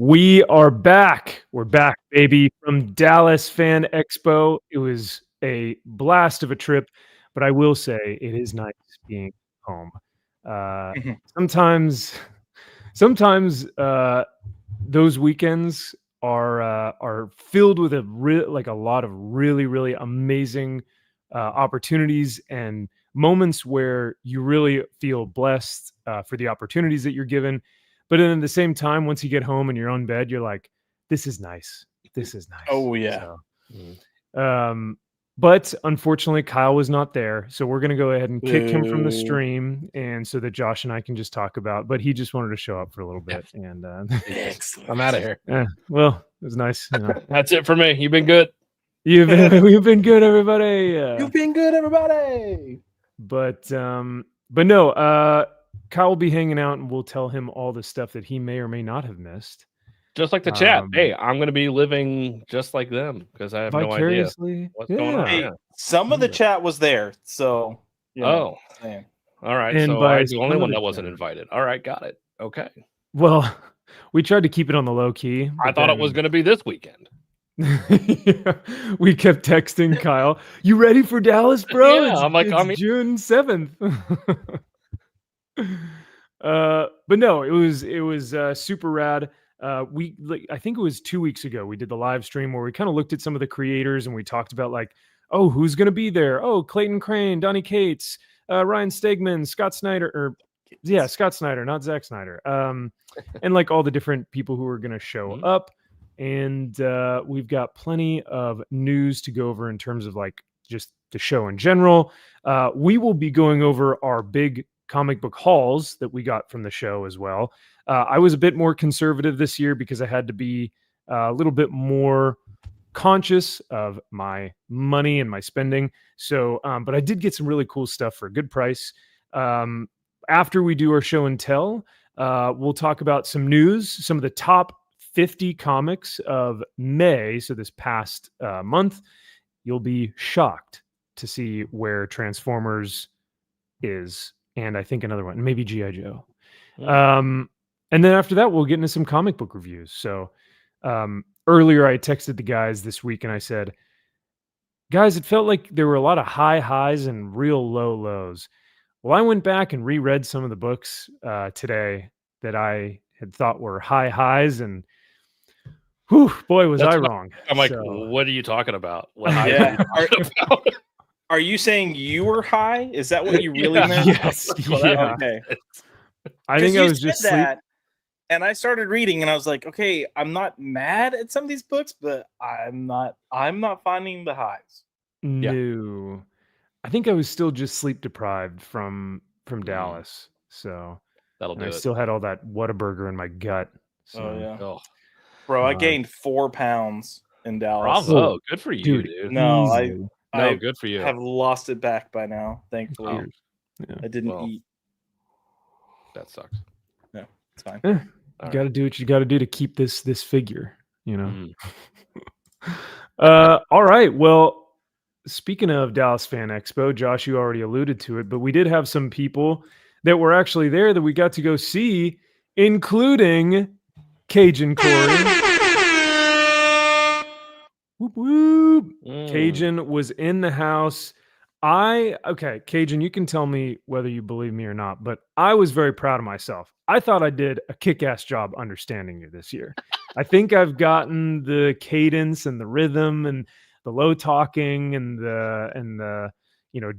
We are back. We're back, baby, from Dallas Fan Expo. It was a blast of a trip, but I will say it is nice being home. Sometimes those weekends are filled with a lot of really amazing opportunities and moments where you really feel blessed for the opportunities that you're given. But then at the same time, once you get home in your own bed, you're like, this is nice. This is nice. Oh, yeah. So, but unfortunately, Kyle was not there. So we're going to go ahead and kick him from the Boo. stream. And so that Josh and I can just talk about, but he just wanted to show up for a little bit. And Excellent. I'm out of here. well, it was nice. You know. That's it for me. You've been good. You've been good, everybody. You've been good, everybody. But no, Kyle will be hanging out and we'll tell him all the stuff that he may or may not have missed. Just like the chat. Hey, I'm going to be living just like them because I have no idea what's going on. Hey, some of the chat was there, so. All right. And so I was the only one that wasn't invited. All right, got it. Okay. Well, we tried to keep it on the low key. I thought it was going to be this weekend. We kept texting Kyle. You ready for Dallas, bro? Yeah, I'm like, it's June 7th. But no, it was super rad. I think it was 2 weeks ago we did the live stream where we kind of looked at some of the creators and we talked about like, oh, who's going to be there? Oh, Clayton Crane, Donnie Cates, Ryan Stegman, Scott Snyder, Scott Snyder, not Zack Snyder. And like all the different people who are going to show up. And we've got plenty of news to go over in terms of like just the show in general. We will be going over our big comic book hauls that we got from the show as well. I was a bit more conservative this year because I had to be a little bit more conscious of my money and my spending. So, but I did get some really cool stuff for a good price. After we do our show and tell, we'll talk about some news, some of the top 50 comics of May. So this past month, you'll be shocked to see where Transformers is. And I think another one, maybe G.I. Joe. And then after that, we'll get into some comic book reviews. So earlier I texted the guys this week and I said, guys, it felt like there were a lot of high highs and real low lows. Well, I went back and reread some of the books today that I had thought were high highs, and whew, boy, was I wrong. I'm like, what are you talking about? Are you saying you were high? Is that what you really meant? Yes. Yeah. Okay. I think I was just that, and I started reading, and I was like, okay, I'm not mad at some of these books, but I'm not finding the highs. No. Yeah. I think I was still just sleep deprived from Dallas. So that'll do I it. still had all that Whataburger in my gut. So. Oh yeah. Bro, I gained 4 pounds in Dallas. Bravo. Good for you, dude. No, I good for you. have lost it back by now, thankfully. Yeah. I didn't eat. That sucks. No, it's fine. You got to do what you got to do to keep this figure, you know. All right. Well, speaking of Dallas Fan Expo, Josh, you already alluded to it, but we did have some people that were actually there that we got to go see, including Cajun Corey. Whoop, whoop. Cajun was in the house. Cajun, you can tell me whether you believe me or not, but I was very proud of myself. I thought I did a kick-ass job understanding you this year. I think I've gotten the cadence and the rhythm and the low talking and the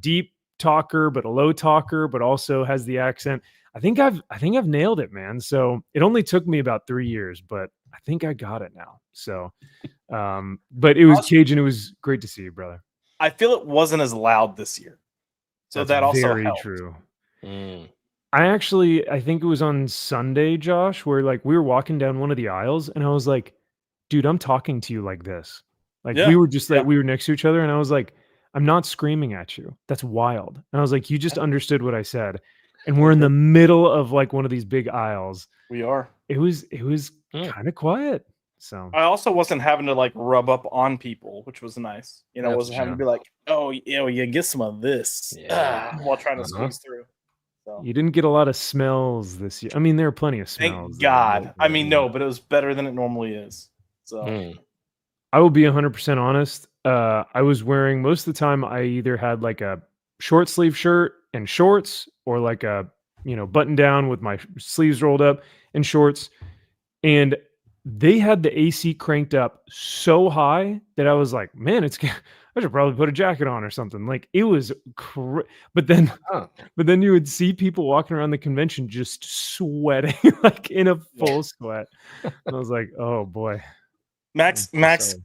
deep talker, but a low talker, but also has the accent. I think I've nailed it, man. So it only took me about 3 years, but I think I got it now. So, but it was Cajun. It was great to see you, brother. I feel it wasn't as loud this year. So that also very helped. True. I think it was on Sunday, Josh, where like we were walking down one of the aisles and I was like, dude, I'm talking to you like this. Like we were just like, we were next to each other and I was like, I'm not screaming at you. That's wild. And I was like, you just understood what I said. And we're in the middle of like one of these big aisles. We are. It was kind of quiet. So I also wasn't having to like rub up on people, which was nice. You know, wasn't having to be like, oh, you get some of this while trying to squeeze through. So. You didn't get a lot of smells this year. I mean, there are plenty of smells. Thank God. I mean, no, but it was better than it normally is. So I will be 100% honest. I was wearing most of the time. I either had like a short sleeve shirt and shorts, or like a button down with my sleeves rolled up and shorts. And they had the AC cranked up so high that I was like, man, I should probably put a jacket on or something. Like it was, but then you would see people walking around the convention just sweating, like in a full sweat. And I was like, oh boy. Max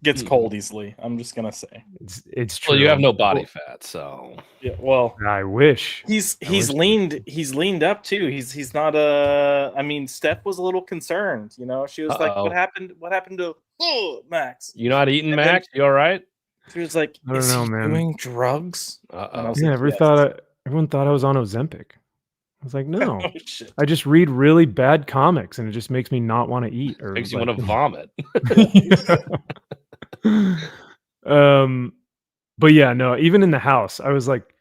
gets cold easily. I'm just gonna say it's true. Well, you have no body fat, so yeah. Well, I wish he's leaned up too. He's not a. I mean, Steph was a little concerned. She was like, "What happened? What happened to Max? You not eating, Max? You all right?" She was like, I don't know, man. Doing drugs? Yeah, everyone thought I was on Ozempic. I was like, no, I just read really bad comics, and it just makes me not want to eat. Or makes you want to vomit. But yeah, no. Even in the house, I was like,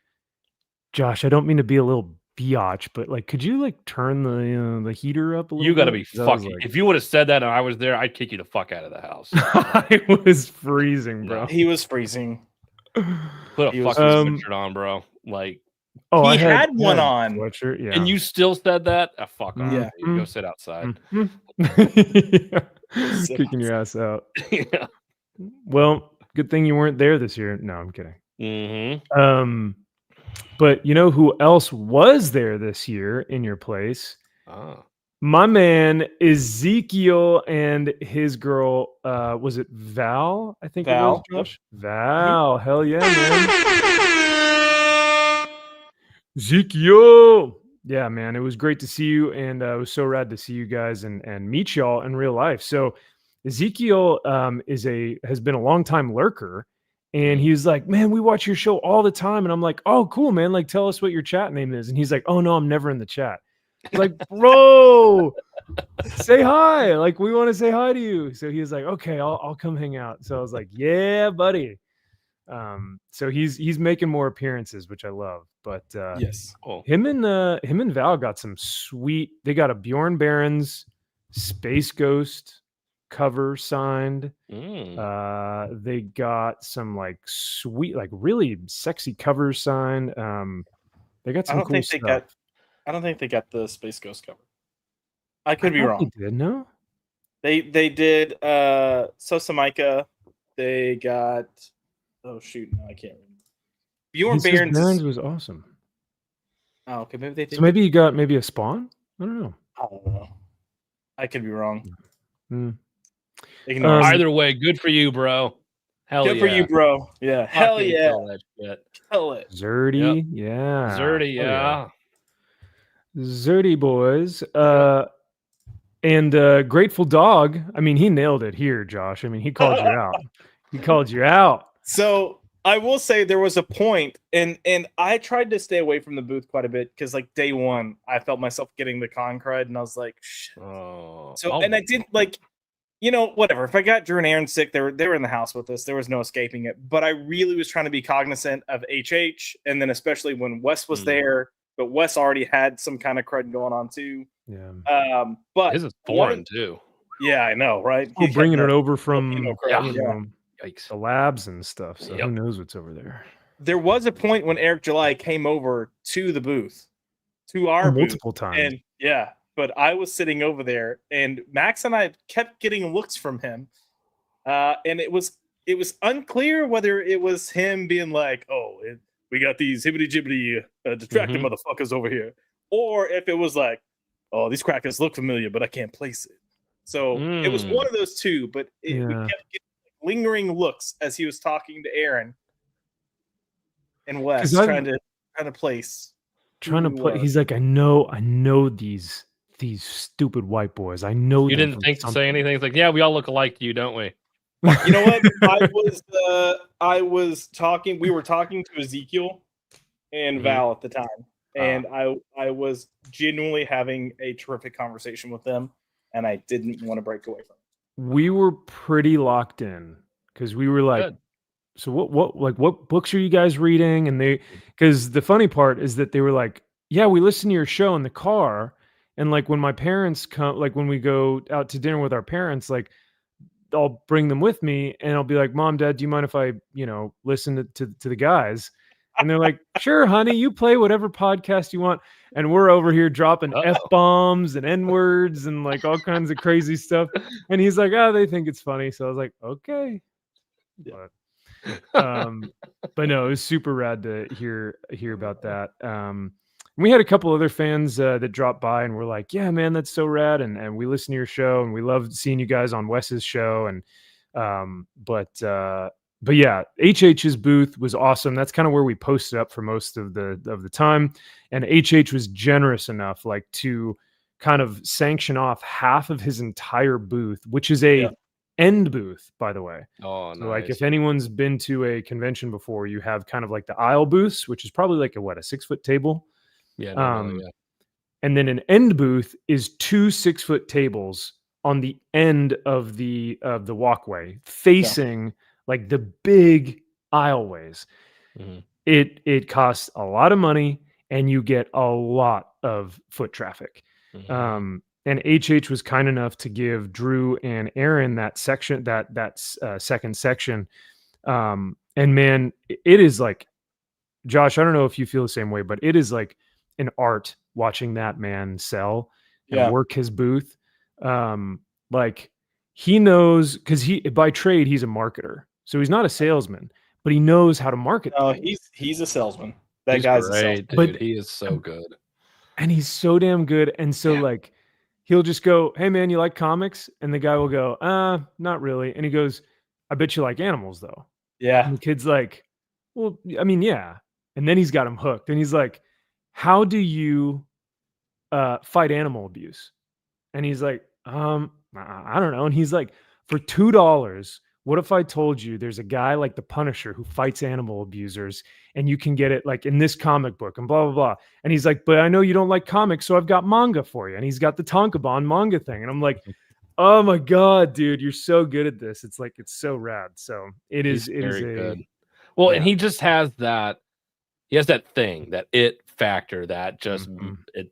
Josh, I don't mean to be a little biatch, but like, could you like turn the heater up a little? You got to be bit? fucking. If you would have said that and I was there, I'd kick you the fuck out of the house. I was freezing, bro. He was freezing. Put a fucking sweatshirt on, bro. Like. Oh, he had one on. Sweatshirt, yeah. And you still said that? Fuck off. Yeah. You go sit outside. Kicking your ass out. Yeah. Well, good thing you weren't there this year. No, I'm kidding. Mm-hmm. But you know who else was there this year in your place? My man Ezekiel and his girl. Was it Val? I think Val. It was Josh. Val. Hell yeah, man. Ezekiel. Yeah, man. It was great to see you, and it was so rad to see you guys and meet y'all in real life. So Ezekiel has been a long time lurker, and he was like, man, we watch your show all the time. And I'm like, oh, cool, man. Like, tell us what your chat name is. And he's like, oh no, I'm never in the chat. I was like, bro, say hi. Like, we want to say hi to you. So he was like, okay, I'll come hang out. So I was like, yeah, buddy. So he's making more appearances, which I love. But yes, him and Val got some sweet. They got a Bjorn Barons Space Ghost cover signed. They got some like sweet, like really sexy covers signed. They got some cool stuff. I don't think they got the Space Ghost cover. I could be wrong. They did, no? They did Sosamika. They got oh shoot, no, I can't remember. Bjorn Barons was awesome. Oh, okay, maybe they did. So maybe you got a Spawn? I don't know. I could be wrong. Either way, good for you, bro. Hell yeah. Good for you, bro. Yeah. Hell yeah. Kill it. Zerdy. Yep. Yeah. Zerdy, yeah. Zerdy boys. And Grateful Dog. I mean, he nailed it here, Josh. I mean, he called you out. He called you out. So I will say there was a point, and I tried to stay away from the booth quite a bit because, like, day one, I felt myself getting the con crud, and I was like, shit. And I didn't like, whatever. If I got Drew and Aaron sick, they were in the house with us. There was no escaping it. But I really was trying to be cognizant of HH, and then especially when Wes was there, but Wes already had some kind of crud going on too. Yeah. But his is foreign too. Yeah, I know, right? Oh, bringing it over from Yikes. The labs and stuff. So who knows what's over there? There was a point when Eric July came over to the booth, to our multiple booth, times. And but I was sitting over there, and Max and I kept getting looks from him, and it was unclear whether it was him being like, "Oh, we got these hibbity jibbity distracted motherfuckers over here," or if it was like, "Oh, these crackers look familiar, but I can't place it." So it was one of those two, but we kept getting lingering looks as he was talking to Aaron and Wes, trying to place. He's like, I know these stupid white boys. I know. You didn't think to say anything. It's like, yeah, we all look alike to you, don't we? You know what? We were talking to Ezekiel and Val at the time, and I was genuinely having a terrific conversation with them, and I didn't want to break away from it. We were pretty locked in because we were like, so what books are you guys reading? And because the funny part is that they were like, yeah, we listen to your show in the car, and like when my parents come, like when we go out to dinner with our parents, like I'll bring them with me, and I'll be like, Mom, Dad, do you mind if I, listen to the guys? And they're like, sure, honey, you play whatever podcast you want. And we're over here dropping F-bombs and N-words and like all kinds of crazy stuff. And he's like, oh, they think it's funny. So I was like, okay. But no, it was super rad to hear about that. We had a couple other fans that dropped by and were like, yeah, man, that's so rad. And we listen to your show and we love seeing you guys on Wes's show. And but yeah, HH's booth was awesome. That's kind of where we posted up for most of the time. And HH was generous enough like to kind of sanction off half of his entire booth, which is a end booth, by the way. Oh, so nice. Like if anyone's been to a convention before, you have kind of like the aisle booths, which is probably like a 6-foot table. Yeah, no, and then an end booth is 2 6-foot tables on the end of the walkway facing like the big aisleways. Mm-hmm. It costs a lot of money and you get a lot of foot traffic. Mm-hmm. And HH was kind enough to give Drew and Aaron that section, that second section. And man, it is like, Josh, I don't know if you feel the same way, but it is like an art watching that man sell and work his booth. Like he knows, because by trade he's a marketer, so he's not a salesman, but he knows how to market. Oh, he's a salesman. That guy's great, a salesman. dude. But he is so good, and he's so damn good. And so like he'll just go, hey man, you like comics? And the guy will go, not really. And he goes, I bet you like animals though. Yeah. And the kid's like, well, I mean, yeah. And then he's got him hooked. And he's like, how do you fight animal abuse? And he's like, I don't know. And he's like, for $2, what if I told you there's a guy like the Punisher who fights animal abusers and you can get it like in this comic book and blah, blah, blah. And he's like, but I know you don't like comics, so I've got manga for you. And he's got the Tonkabon manga thing. And I'm like, oh my God, dude, you're so good at this. It's like, it's so rad. So it is good. Well, and he just has that. He has that thing, that it factor that just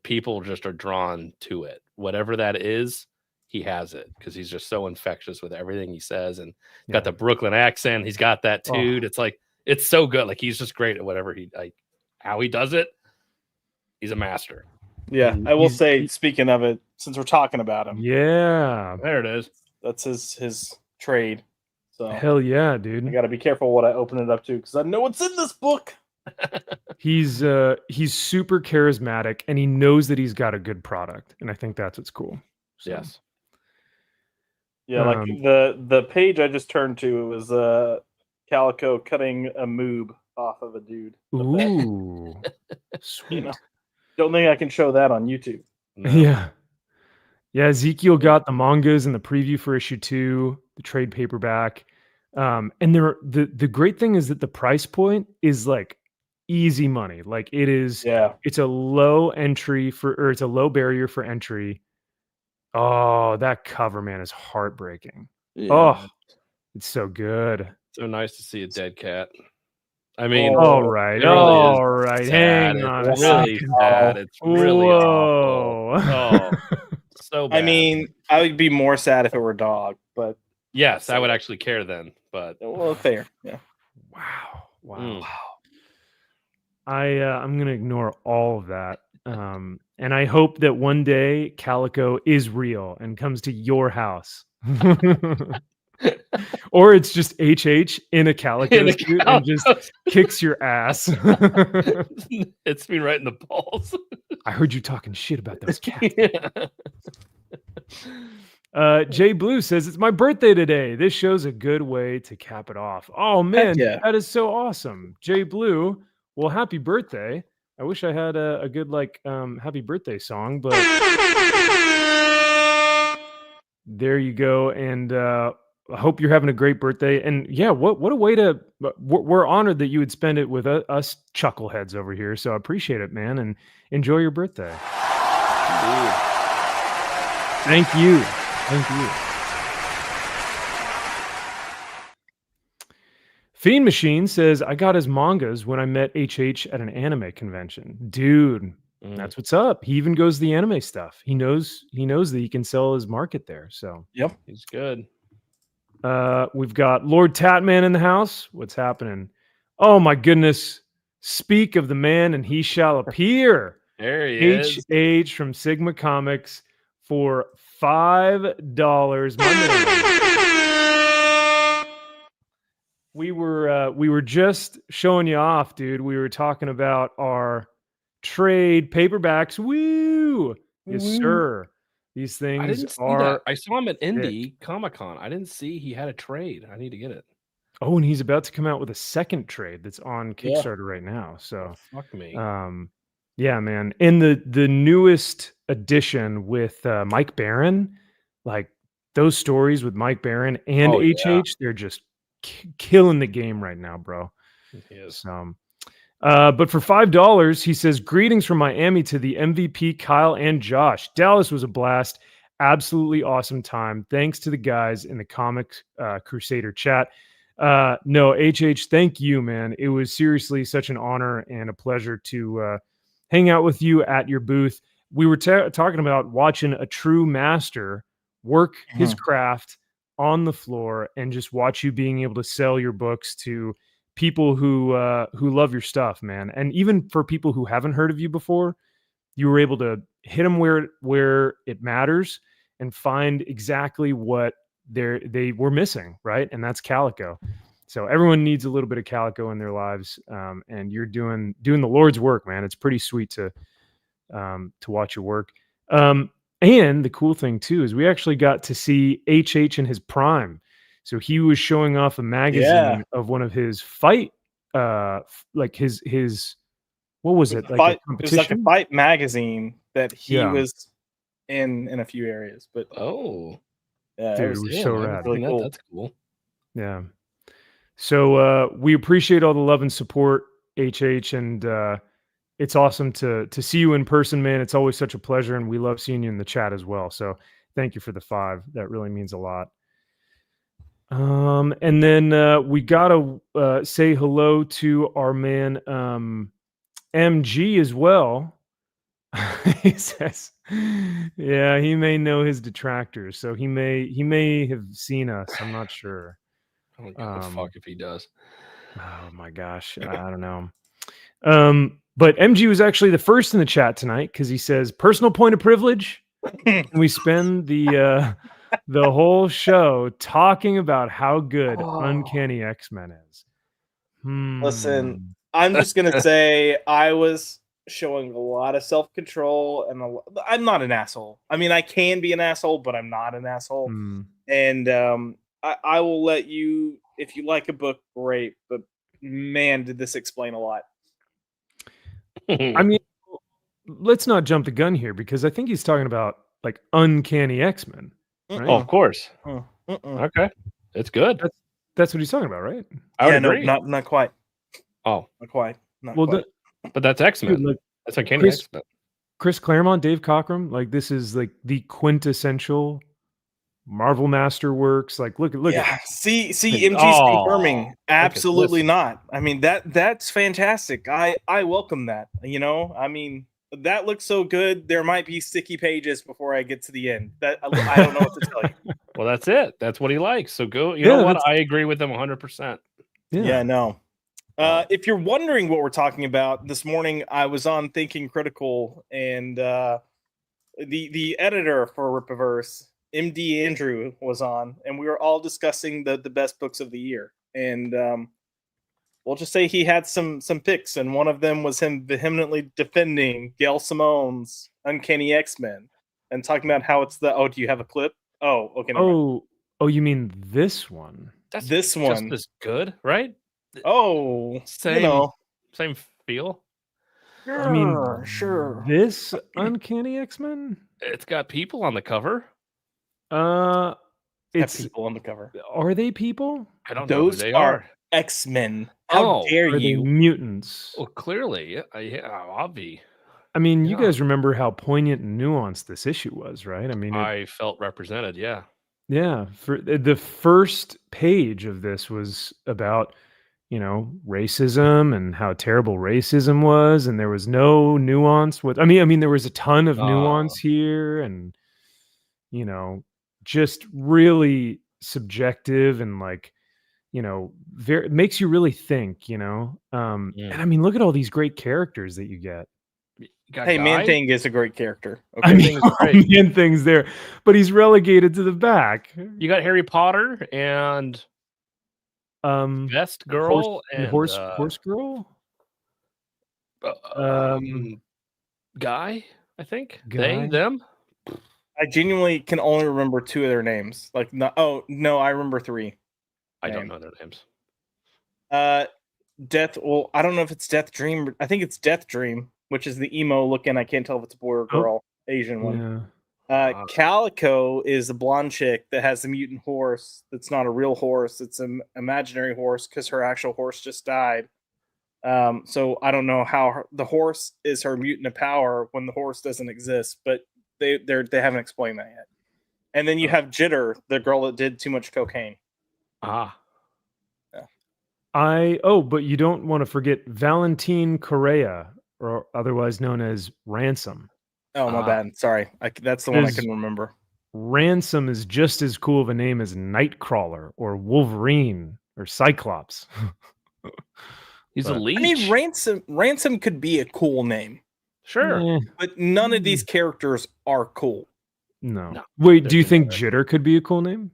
people just are drawn to it. Whatever that is, he has it because he's just so infectious with everything he says and got the Brooklyn accent. He's got that too. It's like, it's so good. Like he's just great at whatever how he does it. He's a master. Yeah. I will say, speaking of it, since we're talking about him. Yeah. There it is. That's his trade. So hell yeah, dude. I got to be careful what I open it up to because I know what's in this book. He's super charismatic and he knows that he's got a good product, and I think that's what's cool. So. Yes. Yeah, like the page I just turned to was Calico cutting a moob off of a dude. Ooh, sweet. Don't think I can show that on YouTube. No. Yeah. Ezekiel got the mangas and the preview for issue 2, the trade paperback. And the great thing is that the price point is like easy money. Like it is, it's a low entry it's a low barrier for entry. Oh, that cover, man, is heartbreaking. Yeah. Oh, it's so good. So nice to see a dead cat. I mean, all right. Hang on. It's really sad. It's really awful. Oh, so bad. I mean, I would be more sad if it were a dog, but yes, I would actually care then. But well, fair. Yeah. Wow. I'm gonna ignore all of that. And I hope that one day Calico is real and comes to your house. Or it's just HH in a Calico suit and just kicks your ass. It's me right in the balls. I heard you talking shit about those cats. Jay Blue says, it's my birthday today. This show's a good way to cap it off. Oh, man, that is so awesome. Jay Blue, well, happy birthday. I wish I had a good, happy birthday song, but there you go. And I hope you're having a great birthday. And yeah, what a way to, we're honored that you would spend it with us chuckleheads over here. So I appreciate it, man. And enjoy your birthday. Thank you. Fiend Machine says, I got his mangas when I met HH at an anime convention. Dude, That's what's up. He even goes the anime stuff. He knows that he can sell his market there. So Yep. He's good. we've got Lord Tatman in the house. What's happening? Oh my goodness. Speak of the man and he shall appear. There he is. HH from Sigma Comics for $5. My man. We were just showing you off, dude. We were talking about our trade paperbacks. Woo! Yes, sir. These things I didn't see that. I saw him at Indie Comic-Con. I didn't see he had a trade. I need to get it. Oh, and he's about to come out with a second trade that's on Kickstarter right now. So fuck me. yeah, man. And the newest edition with Mike Barron, like those stories with Mike Barron and HH, they're just killing the game right now, bro. Yes. But for $5, he says, greetings from Miami to the MVP, Kyle and Josh. Dallas was a blast. Absolutely awesome time. Thanks to the guys in the Comics Crusader chat. No, HH, thank you, man. It was seriously such an honor and a pleasure to hang out with you at your booth. We were talking about watching a true master work his craft on the floor and just watch you being able to sell your books to people who love your stuff, man. And even for people who haven't heard of you before, you were able to hit them where it matters and find exactly what they were missing, right? And that's Calico. So everyone needs a little bit of Calico in their lives, and you're doing the Lord's work, man. It's pretty sweet to watch your work. And the cool thing too is we actually got to see HH in his prime. So he was showing off a magazine of one of his fight, like his what was it? Like a competition? It was like a fight magazine that he was in a few areas. But yeah, dude, it was so rad. Really cool. That's cool. Yeah. So we appreciate all the love and support, HH, and it's awesome to see you in person, man. It's always such a pleasure, and we love seeing you in the chat as well. So thank you for the $5. That really means a lot. And then we gotta say hello to our man MG as well. He says, yeah, he may know his detractors, so he may have seen us. I'm not sure. I don't give a fuck if he does. Oh my gosh, I don't know. But MG was actually the first in the chat tonight because he says personal point of privilege. We spend the whole show talking about how good Uncanny X-Men is. Listen, I'm just gonna say I was showing a lot of self-control, and I'm not an asshole. I mean, I can be an asshole, but I'm not an asshole. And I will let you, if you like a book, great. But man, did this explain a lot. I mean, let's not jump the gun here because I think he's talking about like Uncanny X-Men. Right? Oh, of course. Okay, it's good. That's what he's talking about, right? I would agree. No, not quite. Oh, not quite. Not well, quite. But that's X-Men. Dude, that's Uncanny X-Men. Chris Claremont, Dave Cockrum, like this is like the quintessential Marvel Masterworks. Like look at see MG's confirming. Absolutely not. I mean that's fantastic. I welcome that. You know, I mean that looks so good. There might be sticky pages before I get to the end. That I don't know what to tell you. Well, that's it. That's what he likes. So go. You know what? I agree with him 100%. Yeah, no. If you're wondering what we're talking about, this morning I was on Thinking Critical, and the editor for Rippaverse, MD Andrew, was on, and we were all discussing the best books of the year. And we'll just say he had some picks, and one of them was him vehemently defending Gail Simone's Uncanny X-Men and talking about how it's the. Oh, do you have a clip? Oh, okay. Oh, you mean this one? That's this one. Just as good, right? Oh, same feel. Sure, I mean, sure. This Uncanny X-Men? It's got people on the cover. It's people on the cover. Are they people? I don't know who they are. X-Men. How dare you? Mutants. Well, clearly, yeah, obvi. I mean, you guys remember how poignant and nuanced this issue was, right? I mean, I felt represented. Yeah. Yeah. For the first page of this was about racism and how terrible racism was, and there was no nuance with. I mean, there was a ton of nuance here, and just really subjective and like, very it makes you really think. And I mean, look at all these great characters that you get. Hey, Man-Thing is a great character. Okay? I mean, Man-Thing's there, but he's relegated to the back. You got Harry Potter and Best Girl and Horse Girl. Guy, I think. Guy? Them. I genuinely can only remember 2 of their names. Like, no, I remember 3. I don't know their names. Death. Well, I don't know if it's Death Dream. I think it's Death Dream, which is the emo looking. I can't tell if it's a boy or girl. Asian one. Yeah. Calico is the blonde chick that has the mutant horse. That's not a real horse. It's an imaginary horse because her actual horse just died. So I don't know how the horse is her mutant of power when the horse doesn't exist, but they haven't explained that yet. And then you have Jitter, the girl that did too much cocaine. Yeah. But you don't want to forget Valentine Correa, or otherwise known as Ransom. Oh, my bad. Sorry. That's the one I can remember. Ransom is just as cool of a name as Nightcrawler or Wolverine or Cyclops. He's a leech. I mean, Ransom could be a cool name. Sure. But none of these characters are cool. No. Wait, do you think Jitter could be a cool name?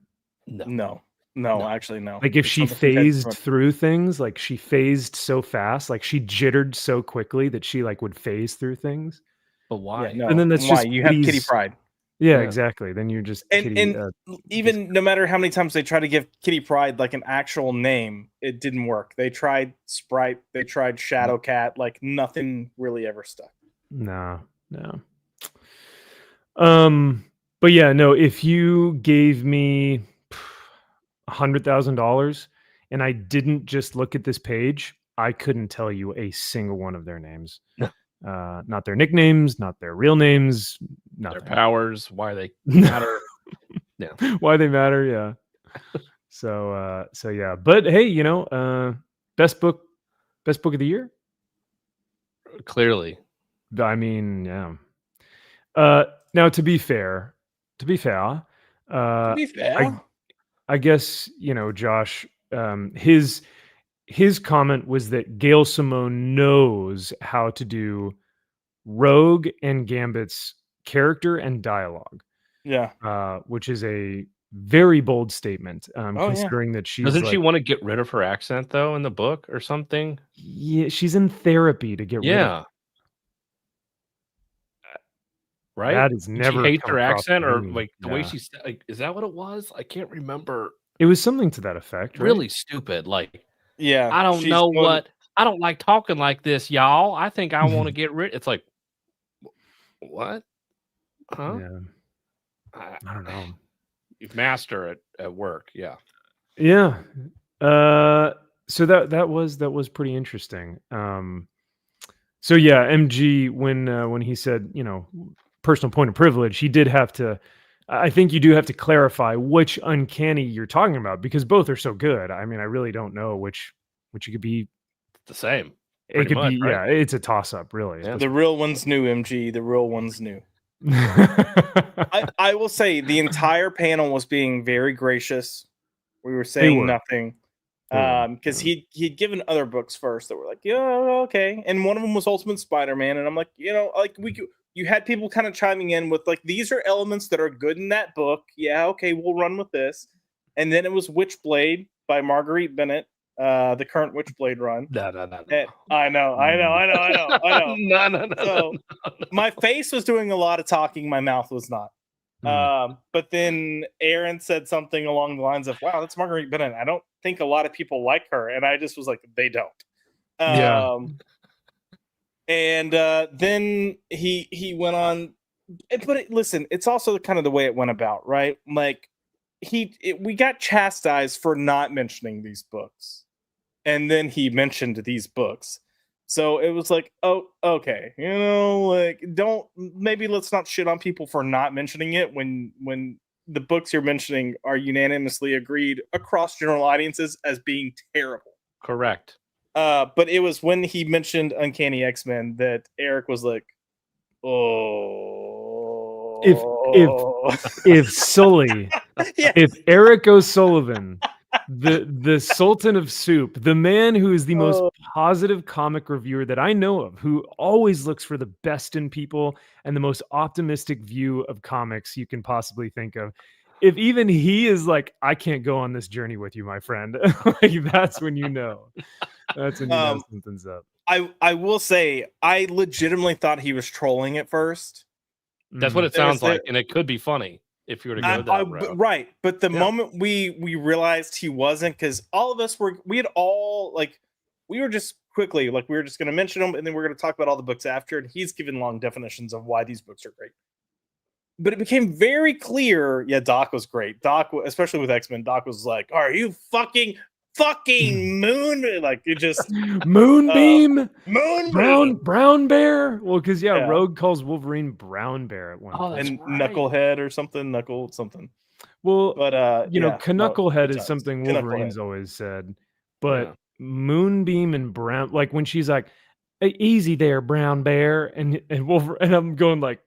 No, actually, no. Like if she phased through things, like she phased so fast, like she jittered so quickly that she like would phase through things. But why? Yeah, no. And then that's why? just You have Kitty Pryde. Yeah, exactly. Then you're just even no matter how many times they try to give Kitty Pryde like an actual name, it didn't work. They tried Sprite, they tried Shadowcat, like nothing really ever stuck. No. But yeah, no, if you gave me $100,000 and I didn't just look at this page, I couldn't tell you a single one of their names. Not their nicknames, not their real names, nothing. Their powers, why they matter. Why they matter, yeah. So yeah. But hey, best book of the year? Clearly. I mean, yeah. Now to be fair, I guess, Josh, his comment was that Gail Simone knows how to do Rogue and Gambit's character and dialogue. Yeah. Which is a very bold statement, considering that she's Doesn't she want to get rid of her accent though in the book or something? Yeah, she's in therapy to get rid of it. Right? That is never. She hates her accent, or like the way she's like. Is that what it was? I can't remember. It was something to that effect. Right? Really stupid. Like, yeah, I don't know what. I don't like talking like this, y'all. I think I want to get rid. It's like, what? Huh? Yeah. I don't know. You master it at work. Yeah. Yeah. So that was pretty interesting. So yeah, MG when he said, personal point of privilege, he did have to. I think you do have to clarify which uncanny you're talking about, because both are so good. I mean, I really don't know which you could be the same. It could be, right? Yeah. It's a toss up, really. Yeah. The real one's new, MG. The real one's new. I will say the entire panel was being very gracious. We were saying nothing because he'd given other books first that were like, yeah, okay, and one of them was Ultimate Spider-Man, and I'm like, you had people kind of chiming in with like, these are elements that are good in that book. Yeah, okay, we'll run with this. And then it was Witchblade by Marguerite Bennett, the current Witchblade run. No. I know. No. So my face was doing a lot of talking. My mouth was not. But then Aaron said something along the lines of, wow, that's Marguerite Bennett. I don't think a lot of people like her. And I just was like, they don't. And then he went on. But listen, it's also kind of the way it went about, right? Like, we got chastised for not mentioning these books. And then he mentioned these books. So it was like, oh, okay. Maybe let's not shit on people for not mentioning it when the books you're mentioning are unanimously agreed across general audiences as being terrible. Correct. But it was when he mentioned Uncanny X-Men that Eric was like, "Oh, If Sully, yeah. if Eric O'Sullivan, the Sultan of Soup, the man who is the most positive comic reviewer that I know of, who always looks for the best in people and the most optimistic view of comics you can possibly think of. If even he is like, I can't go on this journey with you, my friend, like, that's when you know. That's when you know something's up. I will say, I legitimately thought he was trolling at first. That's what it sounds like, and it could be funny if you were to go that route. Right, but the moment we realized he wasn't, because all of us were just quickly like we were just going to mention him, and then we're going to talk about all the books after, and he's given long definitions of why these books are great. But it became very clear, Doc was great. Doc, especially with X-Men, Doc was like, "Are you fucking moon?" Like, it just Moonbeam, Moonbeam, brown bear. Well, because Rogue calls Wolverine Brown Bear at one point, and Knucklehead or something, Knuckle something. Well, but Knucklehead is something Wolverine's always said, but Moonbeam and Brown, like when she's like, "Easy there, Brown Bear," and Wolverine, and I'm going like,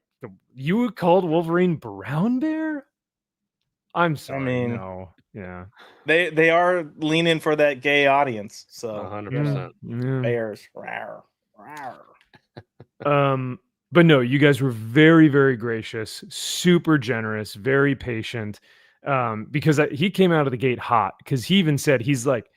"You called Wolverine Brown Bear?" I'm sorry. I mean, no. Yeah. They are leaning for that gay audience. So 100%. Bears. But no, you guys were very, very gracious, super generous, very patient. Because he came out of the gate hot, because he even said, he's like,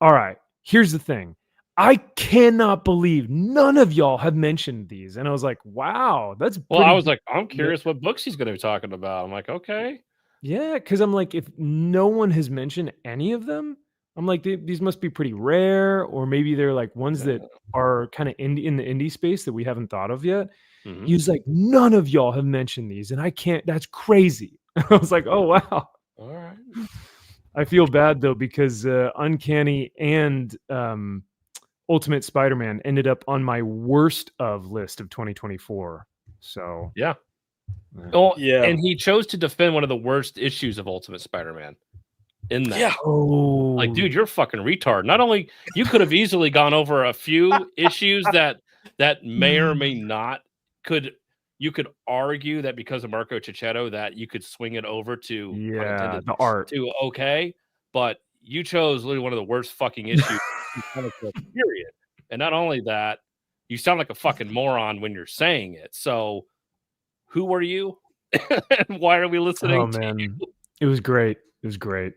"All right, here's the thing. I cannot believe none of y'all have mentioned these." And I was like, wow, that's I was like, I'm curious what books he's going to be talking about. I'm like, okay. Yeah, because I'm like, if no one has mentioned any of them, I'm like, these must be pretty rare, or maybe they're like ones that are kind of in the indie space that we haven't thought of yet. Mm-hmm. He was like, none of y'all have mentioned these, and I can't, that's crazy. I was like, oh, wow. All right. I feel bad, though, because Uncanny and Ultimate Spider-Man ended up on my worst of list of 2024. So, yeah. Oh, yeah. And he chose to defend one of the worst issues of Ultimate Spider-Man in that. Yeah. Oh. Like, dude, you're a fucking retard. Not only, you could have easily gone over a few issues that may or may not you could argue that because of Marco Cicchetto that you could swing it over to the art to okay, but you chose literally one of the worst fucking issues period. And not only that, you sound like a fucking moron when you're saying it. So who were you? And why are we listening to you? It was great. It was great.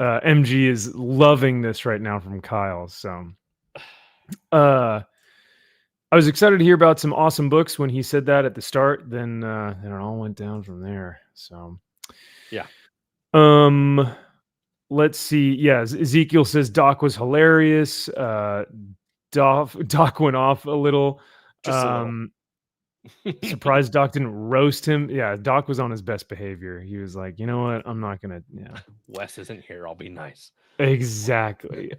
MG is loving this right now from Kyle. So I was excited to hear about some awesome books when he said that at the start. Then it all went down from there. So yeah. Let's see. Yeah, Ezekiel says Doc was hilarious. Doc went off a little. Just a little. Surprised Doc didn't roast him. Yeah, Doc was on his best behavior. He was like, you know what? I'm not gonna. Yeah, Wes isn't here. I'll be nice. Exactly.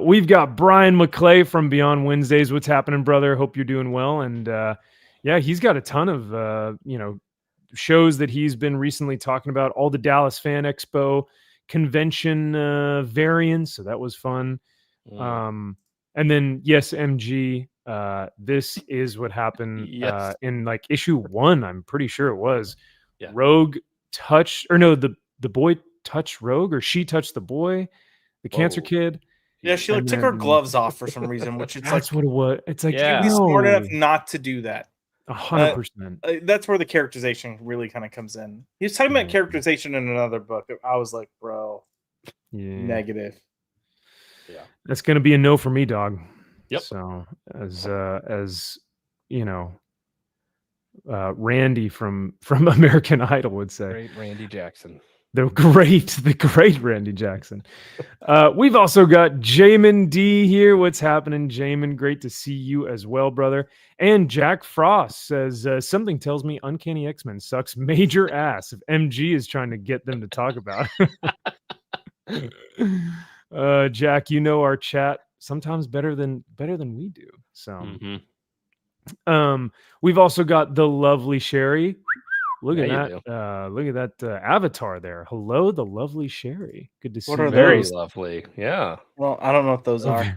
We've got Brian McClay from Beyond Wednesdays. What's happening, brother? Hope you're doing well. And yeah, he's got a ton of shows that he's been recently talking about. All the Dallas Fan Expo convention variants. So that was fun. And then yes, MG. This is what happened in like issue 1. I'm pretty sure it was. Yeah. Rogue touched, or no, the boy touched Rogue, or she touched the boy, the cancer kid. Yeah, she like took her gloves off for some reason, which it's that's what it was. It's like, he's smart enough not to do that. 100%. That's where the characterization really kind of comes in. He was talking about characterization in another book. I was like, bro, negative. Yeah, that's gonna be a no for me, dog. Yep. So as you know, Randy from American Idol would say, great Randy Jackson. The great Randy Jackson. We've also got Jamin D here. What's happening, Jamin? Great to see you as well, brother. And Jack Frost says, something tells me Uncanny X-Men sucks major ass if MG is trying to get them to talk about it. Jack, you know our chat sometimes better than we do. So we've also got the lovely Sherry. Look Yeah, at you that. Look at that avatar there. Hello, the lovely Sherry. Good to see What you. are Very those? lovely. Yeah. Well, I don't know what those are. Okay.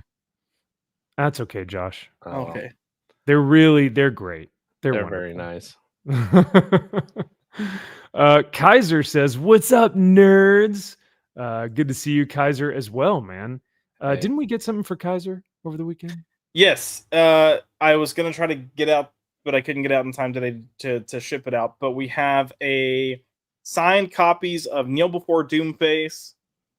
That's okay, Josh. Oh, well. Okay. They're great. They're They're wonderful. very nice. Kaiser says, "What's up, nerds?" Good to see you, Kaiser, as well, man. Hey. Didn't we get something for Kaiser over the weekend? Yes. I was gonna try to get out, but I couldn't get out in time today to ship it out. But we have a signed copies of Kneel Before Doomface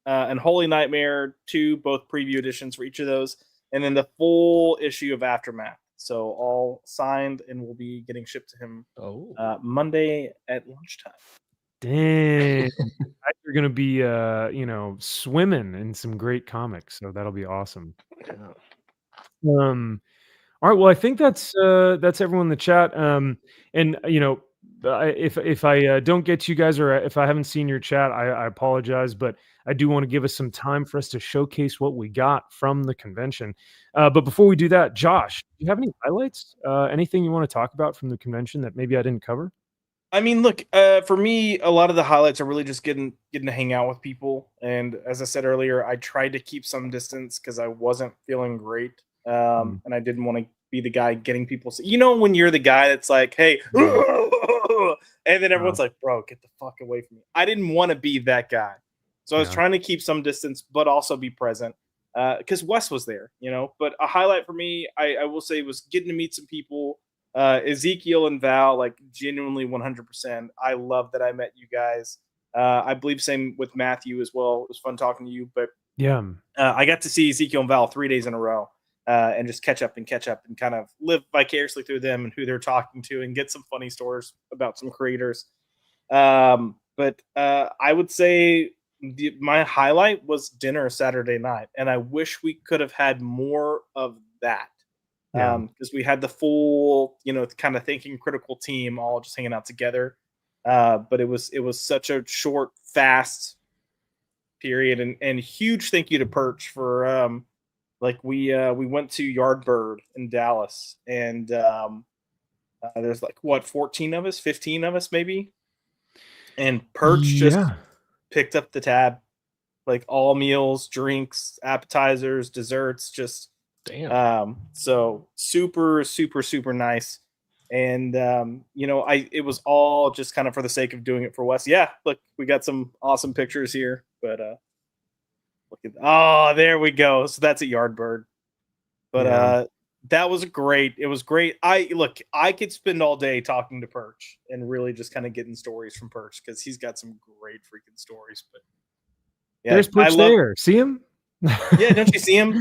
and Holy Nightmare 2, both preview editions for each of those, and then the full issue of Aftermath. So all signed and will be getting shipped to him Monday at lunchtime. Dang. You're gonna be swimming in some great comics, so that'll be awesome. All right, well, I think that's everyone in the chat. And if I don't get to you guys, or if I haven't seen your chat, I apologize, but I do want to give us some time for us to showcase what we got from the convention. But before we do that, Josh, do you have any highlights? Anything you want to talk about from the convention that maybe I didn't cover? I mean, look, for me, a lot of the highlights are really just getting to hang out with people. And as I said earlier, I tried to keep some distance because I wasn't feeling great. And I didn't want to be the guy getting people. When you're the guy that's like, hey, and then everyone's like, bro, get the fuck away from me. I didn't want to be that guy. So I was trying to keep some distance, but also be present because Wes was there, But a highlight for me, I will say, was getting to meet some people. Ezekiel and Val, like genuinely 100%. I love that I met you guys. I believe same with Matthew as well. It was fun talking to you, but I got to see Ezekiel and Val 3 days in a row and just catch up and kind of live vicariously through them and who they're talking to and get some funny stories about some creators. But I would say my highlight was dinner Saturday night, and I wish we could have had more of that. Because we had the full, kind of thinking critical team all just hanging out together. But it was such a short, fast period, and huge thank you to Perch for we went to Yardbird in Dallas, and there's 14 of us, 15 of us maybe, and Perch just picked up the tab, like all meals, drinks, appetizers, desserts, just. Damn. So super, super, super nice. And it was all just kind of for the sake of doing it for Wes. Yeah, look, we got some awesome pictures here, but look at there we go. So that's a Yardbird. But that was great. It was great. I could spend all day talking to Perch and really just kind of getting stories from Perch because he's got some great freaking stories. But yeah, there's Perch there. See him? Yeah, don't you see him?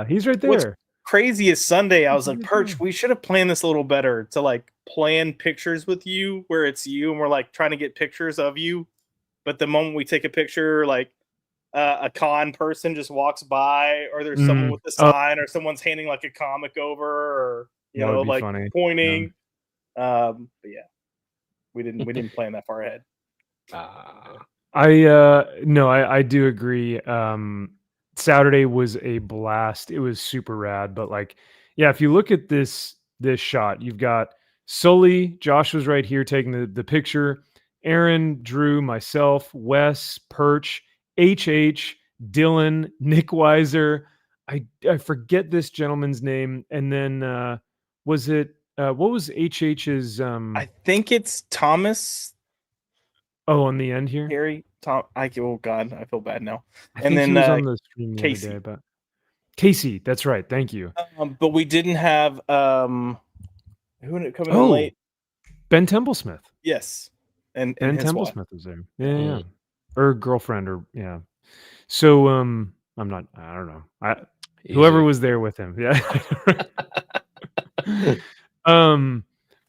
He's right there. What's crazy is Sunday, I was like, Perch, we should have planned this a little better to plan pictures with you where it's you and we're trying to get pictures of you. But the moment we take a picture, a con person just walks by, or there's someone with a sign, or someone's handing a comic over, or funny. Pointing. But yeah, we didn't plan that far ahead. I do agree. Saturday was a blast. It was super rad. But if you look at this shot, you've got Sully, Josh was right here taking the picture, Aaron, Drew, myself, Wes, Perch, HH, Dylan, Nick Weiser. I forget this gentleman's name. And then was it what was HH's I think it's Thomas. Oh, on the end here? Harry, Tom. Oh God, I feel bad now. And then he was on the stream the Casey. other day, but Casey, that's right. Thank you. But we didn't have who ended up coming in late? Ben Templesmith. Yes, and Ben Templesmith was there. Yeah, or girlfriend, or yeah. So I don't know. Whoever was there with him. Yeah.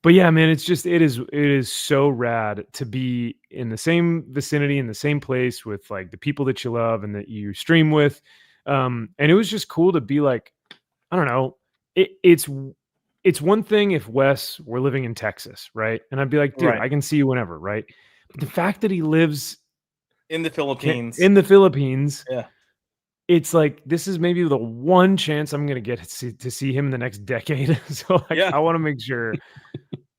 But yeah, man, it is so rad to be in the same vicinity, in the same place with the people that you love and that you stream with. And it was just cool to be I don't know. It's one thing if Wes were living in Texas, right? And I'd be like, dude, I can see you whenever, right? But the fact that he lives in the Philippines, yeah. It's this is maybe the one chance I'm going to get to see him in the next decade. So I want to make sure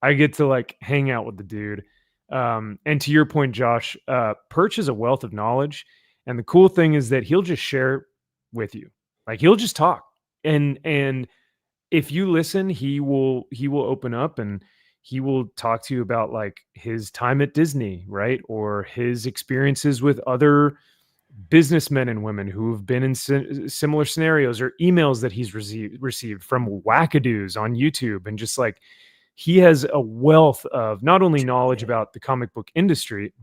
I get to hang out with the dude. And to your point, Josh, Perch is a wealth of knowledge, and the cool thing is that he'll just share with you. Like he'll just talk, and if you listen, he will open up and he will talk to you about like his time at Disney, right? Or his experiences with other businessmen and women who have been in similar scenarios, or emails that he's received from wackadoos on YouTube. And just like, he has a wealth of not only knowledge about the comic book industry,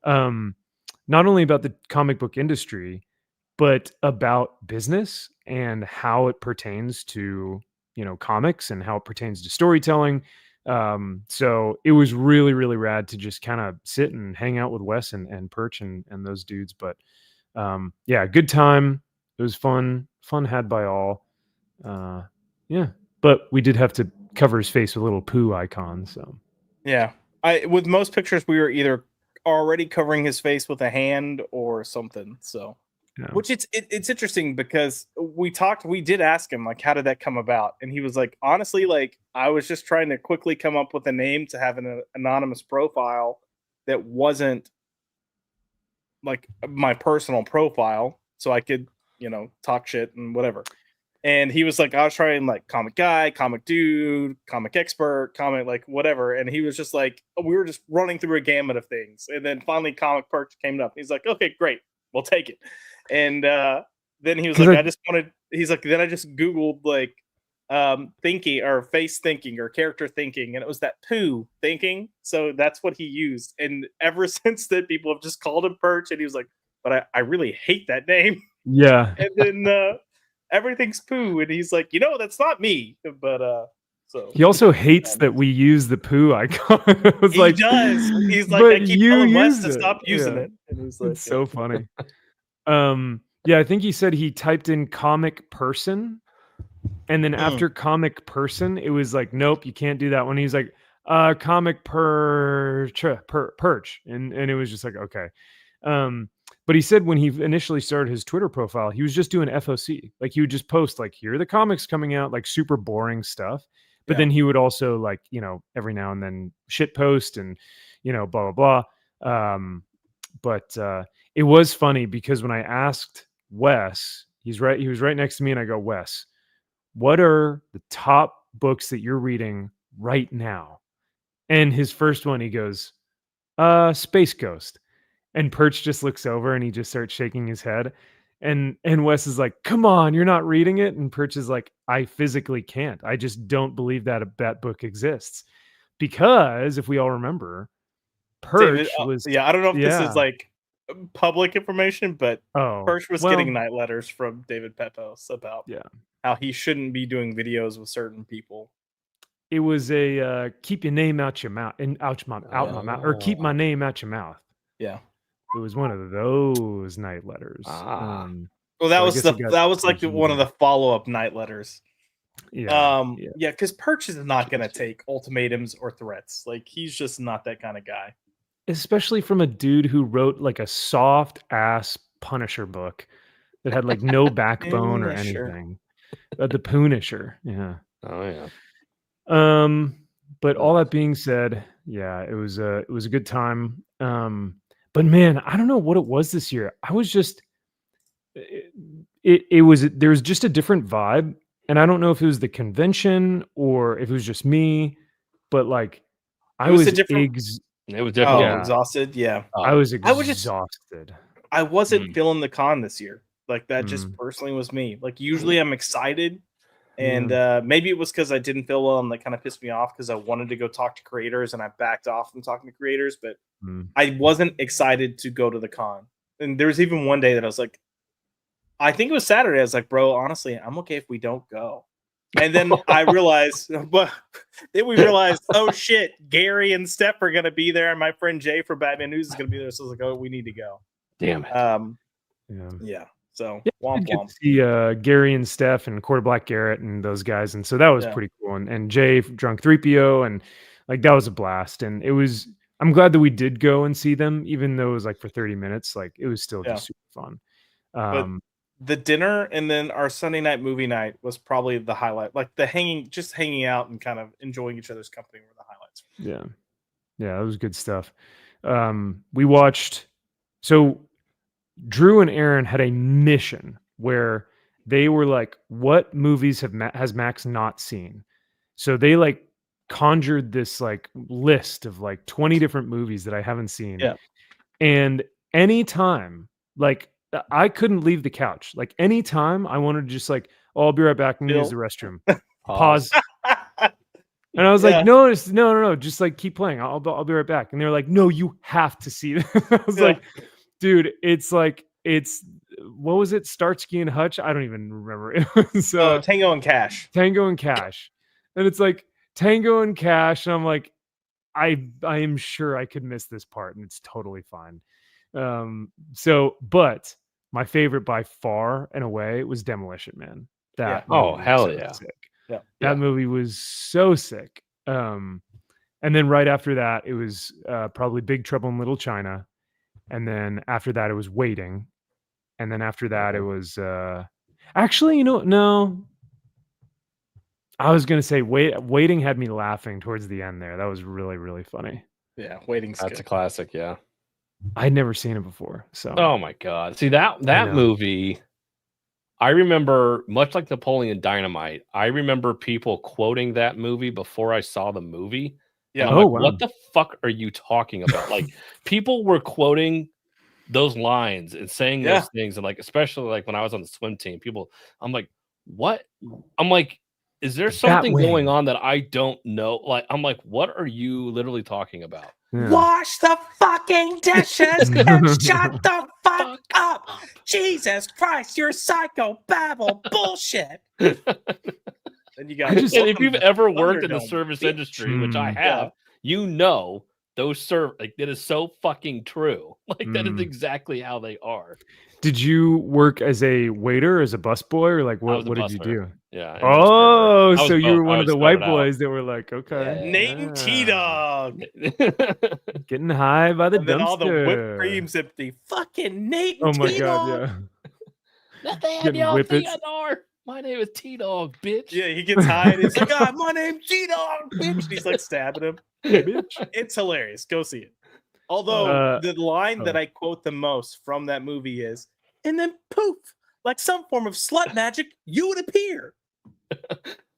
not only about the comic book industry, but about business and how it pertains to, comics and how it pertains to storytelling. So it was really, really rad to just kind of sit and hang out with Wes and Perch and those dudes. But yeah, good time. It was fun had by all. Yeah, but we did have to cover his face with a little poo icon. So yeah, with most pictures we were either already covering his face with a hand or something. So yeah. Which it's interesting because we did ask him like, how did that come about? And he was like, honestly, like I was just trying to quickly come up with a name to have an anonymous profile that wasn't like my personal profile, so I could, talk shit and whatever. And he was like, I was trying like comic guy, comic dude, comic expert, comic like whatever. And he was just like, we were just running through a gamut of things. And then finally Comic Perch came up. He's like, okay, great, we'll take it. And then he was like, then I just Googled like thinking or face thinking or character thinking, and it was that poo thinking. So that's what he used. And ever since then, people have just called him Perch. And he was like, but I really hate that name. Yeah. And then everything's poo. And he's like, that's not me. But so he also hates that we use the poo icon. He does. He's like, I keep telling Wes to stop using it. And he's like, it's so funny. Yeah, I think he said he typed in comic person, and then after comic person, it was like, nope, you can't do that one. He's like, comic perch, and it was just like, okay. But he said when he initially started his Twitter profile, he was just doing FOC. Like he would just post like, here are the comics coming out, like super boring stuff. But then he would also like, every now and then shit post and, blah, blah, blah. But it was funny because when I asked Wes, he was right next to me, and I go, Wes, what are the top books that you're reading right now? And his first one, he goes, Space Ghost. And Perch just looks over and he just starts shaking his head. And Wes is like, come on, you're not reading it? And Perch is like, I physically can't. I just don't believe that that book exists. Because if we all remember, Perch was... I don't know if this is like public information, but Perch was getting night letters from David Pepos about how he shouldn't be doing videos with certain people. It was a keep your name out your mouth and out my mouth, or keep my name out your mouth. Yeah, it was one of those night letters. Well, that was like one of the follow-up night letters. Yeah, because Perch is not going to take ultimatums or threats. Like he's just not that kind of guy. Especially from a dude who wrote like a soft ass Punisher book that had like no backbone or anything. The Punisher, yeah. Oh yeah. But all that being said, yeah, it was a good time. But man, I don't know what it was this year. I was just there was just a different vibe, and I don't know if it was the convention or if it was just me, but like it was definitely exhausted. Yeah, I was exhausted. I wasn't feeling the con this year. Like that just personally was me. Like usually I'm excited. And maybe it was because I didn't feel well, and that kind of pissed me off because I wanted to go talk to creators, and I backed off from talking to creators. But I wasn't excited to go to the con. And there was even one day that I was like, I think it was Saturday. I was like, bro, honestly, I'm okay if we don't go. And then I realized, oh shit, Gary and Steph are gonna be there, and my friend Jay from Batman News is gonna be there. So I was like, oh, we need to go. Damn it. Yeah. So womp womp. See Gary and Steph and Quarter Black Garrett and those guys, and so that was pretty cool. And Jay Drunk 3PO, and like that was a blast. And it was. I'm glad that we did go and see them, even though it was like for 30 minutes. Like it was still just super fun. But the dinner and then our Sunday night movie night was probably the highlight. Like the hanging out and kind of enjoying each other's company were the highlights. Yeah. Yeah, that was good stuff. We watched. So Drew and Aaron had a mission where they were like, "What movies has Max not seen?" So they like conjured this like list of like 20 different movies that I haven't seen. Yeah. And anytime, like I couldn't leave the couch. Like anytime I wanted to just like, oh, I'll be right back and use the restroom. Pause. And I was like, no, no, just like keep playing. I'll be right back. And they're like, no, you have to see this. I was like, dude, it's what was it? Starsky and Hutch? I don't even remember. It was Tango and Cash. Tango and Cash. And it's like Tango and Cash. And I'm like, I am sure I could miss this part, and it's totally fine. But my favorite by far and away was Demolition Man. Oh, hell yeah. Sick. Yeah. That movie was so sick. And then right after that, it was probably Big Trouble in Little China. And then after that, it was Waiting. And then after that, it was actually, no. I was gonna say Waiting had me laughing towards the end there. That was really, really funny. Yeah, Waiting's That's good. a classic, yeah. I'd never seen it before. So oh my god. See that movie, I remember, much like Napoleon Dynamite, I remember people quoting that movie before I saw the movie. Yeah. Wow. What the fuck are you talking about? Like, people were quoting those lines and saying those things, and like, especially like when I was on the swim team, I'm like, what? I'm like, is there something going on that I don't know? Like, I'm like, what are you literally talking about? Yeah. Wash the fucking dishes and shut the fuck up. Jesus Christ, you're psycho babble bullshit. And you got and if you've ever worked in the service industry, which I have, those that is so fucking true. Like, that is exactly how they are. Did you work as a waiter, as a busboy, or like what did you do? Yeah. Oh, so you were one of the white boys that were like, okay, Nate and T-Dog getting high by the dumpster. Then all the whipped cream's empty. Fucking Nate and T-Dog. Oh my god, yeah. My name is T-Dog, bitch. Yeah, he gets high and he's like, God, my name's T-Dog, bitch. And he's like stabbing him. Bitch. It's hilarious. Go see it. Although the line that I quote the most from that movie is, and then poof, like some form of slut magic, you would appear.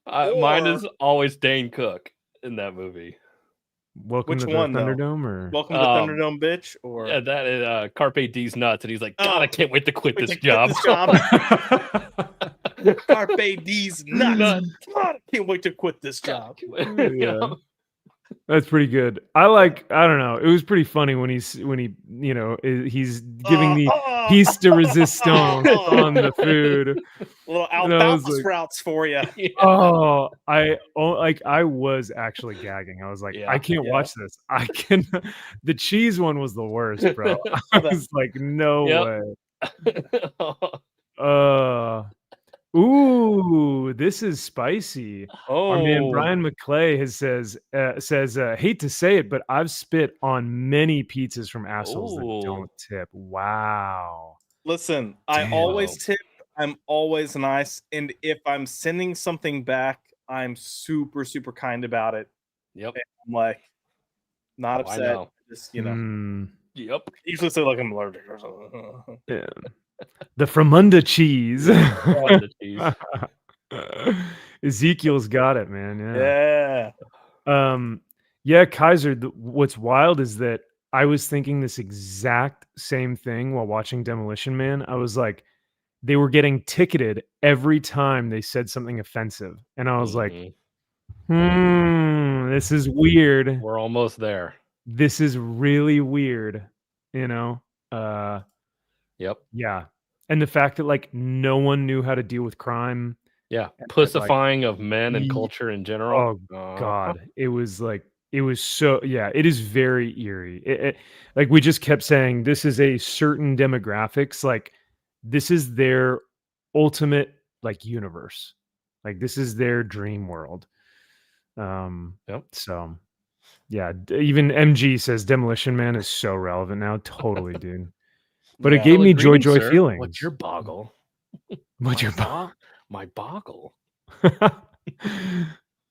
Mine is always Dane Cook in that movie. Welcome to the Thunderdome, or Welcome to Thunderdome, bitch, or that is Carpe D's nuts, and he's like, God, I can't wait to quit this job. Carpe D's nuts. God, I can't wait to quit this job. Yeah. That's pretty good. I don't know. It was pretty funny when he's he's giving the piece de resistance on the food. Little alfalfa sprouts for you. Yeah. Oh, I was actually gagging. I was like, I can't watch this. The cheese one was the worst, bro. I was like, no way. Ooh, this is spicy. Our man Brian McClay says, hate to say it, but I've spit on many pizzas from assholes that don't tip. Wow. Listen, I always tip. I'm always nice, and if I'm sending something back, I'm super, super kind about it. Yep. And I'm like, not upset. Just Yep. Usually say like I'm allergic or something. Yeah. The Fremunda cheese. Ezekiel's got it, man. Yeah. Kaiser, what's wild is that I was thinking this exact same thing while watching Demolition Man. I was like, they were getting ticketed every time they said something offensive. And I was like, this is weird. We're almost there. This is really weird, Yep. Yeah. And the fact that like no one knew how to deal with crime. Yeah. Pussifying of men and culture in general. Oh God. It was so, it is very eerie. Like we just kept saying, this is a certain demographics. Like this is their ultimate like universe. Like this is their dream world. So yeah, even MG says Demolition Man is so relevant now. Totally, dude. But it gave me joy feelings. What's your boggle? What's your my boggle?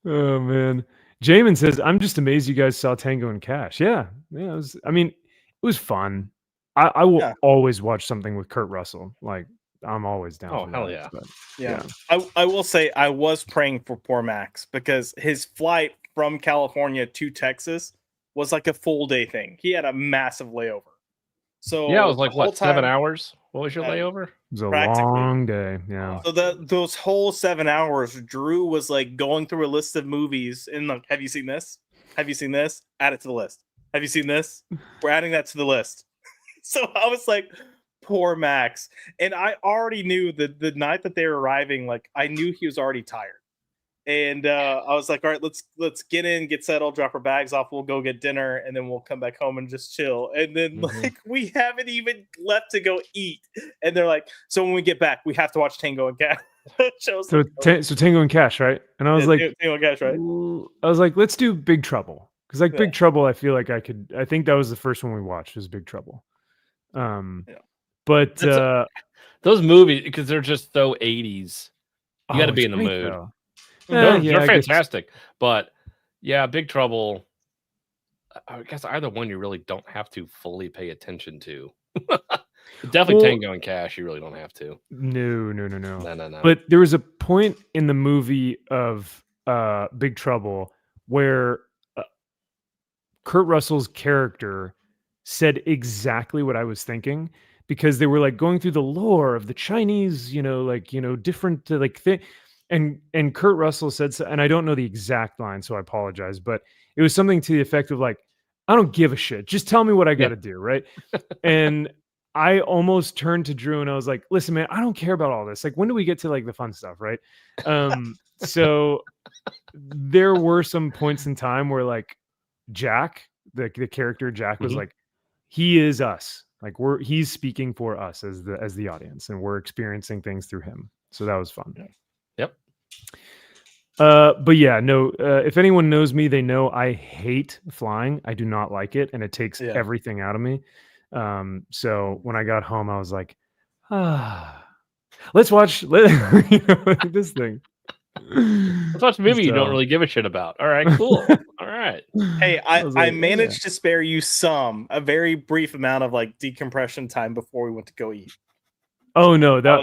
Oh man. Jamin says, "I'm just amazed you guys saw Tango and Cash." Yeah. It was fun. I will always watch something with Kurt Russell. Like, I'm always down. Oh, for hell that, yeah. but, Yeah. I will say I was praying for poor Max because his flight from California to Texas was like a full day thing. He had a massive layover. So yeah, it was like the whole 7 time, hours? What was your layover? It was a Practically. long day. Yeah. So those whole 7 hours, Drew was like going through a list of movies and like, have you seen this? Have you seen this? Add it to the list. Have you seen this? We're adding that to the list. So I was like, poor Max. And I already knew that the night that they were arriving, like I knew he was already tired. And I was like, all right, let's get in, get settled, drop our bags off. We'll go get dinner, and then we'll come back home and just chill. And then like we haven't even left to go eat. And they're like, so when we get back, we have to watch Tango and Cash. So Tango and Cash, right? And I was like, Tango and Cash, right? I was like, let's do Big Trouble. Because like Big Trouble, I feel like I think that was the first one we watched was Big Trouble. But those movies, because they're just so 80s. You got to be in the mood. They're fantastic. But yeah, Big Trouble, I guess either one you really don't have to fully pay attention to. Definitely Tango and Cash, you really don't have to. No. But there was a point in the movie of Big Trouble where Kurt Russell's character said exactly what I was thinking, because they were like going through the lore of the Chinese, different like thing. And Kurt Russell said, and I don't know the exact line, so I apologize, but it was something to the effect of like, I don't give a shit. Just tell me what I got to do, right? And I almost turned to Drew and I was like, listen, man, I don't care about all this. Like, when do we get to like the fun stuff, right? So there were some points in time where like Jack, the character Jack was like, he is us. Like he's speaking for us as the audience, and we're experiencing things through him. So that was fun. Yep. But yeah, no, if anyone knows me, they know I hate flying. I do not like it, and it takes everything out of me. So when I got home, I was like, let's watch this thing. Let's watch a movie you don't really give a shit about. All right, cool. All right. Hey, I managed to spare you a very brief amount of like decompression time before we went to go eat. Oh no, that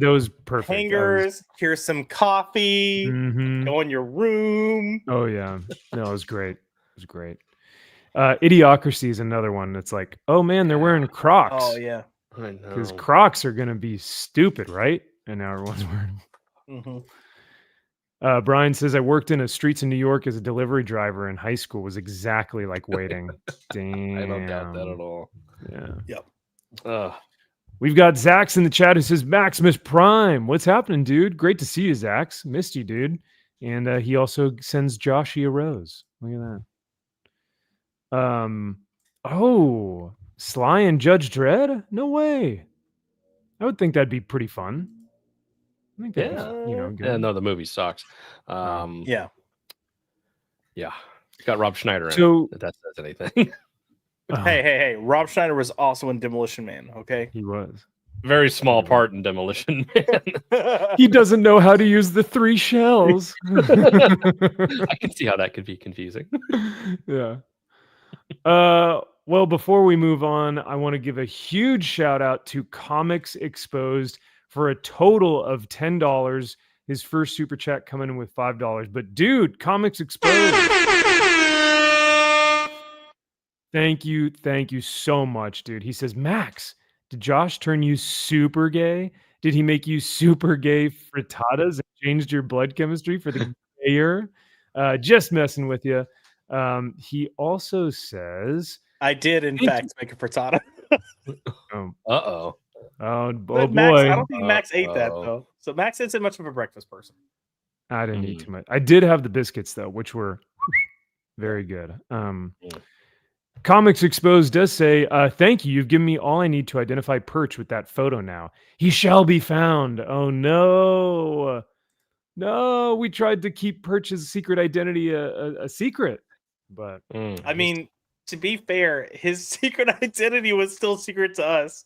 was perfect. Hangers, here's some coffee. Go in your room. Oh yeah, no, it was great. It was great. Idiocracy is another one that's like, oh man, they're wearing Crocs. Oh yeah, I know, because Crocs are gonna be stupid, right? And now everyone's wearing. Brian says, I worked in a streets in New York as a delivery driver in high school. Was exactly like waiting. Damn, I don't doubt that at all. Yeah. Yep. We've got Zaxx in the chat who says, Maximus Prime. What's happening, dude? Great to see you, Zaxx. Missed you, dude. And he also sends Joshy a rose. Look at that. Oh, Sly and Judge Dredd? No way. I would think that'd be pretty fun. I think that'd be, good. Yeah, no, the movie sucks. Yeah. It's got Rob Schneider in So, it, if that says anything. Hey. Rob Schneider was also in Demolition Man, okay? He was. Very small part in Demolition Man. He doesn't know how to use the 3 shells. I can see how that could be confusing. Yeah. Well, before we move on, I want to give a huge shout out to Comics Exposed for a total of $10. His first super chat coming in with $5. But dude, Comics Exposed. Thank you so much, dude. He says, Max, did Josh turn you super gay? Did he make you super gay frittatas and changed your blood chemistry for the gayer? Just messing with you. He also says, I did, in fact, make a frittata. Uh-oh. Oh boy. Max, I don't think Max ate that, though. So Max isn't much of a breakfast person. I didn't eat too much. I did have the biscuits, though, which were very good. Comics Exposed does say, thank you. You've given me all I need to identify Perch with that photo now. He shall be found. Oh, no. No, we tried to keep Perch's secret identity a secret. But I mean, to be fair, his secret identity was still secret to us.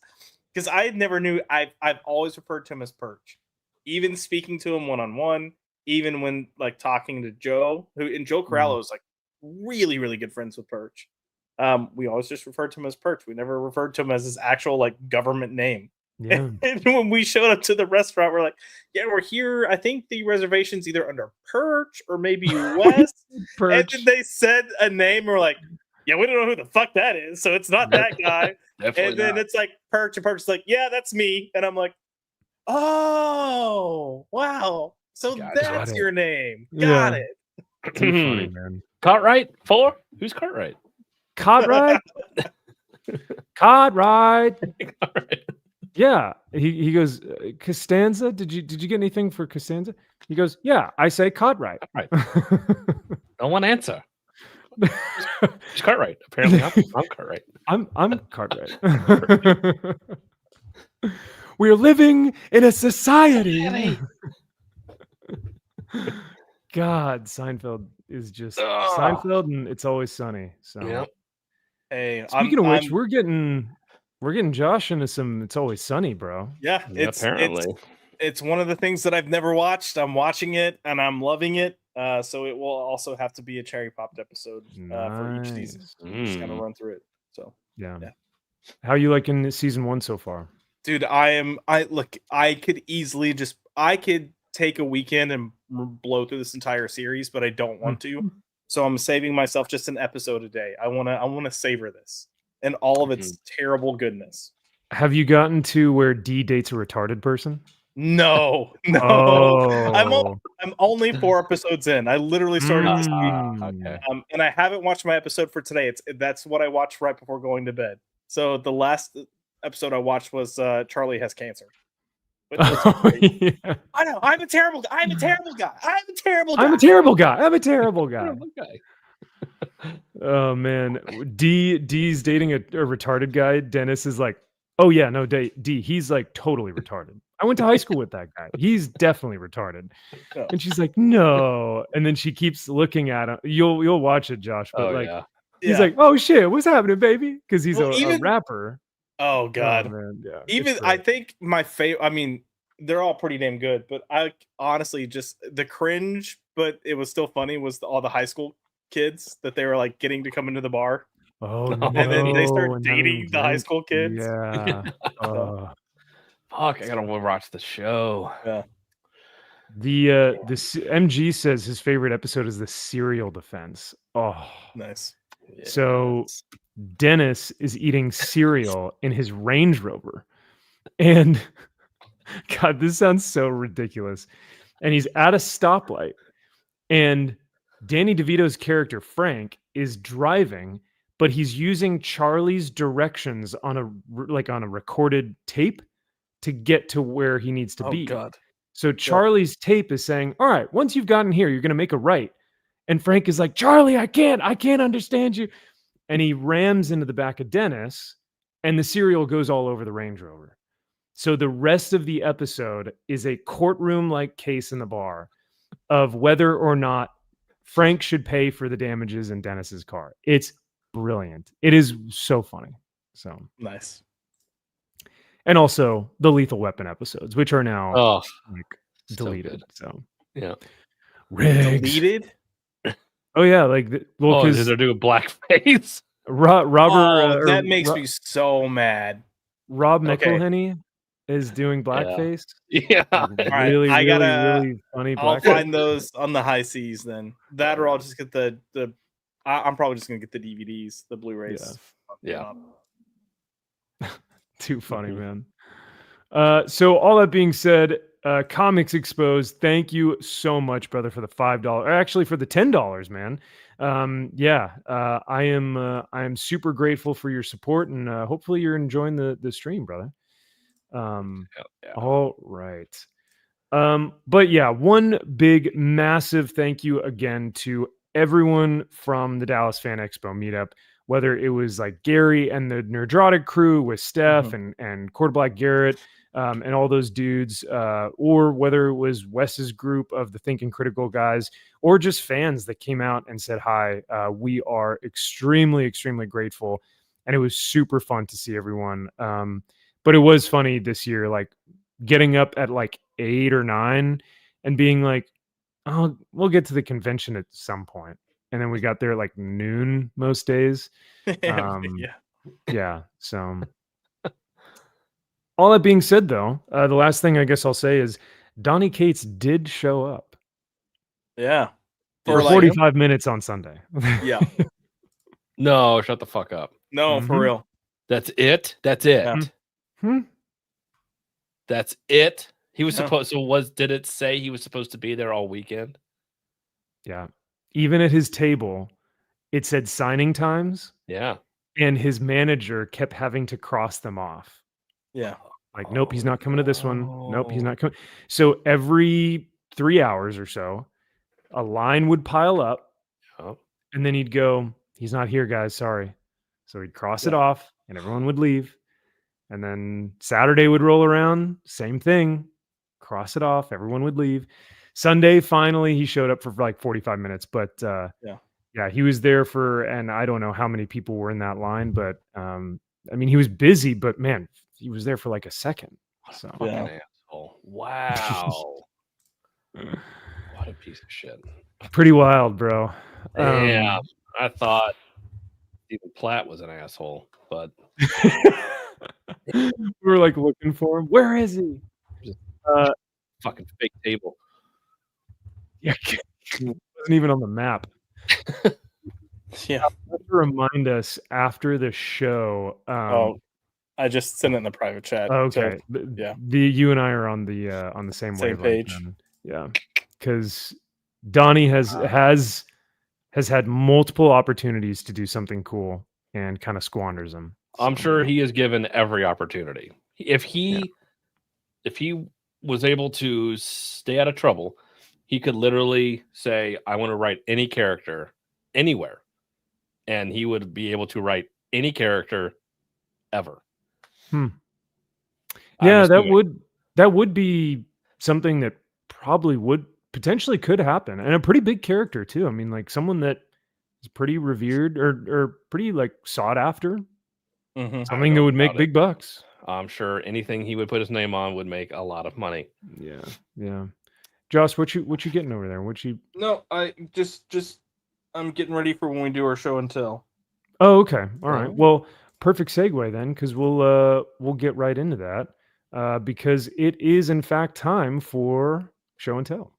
Because I never knew. I've always referred to him as Perch. Even speaking to him one-on-one, even when like talking to Joe, Joe Corallo is like really, really good friends with Perch. We always just referred to him as Perch. We never referred to him as his actual like government name. Yeah. And when we showed up to the restaurant, we're like, yeah, we're here. I think the reservation's either under Perch or maybe West. Perch. And then they said a name. We're like, yeah, we don't know who the fuck that is. So it's not that guy. And then it's like Perch, and Perch's like, yeah, that's me. And I'm like, oh, wow. So that's your name. Got it. Too funny, man. Cartwright 4? Who's Cartwright? Cartwright. Cartwright. Yeah. He goes, Costanza. Did you get anything for Costanza? He goes, yeah. I say Cartwright. Right. No one answer. It's Cartwright. Apparently, I'm Cartwright. I'm Cartwright. We're living in a society. God, Seinfeld is just Seinfeld, and It's Always Sunny. So, yep. Hey, speaking of which, we're getting Josh into some It's Always Sunny, bro. Yeah, apparently it's one of the things that I've never watched. I'm watching it and I'm loving it. So it will also have to be a cherry popped episode for each season. Just kind of run through it. So yeah. How are you liking season 1 so far? Dude, I could easily I could take a weekend and blow through this entire series, but I don't want to. So I'm saving myself just an episode a day. I want to savor this and all of its terrible goodness. Have you gotten to where D dates a retarded person? No. Oh. I'm only 4 episodes in. I literally started this week. Okay. And I haven't watched my episode for today. That's what I watched right before going to bed. So the last episode I watched was Charlie has cancer. Yeah. I know. I'm a terrible guy. I'm a terrible guy. Oh man, D's dating a retarded guy. Dennis is like, oh yeah, no, D, he's like totally retarded. I went to high school with that guy. He's definitely retarded. Oh. And she's like, no. And then she keeps looking at him. You'll watch it, Josh. But he's like, oh shit, what's happening, baby? Because he's a rapper. Oh god. Oh, man. Yeah. Even I think my favorite. I mean, they're all pretty damn good, but I honestly just the cringe, but it was still funny. Was all the high school kids that they were like getting to come into the bar. Oh no. And then they start dating the high school kids. Yeah. Fuck, I gotta watch the show. Yeah. The MG says his favorite episode is the cereal defense. Oh, nice. Yeah. So Dennis is eating cereal in his Range Rover, and God, this sounds so ridiculous. And he's at a stoplight, and Danny DeVito's character Frank is driving, but he's using Charlie's directions on a recorded tape to get to where he needs to be. God. So Charlie's tape is saying, all right, once you've gotten here, you're going to make a right. And Frank is like, Charlie, I can't understand you. And he rams into the back of Dennis, and the cereal goes all over the Range Rover. So the rest of the episode is a courtroom-like case in the bar of whether or not Frank should pay for the damages in Dennis's car. It's brilliant. It is so funny. So nice. And also the Lethal Weapon episodes, which are now deleted. So yeah, deleted. Oh yeah, because they're doing blackface. Robert. That makes me so mad. Rob McElhenney is doing blackface. Yeah, really, I gotta really funny. I'll find those on the high seas then. That or I'll just get the. I'm probably just gonna get the DVDs, the Blu-rays. Yeah. Too funny, man. So all that being said, Comics Exposed, thank you so much, brother, for the $5, or actually for the $10, man. I am super grateful for your support, and hopefully you're enjoying the stream, brother. All right. But yeah, one big massive thank you again to everyone from the Dallas Fan Expo meetup. Whether it was like Gary and the Nerdrotic crew with Steph and Quarter Black Garrett and all those dudes, or whether it was Wes's group of the Thinking Critical guys, or just fans that came out and said hi. We are extremely, extremely grateful. And it was super fun to see everyone. But it was funny this year, like getting up at like 8 or 9 and being like, we'll get to the convention at some point, and then we got there like noon most days. Yeah. So, all that being said, though, the last thing I guess I'll say is Donnie Cates did show up. Yeah. For 45 minutes on Sunday. Yeah. No, shut the fuck up. No, for real. That's it. That's it. Yeah. That's it. He was supposed. So did it say he was supposed to be there all weekend? Yeah. Even at his table, it said signing times. Yeah. And his manager kept having to cross them off. Yeah. Like, nope, he's not coming to this one. Nope, he's not coming. So every 3 hours or so, a line would pile up, and then he'd go, he's not here, guys. Sorry. So he'd cross it off, and everyone would leave. And then Saturday would roll around, same thing, cross it off, everyone would leave. Sunday, finally, he showed up for like 45 minutes, but yeah, he was there for, and I don't know how many people were in that line, but I mean, he was busy, but man, he was there for like a second. So asshole. Wow. What a piece of shit. Pretty wild, bro. Yeah, I thought Stephen Platt was an asshole, but we were like looking for him. Where is he? Fucking fake table. Yeah, he wasn't even on the map. Yeah. To remind us after the show. I just sent it in the private chat. Okay. So, you and I are on the same page. Yeah, because Donnie has had multiple opportunities to do something cool and kind of squanders them. I'm sure he is given every opportunity. If he was able to stay out of trouble, he could literally say, I want to write any character anywhere. And he would be able to write any character ever. Yeah, that would be something that probably would potentially could happen. And a pretty big character too. I mean, like someone that is pretty revered or pretty like sought after. Something that would make big bucks. I'm sure anything he would put his name on would make a lot of money. Yeah. Josh, what you getting over there? No, I just I'm getting ready for when we do our show and tell. Oh, okay. All right. Well, perfect segue then, because we'll get right into that. Because it is in fact time for show and tell.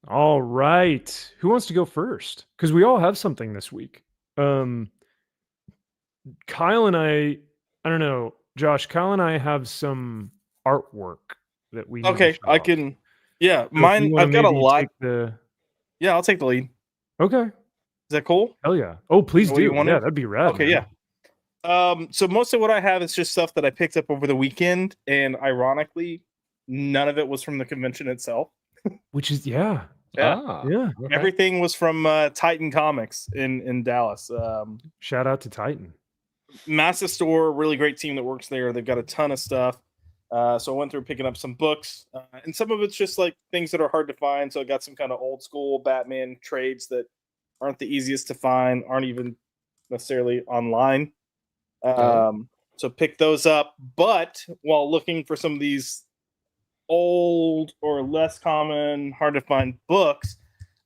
All right. Who wants to go first? Because we all have something this week. Kyle and I don't know, Josh, Kyle and I have some artwork that we need to show I off. can. Yeah, mine. I've got a lot. Yeah, I'll take the lead. Okay. Is that cool? Hell yeah. Oh, please do. Yeah, that'd be rad. Okay, man. yeah. So most of what I have is just stuff that I picked up over the weekend, and ironically, none of it was from the convention itself. Which is Yeah. Okay. Everything was from Titan Comics in Dallas. Shout out to Titan. Massive store, really great team that works there. They've got a ton of stuff. So I went through picking up some books, and some of it's just like things that are hard to find. So I got some kind of old school Batman trades that aren't the easiest to find, aren't even necessarily online. So pick those up. But while looking for some of these old or less common, hard to find books,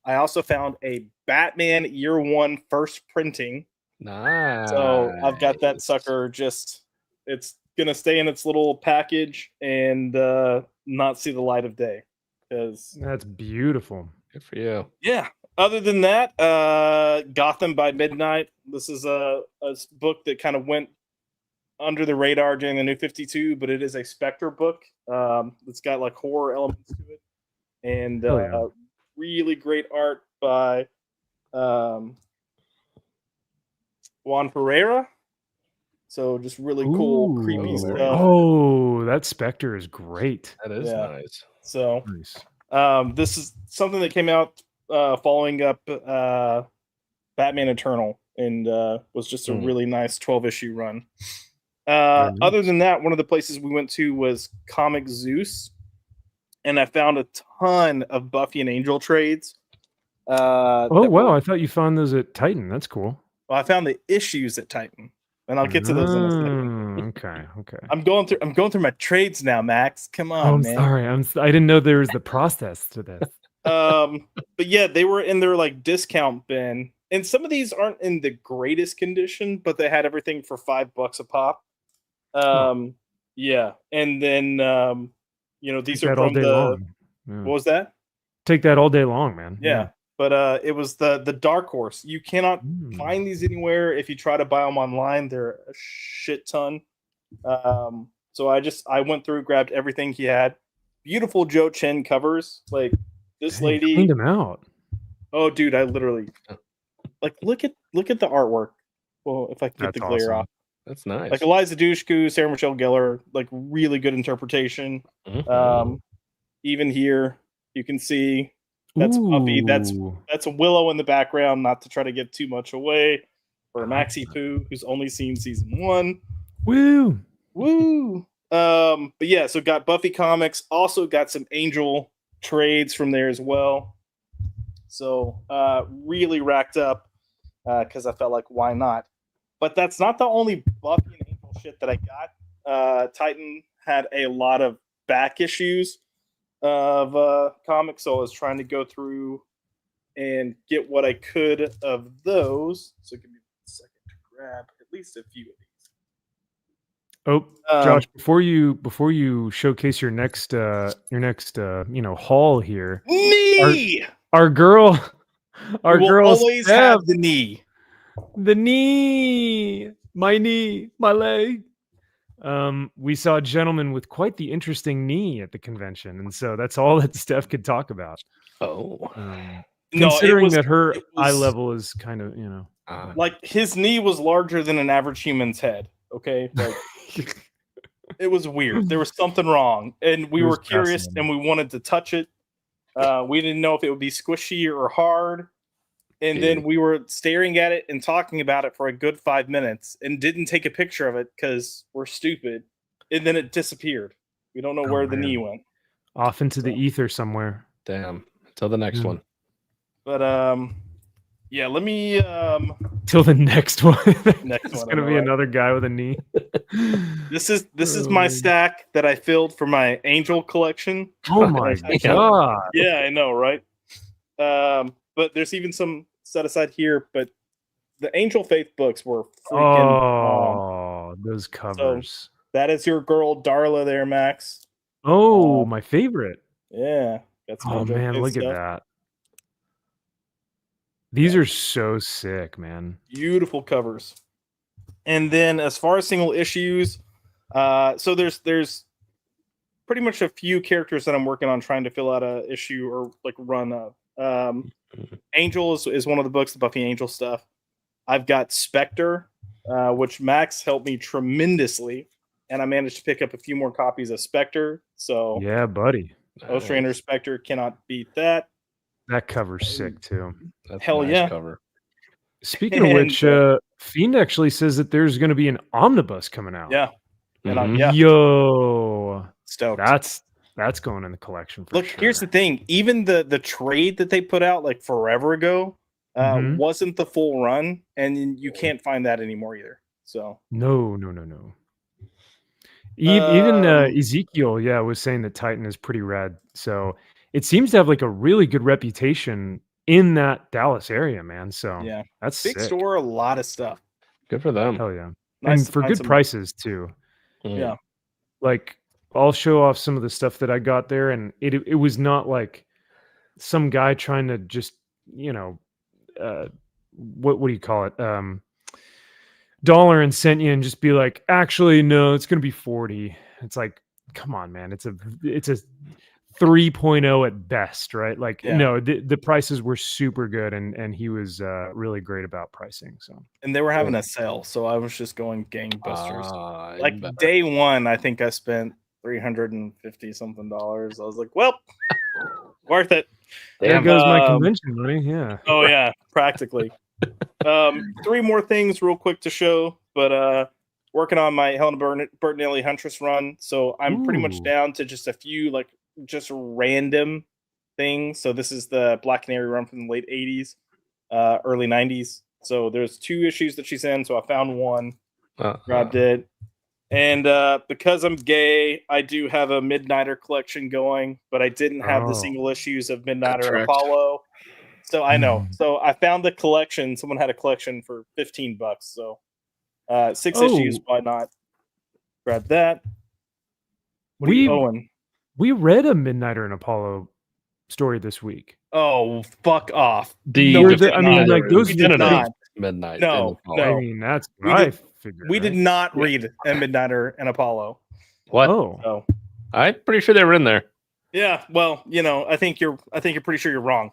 I also found a Batman Year One first printing. Nice. So I've got that sucker. It's gonna stay in its little package and not see the light of day. Because that's beautiful. Good for you. Yeah. Other than that, Gotham by Midnight. This is a book that kind of went under the radar during the New 52, but it is a Spectre book. It's got like horror elements to it, and really great art by Juan Ferreira. So just really cool, creepy stuff. Oh, that Spectre is great. That is nice. So nice. This is something that came out following up Batman Eternal, and was just a really nice 12-issue run. Other than that, one of the places we went to was Comic Zeus. and I found a ton of Buffy and Angel trades. Oh wow! I thought you found those at Titan. That's cool. Well, I found the issues at Titan, and I'll get to those in a second. Okay. I'm going through my trades now, Max. Come on, I'm man. sorry. I didn't know there was the process to this. But yeah, they were in their like discount bin, and some of these aren't in the greatest condition, but they had everything for $5 a pop. Yeah, and then these Take are that all from day the. long. Yeah. What was that? Take that all day long, man. Yeah. But it was the Dark Horse. You cannot find these anywhere. If you try to buy them online, they're a shit ton. So I went through, grabbed everything he had. Beautiful Joe Chen covers. Like this lady cleaned them out. Oh, dude, I literally like look at the artwork. Well, if I can get the glare off. That's nice. Like Eliza Dushku, Sarah Michelle Gellar, like really good interpretation. Even here, you can see that's Buffy. That's a Willow in the background. Not to try to give too much away for Maxie Poo, who's only seen season 1. Woo! But yeah, so got Buffy comics. Also got some Angel trades from there as well. So really racked up because I felt like why not? But that's not the only Buffy and Angel shit that I got. Titan had a lot of back issues of comics, so I was trying to go through and get what I could of those. So give me a second to grab at least a few of these. Oh, Josh, before you showcase your next haul here, knee. Our girl always have the knee. The knee, my leg. We saw a gentleman with quite the interesting knee at the convention, and so that's all that Steph could talk about. Considering that her eye level is kind of, like his knee was larger than an average human's head. Okay, like it was weird. There was something wrong, and we were curious, and we wanted to touch it. We didn't know if it would be squishy or hard. And then we were staring at it and talking about it for a good 5 minutes and didn't take a picture of it because we're stupid. And then it disappeared. We don't know where the knee went. Off into the ether somewhere. Damn. Till the next one. But yeah, let me till the next one. Next it's gonna be another guy with a knee. This is my stack that I filled for my Angel collection. Oh my god. Yeah, I know, right? But there's even some set aside here, but the Angel Faith books were freaking those covers. So that is your girl Darla there, Max. Oh, my favorite. Yeah. Oh man, look at that. These are so sick, man. Beautiful covers. And then as far as single issues, so there's pretty much a few characters that I'm working on trying to fill out a issue or like run of. Angel is one of the books, the Buffy Angel stuff. I've got Spectre, which Max helped me tremendously, and I managed to pick up a few more copies of Spectre. So yeah, buddy. Ostrander Spectre cannot beat that. That cover's sick too. That's hell a nice yeah. cover. Speaking of which, Fiend actually says that there's going to be an omnibus coming out. Yeah. And Yo, stoked. That's going in the collection for Look, sure. here's the thing. Even the trade that they put out like forever ago wasn't the full run, and you can't find that anymore either. So no. Even Ezekiel, was saying that Titan is pretty rad. So it seems to have like a really good reputation in that Dallas area, man. So yeah, that's big sick. store, a lot of stuff. Good for them. Hell yeah. Nice and for good prices too. Yeah. Like I'll show off some of the stuff that I got there, and it was not like some guy trying to just, what do you call it? Dollar and cent you and just be like, actually, no, it's going to be 40. It's like, come on, man. It's a 3.0 at best, right? Like, no, the prices were super good, and he was really great about pricing. So, and they were having a sale, so I was just going gangbusters. Like day one, I think I spent $350 something. I was like, well, worth it. There goes my convention money. Yeah. Oh yeah, practically. 3 more things real quick to show, but working on my Helena Bertinelli Huntress run, so I'm pretty much down to just a few like just random things. So this is the Black Canary run from the late 80s, early 90s. So there's 2 issues that she's in. So I found one, grabbed it. And because I'm gay, I do have a Midnighter collection going, but I didn't have the single issues of Midnighter and Apollo. So I know. So I found the collection. Someone had a collection for $15. So 6 issues, why not? Grab that. What are you owing? We read a Midnighter and Apollo story this week. Oh, fuck off. Those did not. Midnight. No. I mean, that's what I figured. We did not read a Midnighter and Apollo. What? Oh. So, I'm pretty sure they were in there. Yeah, well, I think you're pretty sure you're wrong.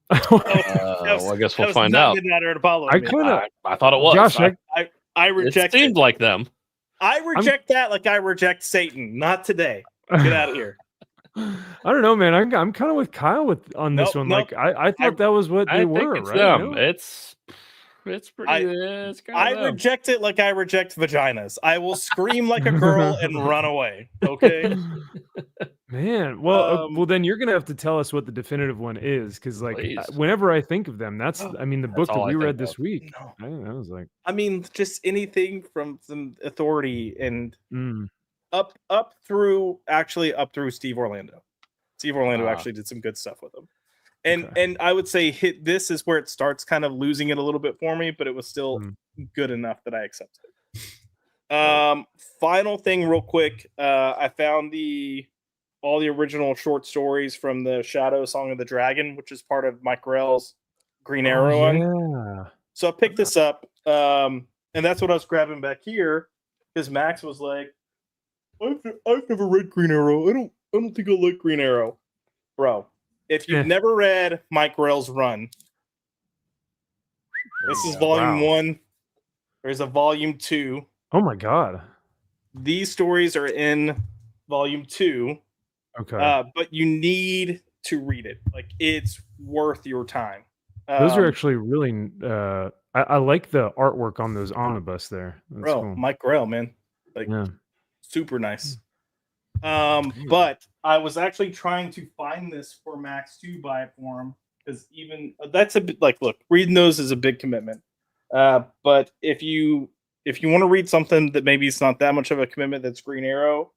Well, I guess we'll find out. Midnighter and Apollo. I thought it was. Josh, I reject it. Seemed like them. I reject that like I reject Satan. Not today. Get out of here. I don't know, man. I'm kind of with Kyle on this one. Like I thought that was what they were, it's right? Them. No? It's pretty. I reject it like I reject vaginas. I will scream like a girl and run away. Okay, man. Well, then you're gonna have to tell us what the definitive one is, because whenever I think of them, the book that we read this week. I was like, just anything from some Authority and up through Steve Orlando. Steve Orlando actually did some good stuff with them. And I would say this is where it starts kind of losing it a little bit for me, but it was still good enough that I accepted it. Final thing real quick. I found all the original short stories from the Shadow Song of the Dragon, which is part of Mike Grell's Green Arrow run. So I picked this up. And that's what I was grabbing back here, because Max was like, I've never read Green Arrow. I don't think I like Green Arrow. Bro. If you've never read Mike Grell's run, this is volume 1. There's a volume 2. Oh my god! These stories are in volume 2. Okay, but you need to read it. Like, it's worth your time. Those are actually really. I like the artwork on those omnibus there. That's cool. Mike Grell, man, super nice. But I was actually trying to find this for Max to buy it for him, because even that's a bit look, reading those is a big commitment. But if you want to read something that maybe it's not that much of a commitment, that's Green Arrow,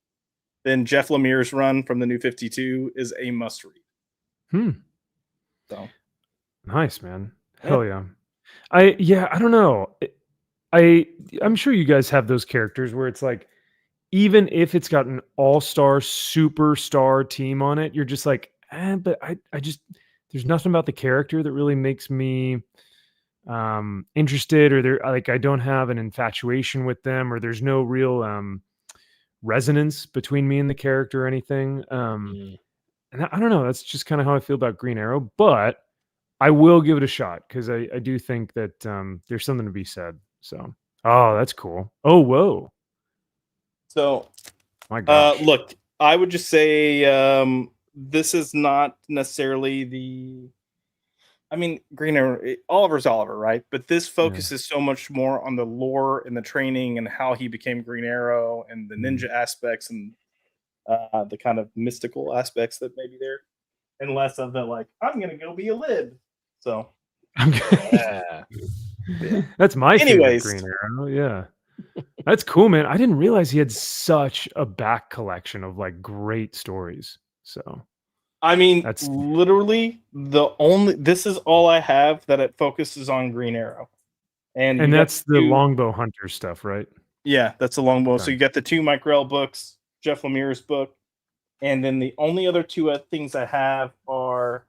then Jeff Lemire's run from the New 52 is a must read. So nice, man. Hell yeah. I don't know. I'm sure you guys have those characters where it's like, even if it's got an all-star superstar team on it, you're just like, but I just, there's nothing about the character that really makes me interested, or I don't have an infatuation with them, or there's no real resonance between me and the character or anything. And I don't know, that's just kind of how I feel about Green Arrow, but I will give it a shot, because I do think that there's something to be said. So, that's cool. Oh, whoa. So, my gosh. Look, I would just say this is not necessarily Green Arrow. Oliver's Oliver, right? But this focuses so much more on the lore and the training and how he became Green Arrow and the ninja aspects and the kind of mystical aspects that may be there, and less of the I'm gonna go be a lib. So, that's my favorite Green Arrow. Yeah. That's cool, man. I didn't realize he had such a back collection of great stories. So, that's literally this is all I have that it focuses on Green Arrow, and that's the Longbow Hunter stuff, right? Yeah, that's the Longbow. Okay. So you got the 2 Mike Grell books, Jeff Lemire's book, and then the only other 2 things I have are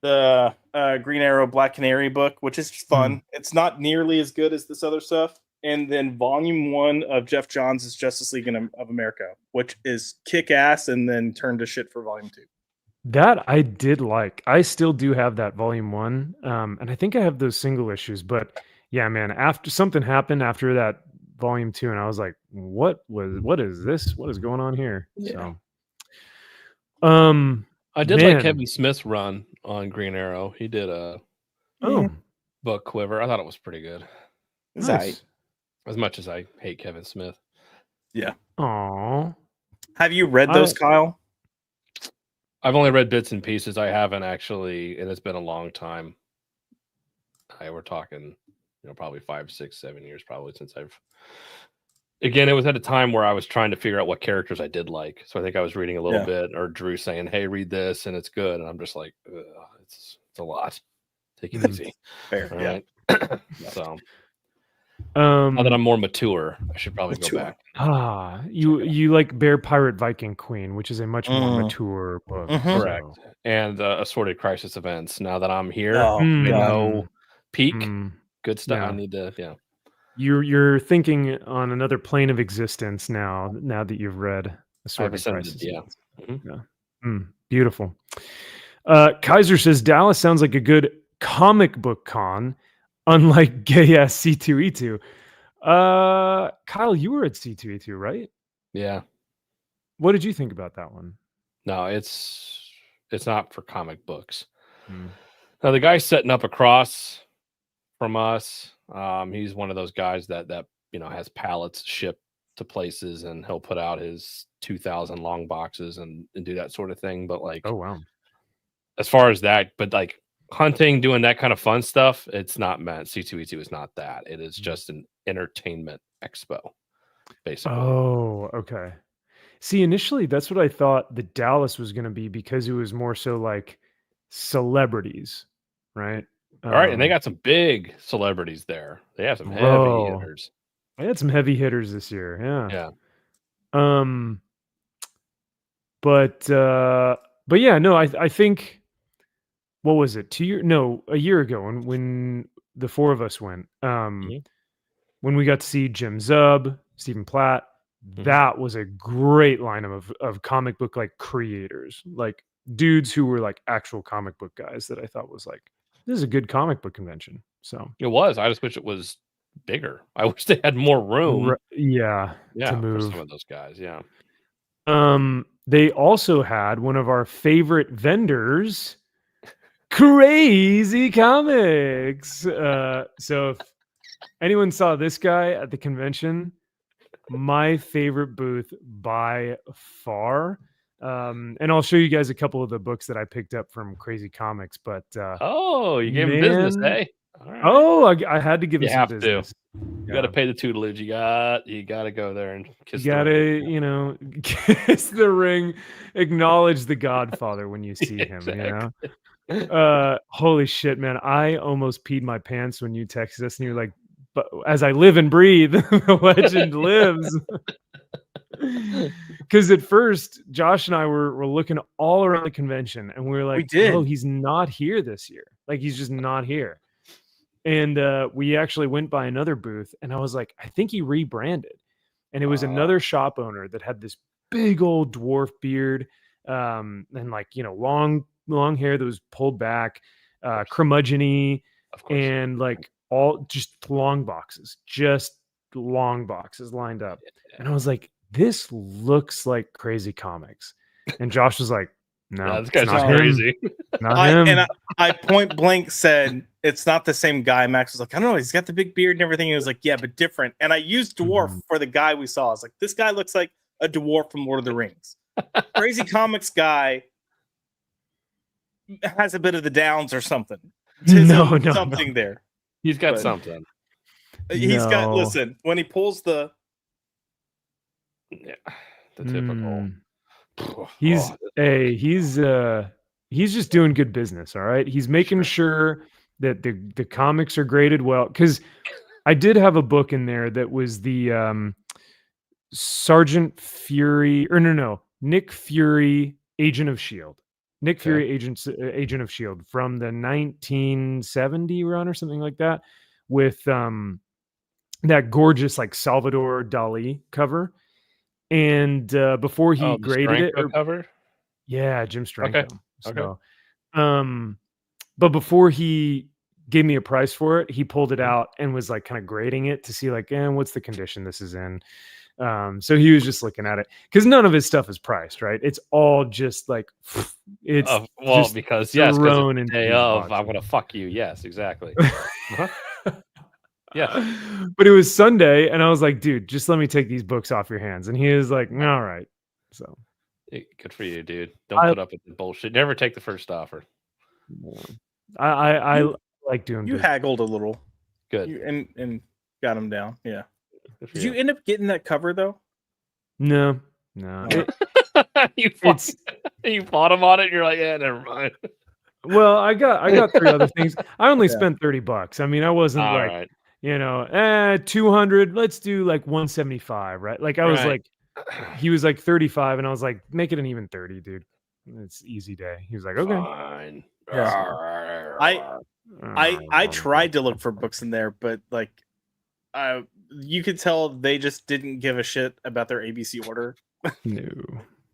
the Green Arrow Black Canary book, which is fun. It's not nearly as good as this other stuff. And then volume 1 of Jeff Johns' Justice League of America, which is kick ass, and then turned to shit for volume 2. That I did like. I still do have that volume 1. And I think I have those single issues, but yeah, man, after something happened after that volume 2, and I was like, what is this? What is going on here? Yeah. So, I did like Kevin Smith's run on Green Arrow. He did a book Quiver. I thought it was pretty good. Nice. As much as I hate Kevin Smith. Yeah. Aww. Have you read those, Kyle? I've only read bits and pieces. I haven't actually, and it's been a long time. We're talking, probably 5, 6, 7 years probably since I've. Again, it was at a time where I was trying to figure out what characters I did like. So I think I was reading a little bit, or Drew saying, "Hey, read this," and it's good. And I'm just like, it's a lot. Take it easy. Fair, right? So. Now that I'm more mature, I should probably go back. You like Bear Pirate Viking Queen, which is a much more mature book. Correct. And Assorted Crisis Events. Now that I'm here, peak, good stuff. I need to, You're thinking on another plane of existence now that you've read Assorted Crisis. Beautiful. Kaiser says Dallas sounds like a good comic book con. Unlike gay ass C2E2. Kyle, you were at C2E2, right? Yeah. What did you think about that one? No, it's not for comic books. Now the guy setting up across from us, he's one of those guys that has pallets shipped to places, and he'll put out his 2,000 long boxes and do that sort of thing. But like, oh wow, as far as that, but like hunting, doing that kind of fun stuff, it's not meant. C2E2 is not that. It is just an entertainment expo, basically. Oh, okay. See, initially that's what I thought the Dallas was going to be, because it was more so like celebrities, right? All right, and they got some big celebrities there. They have some heavy hitters. I had some heavy hitters this year, yeah. But yeah, no, I think. What was it? A year ago when the four of us went, when we got to see Jim Zub, Stephen Platt, that was a great lineup of comic book like creators, like dudes who were like actual comic book guys that I thought was like, this is a good comic book convention. So it was. I just wish it was bigger. I wish they had more room. To move for some of those guys. Yeah. They also had one of our favorite vendors, Crazy Comics. So if anyone saw this guy at the convention, my favorite booth by far. And I'll show you guys a couple of the books that I picked up from Crazy Comics. But you gave him business, eh? Right. Oh, I had to give him some business. You got to pay the tutelage. You got to go there and kiss. You got to, kiss the ring, acknowledge the Godfather when you see him. Exactly. Holy shit, man! I almost peed my pants when you texted us, and you're like, "But as I live and breathe, the legend lives." Because at first, Josh and I were looking all around the convention, and we were like, "Oh, he's not here this year. Like, he's just not here." And we actually went by another booth, and I was like, "I think he rebranded," and it was another shop owner that had this big old dwarf beard, and like long hair that was pulled back, curmudgeon-y, and like all just long boxes lined up. And I was like, this looks like Crazy Comics. And Josh was like, no, this guy's not crazy. Not him. And I point blank said, it's not the same guy. Max was like, I don't know, he's got the big beard and everything. He was like, yeah, but different. And I used dwarf for the guy we saw. I was like, this guy looks like a dwarf from Lord of the Rings. Crazy Comics guy has a bit of the downs or something. Something there. He's got something. He's got. Listen, when he pulls the typical. He's just doing good business. All right, he's making sure that the comics are graded well. Because I did have a book in there that was the Sergeant Fury, or no, Nick Fury, Agent of S.H.I.E.L.D. Nick Fury, Agent of S.H.I.E.L.D. from the 1970 run or something like that, with that gorgeous like Salvador Dali cover. And before he graded it, cover? Yeah, Jim Stranko. So, but before he gave me a price for it, he pulled it out and was like kind of grading it to see like, what's the condition this is in. So he was just looking at it because none of his stuff is priced, right? It's all just like it's because thrown in day of I'm gonna fuck you. Yes, exactly. Yeah, but it was Sunday, and I was like, dude, just let me take these books off your hands. And he was like, all right. So Good for you, dude. Don't put up with the bullshit. Never take the first offer. I like doing. You haggled a little. Good. And got him down. Yeah. Did you end up getting that cover though? No. You fought him on it. And you're like, yeah, never mind. Well, I got 3 other things. I only spent $30. I mean, I wasn't All like, right. 200. Let's do like 175, right? Like I was like, he was like 35, and I was like, make it an even 30, dude. It's easy day. He was like, okay. Fine. Yeah. I tried to look for books in there, but like, you could tell they just didn't give a shit about their ABC order. No.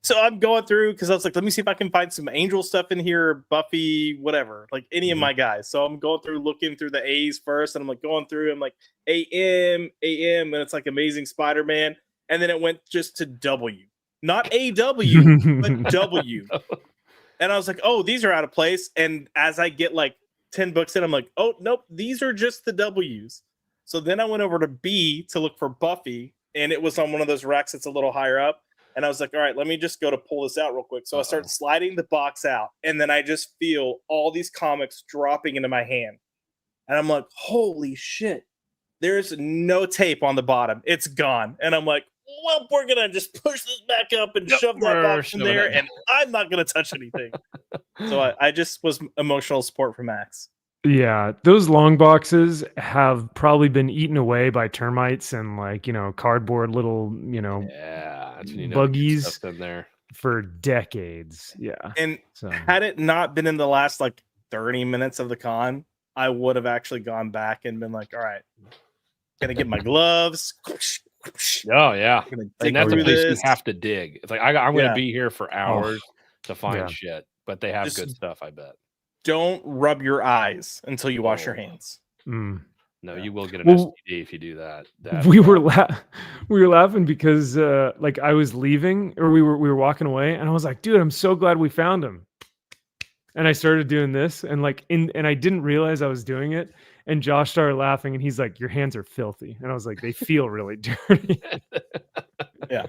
So I'm going through because I was like, let me see if I can find some Angel stuff in here, Buffy, whatever, like any of my guys. So I'm going through, looking through the A's first, and I'm like going through. I'm like AM, and it's like Amazing Spider-Man, and then it went just to W, not AW, but W. And I was like, oh, these are out of place. And as I get like 10 books in, I'm like, oh nope, these are just the W's. So then I went over to B to look for Buffy, and it was on one of those racks that's a little higher up. And I was like, all right, let me just go to pull this out real quick. So I start sliding the box out, and then I just feel all these comics dropping into my hand. And I'm like, holy shit, there's no tape on the bottom. It's gone. And I'm like, well, we're going to just push this back up and shove that box in there, and I'm not going to touch anything. So I just was emotional support for Max. Yeah, those long boxes have probably been eaten away by termites and like, cardboard little, buggies in there for decades. Yeah. And had it not been in the last like 30 minutes of the con, I would have actually gone back and been like, all right, gonna get my gloves. Oh yeah. And that's a place you have to dig. It's like I'm gonna be here for hours to find shit, but they have good stuff, I bet. Don't rub your eyes until you wash your hands. No, you will get an STD if you do that. We were laughing because like I was leaving, or we were walking away, and I was like, dude, I'm so glad we found him. And I started doing this, and and I didn't realize I was doing it. And Josh started laughing, and he's like, your hands are filthy. And I was like, they feel really dirty. Yeah.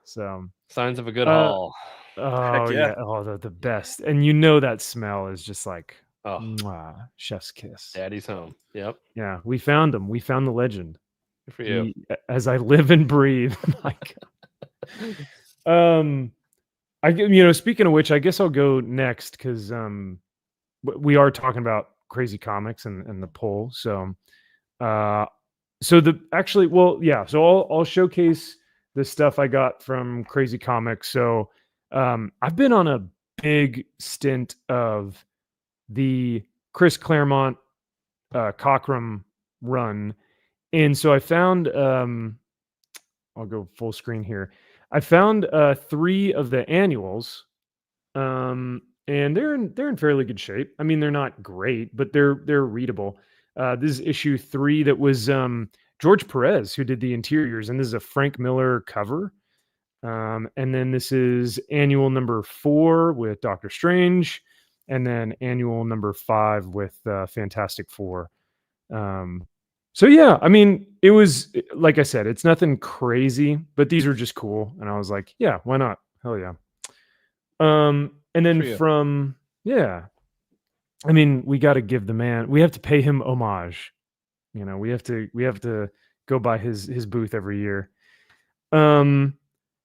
So signs of a good haul. Oh yeah. Oh, the best. And that smell is just like, mwah, chef's kiss. Daddy's home. Yep. Yeah, we found him. We found the legend. Good for you. As I live and breathe. My God. Speaking of which, I guess I'll go next because we are talking about crazy comics and the poll. So I'll showcase the stuff I got from Crazy Comics. So I've been on a big stint of the Chris Claremont Cockrum run, and so I found I'll go full screen here. I found 3 of the annuals, and they're in fairly good shape. I mean, they're not great, but they're readable. This is issue 3 that was George Perez who did the interiors, and this is a Frank Miller cover. And then this is annual number 4 with Doctor Strange, and then annual number 5 with Fantastic Four. So yeah, I mean, it was, like I said, it's nothing crazy, but these are just cool. And I was like, yeah, why not? Hell yeah. And then I mean, we got to give the man, we have to pay him homage. We have to go by his booth every year. And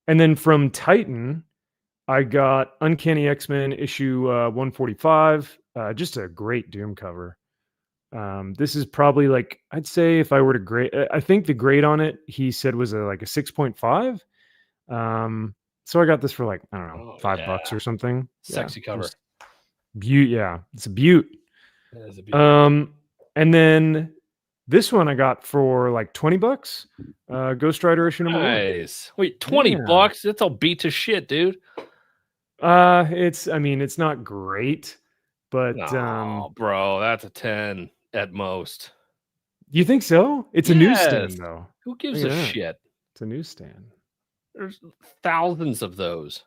then from Titan, I got Uncanny X-Men issue 145. Just a great Doom cover. This is probably like, I'd say if I were to grade, I think the grade on it, he said was like a 6.5. So I got this for like, I don't know, $5 or something. Sexy cover. Beaut. Yeah. It's a beaut. That is a beaut. And then this one I got for like $20. Ghost Rider issue number 1. Nice. Wait, $20? That's all beat to shit, dude. It's not great, but bro, that's a 10 at most. You think so? It's a newsstand though. Who gives a shit? It's a newsstand. There's thousands of those.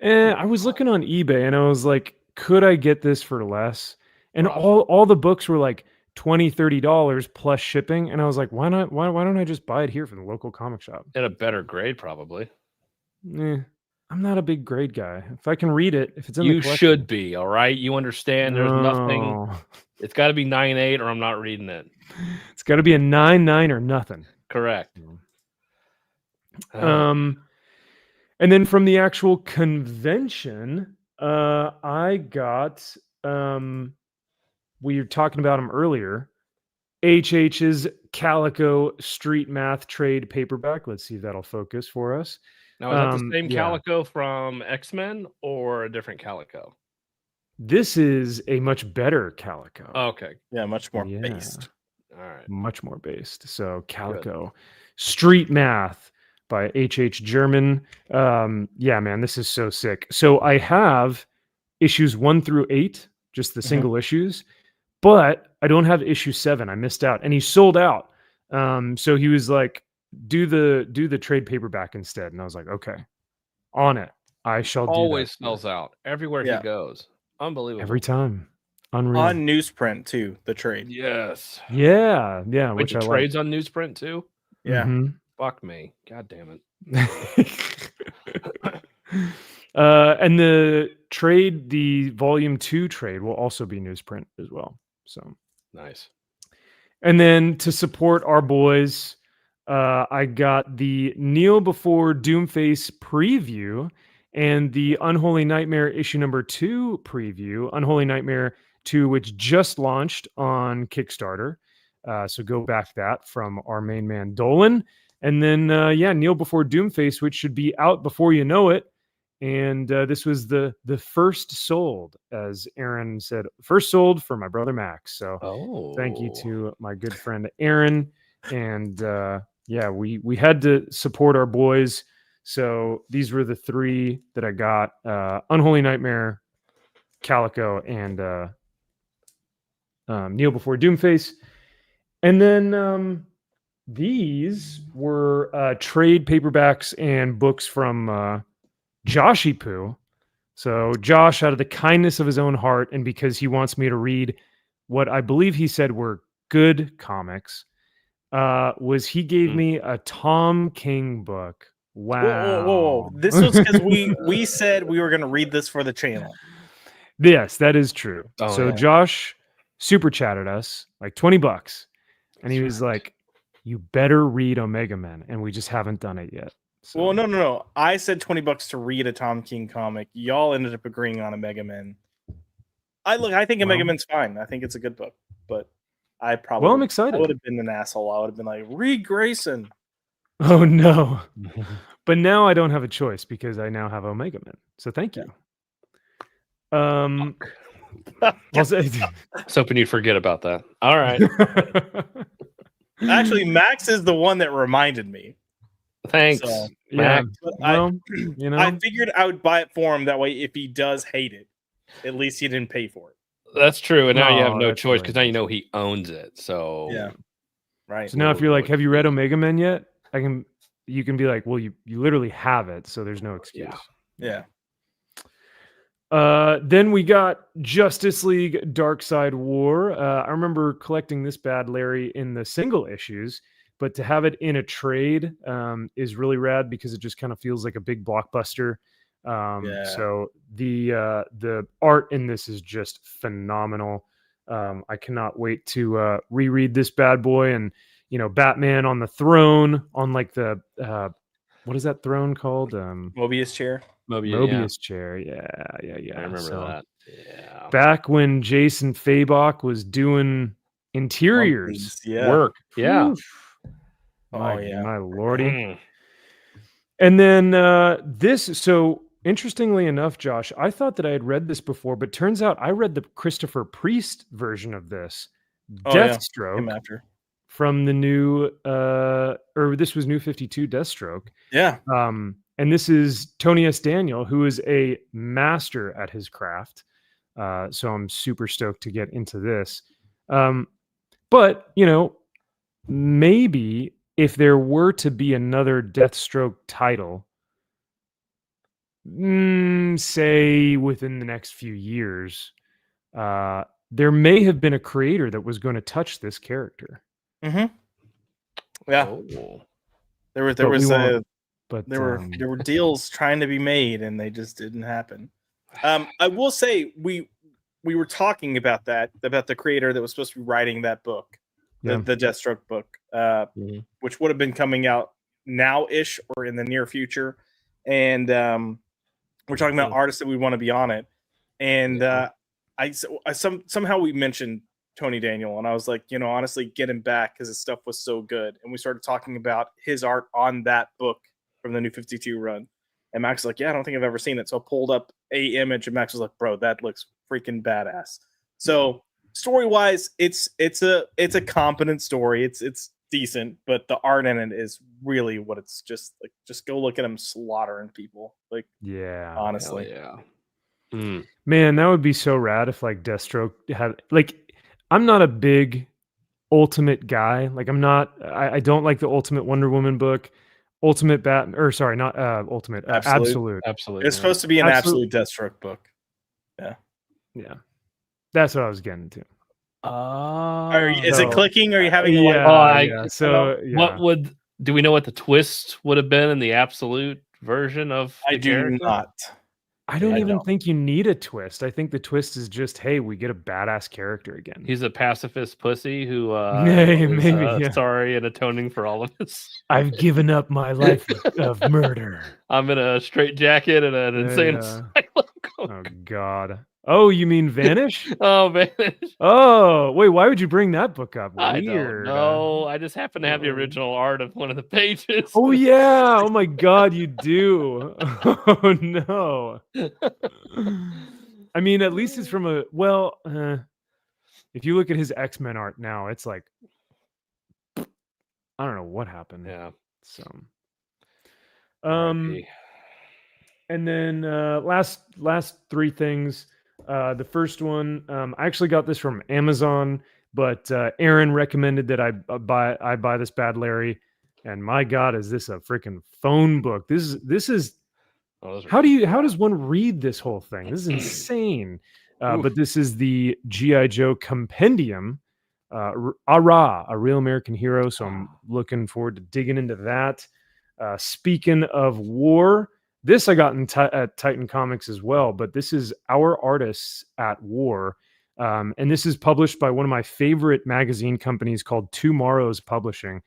I was looking on eBay and I was like, could I get this for less? And all the books were like $20-$30 plus shipping, and I was like, why not? Why don't I just buy it here from the local comic shop at a better grade, probably? I'm not a big grade guy. If I can read it, if it's in You the collection, should be, all right? You understand there's nothing. No. It's got to be 9.8 or I'm not reading it. It's got to be a 9 or nothing. Correct. And then from the actual convention, I got we were talking about him earlier. HH's Calico Street Math Trade paperback. Let's see if that'll focus for us. Now, is that the same Calico from X-Men or a different Calico? This is a much better Calico. Okay. Yeah, much more based. All right. Much more based. So Calico Street Math by HH German. Yeah, man, this is so sick. So I have issues 1 through 8, just the single issues, but I don't have issue 7. I missed out, and he sold out. So he was like, do the trade paperback instead. And I was like, okay, on it. I shall Always do that. sells out everywhere he goes. Unbelievable. Every time. Unreal. On newsprint too, the trade. Yes. Yeah. Wait, Which the I trades on newsprint too? Yeah. Fuck me. God damn it. And the trade, the volume 2 trade will also be newsprint as well. So nice. And then to support our boys, I got the Kneel Before Doomface preview and the Unholy Nightmare issue number 2 preview. Unholy Nightmare 2, which just launched on Kickstarter. So go back that from our main man Dolan. And then, Kneel Before Doomface, which should be out before you know it. And this was the first sold, as Aaron said, first sold for my brother Max. So thank you to my good friend Aaron. And we had to support our boys. So these were the 3 that I got: Unholy Nightmare, Calico, and Kneel Before Doomface. And then these were trade paperbacks and books from Joshy Poo. So Josh, out of the kindness of his own heart, and because he wants me to read what I believe he said were good comics, he gave me a Tom King book. Wow. Whoa. This was because we said we were going to read this for the channel. Yes, that is true. Josh super chatted us like $20. And he was like, you better read Omega Men. And we just haven't done it yet. So. Well, no. I said $20 to read a Tom King comic. Y'all ended up agreeing on Omega Men. I think Omega Men's fine. I think it's a good book. But I probably I'm excited. I would have been an asshole. I would have been like, read Grayson. Oh no. But now I don't have a choice because I now have Omega Men. So thank you. I was hoping you'd forget about that. All right. Actually, Max is the one that reminded me. Thanks. So, Max. I figured I would buy it for him. That way, if he does hate it, at least he didn't pay for it. That's true. And now you have no choice because now you know he owns it. So yeah. Right. So now if you're like, have you read Omega Men yet? You can be like, well, you literally have it, so there's no excuse. Yeah. Then we got Justice League Darkseid War. I remember collecting this bad Larry in the single issues, but to have it in a trade is really rad because it just kind of feels like a big blockbuster. So the art in this is just phenomenal. I cannot wait to reread this bad boy, and Batman on the throne on like the what is that throne called? Mobius chair. Mobius chair. Yeah. I remember that. Yeah. Back when Jason Fabok was doing interiors work. Yeah. Oof. My lordy. And then so interestingly enough, Josh, I thought that I had read this before, but turns out I read the Christopher Priest version of this. Deathstroke from the new or this was New 52 Deathstroke. Yeah. And this is Tony S. Daniel, who is a master at his craft. So I'm super stoked to get into this. But, maybe if there were to be another Deathstroke title, say within the next few years, there may have been a creator that was going to touch this character. Mm-hmm. Yeah. There was But there were deals trying to be made, and they just didn't happen. I will say we were talking about the creator that was supposed to be writing that book, the Deathstroke book, which would have been coming out now-ish or in the near future, and we're talking about artists that we want to be on it, and somehow we mentioned Tony Daniel, and I was like, honestly, get him back because his stuff was so good, and we started talking about his art on that book from the New 52 run, and Max was like, yeah, I don't think I've ever seen it, so I pulled up a image, and Max was like, bro, that looks freaking badass. So story-wise, it's a competent story. It's decent, but the art in it is really what it's just like. Just go look at him slaughtering people. Like, yeah, honestly, man, that would be so rad if like Deathstroke had like. I'm not a big Ultimate guy. Like I don't like the Ultimate Wonder Woman book. Ultimate Batman, or sorry, not Ultimate, Absolute. It's supposed to be an absolute Deathstroke book. Yeah, that's what I was getting to. Is it clicking? Or are you having? Do we know what the twist would have been in the Absolute version of? I do not. I don't even think you need a twist. I think the twist is just, hey, we get a badass character again. He's a pacifist pussy who sorry and atoning for all of us. I've given up my life of murder. I'm in a straitjacket and an insane asylum. Oh God. Oh, you mean Vanish? Vanish. Oh, wait, why would you bring that book up? Weird. I don't know. I just happen to have the original art of one of the pages. Oh, yeah. Oh, my God, you do. Oh, no. I mean, at least it's from if you look at his X-Men art now, it's like, I don't know what happened. Yeah. So, and then last three things. The first one, I actually got this from Amazon, but Aaron recommended that I buy this Bad Larry, and my God, is this a freaking phone book? This is how does one read this whole thing? This is insane. But this is the G.I. Joe Compendium, a Real American Hero. So I'm looking forward to digging into that. Speaking of war. This I got at Titan Comics as well, but this is Our Artists at War. And this is published by one of my favorite magazine companies called Tomorrow's Publishing.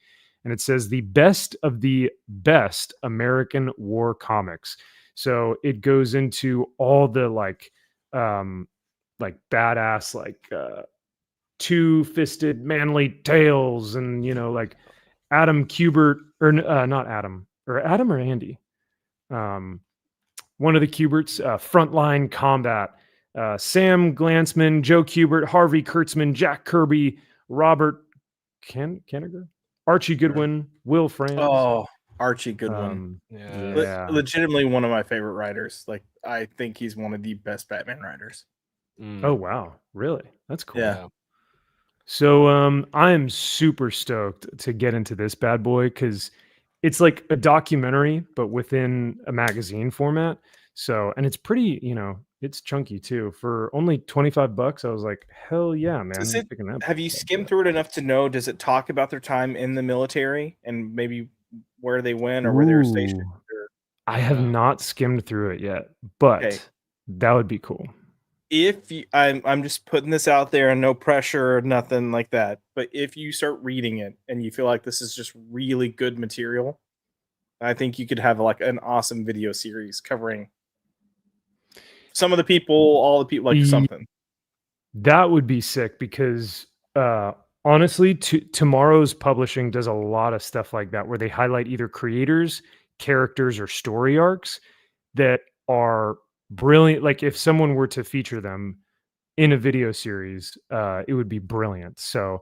And it says the best of the best American war comics. So it goes into all the like badass, two-fisted manly tales and, like Adam Kubert or not Adam or Andy. One of the Kuberts, Frontline Combat, Sam Glanzman, Joe Kubert, Harvey Kurtzman, Jack Kirby, Robert Kanigher, Archie Goodwin, Will Franz. Oh, Archie Goodwin. Legitimately one of my favorite writers. Like, I think he's one of the best Batman writers. Oh, wow. Really? That's cool. Yeah. So I am super stoked to get into this bad boy because it's like a documentary, but within a magazine format. So, and it's pretty, it's chunky too. For only $25, I was like, hell yeah, man. Have you skimmed through it enough to know, does it talk about their time in the military and maybe where they went or where they were stationed? I have not skimmed through it yet, but that would be cool. If you, I'm just putting this out there and no pressure or nothing like that, but if you start reading it and you feel like this is just really good material, I think you could have like an awesome video series covering some of the people, all the people, like something. That would be sick because honestly, Tomorrow's Publishing does a lot of stuff like that where they highlight either creators, characters, or story arcs that are brilliant. Like if someone were to feature them in a video series, it would be brilliant. So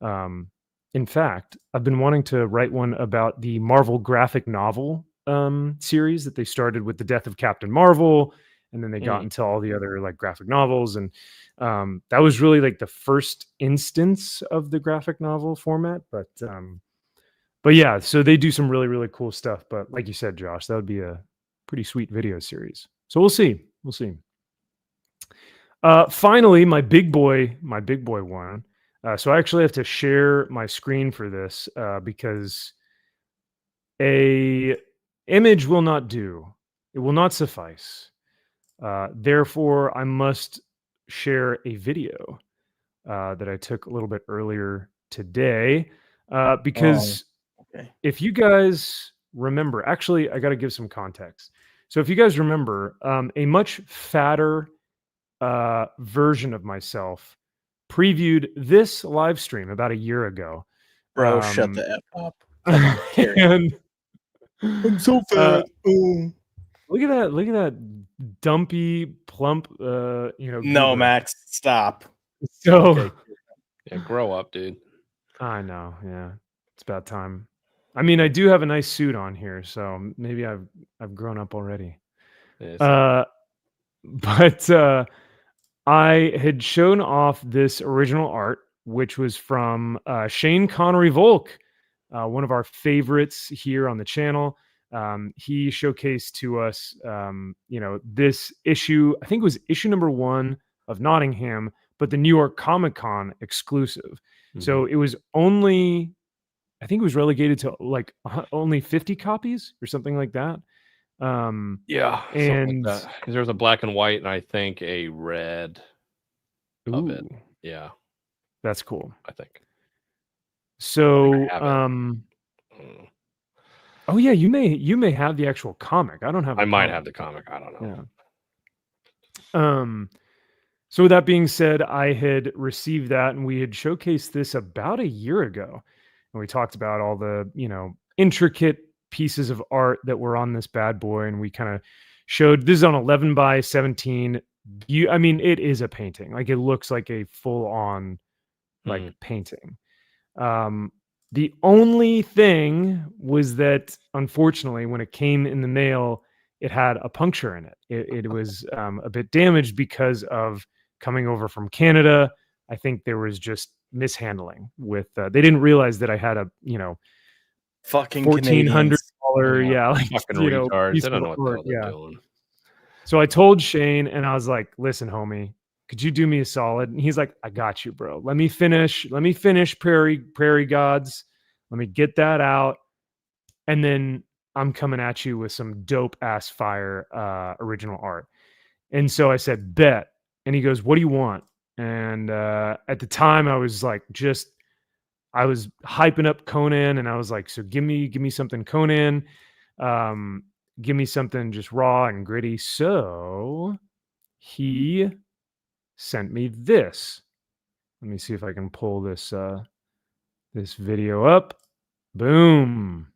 in fact, I've been wanting to write one about the Marvel graphic novel series that they started with the death of Captain Marvel, and then they got into all the other like graphic novels, and that was really like the first instance of the graphic novel format. But yeah, so they do some really, really cool stuff. But like you said, Josh, that would be a pretty sweet video series. So we'll see. Finally, my big boy one. So I actually have to share my screen for this because a Image will not do. It will not suffice. Therefore, I must share a video that I took a little bit earlier today because Okay. if you guys remember, actually, I got to give some context. So if you guys remember, a much fatter version of myself previewed this live stream about a year ago. Bro, shut the F up. And I'm so fat. look at that! Look at that dumpy, plump. No, goober. Max, stop. So Okay. Yeah, grow up, dude. I know. Yeah, it's about time. I mean, I do have a nice suit on here, so maybe I've grown up already. Yes. But I had shown off this original art, which was from Shane Connery Volk, one of our favorites here on the channel. He showcased to us, this issue. I think it was issue number 1 of Nottingham, but the New York Comic Con exclusive. So it was only, I think it was relegated to like only 50 copies or something like that. Yeah, and like because there was a black and white, and I think a red of it. ooh, Yeah, that's cool. I think. So, Mm. oh yeah, you may have the actual comic. I don't have. I might have the comic. I don't know. Yeah. So with that being said, I had received that, and we had showcased this about a year ago, and we talked about all the intricate pieces of art that were on this bad boy, and we kind of showed this is on 11 by 17. I mean, it is a painting. Like, it looks like a full-on painting. The only thing was that, unfortunately, when it came in the mail, it had a puncture in it. It was a bit damaged because of coming over from Canada. I think there was just mishandling with. They didn't realize that I had a fucking $1,400 fucking retards. They don't know what the hell they're doing. So I told Shane, and I was like, "Listen, homie, could you do me a solid?" And he's like, "I got you, bro. Let me finish Prairie Gods. Let me get that out, and then I'm coming at you with some dope ass fire original art." And so I said, "Bet." And he goes, "What do you want?" And at the time, I was like, I was hyping up Conan, and I was like, "So give me something Conan. Give me something just raw and gritty." So he sent me this. Let me see if I can pull this this video up. Boom.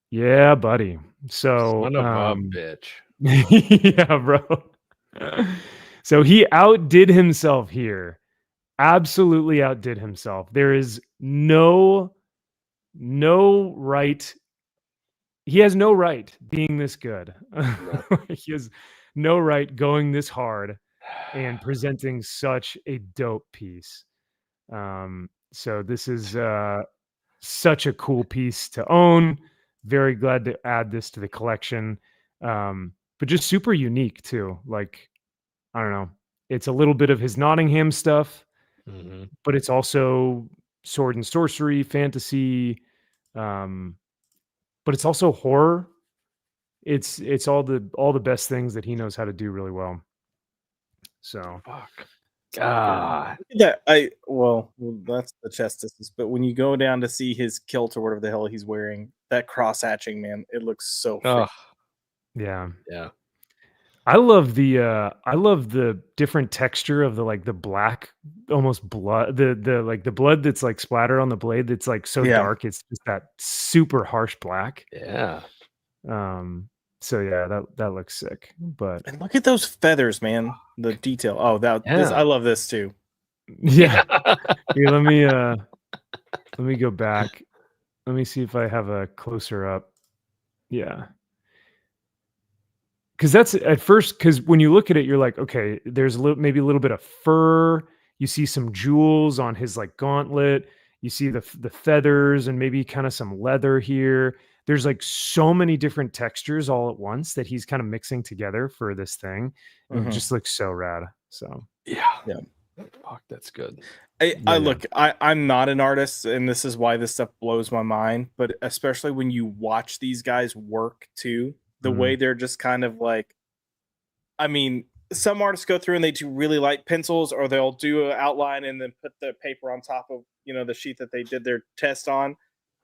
Yeah, buddy. So Son of a bitch. yeah, bro. So he outdid himself here. Absolutely outdid himself. There is no right. He has no right being this good. He has no right going this hard and presenting such a dope piece. So this is such a cool piece to own. Very glad to add this to the collection. But just super unique too. Like, I don't know. It's a little bit of his Nottingham stuff, but it's also sword and sorcery, fantasy, but it's also horror. It's all the best things that he knows how to do really well. So fuck. God. That's the chestis. But when you go down to see his kilt or whatever the hell he's wearing, that cross hatching, man, it looks so yeah. I love the different texture of the black, almost blood, the blood that's like splattered on the blade that's like so dark. It's just that super harsh black. Yeah. So yeah, that looks sick. But and look at those feathers, man. The detail. Oh, I love this too. Yeah. Here, let me go back. Let me see if I have a closer up. Yeah. Because that's at first, because when you look at it, you're like, okay, there's maybe a little bit of fur. You see some jewels on his like gauntlet. You see the feathers and maybe kind of some leather here. There's like so many different textures all at once that he's kind of mixing together for this thing. And it just looks so rad. So yeah. Fuck, that's good. I'm not an artist, and this is why this stuff blows my mind. But especially when you watch these guys work too, the way they're just kind of like, I mean, some artists go through and they do really light pencils, or they'll do an outline and then put the paper on top of the sheet that they did their test on.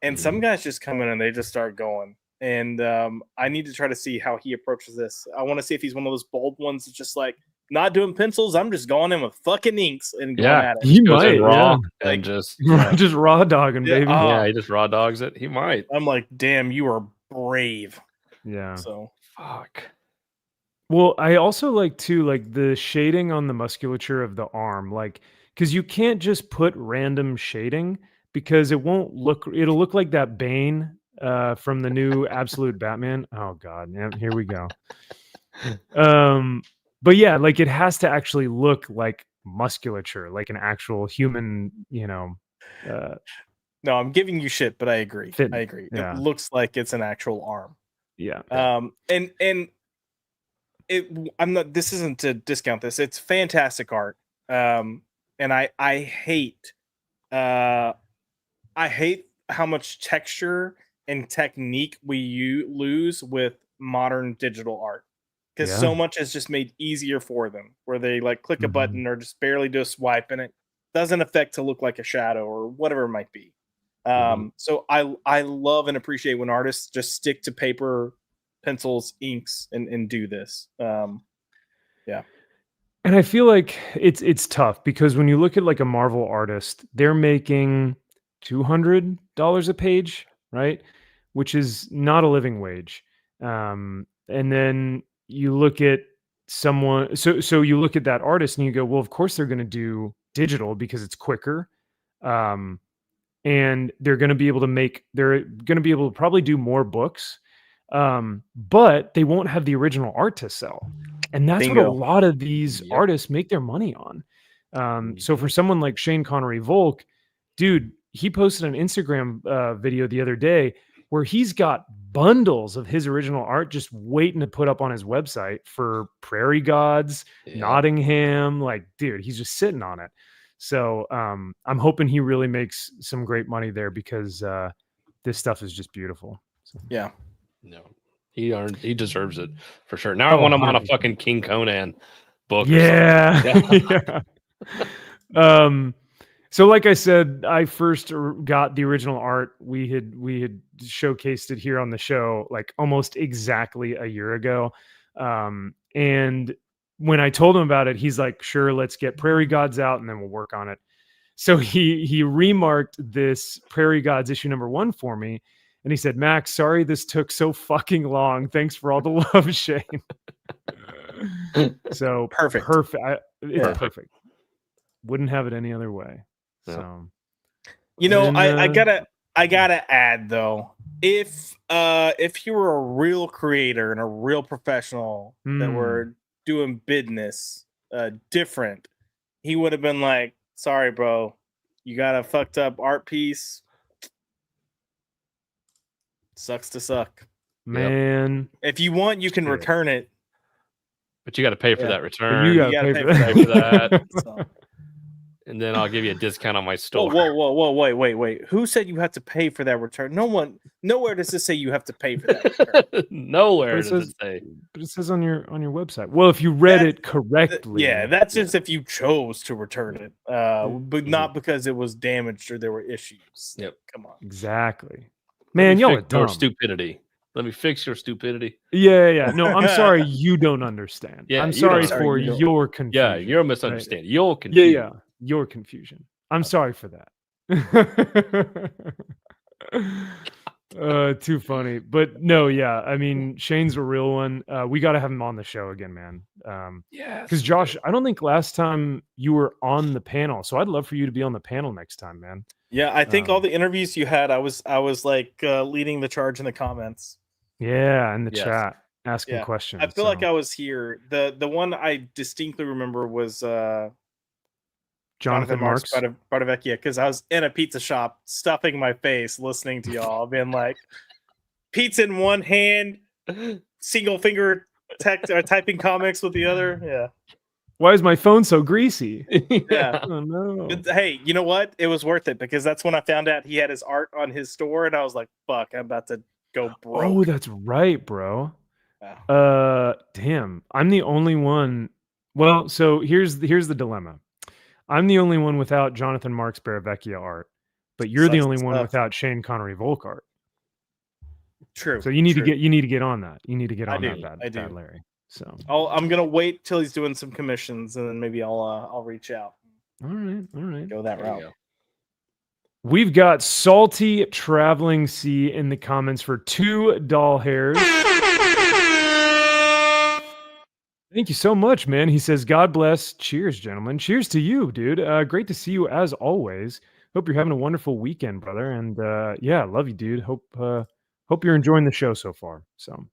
And some guys just come in and they just start going. And I need to try to see how he approaches this. I want to see if he's one of those bold ones that's just like, not doing pencils. I'm just going in with fucking inks and going at it. He might raw yeah. and just just raw dogging, baby. Yeah, he just raw dogs it. He might. I'm like, damn, you are brave. Yeah. So fuck. Well, I also like too, like the shading on the musculature of the arm, like because you can't just put random shading because it'll look like that Bane from the new Absolute Batman. Oh God, yeah, here we go. But yeah, like it has to actually look like musculature, like an actual human, no, I'm giving you shit, but I agree. I agree. Yeah. It looks like it's an actual arm. Yeah. And this isn't to discount this. It's fantastic art. And I hate how much texture and technique we lose with modern digital art. Because so much is just made easier for them, where they like click a button or just barely do a swipe, and it doesn't affect to look like a shadow or whatever it might be. So I love and appreciate when artists just stick to paper, pencils, inks, and do this. Yeah. And I feel like it's tough because when you look at like a Marvel artist, they're making $200 a page, right? Which is not a living wage. And then you look at someone, so you look at that artist and you go, well, of course they're going to do digital because it's quicker. And they're going to be able to probably do more books. But they won't have the original art to sell. And that's what a lot of these artists make their money on. So for someone like Shane Connery Volk, dude, he posted an Instagram video the other day where he's got bundles of his original art just waiting to put up on his website for Prairie Gods, Nottingham. Like, dude, he's just sitting on it. So I'm hoping he really makes some great money there because this stuff is just beautiful. So. Yeah. No, he deserves it for sure. Now I want him on a fucking King Conan book. Yeah. So like I said, I first got the original art. We had showcased it here on the show like almost exactly a year ago. And when I told him about it, he's like, sure, let's get Prairie Gods out and then we'll work on it. So he remarked this Prairie Gods issue #1 for me. And he said, Max, sorry this took so fucking long. Thanks for all the love, Shane. So perfect. It's perfect. Wouldn't have it any other way. So, I gotta add though, if you were a real creator and a real professional that were doing business different, he would have been like, sorry, bro, you got a fucked up art piece. Sucks to suck, man. If you want, you can return it, but you got to pay for that return. You got to pay for that. So. And then I'll give you a discount on my store. Whoa, wait. Who said you have to pay for that return? Nowhere does it say you have to pay for that return. Nowhere does it say. But it says on your website. Well, if you read it correctly. That's just if you chose to return it. But not because it was damaged or there were issues. Yep. Come on. Exactly. Man, y'all are dumb. Stupidity. Let me fix your stupidity. Yeah. No, I'm sorry you don't understand. Yeah, I'm sorry for your confusion. Yeah, you're a misunderstanding. Right? Your confusion. Yeah. Your confusion. I'm sorry for that. Too funny. But no, yeah. I mean, Shane's a real one. We got to have him on the show again, man. Because Josh, I don't think last time you were on the panel. So I'd love for you to be on the panel next time, man. Yeah, I think all the interviews you had, I was like leading the charge in the comments. Yeah, in the chat, asking questions. I feel like I was here. The one I distinctly remember was Jonathan Marks Bardavecchia, because I was in a pizza shop stuffing my face listening to y'all being like, pizza in one hand, single finger typing comics with the other. Why is my phone so greasy? Yeah. Oh no. Hey, you know what? It was worth it because that's when I found out he had his art on his store, and I was like, "Fuck, I'm about to go broke." Oh, that's right, bro. Yeah. Damn. I'm the only one. Well, so here's the dilemma. I'm the only one without Jonathan Marks Baravecchia art, but you're the Sucks only to one suck. without Shane Connery Volk art. True. So you need true. to get on that. You need to get I on do, that I do. bad Larry. So I'm gonna wait till he's doing some commissions, and then maybe I'll reach out. all right. Go that There you route. go. We've got Salty Traveling C in the comments for 2 doll hairs. Thank you so much, man. He says, God bless. Cheers, gentlemen. Cheers to you, dude. Great to see you as always. Hope you're having a wonderful weekend, brother. And yeah, love you, dude. Hope you're enjoying the show so far. So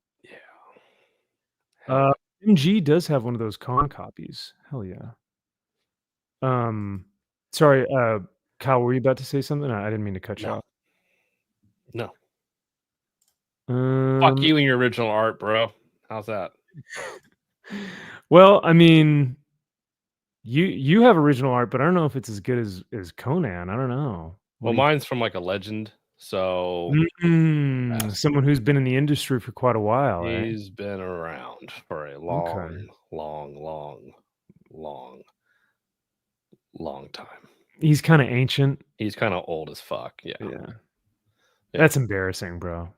Yeah. MG does have one of those con copies. Hell yeah. Sorry, Kyle, were you about to say something? I didn't mean to cut you No. off. No. Um, Fuck you and your original art, bro. How's that? Well, I mean, you have original art, but I don't know if it's as good as Conan. I don't know. Well, mine's from like a legend, so Someone who's been in the industry for quite a while. Eh? he's been around for a long time. He's kind of ancient. He's kind of old as fuck. Yeah. That's embarrassing, bro.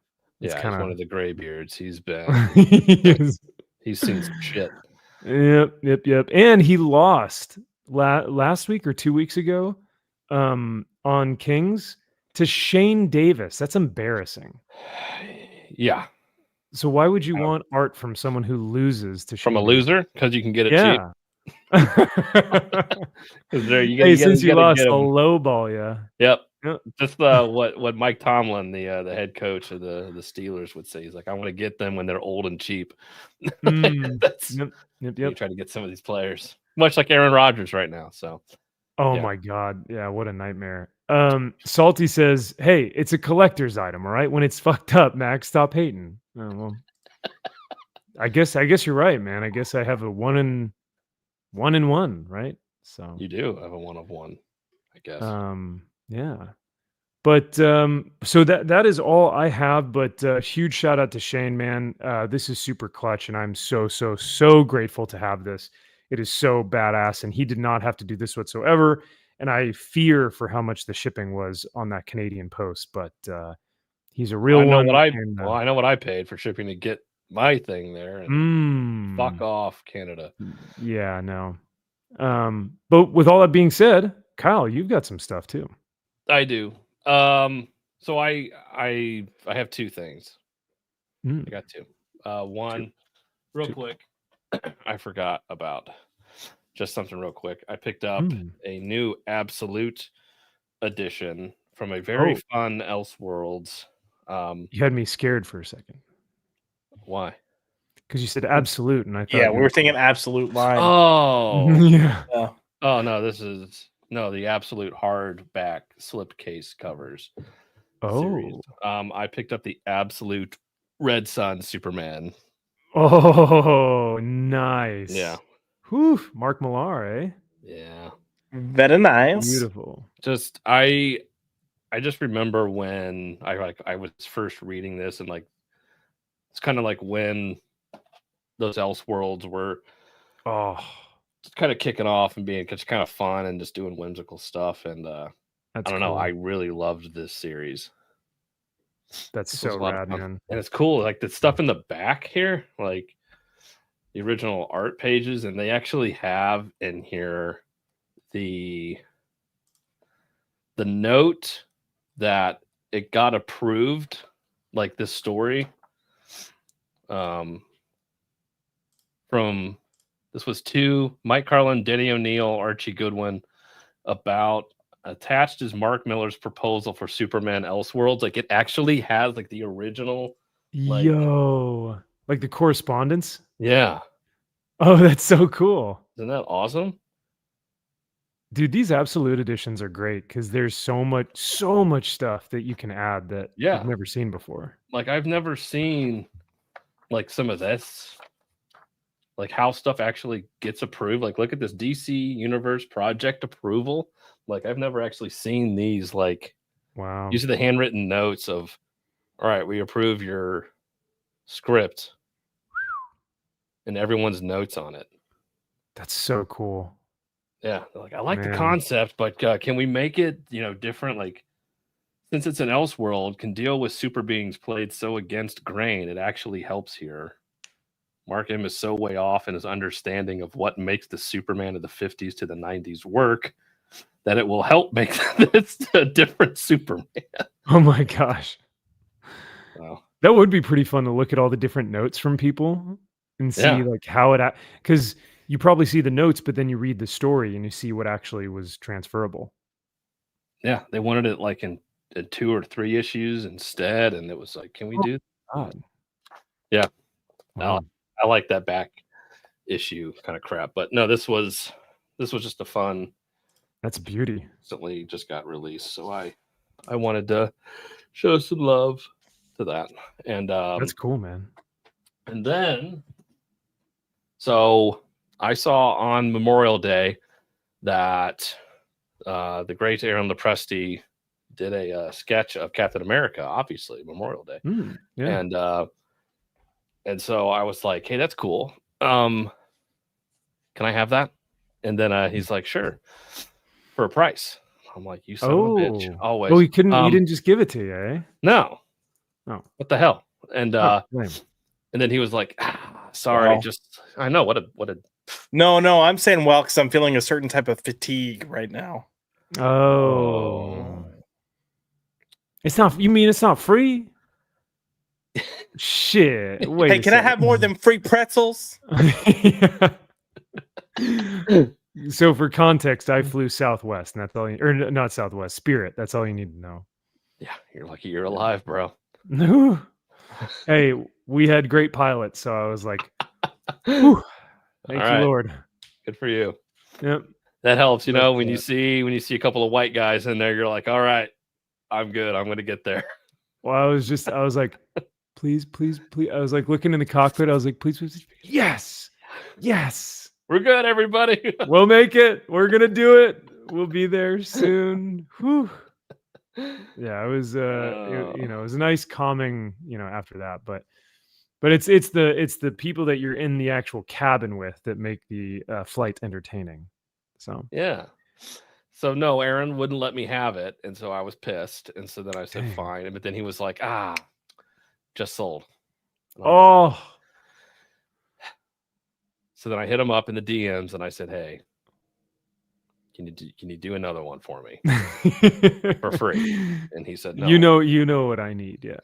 It's kind he's of one of the graybeards. He's been he's seen some shit. Yep. And he lost last week or 2 weeks ago on Kings to Shane Davis. That's embarrassing. Yeah. So why would you want art from someone who loses to From a Shane loser? Because you can get it cheap. There, since you lost, a low ball, yeah. Yep. Just what Mike Tomlin, the head coach of the Steelers, would say. He's like, I want to get them when they're old and cheap. That's Yep. You try to get some of these players, much like Aaron Rodgers right now. So, oh my God, yeah, what a nightmare. Salty says, "Hey, it's a collector's item, all right? When it's fucked up, Max, stop hating." Oh, well, I guess you're right, man. I guess I have a 1 in 1, right? So you do have a 1 of 1, I guess. Yeah. But so that is all I have. But huge shout out to Shane, man. This is super clutch, and I'm so grateful to have this. It is so badass, and he did not have to do this whatsoever. And I fear for how much the shipping was on that Canadian post, but he's a real one. I know what I paid for shipping to get my thing there. And fuck off, Canada. Yeah, no. But with all that being said, Kyle, you've got some stuff too. I do. So I have 2 things. I got 2. One, real quick, I forgot about just something real quick. I picked up a new Absolute edition from a very fun Elseworlds. You had me scared for a second. Why? Because you said Absolute, and I thought, yeah, we were thinking Absolute line. Oh, yeah. Oh no, this is the Absolute hardback slipcase covers. Series. I picked up the Absolute Red Sun Superman. Oh, nice. Yeah. Whew, Mark Millar, eh? Yeah. Very nice. Beautiful. Just I just remember when I was first reading this, and like it's kind of like when those Elseworlds were just kind of kicking off and being just kind of fun and just doing whimsical stuff. And I don't know, I really loved this series. That's so rad, man. And it's cool, like the stuff in the back here, like the original art pages, and they actually have in here the note that it got approved, like this story from this was to Mike Carlin, Denny O'Neil, Archie Goodwin, about attached is Mark Millar's proposal for Superman Elseworlds. Like it actually has like the original, like the correspondence. Yeah. Oh, that's so cool. Isn't that awesome? Dude, these Absolute editions are great because there's so much stuff that you can add that you've never seen before. Like I've never seen like some of this. like how stuff actually gets approved. Like, look at this DC Universe project approval. Like, I've never actually seen these. Like, Wow. these are the handwritten notes of, all right, we approve your script, and everyone's notes on it. That's so cool. Yeah, like I like the Man. concept, but can we make it, different? Like, since it's an Elseworld, can deal with super beings played so against grain. It actually helps here. Mark M is so way off in his understanding of what makes the Superman of the 50s to the 90s work that it will help make this a different Superman. Oh my gosh. Wow. That would be pretty fun to look at all the different notes from people and see like how it, because you probably see the notes, but then you read the story and you see what actually was transferable. Yeah, they wanted it like in 2 or 3 issues instead, and it was like, can we do God. Yeah. Wow. I like that back issue kind of crap, but no, this was just a fun. That's beauty. Recently just got released, so I wanted to show some love to that, and That's cool, man. And then, so I saw on Memorial Day that the great Aaron Lopresti did a sketch of Captain America, obviously Memorial Day, Yeah. and so I was like, hey, that's cool. Can I have that? And then he's like, sure, for a price. I'm like, you son of a bitch. Always. Oh, he couldn't. He didn't just give it to you, eh? No. Oh, what the hell? And and then he was like, sorry, Wow. just I know what a. No, I'm saying well because I'm feeling a certain type of fatigue right now. Oh. It's not. You mean it's not free? Shit. Wait. Hey, can I have more than free pretzels? So for context, I flew Southwest, and that's all. Or not Southwest, Spirit. That's all you need to know. Yeah, you're lucky you're alive, bro. No. Hey, we had great pilots, so I was like, whew, thank you, Lord. Good for you. Yep. That helps, when you see a couple of white guys in there, you're like, all right, I'm good. I'm gonna get there. Well, I was like, please. I was like looking in the cockpit. I was like, please. Yes. We're good, everybody. We'll make it. We're gonna do it. We'll be there soon. Whew. Yeah, it was it was a nice calming, after that, but it's the people that you're in the actual cabin with that make the flight entertaining. So yeah. So no, Aaron wouldn't let me have it, and so I was pissed, and so then I said fine, but then he was like, just sold. Oh. So then I hit him up in the DMs and I said, hey, can you do another one for me for free? And he said, no. You know what I need, yeah.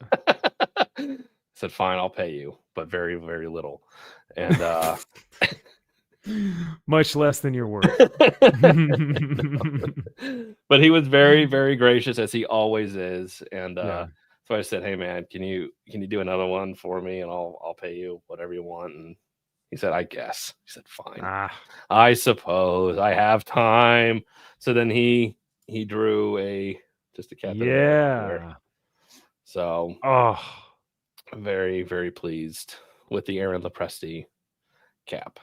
I said, fine, I'll pay you, but very, very little. And much less than you're worth. But he was very, very gracious, as he always is. And so I said, hey man, can you do another one for me, and I'll pay you whatever you want. And he said, I guess. He said, fine. I suppose I have time. So then he drew just a Captain America. So very, very pleased with the Aaron Lopresti cap.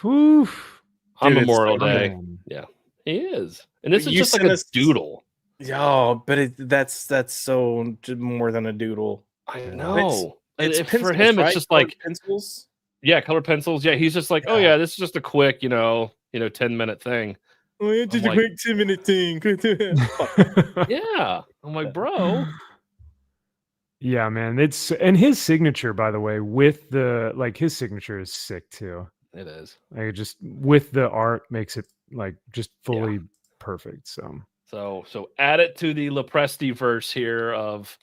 Whew. On Memorial Day. Yeah, he is. And this is just like a doodle. Yeah, but that's so more than a doodle. I know. It's for pencils, him, right? it's just like pencils. Yeah, colored pencils. Yeah, he's just like, oh yeah, this is just a quick, 10-minute thing. Oh, it's just a quick 10-minute thing. Yeah, I'm like, bro. Yeah, man. And his signature, by the way, with the his signature is sick too. It is. Like just with the art makes it like just fully perfect. So add it to the Lopresti verse here of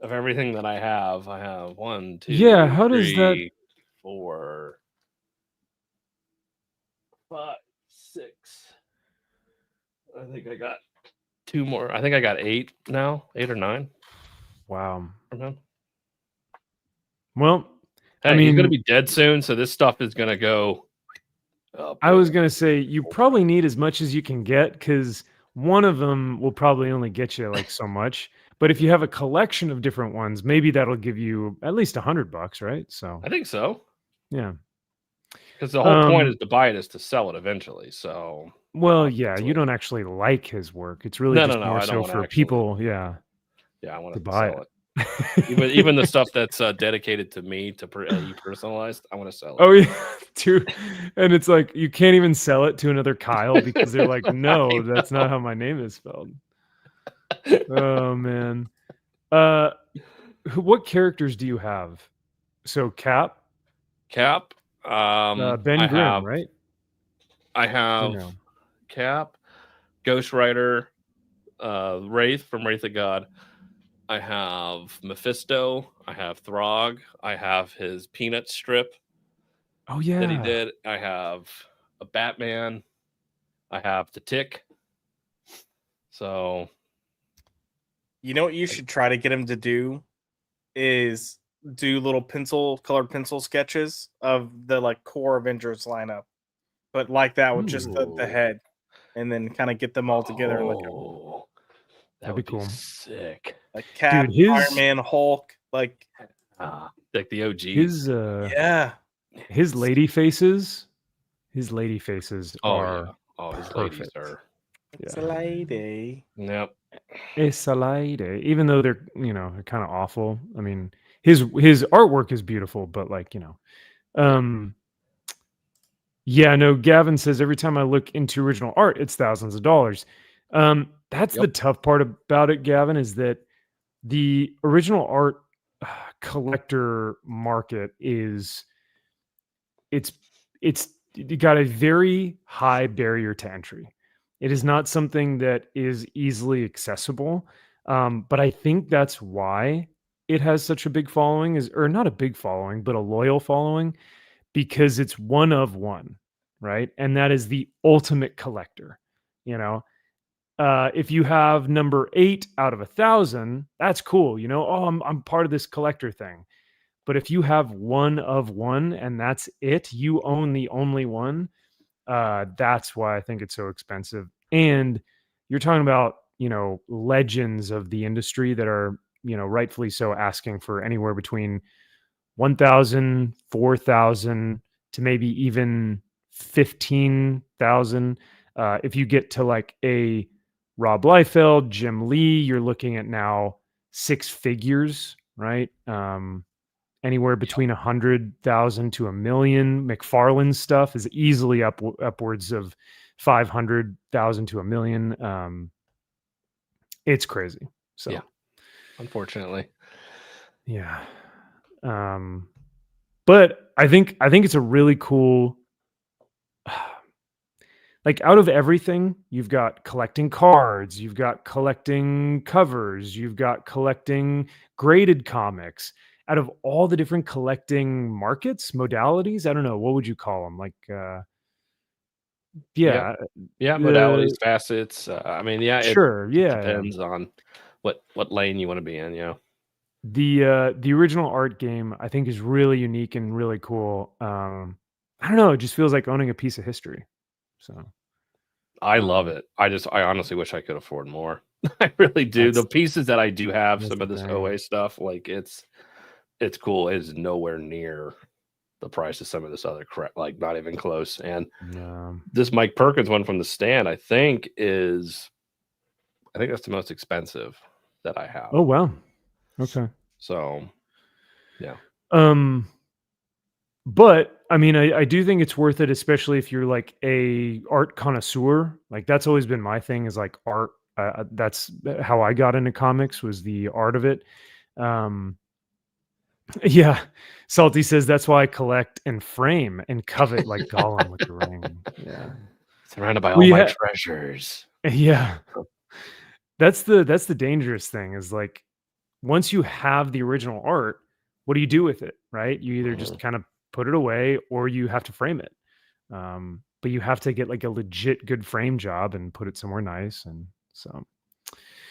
everything that I have. I have 1, 2. Yeah, how 3, does that 4, 5, 6. I think I got 2 more. I think I got 8 now, 8 or 9. Wow. Mm-hmm. Well, hey, he's gonna be dead soon, so this stuff is gonna go up. I was gonna say you probably need as much as you can get, because one of them will probably only get you like so much. But if you have a collection of different ones, maybe that'll give you at least $100, right? So I think so. Yeah. Because the whole point is to buy it is to sell it eventually. So, well, yeah, you don't actually like his work. It's really just more I so don't for actually, people, yeah, I want to to buy sell it. it. Even the stuff that's dedicated to me to you personalized, I want to sell it. Oh yeah, dude, and it's like you can't even sell it to another Kyle because they're like, no, that's not how my name is spelled. Oh man, what characters do you have? So Cap, Ben Ben I Grimm, have, right? I have no? Cap, Ghost Rider, Wraith from Wraith of God. I have Mephisto. I have Throg. I have his Peanut strip Oh yeah, that he did. I have a Batman. I have the Tick. So, You know what you should try to get him to do is do little colored pencil sketches of the like core Avengers lineup, but like that with just the Ooh. head, and then kind of get them all together and like that would be cool. Sick. Like Cap, dude, Iron Man, Hulk, like the OG. yeah, his lady faces. His lady faces are his perfect. ladies are. It's a lady. Yep. It's a lady. Even though they're they're kind of awful. I mean, his artwork is beautiful, but like yeah, no. Gavin says every time I look into original art, it's thousands of dollars. That's the tough part about it, Gavin, is that the original art collector market is it's got a very high barrier to entry. It is not something that is easily accessible, but I think that's why it has such a big following, or not a big following, but a loyal following, because it's one of one, right? And that is the ultimate collector. If you have number 8 out of 1,000, that's cool. Oh, I'm part of this collector thing. But if you have one of one and that's it, you own the only one. That's why I think it's so expensive. And you're talking about, legends of the industry that are, rightfully so, asking for anywhere between 1,000, 4,000 to maybe even 15,000. If you get to like a Rob Liefeld, Jim Lee, you're looking at now 6 figures, right? Anywhere between 100,000 to 1 million. McFarlane's stuff is easily upwards of 500,000 to 1 million. It's crazy. So, yeah, unfortunately, yeah. But I think it's a really cool. Like out of everything, you've got collecting cards, you've got collecting covers, you've got collecting graded comics. Out of all the different collecting markets, modalities, I don't know, what would you call them? Like, modalities, facets. I mean, sure, it depends on what lane you want to be in. The original art game, I think, is really unique and really cool. I don't know, it just feels like owning a piece of history. So I love it. I honestly wish I could afford more. I really do. The pieces that I do have, some of this OA stuff, like it's cool. It is nowhere near the price of some of this other crap, like not even close. And this Mike Perkins one from the stand, I think that's the most expensive that I have. Oh wow. Okay. So yeah. But I mean, I do think it's worth it, especially if you're like a art connoisseur. Like that's always been my thing, is like art. That's how I got into comics, was the art of it. Yeah. Salty says that's why I collect and frame and covet like Gollum with the ring. Yeah. Surrounded by all my treasures. Yeah. That's the dangerous thing, is like once you have the original art, what do you do with it? Right? You either just kind of put it away or you have to frame it. But you have to get like a legit good frame job and put it somewhere nice. And so,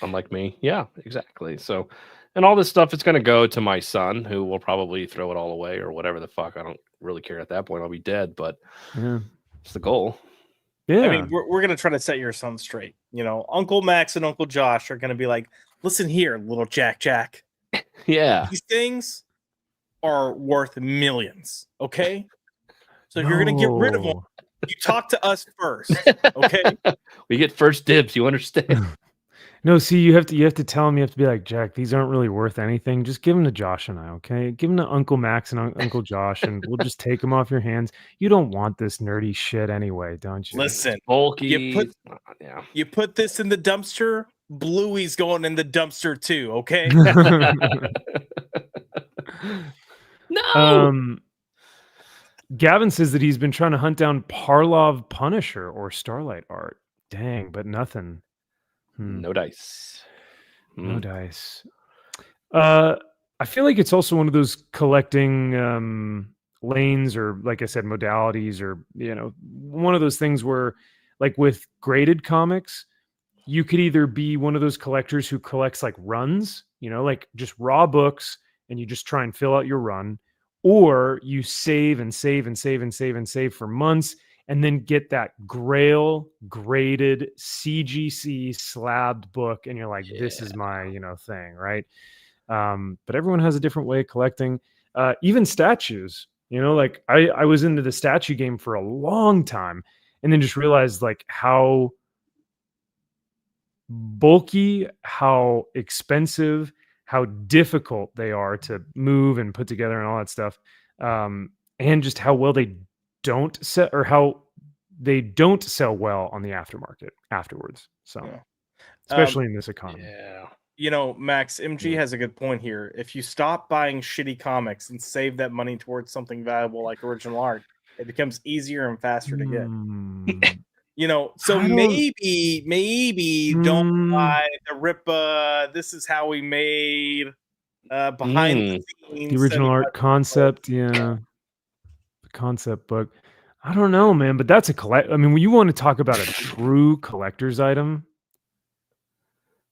unlike me, yeah, exactly. So, and all this stuff is going to go to my son, who will probably throw it all away or whatever the fuck. I don't really care at that point. I'll be dead, but it's the goal. Yeah. I mean, we're going to try to set your son straight. Uncle Max and Uncle Josh are going to be like, listen here, little Jack. Yeah. These things are worth millions, okay? So if you're gonna get rid of them, you talk to us first, okay? We get first dibs. You understand? No, see, you have to tell him. You have to be like, Jack, these aren't really worth anything. Just give them to Josh and I, okay? Give them to Uncle Max and Uncle Josh, and we'll just take them off your hands. You don't want this nerdy shit anyway, don't you? Listen, Bulky. you put this in the dumpster. Bluey's going in the dumpster too, okay? No. Gavin says that he's been trying to hunt down Parlov Punisher or Starlight art. Dang, but nothing. No dice. No dice. I feel like it's also one of those collecting lanes, or like I said, modalities, or one of those things where, like with graded comics, you could either be one of those collectors who collects like runs, like just raw books, and you just try and fill out your run, or you save and save and save and save and save for months, and then get that Grail graded CGC slabbed book, and you're like, this is my thing, right? But everyone has a different way of collecting. Even statues, like I was into the statue game for a long time, and then just realized like how bulky, how expensive, how difficult they are to move and put together and all that stuff. And just how well they don't sell, or how they don't sell well on the aftermarket afterwards. So, especially in this economy. Yeah. Max, MG has a good point here. If you stop buying shitty comics and save that money towards something valuable like original art, it becomes easier and faster to get. So maybe don't buy the Ripa. This is how we made behind the scenes. The original art concept, the concept book. I don't know, man, but that's a collect. I mean, when you want to talk about a true collector's item,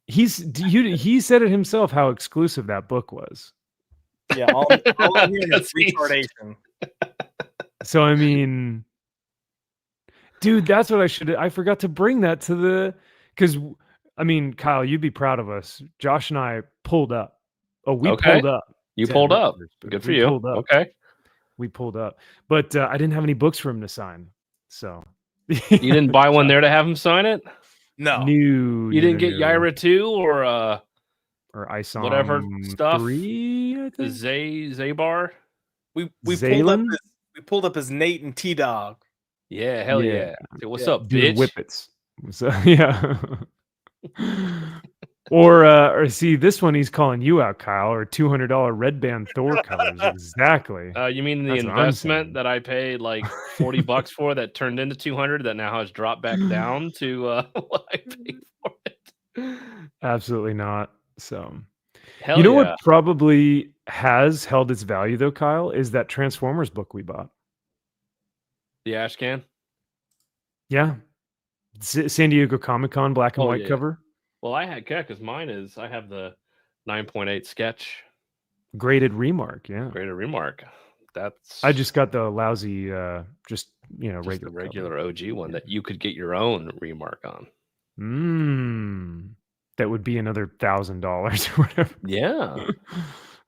he said it himself how exclusive that book was. Yeah, all I'm hearing is retardation. So I mean, dude, that's what I forgot to bring that to because I mean, Kyle, you'd be proud of us. Josh and I pulled up. Oh, we pulled up. You pulled up. Good for you. Okay. We pulled up, but I didn't have any books for him to sign. So you didn't buy one there to have him sign it? No. You didn't get Yaira 2 or Isom whatever stuff. 3, I think. Zabar. We pulled up as Nate and T-Dog. Yeah, hell yeah. Hey, what's up, Dude, bitch? Whippets. So, yeah. Or see, this one he's calling you out, Kyle, or $200 red band Thor covers. Exactly. You mean the investment that I paid like $40 for that turned into 200 that now has dropped back down to what I paid for it? Absolutely not. So, hell yeah. What probably has held its value though, Kyle, is that Transformers book we bought. The ash can? Yeah. San Diego Comic-Con black and white cover. Well, I because mine is, I have the 9.8 sketch. Graded remark, yeah. Graded remark. I just got the lousy, regular OG one that you could get your own remark on. That would be another $1,000 or whatever. Yeah.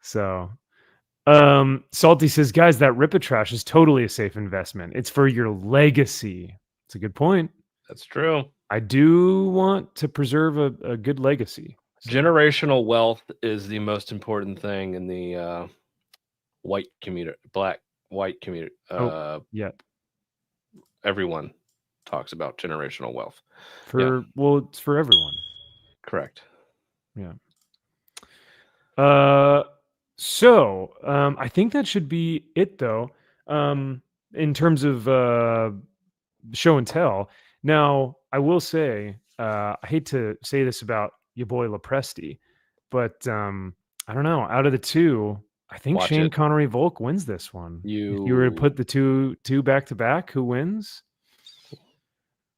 So, Salty says, guys, that Ripatrash is totally a safe investment. It's for your legacy. It's a good point. That's true. I do want to preserve a good legacy. So. Generational wealth is the most important thing in the white community, white community. Everyone talks about generational wealth. It's for everyone. Correct. Yeah. So I think that should be it, though. In terms of show and tell. Now, I will say, I hate to say this about your boy Lepresti, but I don't know. Out of the two, I think Shane Connery Volk wins this one. If you were to put the two back to back, who wins?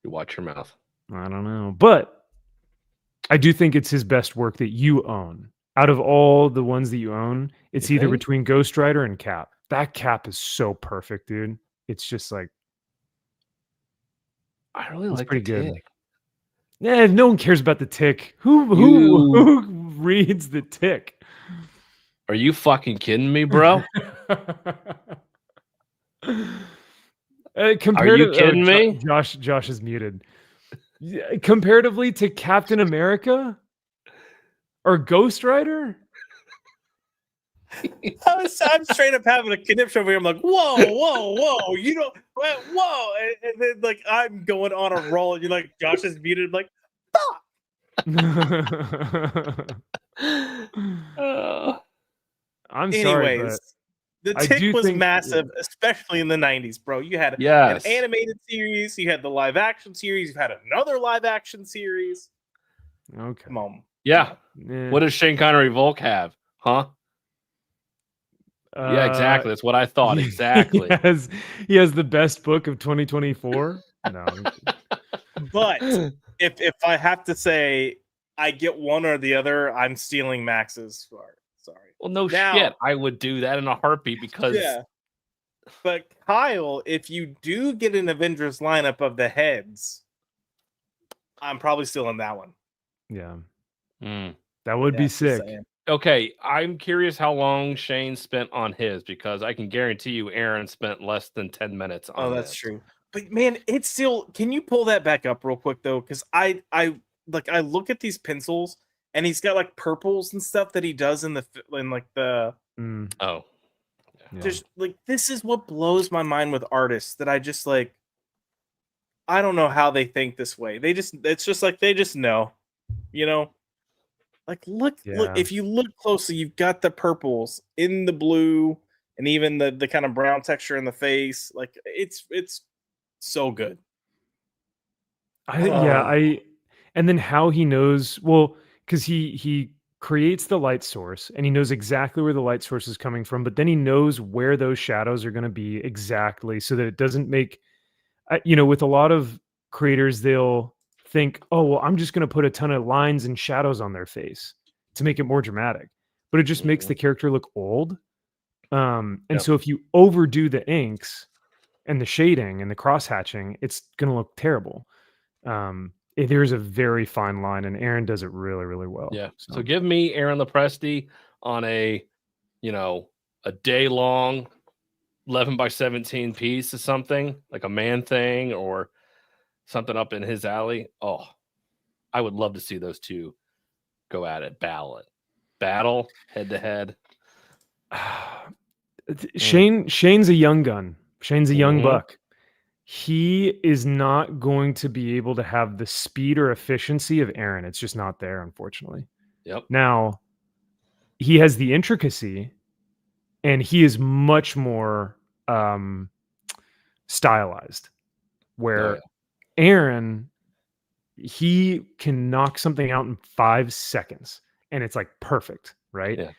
You watch your mouth. I don't know, but I do think it's his best work that you own. Out of all the ones that you own, it's either between Ghost Rider and Cap. That Cap is so perfect, dude. It's just like. I really like pretty the good. Tick. Yeah, no one cares about the Tick. Who reads the Tick? Are you fucking kidding me, bro? Compared you to, kidding me? Josh is muted. Comparatively to Captain America or Ghost Rider? I'm straight up having a conniption over here. I'm like, whoa, you know, whoa, and then like I'm going on a roll, and you're like, Josh is muted. I'm like, I'm sorry, anyways, but the I tick do was think massive, especially in the 90s, bro. You had an Yes. animated series, you had the live action series, you had another live action series. Okay. Come on. Yeah. Eh. What does Shane Connery Volk have? Huh? Yeah, exactly. That's what I thought. Exactly. He has the best book of 2024. No. But if I have to say I get one or the other, I'm stealing Max's part. Sorry. Well, no Now- shit. I would do that in a heartbeat because Yeah. But Kyle, if you do get an Avengers lineup of the heads, I'm probably stealing that one. Yeah. Mm. That would be Just sick. saying. Okay, I'm curious how long Shane spent on his because I can guarantee you Aaron spent less than 10 minutes on Oh, that's this. true. But man, it's still. Can you pull that back up real quick though? Because I look at these pencils and he's got like purples and stuff that he does in the. Oh, Yeah. There's like this is what blows my mind with artists that I just like. I don't know how they think this way. It's just like they just know, you know. Like look, Yeah. if you look closely, you've got the purples in the blue and even the kind of brown texture in the face. Like it's so good. And then how he knows, well, because he creates the light source and he knows exactly where the light source is coming from, but then he knows where those shadows are going to be exactly so that it doesn't make, with a lot of creators, they'll think, oh, well, I'm just going to put a ton of lines and shadows on their face to make it more dramatic, but it just makes the character look old. So if you overdo the inks and the shading and the cross hatching, it's going to look terrible. There's a very fine line, and Aaron does it really, really well. yeah. So give me Aaron Lopresti on a day long 11x17 piece of something like a Man Thing or something up in his alley. Oh, I would love to see those two go at it, battle head to head. Shane's a young gun. Shane's a young buck. He is not going to be able to have the speed or efficiency of Aaron. It's just not there, unfortunately. Yep. Now, he has the intricacy, and he is much more stylized. Where Aaron, he can knock something out in 5 seconds, and it's like perfect, right? Yeah.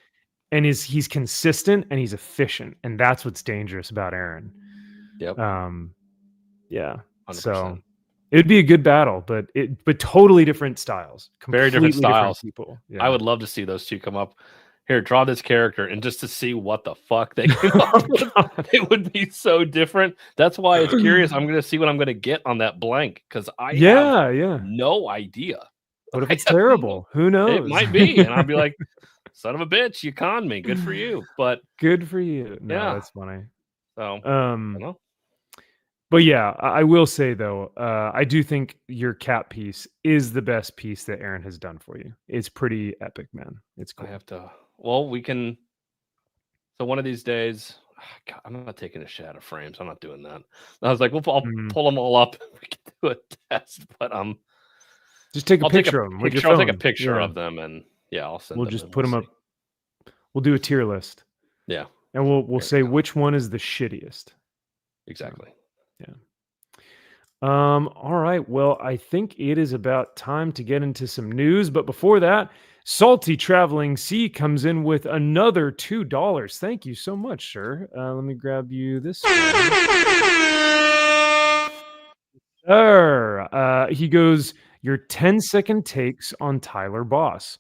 And he's consistent and he's efficient, and that's what's dangerous about Aaron. Yep. Yeah. 100%. So it'd be a good battle, but totally different styles. Very different styles. People. Yeah. I would love to see those two come up. Here, draw this character, and just to see what the fuck they came up with. It would be so different. That's why it's curious. I'm going to see what I'm going to get on that blank because I have no idea. What if it's terrible? Who knows? It might be, and I'll be like, "Son of a bitch, you conned me. Good for you." But good for you. No, that's funny. So I don't know. But yeah, I will say though, I do think your cap piece is the best piece that Aaron has done for you. It's pretty epic, man. It's cool. I have to. Well, we can. So one of these days, God, I'm not taking a shit out of frames. I'm not doing that. I was like, well, I'll pull them all up. We can do a test, but just take a picture of them. I'll take a picture of them, and I'll send. We'll just put them up. We'll do a tier list. Yeah, and we'll say which one is the shittiest. Exactly. Yeah. All right. Well, I think it is about time to get into some news. But before that, Salty Traveling C comes in with another $2. Thank you so much, sir. Let me grab you this. Sir, he goes, your 10-second takes on Tyler Boss.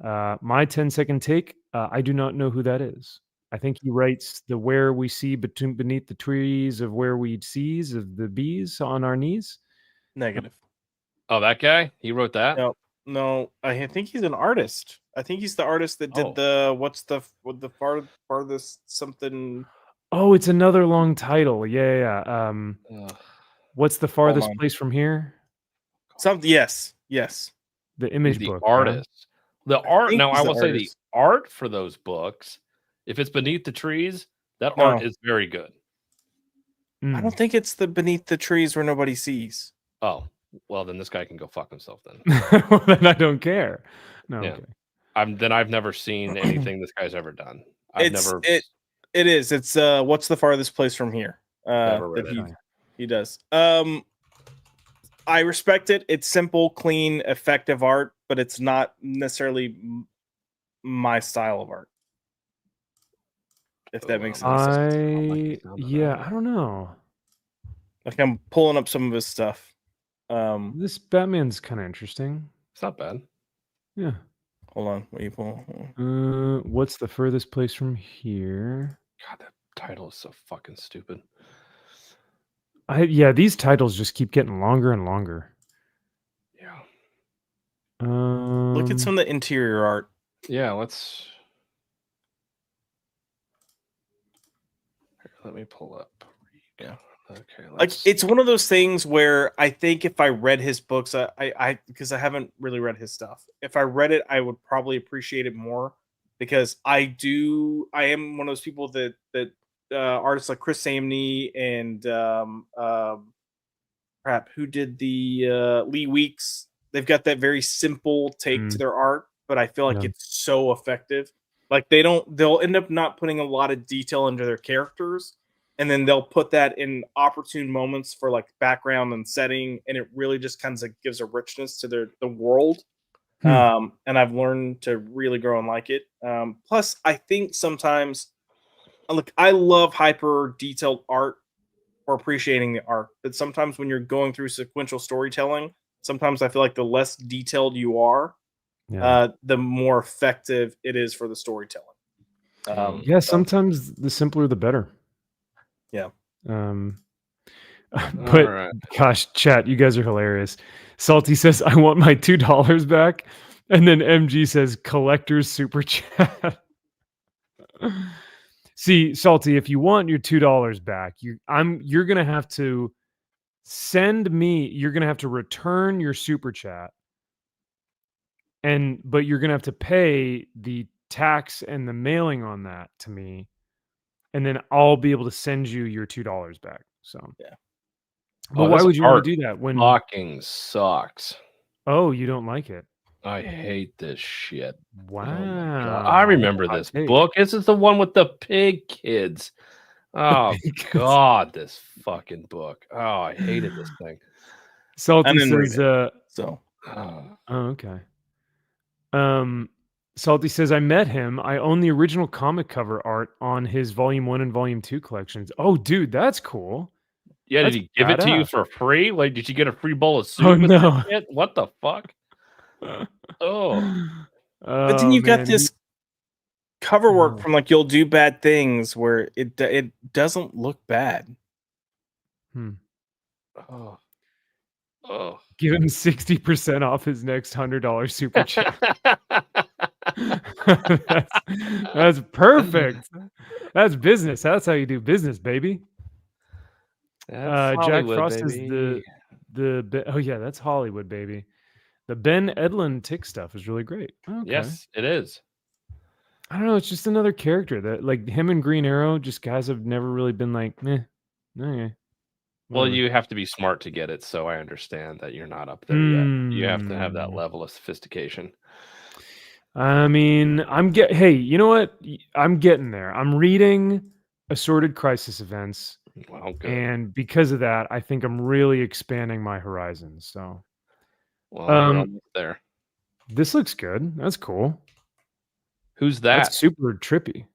My 10-second take, I do not know who that is. I think he writes the where we see beneath the trees of where we sees of the bees on our knees. Negative. Oh, that guy? He wrote that? No. I think he's an artist. I think he's the artist that did the farthest something. Oh, it's another long title. Yeah. Ugh. What's the Hold farthest on. place from here? Yes. The He's image the book. artist. The art. think Now, he's I the will say the artist. art for those books, if it's Beneath the Trees, that No. art is very good. Huh? I don't think it's the Beneath the Trees Where Nobody Sees. Oh, well, then this guy can go fuck himself then. Well, then I don't care. No. Yeah. Okay. I've never seen anything this guy's ever done. It is. It's What's the Farthest Place from Here? Never read That it. he does. I respect it. It's simple, clean, effective art, but it's not necessarily my style of art. If that makes sense. I don't know. Like I'm pulling up some of his stuff. This Batman's kind of interesting. It's not bad. Yeah. Hold on. What are you pulling? What's the furthest place from here? God, that title is so fucking stupid. These titles just keep getting longer and longer. Yeah. Look at some of the interior art. Yeah, let's. Here, let me pull up. Yeah. Okay. Like it's one of those things where I think if I read his books, I because I haven't really read his stuff. If I read it, I would probably appreciate it more because I am one of those people that artists like Chris Samney and crap, who did the Lee Weeks? They've got that very simple take to their art, but I feel like it's so effective. Like they'll end up not putting a lot of detail into their characters, and then they'll put that in opportune moments for like background and setting, and it really just kind of gives a richness to the world. And I've learned to really grow and like it. Plus, I think sometimes, look, I love hyper detailed art for appreciating the art, but sometimes when you're going through sequential storytelling, sometimes I feel like the less detailed you are, the more effective it is for the storytelling. Sometimes the simpler the better. Yeah. But right. Gosh, chat, you guys are hilarious. Salty says, I want my $2 back. And then MG says, collector's super chat. See, Salty, if you want your $2 back, you're gonna have to you're gonna have to return your super chat. But you're gonna have to pay the tax and the mailing on that to me. And then I'll be able to send you your $2 back. So yeah. But why would you want to do that when fucking sucks? Oh, you don't like it? I hate this shit. Wow. Oh my God. I remember this book. This is the one with the pig kids. Oh God, this fucking book. Oh, I hated this thing. Salty says Oh, okay. Salty says, I met him. I own the original comic cover art on his Volume 1 and Volume 2 collections. Oh, dude, that's cool. Yeah, That's did he give it to you badass. for free? Like, did you get a free bowl of soup? Oh, with no. that shit? What the fuck? Oh. But then you got this cover work from like You'll Do Bad Things where it doesn't look bad. Oh. Give him 60% off his next $100 super chat. That's perfect. That's business. That's how you do business, baby. That's Jack Hollywood, Frost baby. is oh yeah, that's Hollywood, baby. The Ben Edlund tick stuff is really great. Okay. Yes, it is. I don't know. It's just another character that, like, him and Green Arrow, just guys have never really been like, meh. Okay. Well, you have to be smart to get it, so I understand that you're not up there yet. You have to have that level of sophistication. I mean, hey, you know what? I'm getting there. I'm reading Assorted Crisis Events. Well, good. And because of that, I think I'm really expanding my horizons. So, well, you're almost there. This looks good. That's cool. Who's that? That's super trippy.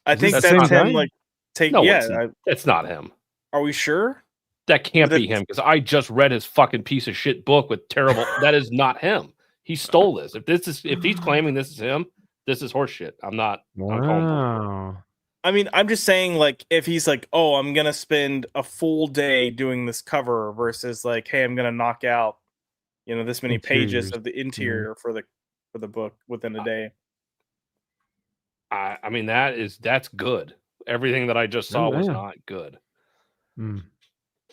I think that's him. Guy? Like, it's not him. Are we sure? That can't be him because I just read his fucking piece of shit book with terrible. That is not him. He stole this. If he's claiming this is him, this is horseshit. I'm not. Wow. I mean, I'm just saying, like, if he's like, oh, I'm gonna spend a full day doing this cover versus like, hey, I'm gonna knock out, this many pages of the interior for the book within a day. I mean, that's good. Everything that I just saw was yeah. not good. Mm.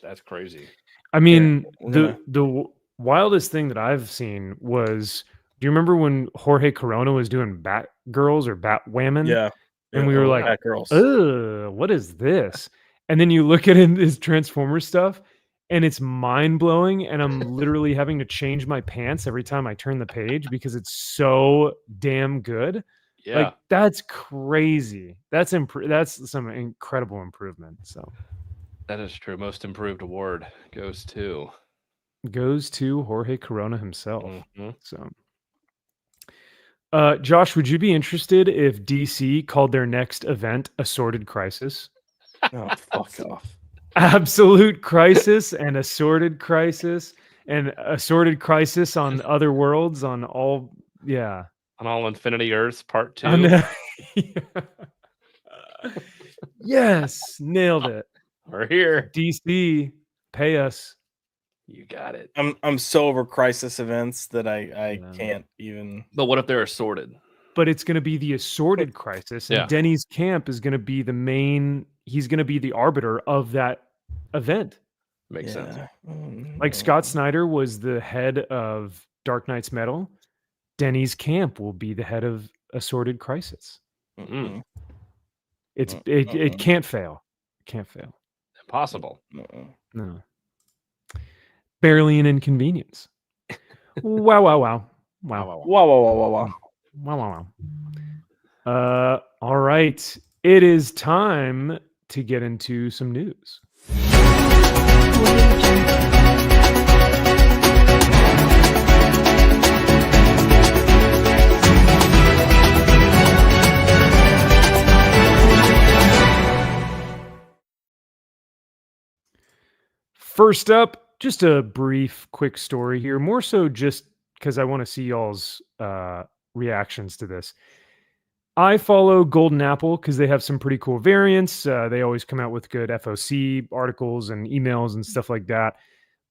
That's crazy. I mean, we're the wildest thing that I've seen was, do you remember when Jorge Corona was doing Bat Girls or Bat Women? Yeah. And we were like, Bat Girls. ugh, what is this? And then you look at his Transformers stuff, and it's mind blowing. And I'm literally having to change my pants every time I turn the page because it's so damn good. Yeah. Like, that's crazy. That's some incredible improvement. So that is true. Most improved award goes to Jorge Corona himself. Mhm. So Josh, would you be interested if DC called their next event Assorted Crisis? Oh, fuck off. Absolute Crisis and Assorted Crisis and Assorted Crisis on other worlds on all, yeah. On all Infinity Earths Part 2. Yes, nailed it. We're here. DC, pay us. You got it. I'm so over crisis events that I Yeah. can't even. But what if they're assorted? But it's going to be the Assorted Crisis, and Yeah. Denny's camp is going to be the main. He's going to be the arbiter of that event. Makes sense. Like Scott Snyder was the head of Dark Knight's Metal. Denny's camp will be the head of Assorted Crisis. Mm. It can't fail. It can't fail. Impossible. No. Barely an inconvenience. Wow, wow, wow. Wow. Wow, wow, wow, wow, wow. Wow, wow, wow. All right. It is time to get into some news. First up, just a brief, quick story here. More so just because I want to see y'all's reactions to this. I follow Golden Apple because they have some pretty cool variants. They always come out with good FOC articles and emails and stuff like that.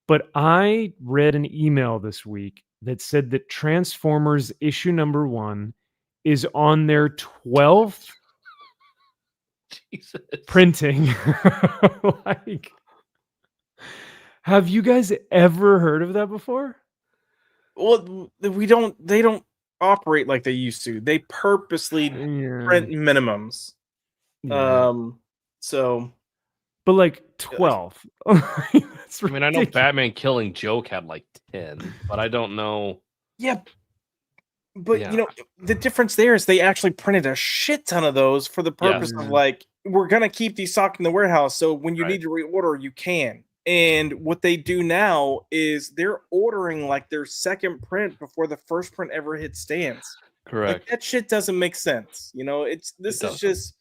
But I read an email this week that said that Transformers issue number 1 is on their 12th Jesus. printing. Like, have you guys ever heard of that before? Well, they don't operate like they used to. They purposely print minimums. Yeah. So, but like 12. That's I mean, I know Batman Killing Joke had like 10, but I don't know. Yeah. But you know, the difference there is they actually printed a shit ton of those for the purpose of like, we're gonna keep these stocked in the warehouse, so when you need to reorder, you can. And what they do now is they're ordering like their second print before the first print ever hits stands. Correct. Like, that shit doesn't make sense. You know, this is just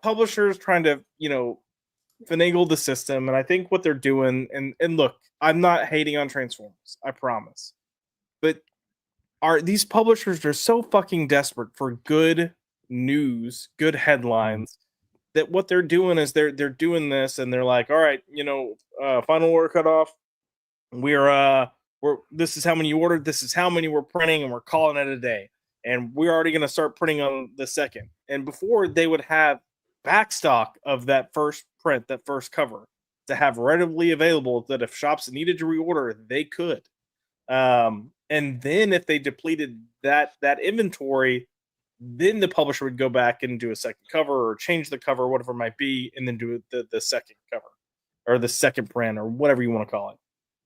publishers trying to, you know, finagle the system. And I think what they're doing, and look, I'm not hating on Transformers, I promise. But these publishers are so fucking desperate for good news, good headlines, that what they're doing is they're doing this, and they're like, all right, you know, final order cutoff. We're this is how many you ordered, this is how many we're printing, and we're calling it a day. And we're already going to start printing on the second. And before, they would have backstock of that first print, that first cover, to have readily available, that if shops needed to reorder, they could. And then if they depleted that inventory, then the publisher would go back and do a second cover or change the cover, whatever it might be, and then do the second cover or the second print or whatever you want to call it.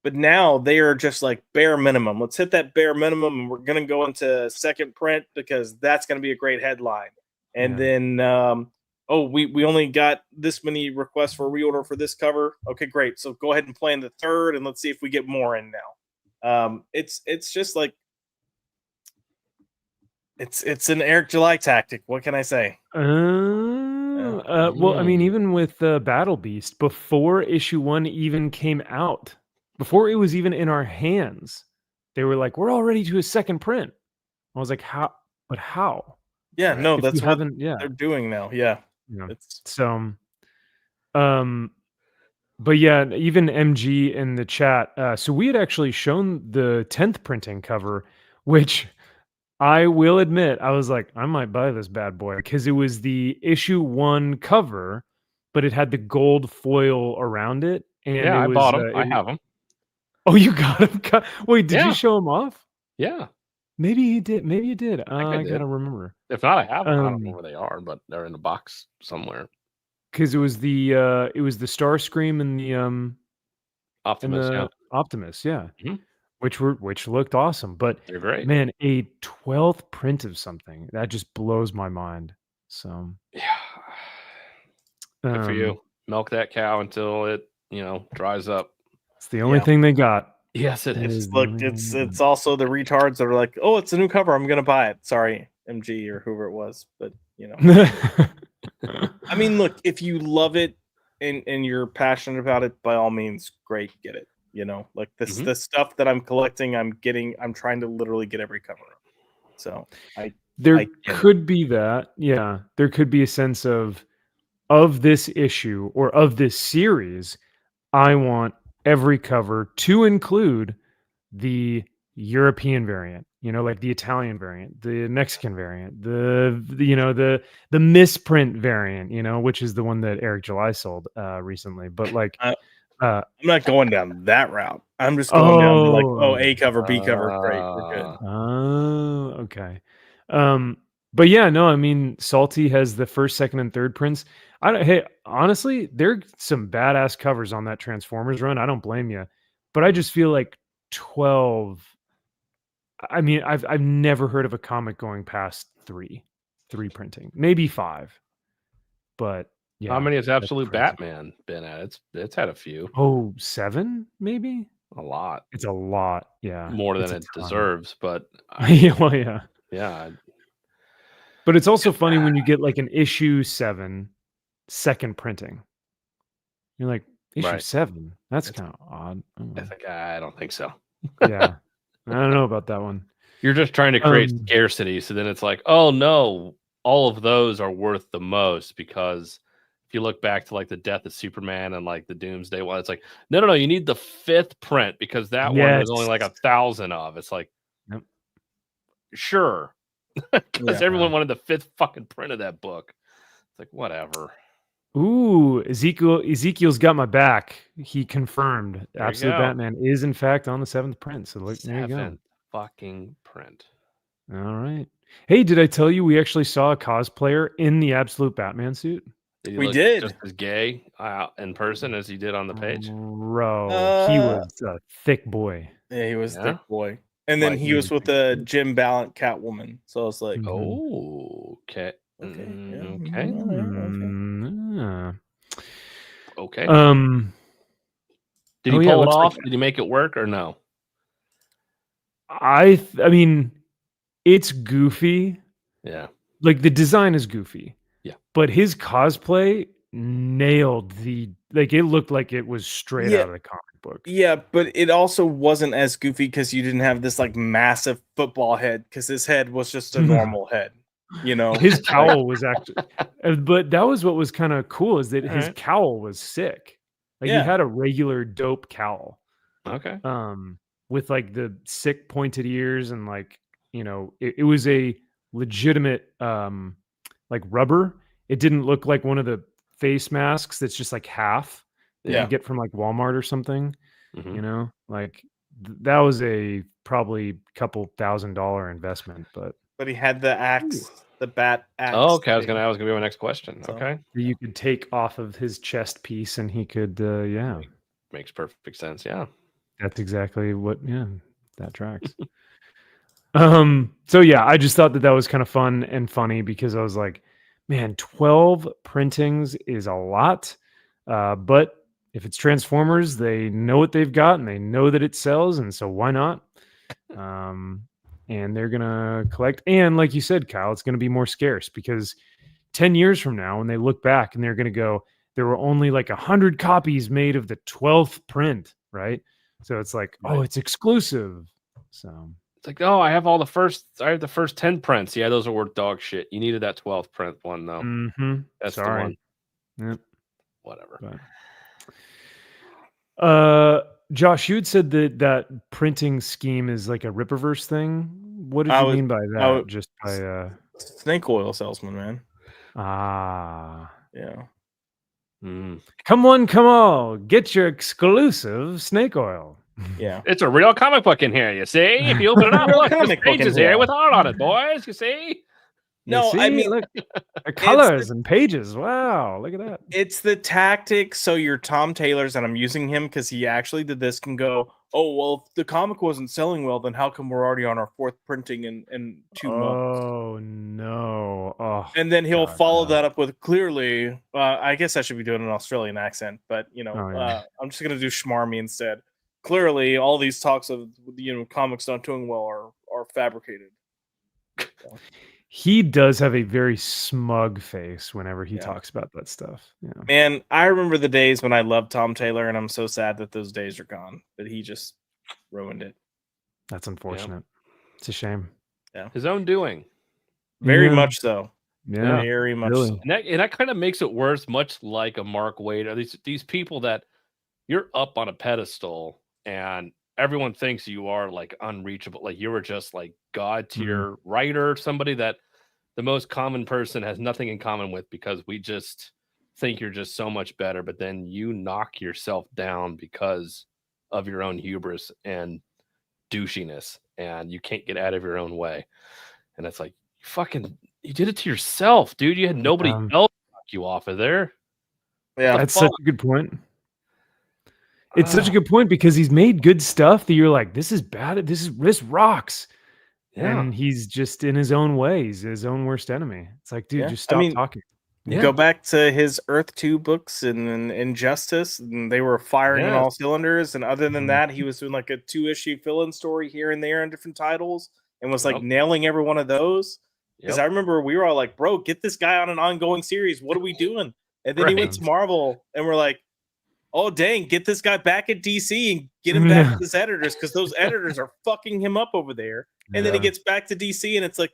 But now they are just like bare minimum. Let's hit that bare minimum, and we're going to go into second print because that's going to be a great headline. And then, we only got this many requests for reorder for this cover. Okay, great. So go ahead and plan the third, and let's see if we get more in now. It's just like, it's an Eric July tactic. What can I say? Well, I mean, even with Battle Beast, before issue 1 even came out, before it was even in our hands, they were like, we're all ready to a second print. I was like, how? But how? Yeah, no, If that's you what haven't, they're doing now. Yeah. It's so, but yeah, even MG in the chat. So we had actually shown the 10th printing cover, which I will admit, I was like, I might buy this bad boy because it was the issue 1 cover, but it had the gold foil around it, and Yeah, it I was. bought them. I have them. Oh, you got him. Wait, did you Yeah. show him off? Yeah, Maybe he did. Maybe you did. I I did. gotta remember. If not, I have them. I don't know where they are, but they're in a box somewhere. Because it was the Starscream and the Optimus, yeah. Optimus, yeah, Mhm. which looked awesome. But They're great. man, a 12th print of something that just blows my mind. So Yeah. Good for you. Milk that cow until it, dries up. It's the only thing they got. Yes, it is. Look, it's also the retards that are like, oh, it's a new cover, I'm gonna buy it. Sorry, MG or whoever it was, but I mean, look, if you love it and you're passionate about it, by all means, great, get it. Like this, the stuff that I'm collecting, I'm trying to literally get every cover. So there could be that, yeah. There could be a sense of this issue or of this series. I want every cover to include the European variant, like the Italian variant, the Mexican variant, the misprint variant, which is the one that Eric July sold recently. But like, I'm not going down that route. I'm just going down to like, A cover, B cover, great, we're good. Oh, okay. But yeah, no, I mean, Salty has the first, second, and third prints. Hey, honestly, there's some badass covers on that Transformers run. I don't blame you, but I just feel like 12. I mean, I've never heard of a comic going past three printing, maybe 5, but yeah. How many has Absolute Batman been at? It's had a few. Oh, 7, maybe. A lot. It's a lot, yeah. More than it deserves, but yeah. Yeah. But it's also funny when you get like an issue 7 second printing. You're like, issue 7? That's kind of odd. I don't think so. Yeah. I don't know about that one. You're just trying to create scarcity. So then it's like, oh no, all of those are worth the most, because if you look back to like the Death of Superman and like the Doomsday one, it's like, no, you need the 5th print because that one was only like 1,000 of. It's like, sure. Because everyone wanted the 5th fucking print of that book. It's like, whatever. Ooh, Ezekiel's got my back. He confirmed Absolute Batman is in fact on the 7th print. So look, there you go. 7th fucking print. All right. Hey, did I tell you we actually saw a cosplayer in the Absolute Batman suit? We did. Just as gay in person as he did on the page. Bro, he was a thick boy. Yeah, he was a thick boy. And then he was with a Jim Ballant Catwoman. So I was like, oh, okay. Okay. Did he pull it off? Did he make it work or no? I mean, it's goofy. Yeah. Like the design is goofy. Yeah. But his cosplay nailed it looked like it was straight out of the comic book. Yeah, but it also wasn't as goofy because you didn't have this like massive football head, because his head was just a normal head. His cowl was actually, but that was what was kind of cool, is that his cowl was sick. Like he had a regular dope cowl. Okay. With like the sick pointed ears and like, it was a legitimate like rubber. It didn't look like one of the face masks that's just like half that you get from like Walmart or something. Like that was a probably couple $1,000 investment, but he had the axe, the bat axe. Oh, okay. That was gonna be my next question. Okay. You could take off of his chest piece and he could makes perfect sense. Yeah. That's exactly what that tracks. So yeah, I just thought that was kind of fun and funny, because I was like, man, 12 printings is a lot. But if it's Transformers, they know what they've got and they know that it sells, and so why not? And they're gonna collect, and like you said, Kyle, it's gonna be more scarce, because 10 years from now, when they look back and they're gonna go, there were only like 100 copies made of the 12th print, right? So it's like, oh, it's exclusive. So it's like, oh, I have the first 10 prints. Yeah, those are worth dog shit. You needed that 12th print one though. Mm-hmm. That's the one. Yep. Whatever. But, Josh, you had said that printing scheme is like a Rippaverse thing. What did you mean by that? Just by snake oil salesman, man. Yeah. Mm. Come on, get your exclusive snake oil. Yeah, It's a real comic book in here. You see, if you open it up, look, there's pages here with art on it, boys. You see. No, see? I mean, look, the colors and pages. Wow, look at that. It's the tactic. So your Tom Taylor's, and I'm using him because he actually did this, can go, oh, well, if the comic wasn't selling well, then how come we're already on our 4th printing in 2 months? Oh, no. Oh, and then he'll follow that up with clearly, I guess I should be doing an Australian accent, but, I'm just going to do schmarmy instead. Clearly, all these talks of, comics not doing well are fabricated. So. He does have a very smug face whenever he talks about that stuff. Yeah. Man, I remember the days when I loved Tom Taylor, and I'm so sad that those days are gone, that he just ruined it. That's unfortunate. Yeah. It's a shame. Yeah. His own doing. Very much so. Yeah. Very much so. And that kind of makes it worse, much like a Mark Waid, or these people that you're up on a pedestal and everyone thinks you are like unreachable. Like you were just like God tier writer, somebody that the most common person has nothing in common with, because we just think you're just so much better, but then you knock yourself down because of your own hubris and douchiness, and you can't get out of your own way. And it's like, you did it to yourself, dude. You had nobody else knock you off of there. Yeah, that's such a good point. It's such a good point, because he's made good stuff that you're like, this is bad. This rocks. Yeah. And he's just in his own way. He's his own worst enemy. It's like, dude, just stop talking. Yeah. Go back to his Earth 2 books and Injustice, and they were firing on all cylinders. And other than that, he was doing like a 2-issue fill-in story here and there in different titles, and was like nailing every one of those. Because I remember we were all like, bro, get this guy on an ongoing series. What are we doing? And then he went to Marvel, and we're like, oh, dang, get this guy back at DC and get him back to his editors, because those editors are fucking him up over there. And then he gets back to DC, and it's like,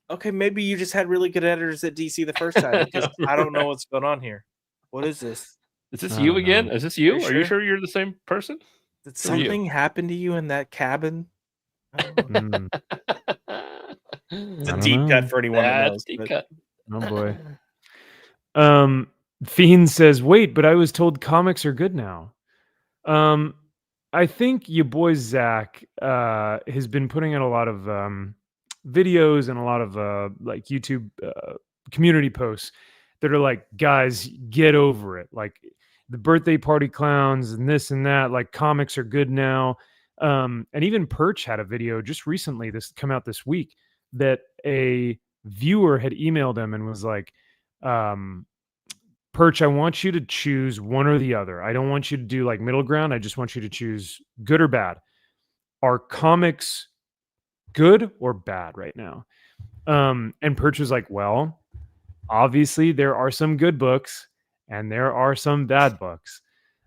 okay, maybe you just had really good editors at DC the first time, because I don't know what's going on here. What is this? Is this you again? Is this you? Are you sure you're the same person? Did something happen to you in that cabin? It's a deep cut for anyone that knows. Deep cut. Oh, boy. Fiend says, wait, but I was told comics are good now. I think your boy Zaxx has been putting out a lot of videos and a lot of like YouTube community posts that are like, guys, get over it. Like the birthday party clowns and this and that, like comics are good now. And even Perch had a video just recently, this come out this week, that a viewer had emailed him and was like, Perch, I want you to choose one or the other. I don't want you to do like middle ground. I just want you to choose good or bad. Are comics good or bad right now? And Perch was like, well, obviously there are some good books and there are some bad books.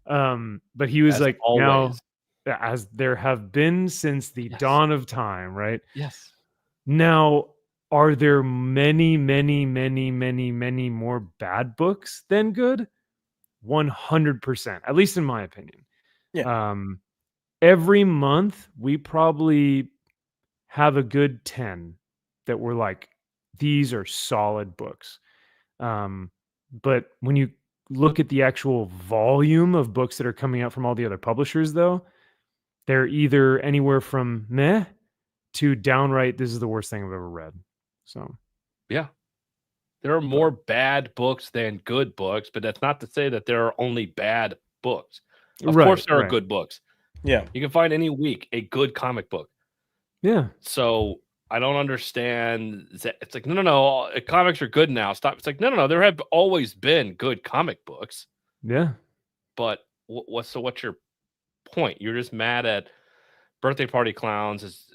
But he was like, always. Now, as there have been since the dawn of time, right? Yes. Now, are there many more bad books than good? 100%, at least in my opinion. Yeah. Every month we probably have a good 10 that were like, these are solid books. But when you look at the actual volume of books that are coming out from all the other publishers, though, they're either anywhere from meh to downright, this is the worst thing I've ever read. So, yeah, there are more bad books than good books, but that's not to say that there are only bad books. Of course, there are good books. Yeah, you can find any week a good comic book. Yeah. So I don't understand. It's like, no, comics are good now. Stop. It's like, no. There have always been good comic books. Yeah. But what's your point? You're just mad at Birthday Party Clowns is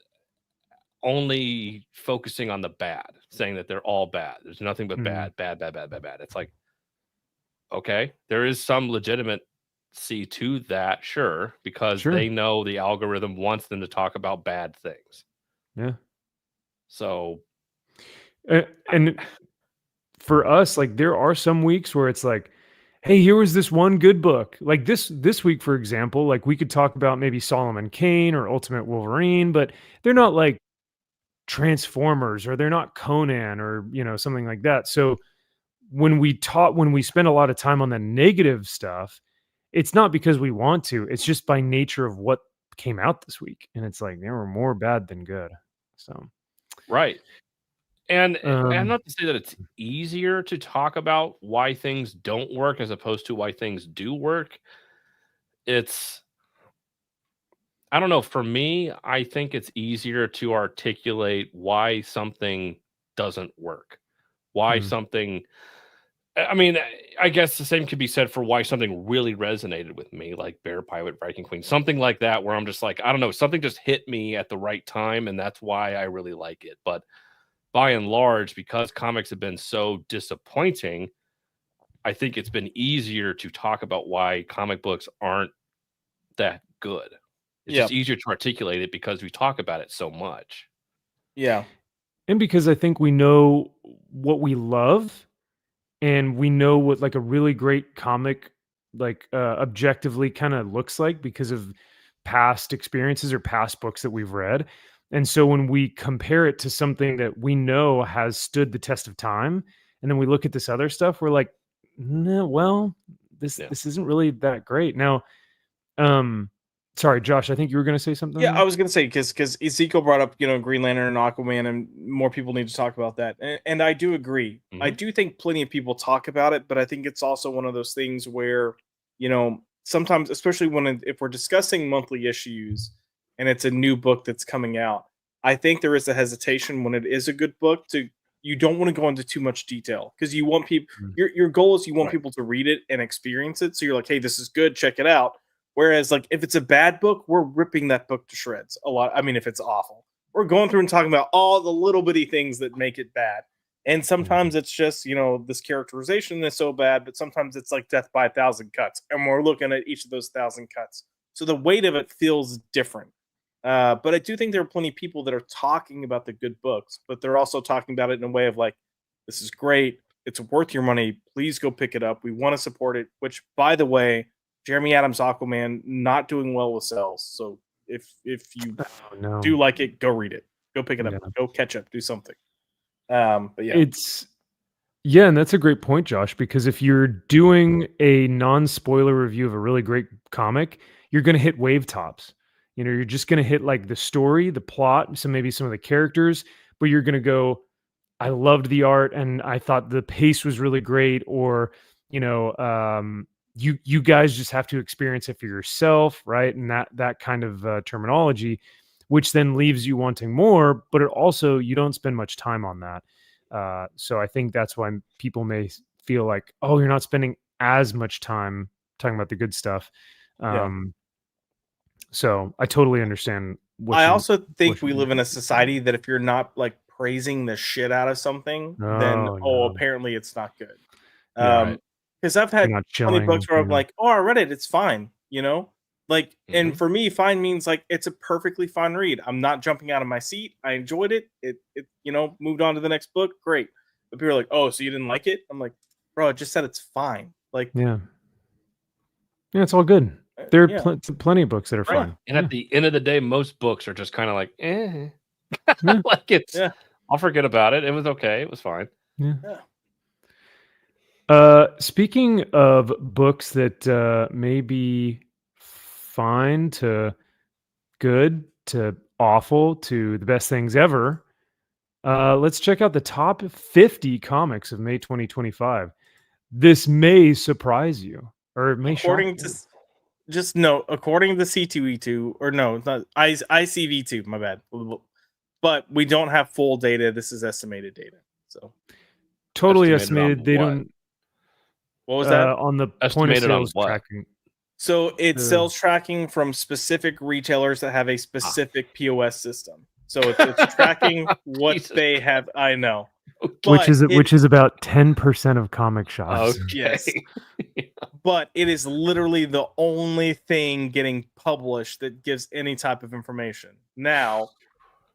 only focusing on the bad, saying that they're all bad. There's nothing but bad. It's like, okay, there is some legitimacy to that, sure, because they know the algorithm wants them to talk about bad things. Yeah. So, and for us, like there are some weeks where it's like, hey, here was this one good book. Like this week, for example, like we could talk about maybe Solomon Kane or Ultimate Wolverine, but they're not like Transformers, or they're not Conan, or something like that. So when we spend a lot of time on the negative stuff, it's not because we want to. It's just by nature of what came out this week, and it's like there were more bad than good. So right. And not to say that it's easier to talk about why things don't work as opposed to why things do work. I don't know. For me, I think it's easier to articulate why something doesn't work. Why something... I mean, I guess the same could be said for why something really resonated with me, like Bear Pirate, Viking Queen, something like that, where I'm just like, I don't know, something just hit me at the right time, and that's why I really like it. But by and large, because comics have been so disappointing, I think it's been easier to talk about why comic books aren't that good. It's just easier to articulate it because we talk about it so much. Yeah. And because I think we know what we love, and we know what like a really great comic objectively kind of looks like because of past experiences or past books that we've read. And so when we compare it to something that we know has stood the test of time, and then we look at this other stuff, we're like, no, well, this isn't really that great. Now, sorry, Josh, I think you were going to say something. Yeah, I was going to say, because Ezekiel brought up, Green Lantern and Aquaman, and more people need to talk about that. And I do agree. I do think plenty of people talk about it, but I think it's also one of those things where, sometimes, especially if we're discussing monthly issues and it's a new book that's coming out, I think there is a hesitation when it is a good book you don't want to go into too much detail, because you want people, your goal is you want people to read it and experience it. So you're like, hey, this is good, check it out. Whereas, like, if it's a bad book, we're ripping that book to shreds a lot. I mean, if it's awful, we're going through and talking about all the little bitty things that make it bad. And sometimes it's just, this characterization is so bad, but sometimes it's like death by 1,000 cuts. And we're looking at each of those 1,000 cuts. So the weight of it feels different. But I do think there are plenty of people that are talking about the good books, but they're also talking about it in a way of like, this is great. It's worth your money. Please go pick it up. We want to support it, which, by the way, Jeremy Adams' Aquaman not doing well with sales. So if you do like it, go read it. Go pick it up. Go catch up. Do something. But yeah. And that's a great point, Josh, because if you're doing a non-spoiler review of a really great comic, you're going to hit wave tops. You're just going to hit like the story, the plot, maybe some of the characters, but you're going to go, I loved the art and I thought the pace was really great, or, you guys just have to experience it for yourself, right? And that kind of terminology, which then leaves you wanting more, but it also, you don't spend much time on that. So I think that's why people may feel like, oh, you're not spending as much time talking about the good stuff. So I totally understand. I also think we live in a society that if you're not like praising the shit out of something, then apparently it's not good. Because I've had plenty of books where I'm like, oh, I read it, it's fine, like, and for me, fine means like it's a perfectly fine read. I'm not jumping out of my seat. I enjoyed it. It moved on to the next book. Great. But people are like, oh, so you didn't like it? I'm like, bro, I just said it's fine. Like, yeah, it's all good. There are plenty of books that are fine. And at the end of the day, most books are just kind of like, like it's, I'll forget about it. It was okay. It was fine. Speaking of books that may be fine to good to awful to the best things ever, let's check out the top 50 comics of May 2025. This may surprise you, or it may according to C2E2, or no, it's not ICV2, my bad. But we don't have full data. This is estimated data. So totally estimated. They don't. What was that? On the point of sales tracking. So it's sales tracking from specific retailers that have a specific POS system. So it's tracking what they have. I know. Which is about 10% of comic shops. Yes. But it is literally the only thing getting published that gives any type of information. Now,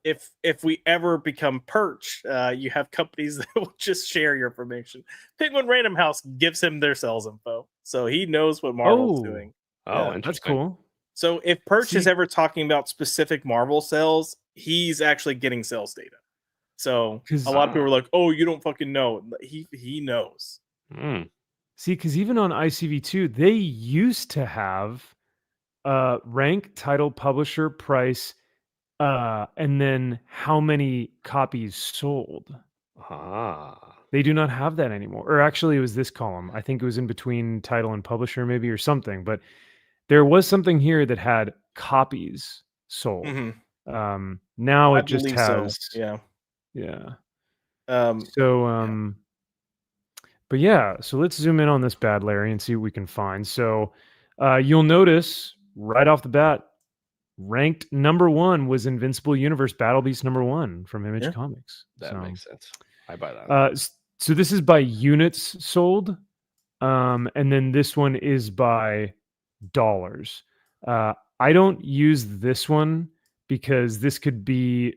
if we ever become Perch, you have companies that will just share your information. Penguin Random House gives him their sales info, so he knows what Marvel's doing. That's cool. So if Perch is ever talking about specific Marvel sales, he's actually getting sales data. So 'Cause- a lot of people were like, "Oh, you don't fucking know." He knows. See, because even on ICV2, they used to have rank, title, publisher, price, and then how many copies sold. They do not have that anymore. Or actually, it was this column. I think it was in between title and publisher, maybe, or something. But there was something here that had copies sold. Mhm. Now I it just believe so. has, Yeah. yeah. Um, So, but yeah, so let's zoom in on this bad Larry and see what we can find. So, you'll notice right off the bat, ranked number 1 was Invincible Universe Battle Beast number 1 from Image Yeah. Comics. That So, makes sense. I buy that. so this is by units sold, and then this one is by dollars. I don't use this one because this could be,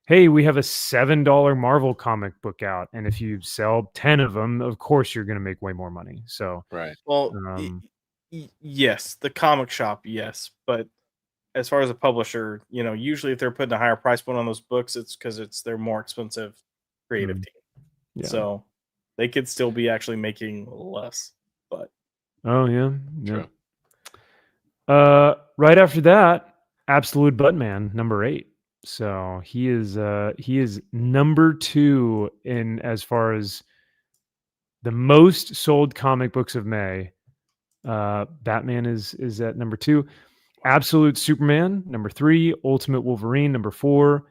hey, we have a $7 Marvel comic book out, and if you sell 10 of them, of course you're going to make way more money. So, Right. well, um, yes, the comic shop, yes, but as far as a publisher, usually if they're putting a higher price point on those books, it's because it's their more expensive creative team. yeah. So they could still be actually making less. But Oh yeah, True. right after that, Absolute Buttman, number 8. So he is number 2 in as far as the most sold comic books of May. Batman is at number 2. Absolute Superman, number 3. Ultimate Wolverine, number 4.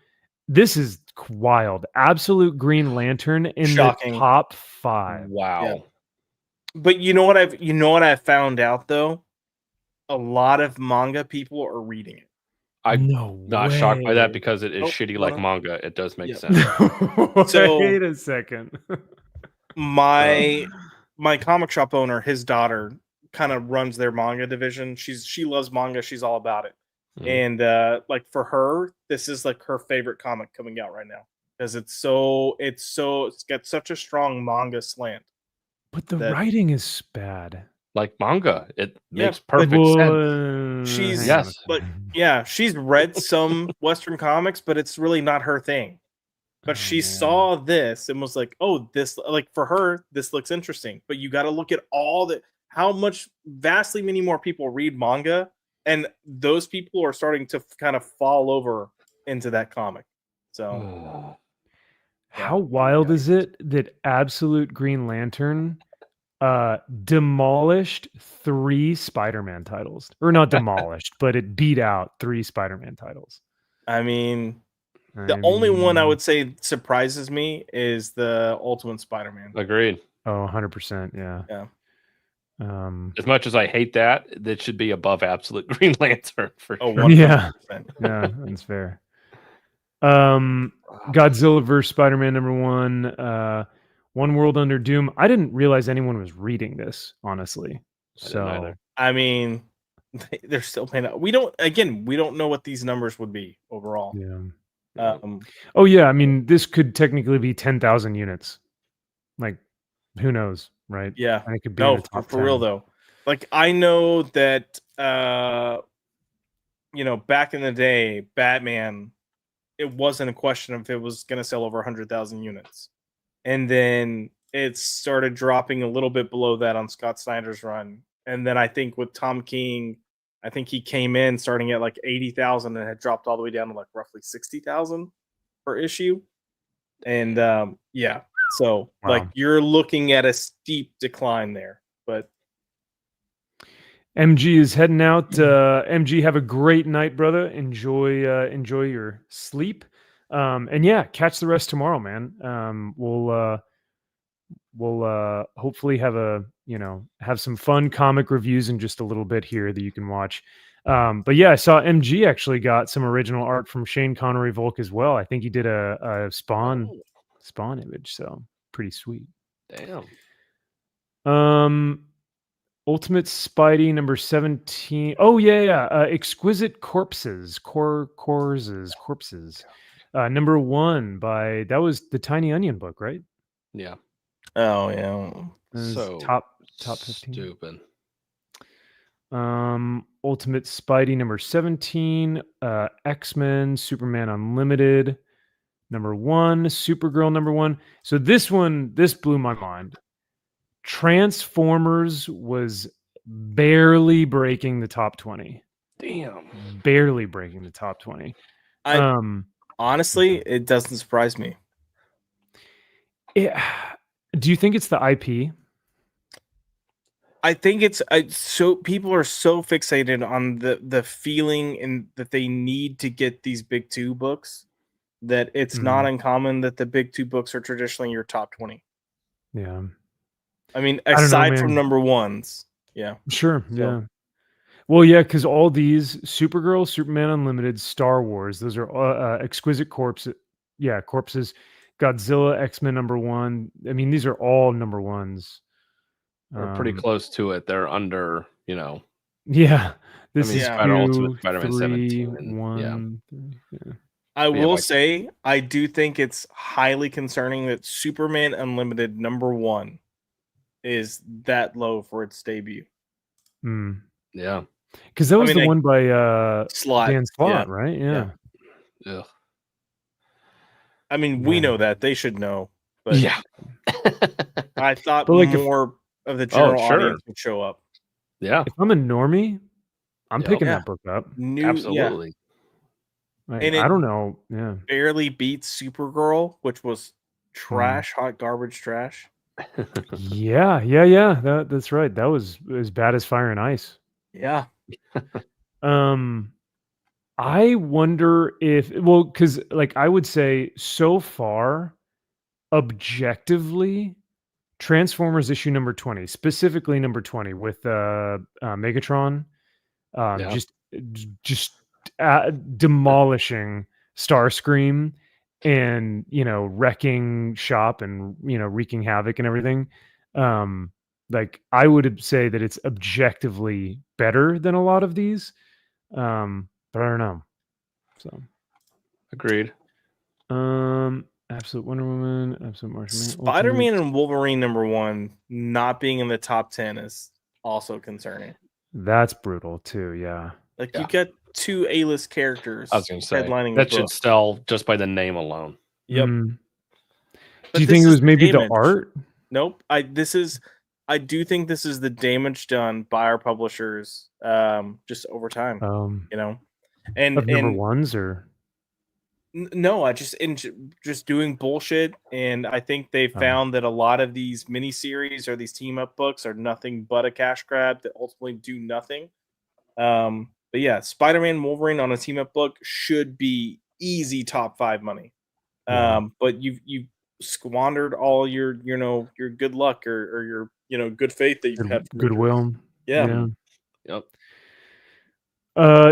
This is wild. Absolute Green Lantern in Shocking. the top 5. Wow. Yeah. But you know what I've found out though? A lot of manga people are reading it. I'm No not shocked by that way. because it is Oh, shitty hold like on. manga. It does make Yep. sense. So- Wait a second. My comic shop owner, his daughter, kind of runs their manga division. She loves manga. She's all about it. Mhm. And like for her, this is like her favorite comic coming out right now because it's got such a strong manga slant. But the that- writing is bad. Like manga. It Yeah, makes but- perfect sense. She's- hang on a Yes. But second. yeah, she's read some Western comics, but it's really not her thing. But Oh, she man. saw this and was like, "Oh, this like for her, this looks interesting." But you got to look at how much vastly many more people read manga, and those people are starting to kind of fall over into that comic. So How wild is it that Absolute Green Lantern demolished 3 Spider-Man titles? Or not demolished, but it beat out 3 Spider-Man titles. I mean, the only one I would say surprises me is the Ultimate Spider-Man. Agreed. Oh, 100%, yeah. Yeah. As much as I hate that should be above Absolute Green Lantern for Oh, sure. 100%. Yeah, that's fair. Godzilla vs. Spider-Man number 1, One World Under Doom. I didn't realize anyone was reading this, honestly. I didn't So either. I mean, they're still paying out. We don't know what these numbers would be overall. yeah. Oh yeah, I mean, this could technically be 10,000 units. Like, who knows, right? Yeah. And it could be in No, the top for real 10. though. Like I know that back in the day, Batman, it wasn't a question of if it was going to sell over 100,000 units. And then it started dropping a little bit below that on Scott Snyder's run. And then I think with Tom King, I think he came in starting at like 80,000 and had dropped all the way down to like roughly 60,000 per issue. And yeah, so like Wow. you're looking at a steep decline there. But MG is heading out. MG, have a great night, brother. Enjoy your sleep. And yeah, catch the rest tomorrow, man. We'll hopefully have some fun comic reviews in just a little bit here that you can watch. But yeah, I saw MG actually got some original art from Shane Connery Volk as well. I think he did a Spawn image, so pretty sweet. Damn. Ultimate Spidey number 17. Oh yeah. Exquisite Corpses. Corpses. Number 1 by, that was the Tiny Onion book, right? Yeah. oh yeah. So top 15. stupid. Ultimate Spidey number 17, X-Men, Superman Unlimited, number 1, Supergirl number 1. So this blew my mind. Transformers was barely breaking the top 20. Damn. Barely breaking the top 20. Honestly, it doesn't surprise me. Do you think it's the IP? I think it's so people are so fixated on the feeling and that they need to get these big 2 books that it's not uncommon that the big 2 books are traditionally your top 20. Yeah. I mean, aside from number 1s. Yeah. Sure. So. Yeah. Well, yeah, because all these Supergirl, Superman Unlimited, Star Wars, those are Exquisite Corpses. Yeah, Corpses, Godzilla, X-Men number 1. I mean, these are all number 1s. They're pretty close to it. They're under, Yeah. This is Ultimate Spider-Man 3, 17. 1. Yeah. 3, yeah. I will say, I do think it's highly concerning that Superman Unlimited number 1 is that low for its debut. Yeah. Because that was the one by Dan Slott, right? Yeah. I mean, we know that. They should know. But yeah. I thought more of the general audience would show up. Yeah. If I'm a normie, I'm picking that book up. Absolutely. Like, and I don't know. Yeah. Barely beats Supergirl, which was trash, hot garbage trash. Yeah. That's right. That was as bad as Fire and Ice. Yeah. I wonder if, because I would say so far, objectively, Transformers issue number 20, specifically number 20 with Megatron, just demolishing Starscream and wrecking shop and wreaking havoc and everything. I would say that it's objectively better than a lot of these, but I don't know. So agreed. Absolute Wonder Woman, Absolute Martian Man, Spider-Man and Wolverine number 1 not being in the top 10 is also concerning. That's brutal too. Yeah. You got 2 A-list characters. I was going to say headlining that should sell just by the name alone. Yep. Do you think it was maybe the art? Nope. I do think this is the damage done by our publishers just over time. And of number 1s or no, I just doing bullshit, and I think they found that a lot of these miniseries or these team up books are nothing but a cash grab that ultimately do nothing. But yeah, Spider-Man, Wolverine on a team up book should be easy top 5 money. But you squandered all your good luck or your good faith that you had goodwill. Yeah. Yep.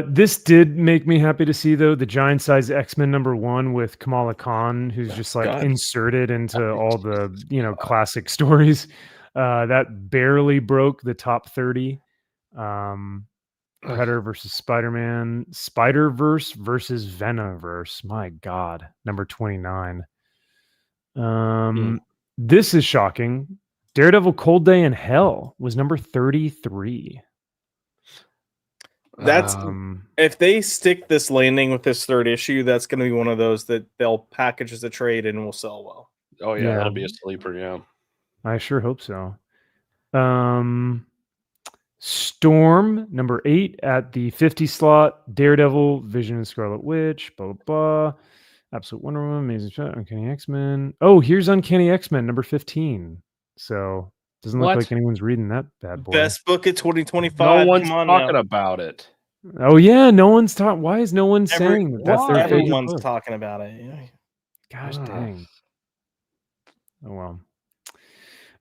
This did make me happy to see though the giant size X-Men number 1 with Kamala Khan, who's just inserted into all the classic stories. That barely broke the top 30. Predator versus Spider-Man, Spider-Verse versus Venomverse. My God, number 29. This is shocking. Daredevil Cold Day in Hell was number 33. That's if they stick this landing with this 3rd issue, that's going to be one of those that they'll package as a trade and will sell well. Oh yeah, that'll be a sleeper. Yeah, I sure hope so. Storm number 8 at the 50 slot. Daredevil, Vision, and Scarlet Witch. Blah blah blah. Absolute Wonder Woman, Amazing Shot, Uncanny X-Men. Oh, here's Uncanny X-Men number 15. So doesn't look like anyone's reading that bad boy. Best book of 2025. No one's talking about it. Oh yeah, no one's talking. Why is no one saying that's their favorite everyone's book? Talking about it? Yeah. Gosh dang. Oh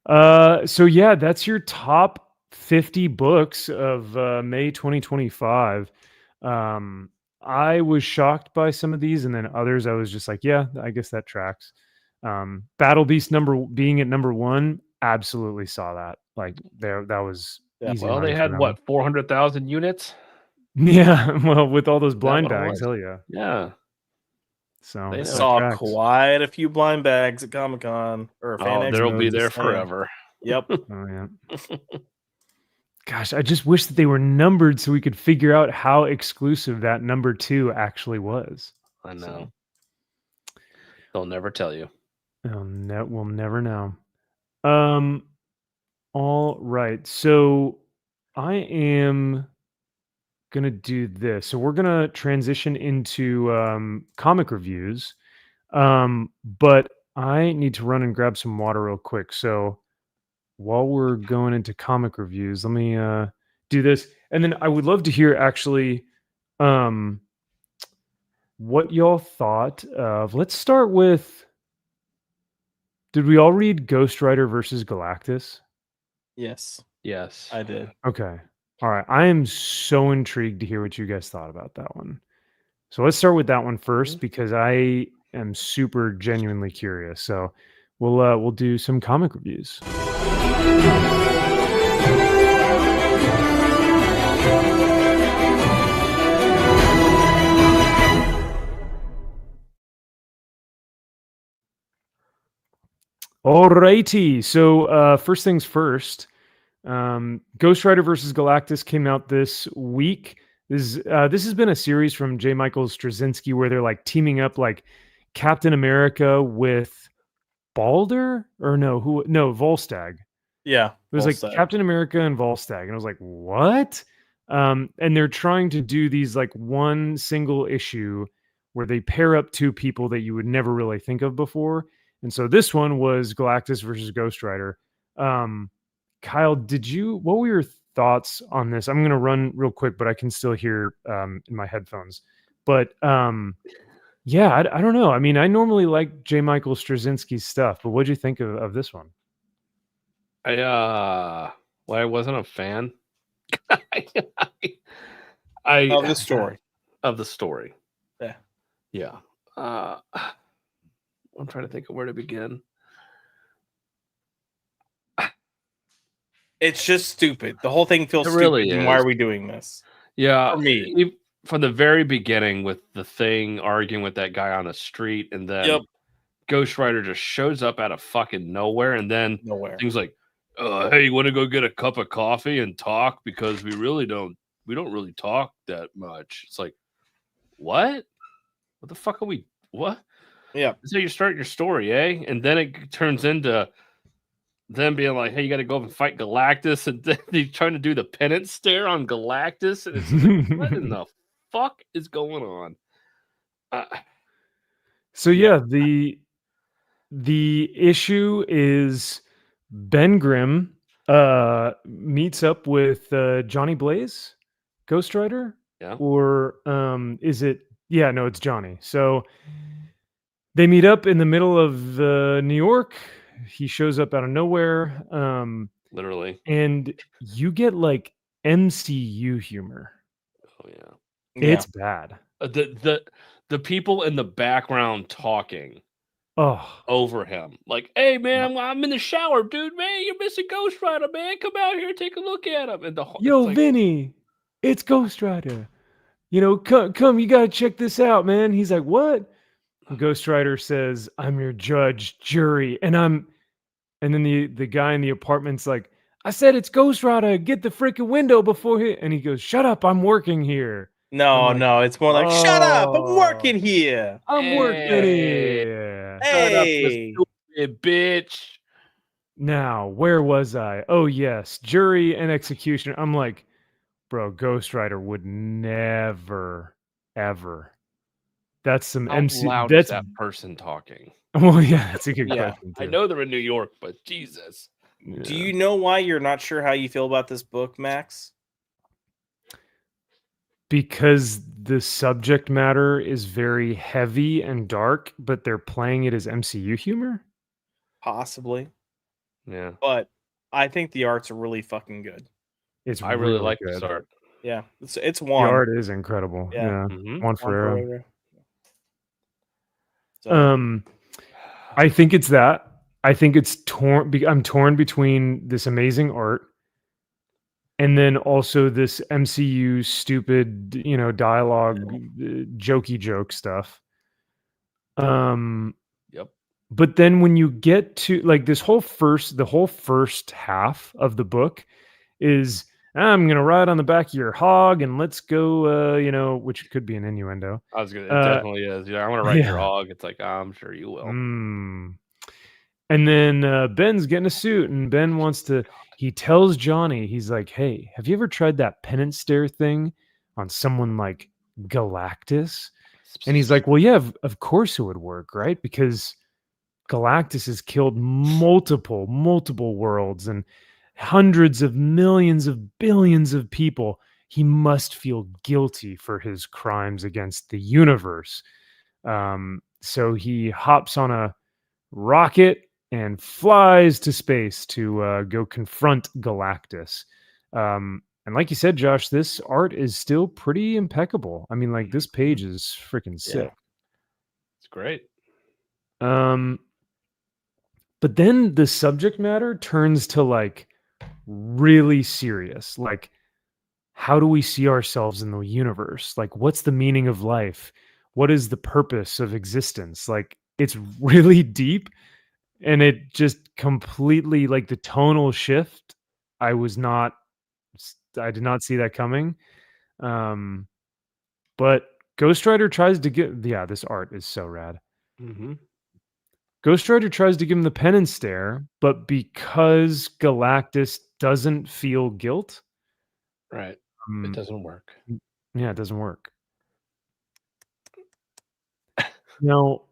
well. So yeah, that's your top 50 books of May 2025. I was shocked by some of these, and then others I was just like, yeah, I guess that tracks. Battle Beast being at number 1. Absolutely saw that. That was easy. Well, they had 400,000 units. Yeah, well, with all those blind bags, hell yeah. Yeah. So they saw quite a few blind bags at Comic-Con or Fan Expo. They'll be there forever. Yep. Oh yeah. Gosh, I just wish that they were numbered so we could figure out how exclusive that number 2 actually was. I know. He'll never tell you. We'll never know. All right. So I am gonna do this. So we're gonna transition into comic reviews. But I need to run and grab some water real quick. So while we're going into comic reviews, let me do this. And then I would love to hear actually what y'all thought of. Let's start with, did we all read Ghost Rider versus Galactus? Yes, Yes. I did. Okay. All right. I am so intrigued to hear what you guys thought about that one. So let's start with that one first because I am super genuinely curious. So we'll do some comic reviews. Alrighty. So first things first. Ghost Rider versus Galactus came out this week. This has been a series from J. Michael Straczynski where they're like teaming up like Captain America with Balder or Volstagg. Yeah, It was like Captain America and Volstagg, and I was like, what? And they're trying to do these like one single issue where they pair up two people that you would never really think of before. And so this one was Galactus versus Ghost Rider. Kyle, what were your thoughts on this? I'm going to run real quick, but I can still hear in my headphones. But yeah, I don't know. I mean, I normally like J. Michael Straczynski's stuff, but what'd you think of this one? I wasn't a fan. Of the story. Of the story. Yeah. Yeah. I'm trying to think of where to begin. It's just stupid. The whole thing feels really stupid. is. Why are we doing this? Yeah. For me. From the very beginning with the thing arguing with that guy on the street, and then Ghost Rider just shows up out of fucking nowhere, and then things like, hey, you want to go get a cup of coffee and talk? Because we don't really talk that much. It's like, what? What the fuck are we? What? Yeah. That's how you start your story, eh? And then it turns into them being like, hey, you got to go up and fight Galactus, and then he's trying to do the penance stare on Galactus, and it's like, what in the fuck is going on? So yeah, the issue is Ben Grimm meets up with Johnny Blaze, Ghost Rider, or is it? Yeah, no, it's Johnny. So they meet up in the middle of New York. He shows up out of nowhere, literally, and you get like MCU humor. Oh yeah, it's bad. The people in the background talking over him, like, hey man, I'm in the shower, dude, man, you're missing Ghost Rider, man, come out here, take a look at him. And yo, Vinny, it's Ghost Rider. You know, come, you gotta check this out, man. He's like, what? Ghost Rider says, I'm your judge, jury, and then the guy in the apartment's like, I said it's Ghost Rider, get the freaking window before he, and he goes, shut up, I'm working here. No, it's more like, shut up, I'm working here. I'm working here. Hey, shut up, you bitch. Now, where was I? Oh yes, jury and executioner. I'm like, bro, Ghost Rider would never, ever. That's some MC. That's that person talking. Well, yeah, that's a good question. Too. I know they're in New York, but Jesus. Yeah. Do you know why you're not sure how you feel about this book, Max? Because the subject matter is very heavy and dark, but they're playing it as MCU humor? Possibly. Yeah. But I think the art's really fucking good. I really like this art. Yeah. It's one. The art is incredible. Yeah. Mm-hmm. One for So. I think it's that. I think it's torn. I'm torn between this amazing art and then also this MCU stupid, dialogue, jokey joke stuff. Yep. But then when you get to like the whole first half of the book is I'm gonna ride on the back of your hog and let's go, which could be an innuendo. I was gonna. It Uh, definitely is. Yeah, I want to write your yeah. hog. It's like I'm sure you will. Mm. And then Ben's getting a suit, and Ben wants to. He tells Johnny, he's like, "Hey, have you ever tried that penance stare thing on someone like Galactus?" And he's like, "Well, yeah, of course it would work, right? Because Galactus has killed multiple worlds and hundreds of millions of billions of people. He must feel guilty for his crimes against the universe." So he hops on a rocket and flies to space to go confront Galactus. And like you said, Josh, this art is still pretty impeccable. I mean, like this page is freaking sick. It's great. But then the subject matter turns to like really serious. Like, how do we see ourselves in the universe? Like, what's the meaning of life? What is the purpose of existence? Like, it's really deep, and it just completely, like, the tonal shift. I was not, I did not see that coming. But Ghost Rider tries to get, yeah, this art is so rad. Mm-hmm. Ghost Rider tries to give him the penance stare, but because Galactus doesn't feel guilt, Right. It doesn't work. yeah, it doesn't work. No,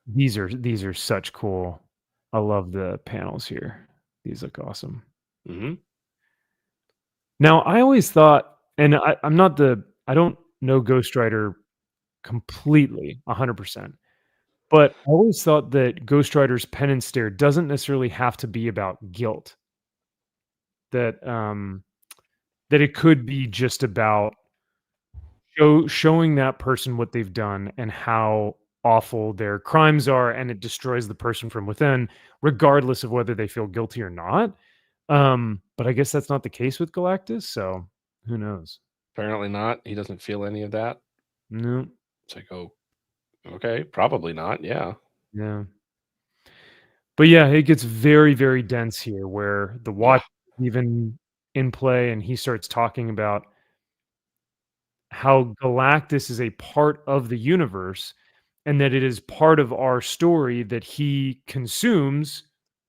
these are such cool. I love the panels here. These look awesome. Mm-hmm. Now, I always thought, and I don't know Ghost Rider completely 100%, but I always thought that Ghost Rider's penance stare doesn't necessarily have to be about guilt. That it could be just about showing that person what they've done and how awful their crimes are, and it destroys the person from within, regardless of whether they feel guilty or not. But I guess that's not the case with Galactus, so who knows? Apparently not. He doesn't feel any of that. No. It's like, oh, okay, probably not. Yeah. Yeah. But yeah, it gets very, very dense here where the watch even in play, and he starts talking about how Galactus is a part of the universe and that it is part of our story that he consumes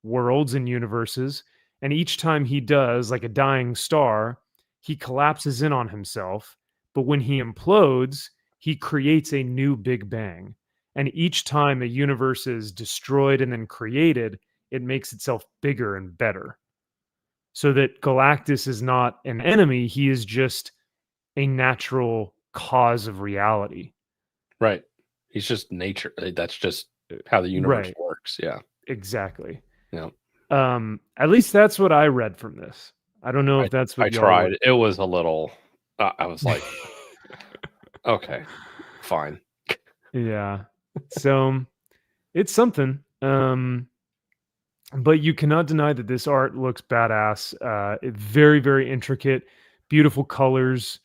worlds and universes. And each time he does, like a dying star, he collapses in on himself. But when he implodes, he creates a new Big Bang. And each time a universe is destroyed and then created, it makes itself bigger and better. So that Galactus is not an enemy, he is just a natural cause of reality. Right. He's just nature. That's just how the universe works. Yeah. Exactly. Yeah. At least that's what I read from this. I don't know if that's what I tried. It was a little. I was like, okay, fine. Yeah. So it's something. But you cannot deny that this art looks badass. Very, very intricate, beautiful colors,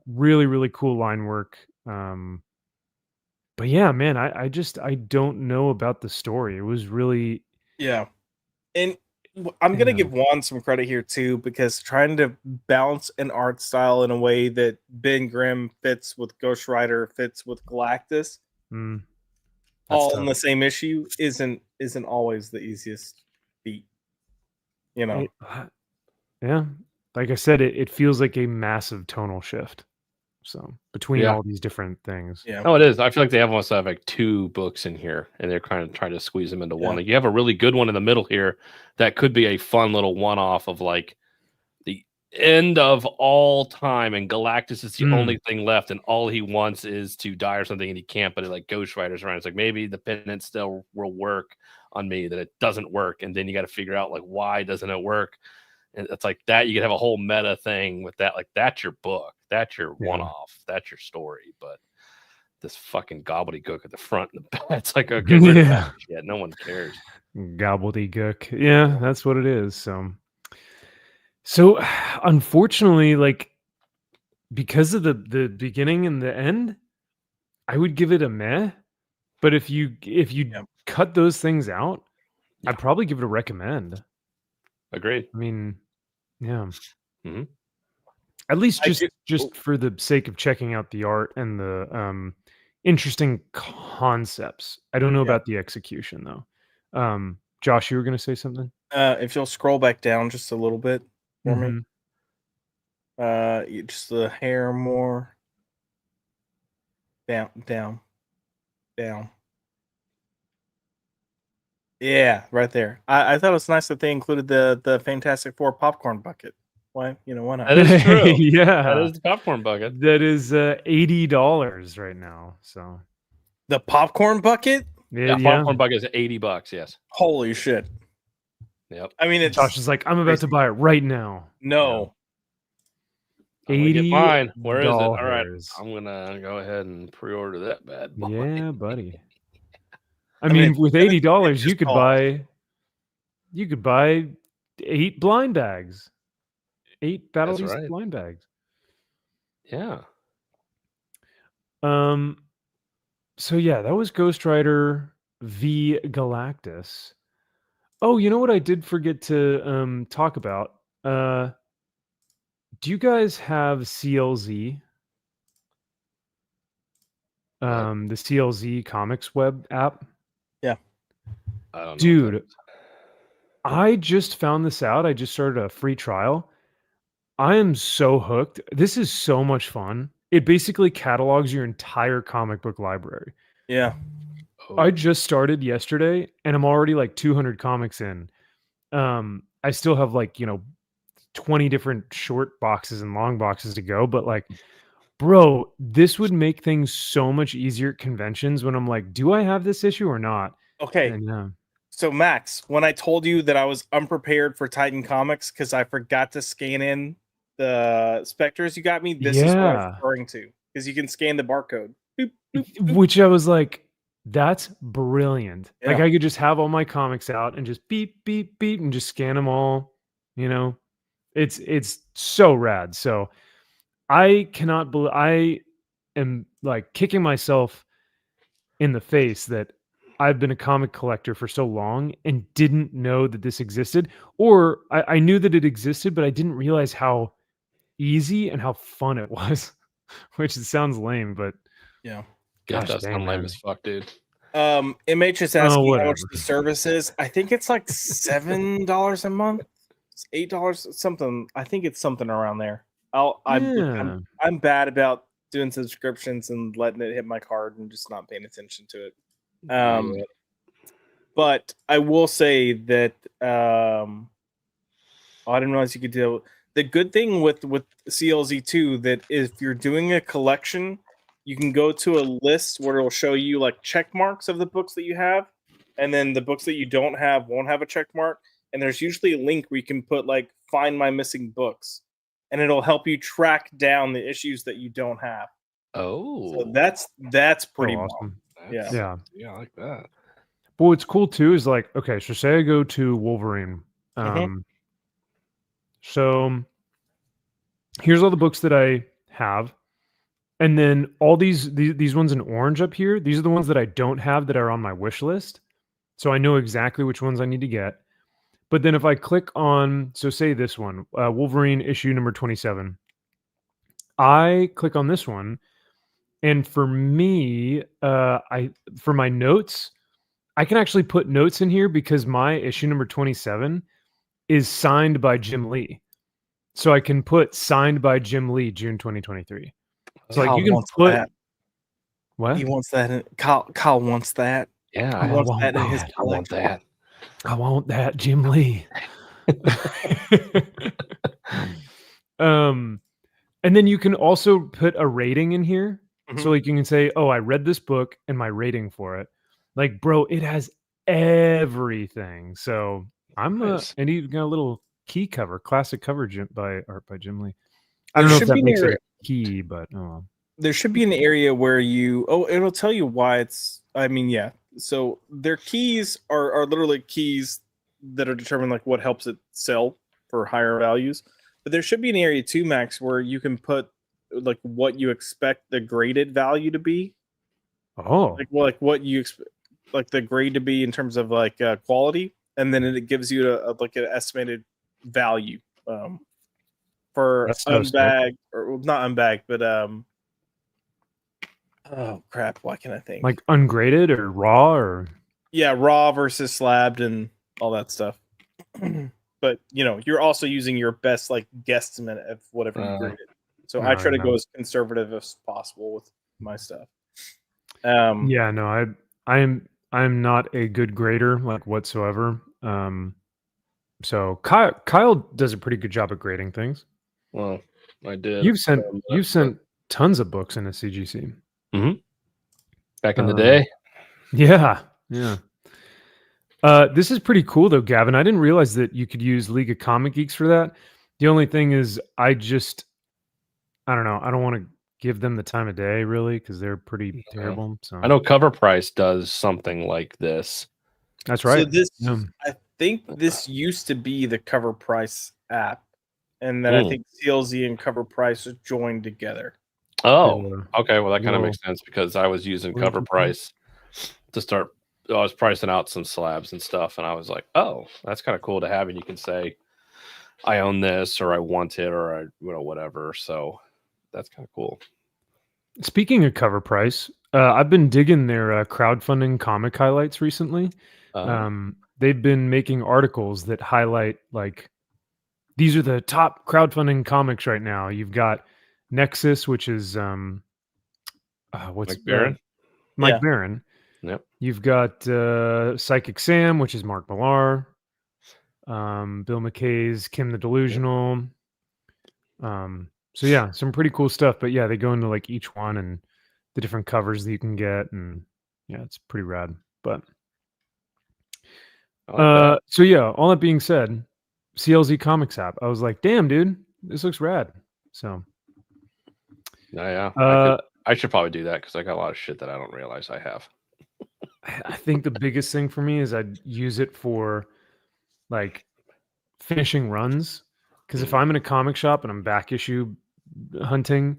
really, really cool line work. But yeah, man, I don't know about the story. It was really, Yeah. And I'm going to give Juan some credit here too, because trying to balance an art style in a way that Ben Grimm fits with Ghost Rider, fits with Galactus, all in the same issue isn't always the easiest feat. You know. Yeah. Like I said, it feels like a massive tonal shift. So between all these different things. Yeah. Oh, it is. I feel like they almost have like two books in here, and they're kind of trying to squeeze them into one. Like you have a really good one in the middle here that could be a fun little one-off of like the end of all time, and Galactus is the only thing left, and all he wants is to die or something, and he can't. But it like Ghost Rider's around. It's like maybe the penance still will work on me, that it doesn't work, and then you got to figure out like why doesn't it work. And it's like that. You could have a whole meta thing with that. Like that's your book. That's your one-off. That's your story. But this fucking gobbledygook at the front and the back. It's like, okay, where's that shit? No one cares. Gobbledygook. Yeah, that's what it is. So unfortunately, like because of the beginning and the end, I would give it a meh. But if you cut those things out, I'd probably give it a recommend. Agreed. I mean, yeah. Mhm. At least just for the sake of checking out the art and the interesting concepts. I don't know about the execution though. Josh, you were going to say something? If you'll scroll back down just a little bit for me. Just the hair more. Down. Yeah, right there. I thought it was nice that they included the Fantastic Four popcorn bucket. Why not? That is true. Yeah, that is the popcorn bucket. That is $80 right now. So the popcorn bucket. Yeah, popcorn bucket is $80. Yes. Holy shit. Yep. I mean, it's Josh is like, I'm about to buy it right now. No. $80. Mine. Where is it? All right. $80. I'm gonna go ahead and pre-order that bad boy. Yeah, buddy. I mean, with $80, you could buy 8 blind bags, 8 Battle Beast blind bags. Yeah. So yeah, that was Ghost Rider v Galactus. Oh, you know what I did forget to talk about? Do you guys have CLZ? The CLZ Comics web app? Yeah. I don't know. Dude, I just found this out. I just started a free trial. I am so hooked. This is so much fun. It basically catalogs your entire comic book library. Yeah. I just started yesterday and I'm already like 200 comics in. I still have like, 20 different short boxes and long boxes to go, but like, bro, this would make things so much easier at conventions when I'm like, do I have this issue or not? Okay. And, so Max, when I told you that I was unprepared for Titan Comics because I forgot to scan in the Spectres you got me, this is what I was referring to. Because you can scan the barcode. Boop, boop, boop. Which I was like, that's brilliant. Yeah. Like I could just have all my comics out and just beep, beep, beep, and just scan them all. It's so rad. So I cannot believe I am like kicking myself in the face that I've been a comic collector for so long and didn't know that this existed. Or I knew that it existed, but I didn't realize how easy and how fun it was. Which it sounds lame, but yeah. Gosh, that sounds lame as fuck, dude. MH is asking how much the service is. I think it's like $7 a month. It's $8 something. I think it's something around there. I'm bad about doing subscriptions and letting it hit my card and just not paying attention to it. But I will say that I didn't realize you could do. The good thing with CLZ2 that if you're doing a collection, you can go to a list where it'll show you like check marks of the books that you have, and then the books that you don't have won't have a check mark. And there's usually a link where you can put like find my missing books, and it'll help you track down the issues that you don't have. Oh, so that's pretty awesome. Yeah, I like that. But what's cool too is like, okay, so say I go to Wolverine. So here's all the books that I have. And then all these ones in orange up here, these are the ones that I don't have that are on my wish list. So I know exactly which ones I need to get. But then if I click on, so say this one, Wolverine issue number 27, I click on this one. And for me, for my notes, I can actually put notes in here because my issue number 27 is signed by Jim Lee. So I can put signed by Jim Lee, June 2023. So like you can put that. What? He wants that. Kyle wants that. Yeah, I want that in his I want that. I want that, Jim Lee. And then you can also put a rating in here. So like you can say, oh, I read this book and my rating for it. Like, bro, it has everything. So I'm and even got a little key cover, classic cover by Jim Lee. I don't know if that makes it a key, but there should be an area where it'll tell you why it's. I mean, yeah. So their keys are literally keys that are determined like what helps it sell for higher values. But there should be an area too, Max, where you can put like what you expect the graded value to be. Oh, like what you expect, like the grade to be in terms of like quality, and then it gives you like an estimated value. for That's so sick. unbagged, or not unbagged, but oh crap, why can't I think? Like ungraded or raw or Yeah, raw versus slabbed and all that stuff. But you're also using your best like guesstimate of whatever you graded. So I try to go as conservative as possible with my stuff. yeah, no, I'm not a good grader like whatsoever. So Kyle does a pretty good job at grading things. Well, I did. You've sent tons of books in a CGC. Mm-hmm. Back in the day. Yeah. This is pretty cool though, Gavin. I didn't realize that you could use League of Comic Geeks for that. The only thing is I don't know. I don't want to give them the time of day really because they're pretty terrible. So I know Cover Price does something like this. That's right. So I think this used to be the Cover Price app, and then I think CLZ and Cover Price are joined together. Oh, okay. Well, that kind of makes sense because I was using Cover Price to start. I was pricing out some slabs and stuff, and I was like, "Oh, that's kind of cool to have." And you can say, "I own this," or "I want it," or "I whatever." So that's kind of cool. Speaking of Cover Price, I've been digging their crowdfunding comic highlights recently. They've been making articles that highlight like these are the top crowdfunding comics right now. You've got Nexus, which is what's Mike Barron? Mike Barron. Yep. You've got Psychic Sam, which is Mark Millar. Bill McKay's Kim the Delusional. So yeah, some pretty cool stuff. But yeah, they go into like each one and the different covers that you can get, and yeah, it's pretty rad. But so yeah, all that being said, CLZ Comics app. I was like, damn, dude, this looks rad. So yeah. I should probably do that because I got a lot of shit that I don't realize I have. I think the biggest thing for me is I'd use it for like finishing runs. Because if I'm in a comic shop and I'm back issue hunting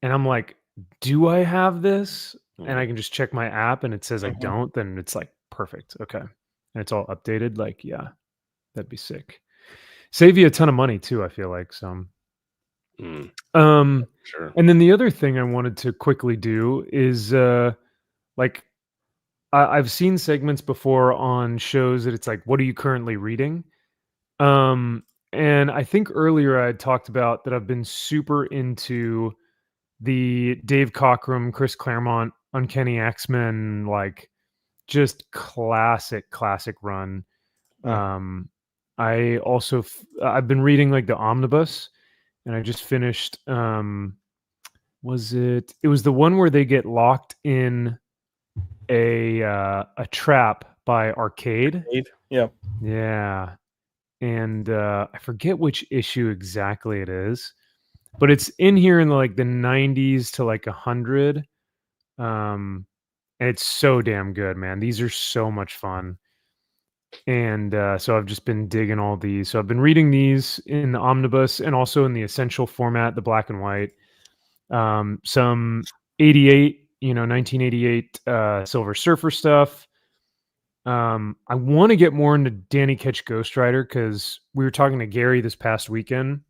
and I'm like, do I have this? And I can just check my app and it says I don't, then it's like perfect. Okay. And it's all updated. Like, yeah, that'd be sick. Save you a ton of money too, I feel like. So sure. And then the other thing I wanted to quickly do is like I've seen segments before on shows that it's like, what are you currently reading? And I think earlier I had talked about that I've been super into the Dave Cockrum, Chris Claremont, Uncanny X-Men, like just classic run. I also I've been reading like the Omnibus, and I just finished it was the one where they get locked in a trap by Arcade. Yeah. And I forget which issue exactly it is, but it's in here in like the 90s to like 100. And it's so damn good, man. These are so much fun. And so I've just been digging all these. So I've been reading these in the omnibus and also in the essential format, the black and white. Some 1988 Silver Surfer stuff. I want to get more into Danny Ketch Ghost Rider because we were talking to Gary this past weekend,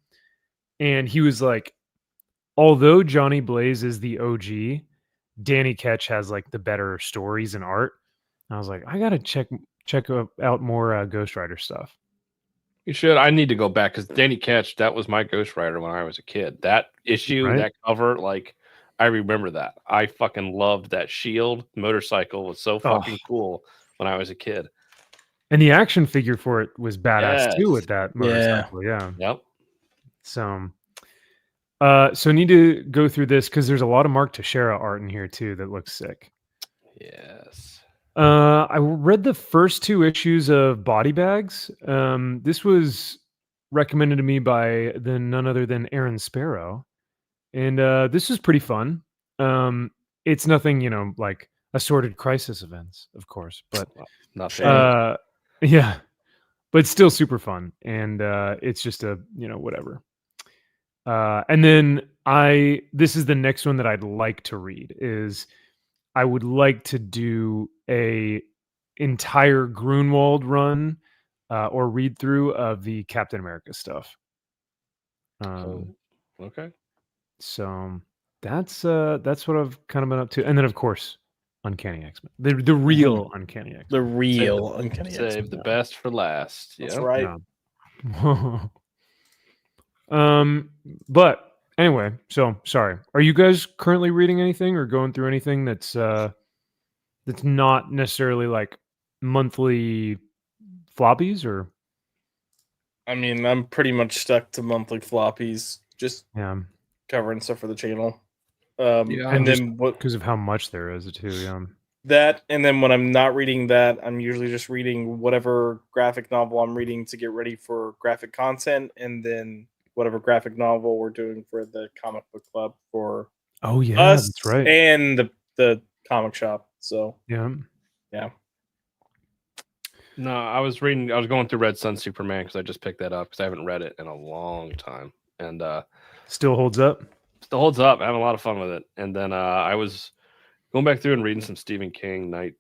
and he was like, although Johnny Blaze is the OG, Danny Ketch has like the better stories and art. And I was like, I gotta check out more Ghost Rider stuff. You should. I need to go back because Danny Ketch, that was my Ghost Rider when I was a kid. That issue, that cover, like I remember that. I fucking loved that Shield motorcycle. Was so fucking cool when I was a kid. And the action figure for it was badass too with that motorcycle. Yeah. Yep. So so need to go through this because there's a lot of Mark Teixeira art in here too that looks sick. Yes. I read the first 2 issues of Body Bags. This was recommended to me by none other than Aaron Sparrow. And this was pretty fun. It's nothing, like Assorted Crisis events, of course, but nothing. Yeah, but still super fun. And it's just a, whatever. And then this is the next one that I'd like to read is I would like to do a entire Grunwald run or read through of the Captain America stuff. Okay. So that's what I've kind of been up to, and then of course, Uncanny X-Men, the real Uncanny X-Men. The real Uncanny X-Men. Save the best for last. That's Yep. right. Yeah. But anyway, so sorry. Are you guys currently reading anything or going through anything that's not necessarily like monthly floppies or? I mean, I'm pretty much stuck to monthly floppies, just Yeah. covering stuff for the channel. And then what? Because of how much there is too. Yeah. That, and then when I'm not reading that, I'm usually just reading whatever graphic novel I'm reading to get ready for graphic content, and then whatever graphic novel we're doing for the comic book club for us, that's right. and the comic shop. So yeah. No, I was going through Red Sun Superman because I just picked that up because I haven't read it in a long time, and still holds up. Still holds up. I have a lot of fun with it. And then I was going back through and reading some Stephen King Night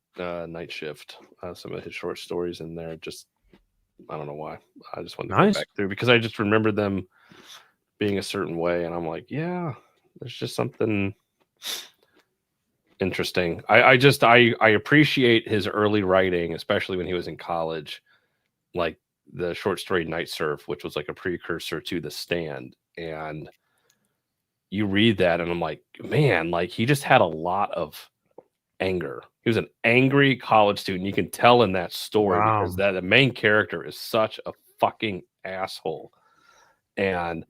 Shift, some of his short stories in there. Just I don't know why. I just wanted to go back through because I just remembered them being a certain way, and I'm like, yeah, there's just something interesting. I appreciate his early writing, especially when he was in college, like the short story Night Surf, which was like a precursor to The Stand. And you read that and I'm like, man, like he just had a lot of anger. He was an angry college student. You can tell in that story because the main character is such a fucking asshole. And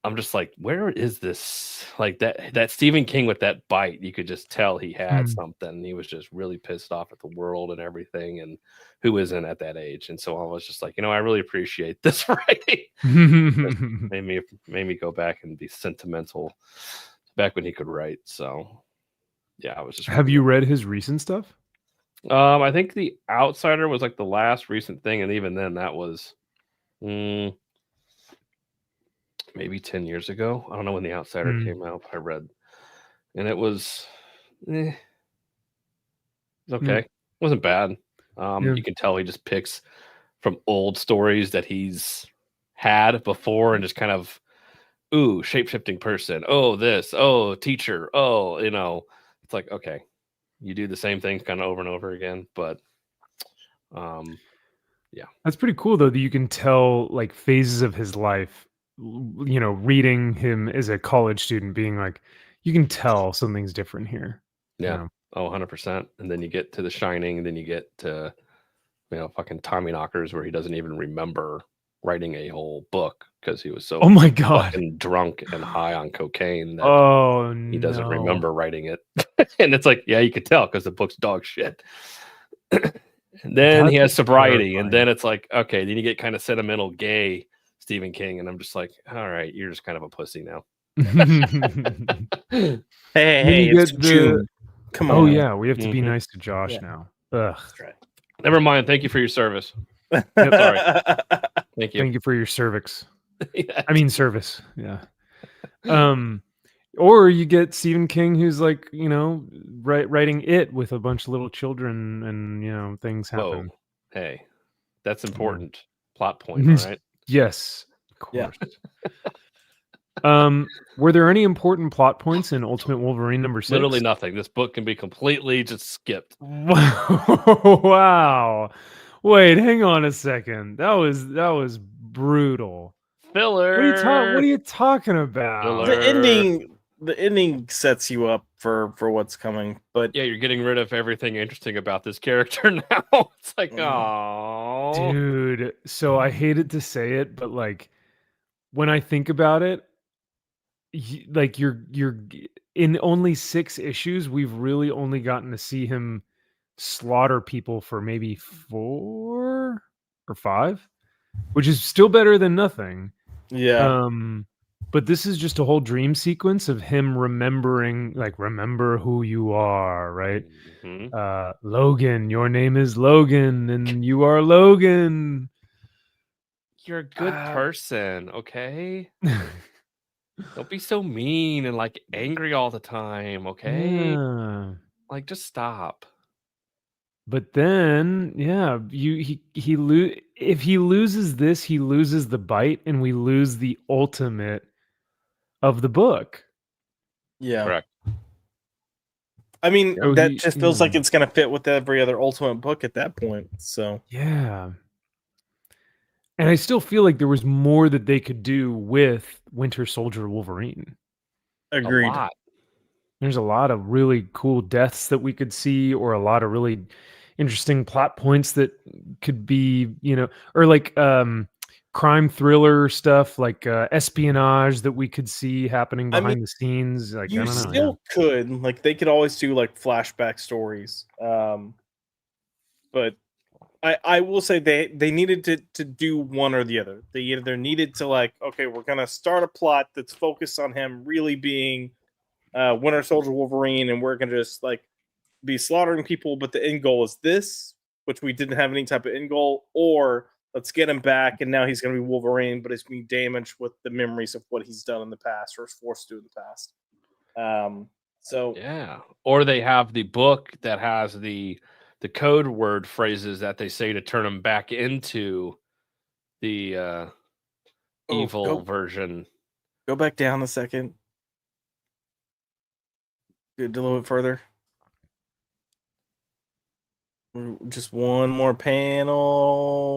I'm just like, where is this? Like that Stephen King with that bite, you could just tell he had something. He was just really pissed off at the world and everything, and who isn't at that age. And so I was just like, I really appreciate this writing. made me go back and be sentimental back when he could write. So yeah, I was just. Have you read his recent stuff? I think The Outsider was like the last recent thing, and even then, that was. Maybe 10 years ago. I don't know when The Outsider came out, but I read, and it was okay. It wasn't bad. You can tell he just picks from old stories that he's had before and just kind of, shape-shifting person. Oh, this. Oh, teacher. Oh, it's like, okay, you do the same thing kind of over and over again. But yeah. That's pretty cool though, that you can tell like phases of his life, reading him as a college student, being like, you can tell something's different here. Yeah. 100%. And then you get to The Shining, and then you get to, fucking Tommy Knockers, where he doesn't even remember writing a whole book because he was so oh my god fucking drunk and high on cocaine that he doesn't remember writing it. And it's like, yeah, you could tell because the book's dog shit. And then he has sobriety, and then it's like, okay, then you get kind of sentimental gay Stephen King, and I'm just like, all right, you're just kind of a pussy now. hey, it's June. Come on. Oh yeah, we have to be nice to Josh now. Ugh. That's right. Never mind. Thank you for your service. Sorry. Thank you. Thank you for your cervix. I mean service. Yeah. Or you get Stephen King, who's like, writing It with a bunch of little children, and things happen. Whoa. Hey, that's important. Plot point, all right? Yes, of course. Were there any important plot points in Ultimate Wolverine #6? Literally nothing. This book can be completely just skipped. Wow. Wait, hang on a second. That was brutal. Filler. What are you talking about? Filler. The ending sets you up for what's coming, but yeah, you're getting rid of everything interesting about this character now. It's like, oh, dude. So I hated to say it, but like when I think about it, like you're in only 6 issues, we've really only gotten to see him slaughter people for maybe 4 or 5, which is still better than nothing. Yeah. But this is just a whole dream sequence of him remembering, like, remember who you are, right? Logan, your name is Logan, and you are Logan. You're a good person, okay? Don't be so mean and like angry all the time, okay? Yeah. Like, just stop. But then, yeah, if he loses this, he loses the bite, and we lose the ultimate of the book. Yeah. Correct. I mean, Oh, that just feels like it's going to fit with every other Ultimate book at that point. So yeah. And I still feel like there was more that they could do with Winter Soldier Wolverine. agreed. A lot. There's a lot of really cool deaths that we could see, or a lot of really interesting plot points that could be, or like crime thriller stuff, like espionage that we could see happening behind the scenes. Like, you I don't know. still could, like, they could always do like flashback stories. But I will say they needed to do one or the other. They either needed to, like, okay, we're gonna start a plot that's focused on him really being Winter Soldier Wolverine, and we're gonna just like be slaughtering people, but the end goal is this, which we didn't have any type of end goal, or let's get him back and now he's gonna be Wolverine, but it's being damaged with the memories of what he's done in the past or is forced to do in the past. So yeah, or they have the book that has the code word phrases that they say to turn him back into the evil version. Go back down a second. Do a little bit further. Just one more panel.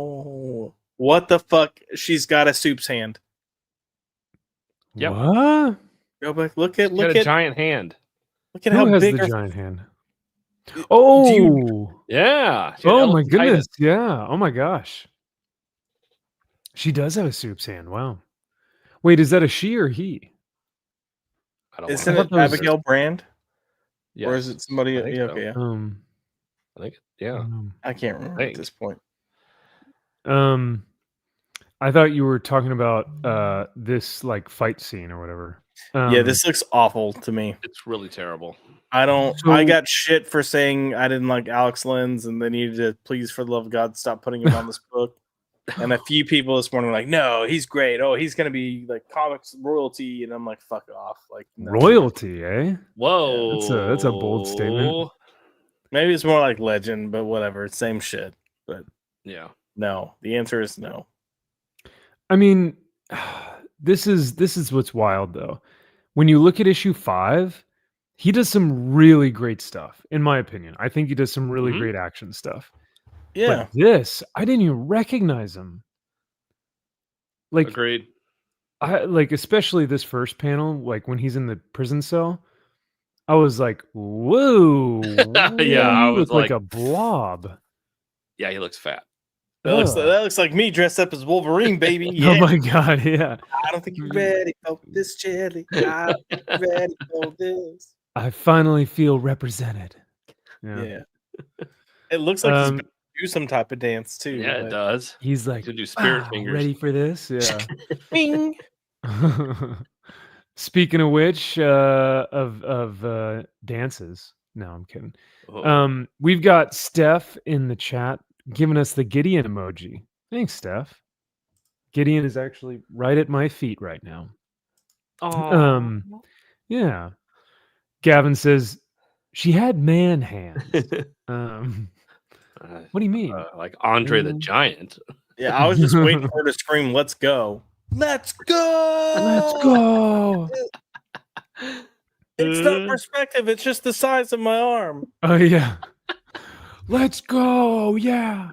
What the fuck? She's got a soup's hand. Yep. What? Go back. Look at a giant hand. Look at Who how has big the her giant hand? Oh, yeah. Oh my goodness. Yeah. Oh my gosh. She does have a soup's hand. Wow. Wait, is that a she or he? I don't Isn't know. it Abigail Brand? Yes. Or is it somebody? I think Yeah, so. okay, yeah. I think, yeah. I can't remember at this point. I thought you were talking about this like fight scene or whatever. Yeah, this looks awful to me. It's really terrible. I got shit for saying I didn't like Alex Lins, and they needed to, please, for the love of God, stop putting him on this book. And a few people this morning were like, no, he's great. Oh, he's gonna be like comics royalty, and I'm like, fuck off. Like, no. Royalty, eh? Whoa. Yeah, that's a bold statement. Maybe it's more like legend, but whatever. Same shit. But yeah. No. The answer is no. I mean, this is what's wild though. When you look at issue 5, he does some really great stuff, in my opinion. I think he does some really great action stuff. Yeah. But this, I didn't even recognize him. Like, agreed. Especially this first panel, like when he's in the prison cell, I was like, whoa. Yeah, I he was looked like a blob. Yeah, he looks fat. That looks like me dressed up as Wolverine, baby. Yeah. Oh my god, yeah. I don't think you're ready for this, jelly. I'm ready for this. I finally feel represented. Yeah. It looks like he's about to do some type of dance too. Yeah, it does. He's like, to do spirit fingers. Ready for this? Yeah. Bing. Speaking of which, of dances. No, I'm kidding. Oh. We've got Steph in the chat giving us the Gideon emoji. Thanks, Steph. Gideon is actually right at my feet right now. Yeah. Gavin says she had man hands. What do you mean? Like Andre the Giant. Yeah, I was just waiting for her to scream, "Let's go! Let's go! Let's go!" It's not perspective; it's just the size of my arm. Oh yeah. Let's go! Yeah.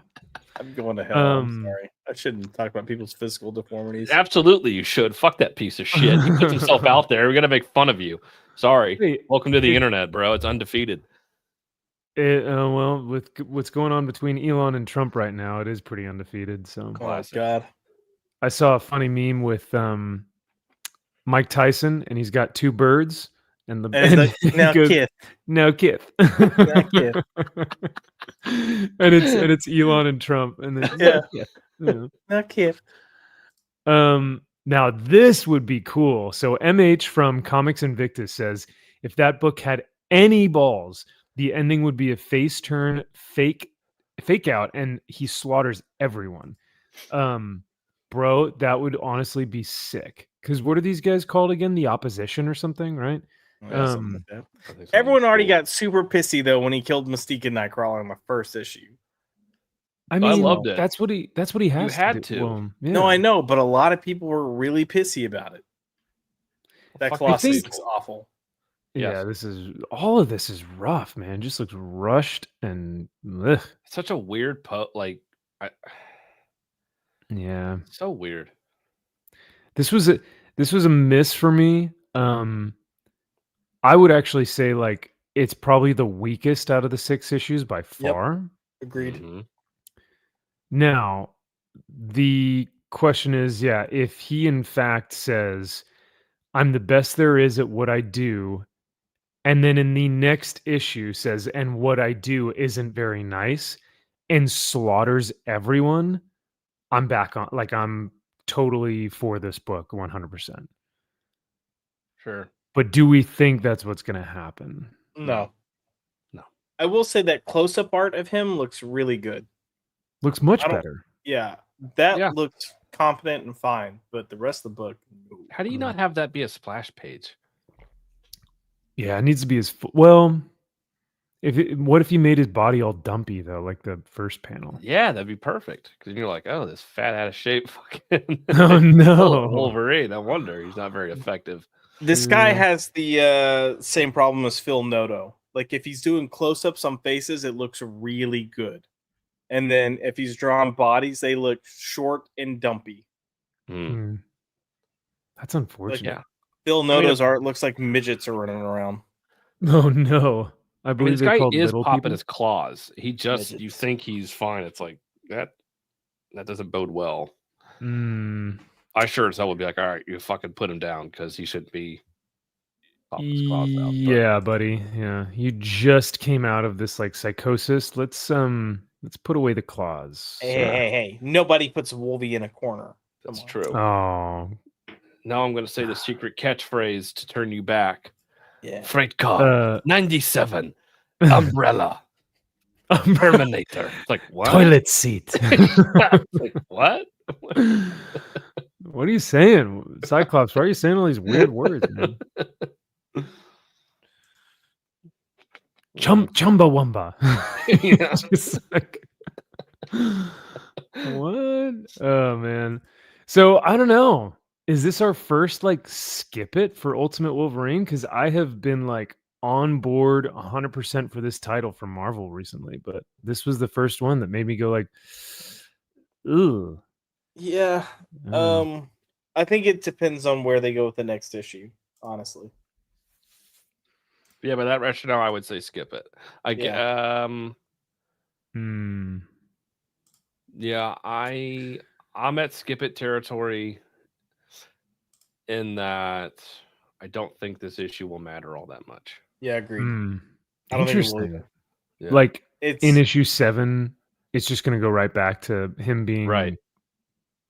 I'm going to hell. I'm sorry. I shouldn't talk about people's physical deformities. Absolutely, you should. Fuck that piece of shit. He puts himself out there. We're gonna make fun of you. Sorry. Welcome to the internet, bro. It's undefeated. Well, with what's going on between Elon and Trump right now, it is pretty undefeated. So, oh God, I saw a funny meme with Mike Tyson, and he's got 2 birds, and now Kith, now Kith, and it's Elon and Trump, and then now Kith. Now this would be cool. So MH from Comics Invictus says if that book had any balls, the ending would be a face turn fake out, and he slaughters everyone. Bro, that would honestly be sick. Because what are these guys called again? The opposition or something, right? Yeah, something like that. I think Everyone already cool. got super pissy though when he killed Mystique and Nightcrawler in the first issue. I mean, loved it. That's what he has had to. to. Do. Well, yeah. No, I know, but a lot of people were really pissy about it. That Fuck, Colossus think- looks awful. Yeah, Yes. all of this is rough, man. It just looks rushed and ugh. Such a weird Yeah. so weird. This was a miss for me. I would actually say like it's probably the weakest out of the 6 issues by far. Agreed. Mhm. Now, the question is, if he in fact says, I'm the best there is at what I do, and then in the next issue says, and what I do isn't very nice, and slaughters everyone, I'm back on, like, I'm totally for this book 100%. Sure. But do we think that's what's going to happen? No. No. I will say that close-up art of him looks really good. Looks much I don't- better. Yeah, that Yeah. looks competent and fine, but the rest of the book, no. How do you not have that be a splash page? Yeah, it needs to be as well. What if he made his body all dumpy though, like the first panel? Yeah, that'd be perfect. Because you're like, oh, this fat out of shape fucking Oh no, Wolverine. No wonder he's not very effective. This guy Yeah. has the same problem as Phil Noto. Like if he's doing close-ups on faces, it looks really good. And then if he's drawing bodies, they look short and dumpy. Hmm. That's unfortunate. Yeah. Phil Noto's art looks like midgets are running around. Oh no, I I mean, believe this they're guy called is little popping people. his claws. He just, you Midgets. think he's fine. It's like, that doesn't bode well. Mm, I sure as hell would be like, all right, you fucking put him down because he shouldn't be popping his claws out. But yeah, buddy. Yeah, you just came out of this like psychosis. Let's put away the claws. Hey. Nobody puts Wolvie in a corner. that's Come on. true. Oh, Now I'm going to say the secret catchphrase to turn you back. Yeah. Freight car, 97, umbrella, Terminator. It's like, what? toilet seat. It's like, what? What are you saying, Cyclops? Why are you saying all these weird words, man? Chumbawamba. Yeah. Just like, what? Oh man. So I don't know. Is this our first like skip it for Ultimate Wolverine? Because I have been like on board 100% for this title from Marvel recently, but this was the first one that made me go like, ooh. Yeah. I think it depends on where they go with the next issue, honestly. Yeah, by that rationale, I would say skip it. Yeah, I'm at skip it territory in that I don't think this issue will matter all that much. Yeah, agreed. I don't think it will Interesting. either. Yeah. Like It's in issue 7, it's just going to go right back to him being Right.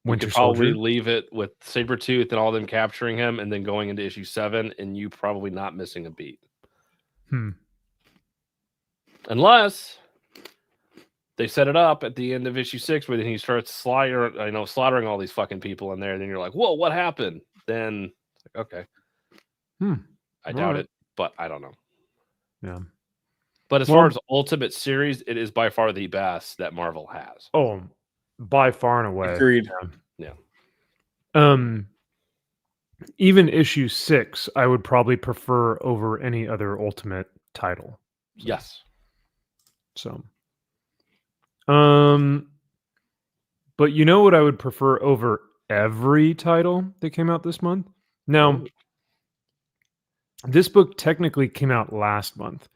We Winter could probably Soldier. leave it with Sabretooth and all them capturing him and then going into issue 7 and you probably not missing a beat. Unless they set it up at the end of issue 6 where then he starts slaughtering all these fucking people in there. And then you're like, whoa, what happened? Then, okay. I doubt it, but I don't know. Yeah. But as far as Ultimate Series, it is by far the best that Marvel has. Oh, by far and away. agreed. Yeah. Even issue 6, I would probably prefer over any other Ultimate title. Yes. So, but you know what I would prefer over every title that came out this month? Now, this book technically came out last month,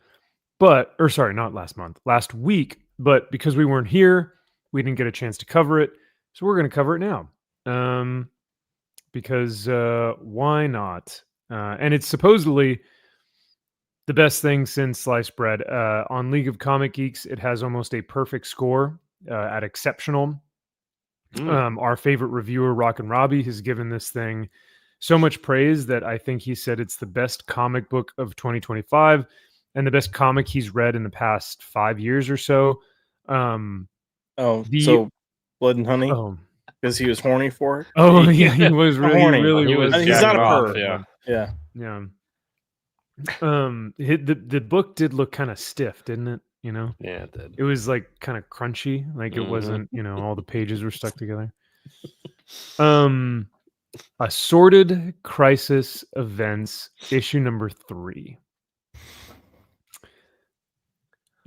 last week, but because we weren't here, we didn't get a chance to cover it. So we're going to cover it now. Because why not? And it's supposedly the best thing since sliced bread. On League of Comic Geeks, it has almost a perfect score at exceptional. Our favorite reviewer, Rockin' Robbie, has given this thing so much praise that I think he said it's the best comic book of 2025 and the best comic he's read in the past 5 years or so. So Blood and Honey? Because he was horny for it? Oh, yeah, he was really, horny. really He was I mean, he's not a jacking off, perv. yeah. Yeah. Yeah. The book did look kind of stiff, didn't it? You know, Yeah, it did. it was like kind of crunchy, like it Mhm. wasn't, you know, all the pages were stuck together. Assorted Crisis Events, issue number 3.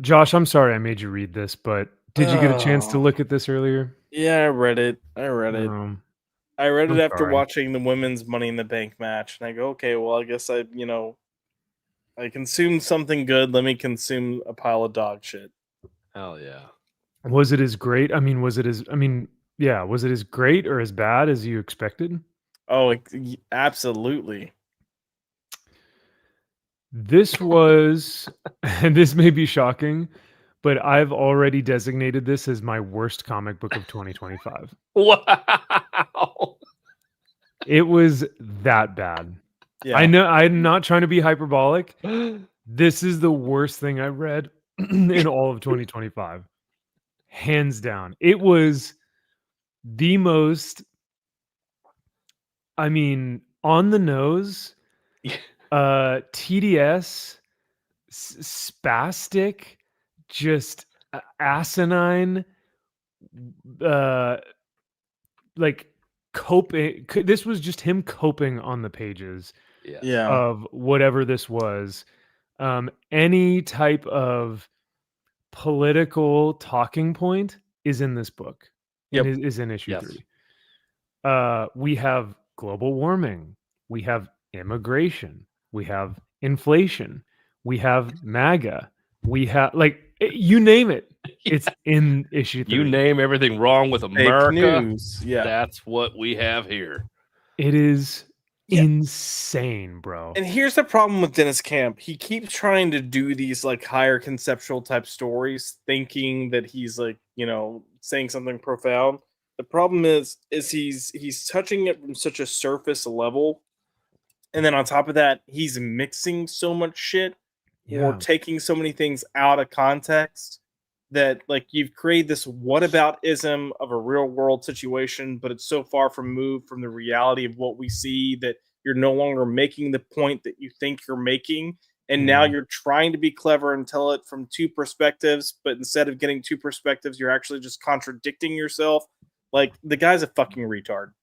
Josh, I'm sorry I made you read this, but did you get a chance to Oh, look at this earlier? yeah, I read it. I read it I'm after sorry. watching the women's Money in the Bank match, and I go, okay, well, I guess I consumed something good. Let me consume a pile of dog shit. Hell yeah. Was it as great? I mean, was it as great or as bad as you expected? Oh, absolutely. This was, and this may be shocking, but I've already designated this as my worst comic book of 2025. Wow. It was that bad. Yeah. I know I'm not trying to be hyperbolic. This is the worst thing I read in all of 2025. Hands down. It was the most, I mean, on the nose, TDS, spastic, just asinine, uh, like coping. This was just him coping on the pages Yeah. Yeah. of whatever this was. Any type of political talking point is in this book. Yep. And is in issue Yes. 3. We have global warming, we have immigration, we have inflation, we have MAGA, we have you name it, it's in issue 3. You name everything wrong with Fake America. news. Yeah. That's what we have here. It is Yeah. insane, bro. And here's the problem with Dennis Camp. He keeps trying to do these like higher conceptual type stories, thinking that he's like, saying something profound. The problem is he's touching it from such a surface level. And then on top of that, he's mixing so much shit or Yeah. taking so many things out of context that like you've created this whataboutism of a real world situation, but it's so far removed from the reality of what we see that you're no longer making the point that you think you're making. And now Yeah. you're trying to be clever and tell it from two perspectives, but instead of getting two perspectives, you're actually just contradicting yourself. Like the guy's a fucking retard.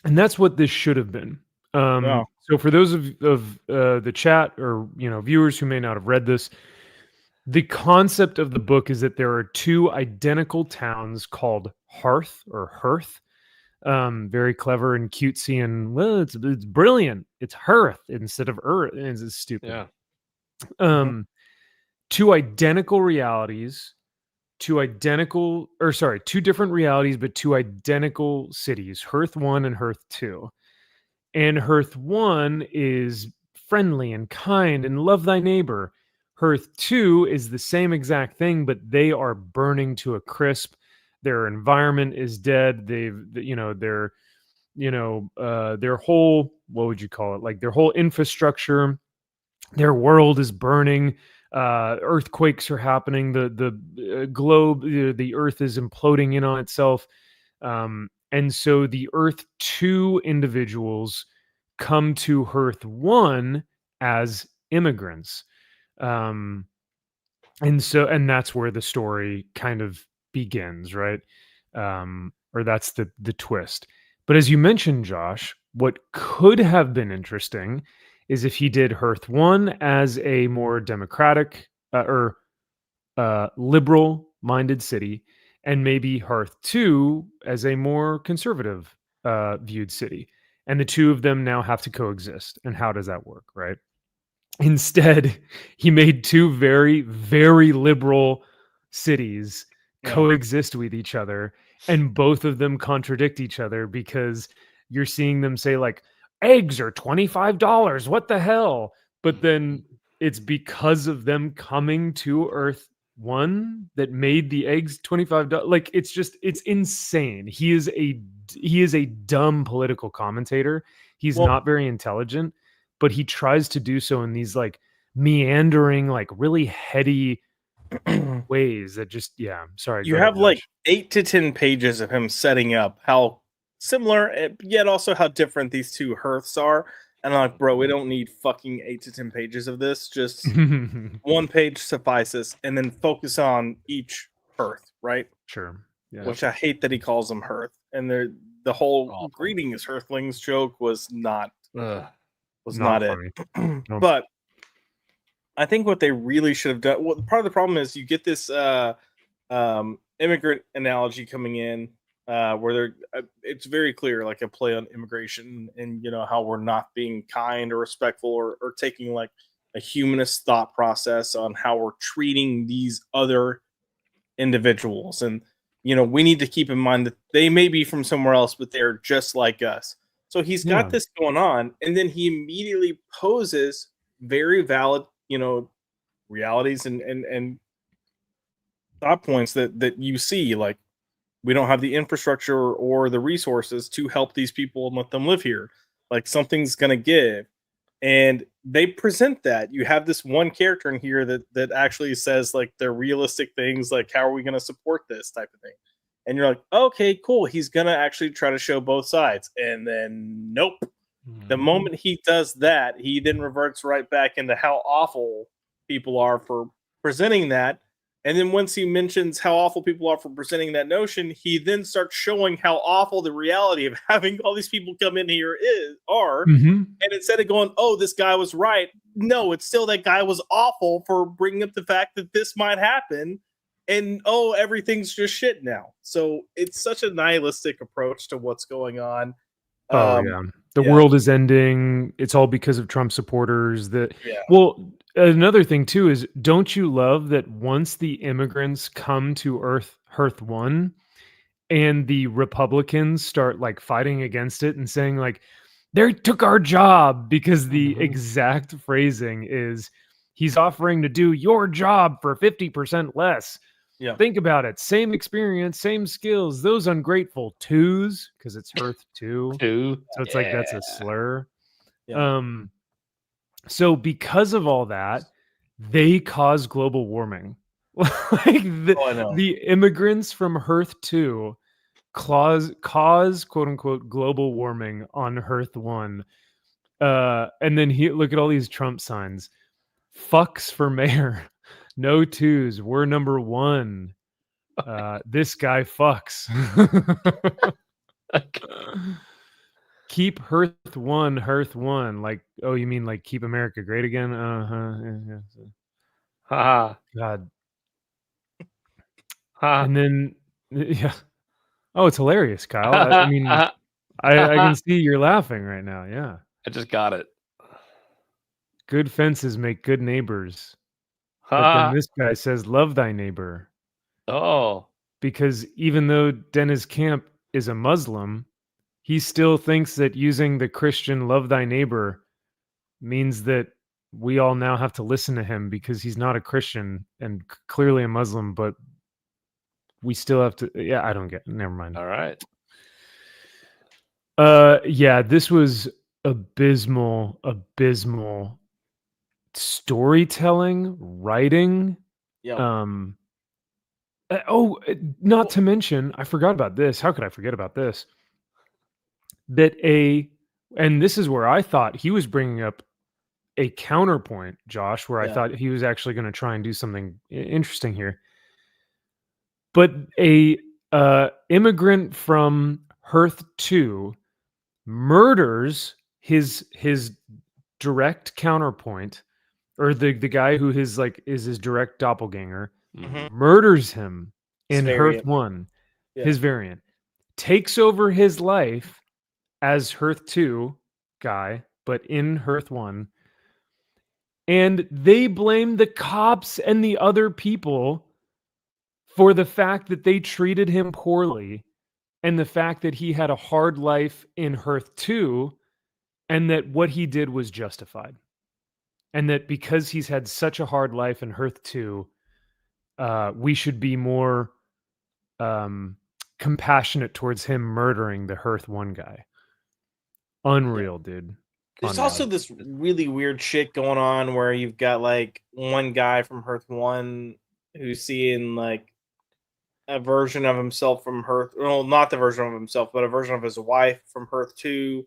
And that's what this should have been. Yeah. So for those of the chat or viewers who may not have read this, the concept of the book is that there are 2 identical towns called Hearth or Hearth. Very clever and cutesy, and well, it's brilliant. It's Hearth instead of Earth. It's stupid. Yeah. 2 identical realities, 2 different realities, but 2 identical cities, Hearth 1 and Hearth 2. And Hearth 1 is friendly and kind and love thy neighbor. Hearth 2 is the same exact thing, but they are burning to a crisp. Their environment is dead. Their whole, what would you call it? Like their whole infrastructure, their world is burning. Earthquakes are happening. The globe, the earth is imploding in on itself. And so the Earth 2 individuals come to Earth 1 as immigrants. And that's where the story kind of begins, right? Or that's the twist. But as you mentioned, Josh, what could have been interesting is if he did Earth 1 as a more democratic or liberal-minded city, and maybe Hearth 2 as a more conservative viewed city. And the 2 of them now have to coexist. And how does that work, right? Instead, he made 2 very, very liberal cities coexist with each other, and both of them contradict each other because you're seeing them say like, eggs are $25. What the hell? But then it's because of them coming to Earth 1 that made the eggs $25. Like it's insane. He is a dumb political commentator. He's not very intelligent, but he tries to do so in these like meandering, like really heady ways that just sorry. You have like 8 to 10 pages of him setting up how similar yet also how different these 2 Hearths are. And I'm like, bro, we don't need fucking 8 to 10 pages of this. Just one page suffices, and then focus on each Earth, right? Sure. Yeah. Which I hate that he calls them Hearth. And the whole Awful. greeting as Earthlings joke was not Ugh. not funny. it. Nope. But I think what they really should have done. Well, part of the problem is you get this immigrant analogy coming in, where they're it's very clear, like a play on immigration, and how we're not being kind or respectful, or taking like a humanist thought process on how we're treating these other individuals. And we need to keep in mind that they may be from somewhere else, but they're just like us. So he's got this going on, and then he immediately poses very valid realities and thought points that you see, like, we don't have the infrastructure or the resources to help these people and let them live here. Like, something's gonna give. And they present that. You have this one character in here that actually says, like, they're realistic things, like, how are we gonna support this type of thing? And you're like, okay, cool. He's gonna actually try to show both sides. And then nope. The moment he does that, he then reverts right back into how awful people are for presenting that. And then once he mentions how awful people are for presenting that notion, he then starts showing how awful the reality of having all these people come in here are. Mhm. And instead of going, oh, this guy was right, no, it's still that guy was awful for bringing up the fact that this might happen. And oh, everything's just shit now. So it's such a nihilistic approach to what's going on. The world is ending. It's all because of Trump supporters. Well, another thing too is, don't you love that once the immigrants come to Earth 1, and the Republicans start like fighting against it and saying like, they took our job, because the exact phrasing is, he's offering to do your job for 50% less. Yeah. Think about it. Same experience, same skills. Those ungrateful twos, because it's Earth 2. So it's like, that's a slur. Yeah. So because of all that, they cause global warming. Like the immigrants from Earth 2 cause quote unquote global warming on Earth 1. And then look at all these Trump signs. Fucks for mayor. No twos. We're number 1. This guy fucks. Keep Earth 1. Like, oh, you mean like keep America great again? God. And then yeah. Oh, it's hilarious, Kyle. I mean, I can see you're laughing right now. Yeah. I just got it. Good fences make good neighbors. But then this guy says, love thy neighbor. Oh. Because even though Dennis Camp is a Muslim, he still thinks that using the Christian love thy neighbor means that we all now have to listen to him, because he's not a Christian and clearly a Muslim, but we still have to. Yeah, I don't get. Never mind. All right. Yeah, this was abysmal storytelling, writing. Yeah. Not to mention, I forgot about this. How could I forget about this? And this is where I thought he was bringing up a counterpoint, Josh, where I thought he was actually going to try and do something interesting here. But a immigrant from Earth 2 murders his direct counterpoint, or the guy who is his direct doppelganger, murders him in Earth 1, his variant, takes over his life as Earth 2 guy, but in Earth 1. And they blame the cops and the other people for the fact that they treated him poorly, and the fact that he had a hard life in Earth 2, and that what he did was justified. And that because he's had such a hard life in Earth 2, we should be more compassionate towards him murdering the Earth 1 guy. Unreal, dude. There's also this really weird shit going on where you've got like one guy from Earth 1 who's seeing like a version of himself from Earth, well, not the version of himself, but a version of his wife from Earth 2.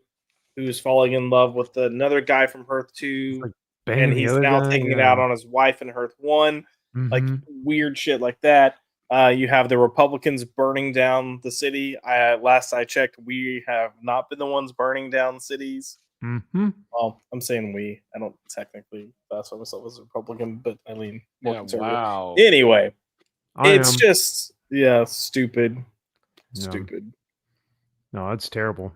who's falling in love with another guy from Earth 2, Like and banging the he's other now guy, taking it yeah. out on his wife in Earth 1. Like Mhm. weird shit like that. You have the Republicans burning down the city. Last I checked, we have not been the ones burning down cities. Mhm. Well, I'm saying we. I don't technically classify myself as a Republican, but I lean more conservative. Wow. Anyway, I it's am. just stupid. No. Stupid. No, it's terrible.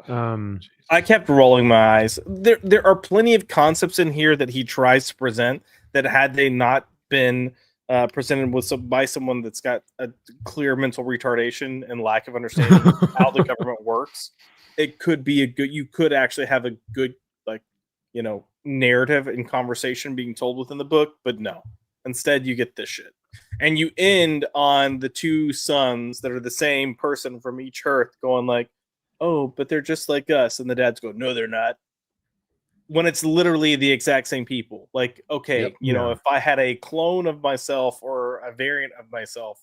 I kept rolling my eyes. There are plenty of concepts in here that he tries to present that had they not been presented by someone that's got a clear mental retardation and lack of understanding of how the government works, it could be you could actually have a good, like, narrative and conversation being told within the book, but no. Instead, you get this shit. And you end on the two sons that are the same person from each Earth going like, oh, but they're just like us. And the dads go, no, they're not. When it's literally the exact same people. Like, okay, Yep. if I had a clone of myself or a variant of myself,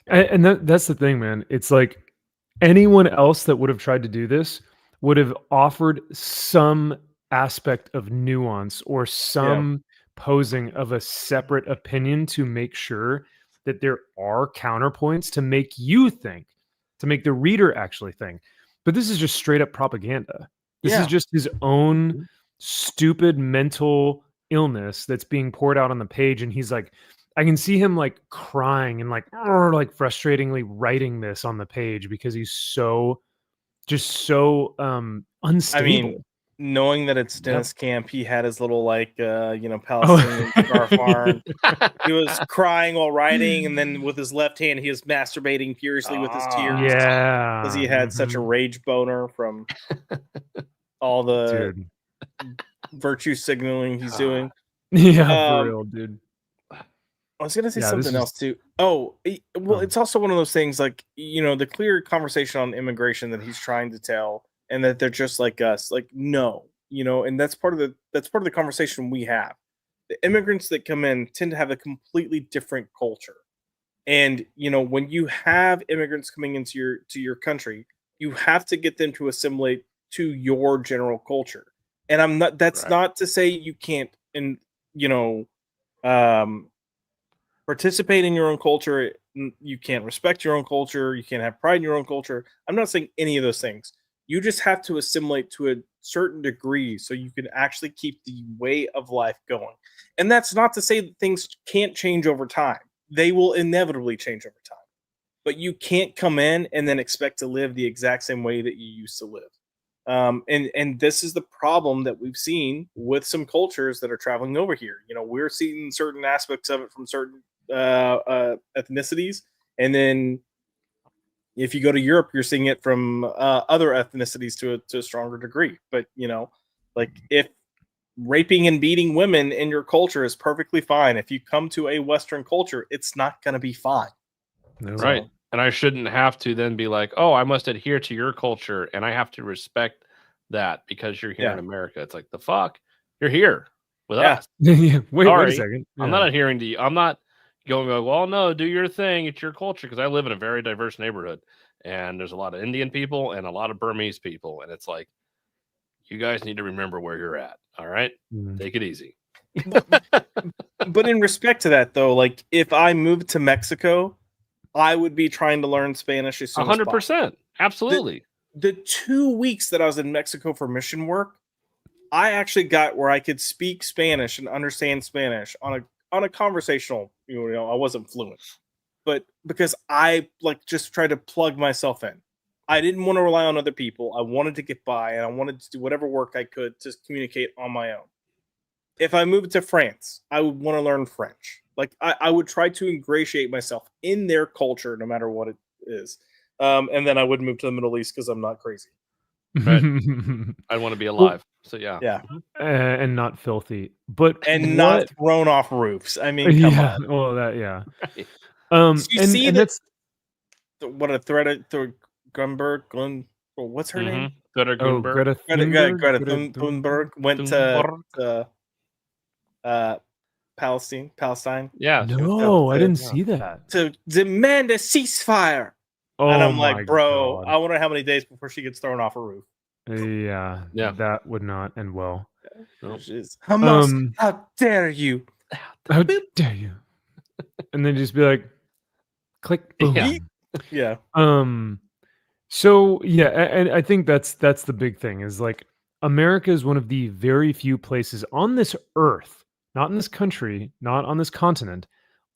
And that's the thing, man. It's like anyone else that would have tried to do this would have offered some aspect of nuance or some posing of a separate opinion to make sure that there are counterpoints to make you think, to make the reader actually think. But this is just straight up propaganda. This is just his own stupid mental illness that's being poured out on the page. And he's like, I can see him like crying and like frustratingly writing this on the page because he's so unstable. I mean, knowing that it's Dennis Camp, he had his little Palestinian Oh. scarf on. He was crying while writing, and then with his left hand, he was masturbating furiously with his tears. Yeah, because he had such a rage boner from all the virtue signaling he's doing. Yeah, for real, dude. I was gonna say something else too. Oh, well, it's also one of those things like the clear conversation on immigration that he's trying to tell, and that they're just like us. Like no, and that's part of the conversation we have. The immigrants that come in tend to have a completely different culture, and when you have immigrants coming into your country, you have to get them to assimilate to your general culture. And I'm not. That's not to say you can't, and participate in your own culture. You can't respect your own culture. You can't have pride in your own culture. I'm not saying any of those things. You just have to assimilate to a certain degree so you can actually keep the way of life going. And that's not to say that things can't change over time. They will inevitably change over time. But you can't come in and then expect to live the exact same way that you used to live. And this is the problem that we've seen with some cultures that are traveling over here. We're seeing certain aspects of it from certain ethnicities, and then if you go to Europe, you're seeing it from other ethnicities to a stronger degree. But like if raping and beating women in your culture is perfectly fine, if you come to a Western culture, it's not going to be fine. No. Right. And I shouldn't have to then be like, oh, I must adhere to your culture and I have to respect that because you're here in America. It's like, the fuck? You're here with us. Wait a Sorry, second. I'm not adhering to you. I'm not going, well, no, do your thing. It's your culture. Because I live in a very diverse neighborhood and there's a lot of Indian people and a lot of Burmese people. And it's like, you guys need to remember where you're at. All right. Take it easy. But in respect to that, though, like if I moved to Mexico, I would be trying to learn Spanish as soon as possible. 100%. Absolutely. The 2 weeks that I was in Mexico for mission work, I actually got where I could speak Spanish and understand Spanish on a conversational. I wasn't fluent, but because I just tried to plug myself in. I didn't want to rely on other people. I wanted to get by, and I wanted to do whatever work I could to communicate on my own. If I moved to France, I would want to learn French. Like I would try to ingratiate myself in their culture, no matter what it is. And then I would move to the Middle East because I'm not crazy. Right. I want to be alive. So yeah. And not filthy, but not thrown off roofs. I mean, come on. Well, that Right. So you see that's what a threat to Grunberg. What's her name? Greta Thunberg. Greta Thunberg went to Palestine. Yeah. No, I didn't see that. To demand a ceasefire. Oh and I'm my like, bro, God. I wonder how many days before she gets thrown off a roof. Yeah, Yeah. that would not end well. Nope. Hamas, how dare you? How dare you? And then just be like, click, boom. Yeah. Yeah. So yeah, and I think that's the big thing is like America is one of the very few places on this earth, not in this country, not on this continent,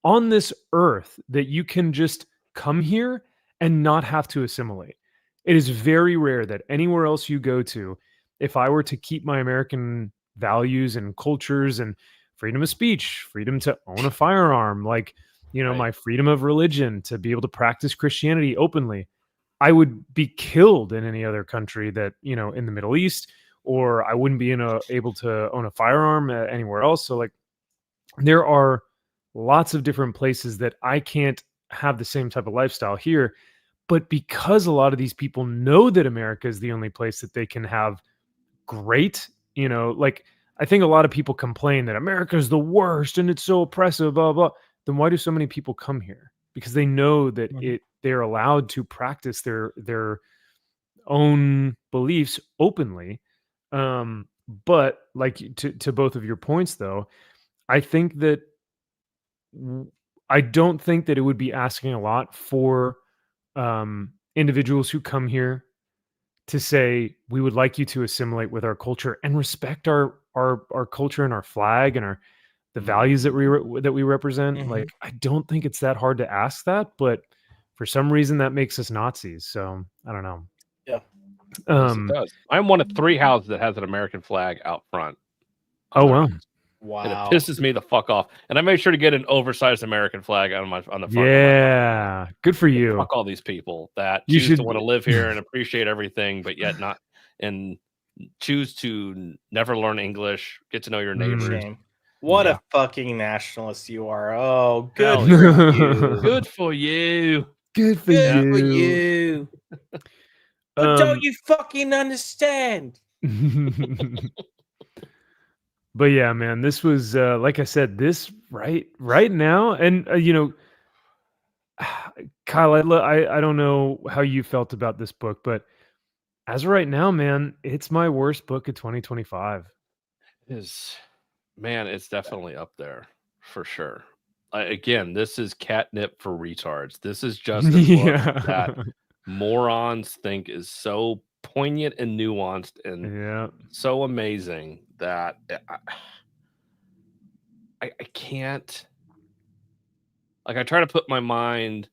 on this earth that you can just come here and not have to assimilate. It is very rare that anywhere else you go to, if I were to keep my American values and cultures and freedom of speech, freedom to own a firearm, like, Right. my freedom of religion to be able to practice Christianity openly, I would be killed in any other country that, in the Middle East, or I wouldn't be able to own a firearm anywhere else. So like there are lots of different places that I can't have the same type of lifestyle here. But because a lot of these people know that America is the only place that they can have great, like I think a lot of people complain that America is the worst and it's so oppressive, blah, blah. Then why do so many people come here? Because they know that they're allowed to practice their own beliefs openly. But like to both of your points though, I think that I don't think that it would be asking a lot for individuals who come here to say we would like you to assimilate with our culture and respect our culture and our flag and the values that we represent. Mhm. Like I don't think it's that hard to ask that, but for some reason that makes us Nazis. So I don't know. Yeah. Yes, it does. I'm one of 3 houses that has an American flag out front. Oh wow. Wow. And it pisses me the fuck off. And I made sure to get an oversized American flag on the front. Yeah, good for you. Fuck all these people that You choose to should- want to live here and appreciate everything, but yet not and choose to never learn English, get to know your neighbors. Shame. What Yeah. a fucking nationalist you are. Oh, Hell good for you. Good for you. Good for Good you. for you. But don't you fucking understand? But yeah, man, this was like I said, this right now, and Kyle, I don't know how you felt about this book, but as of right now, man, it's my worst book of 2025. It's definitely up there for sure. Again, this is catnip for retards. This is just a book that morons think is so poignant and nuanced and so amazing that I can't, like, I try to put my mind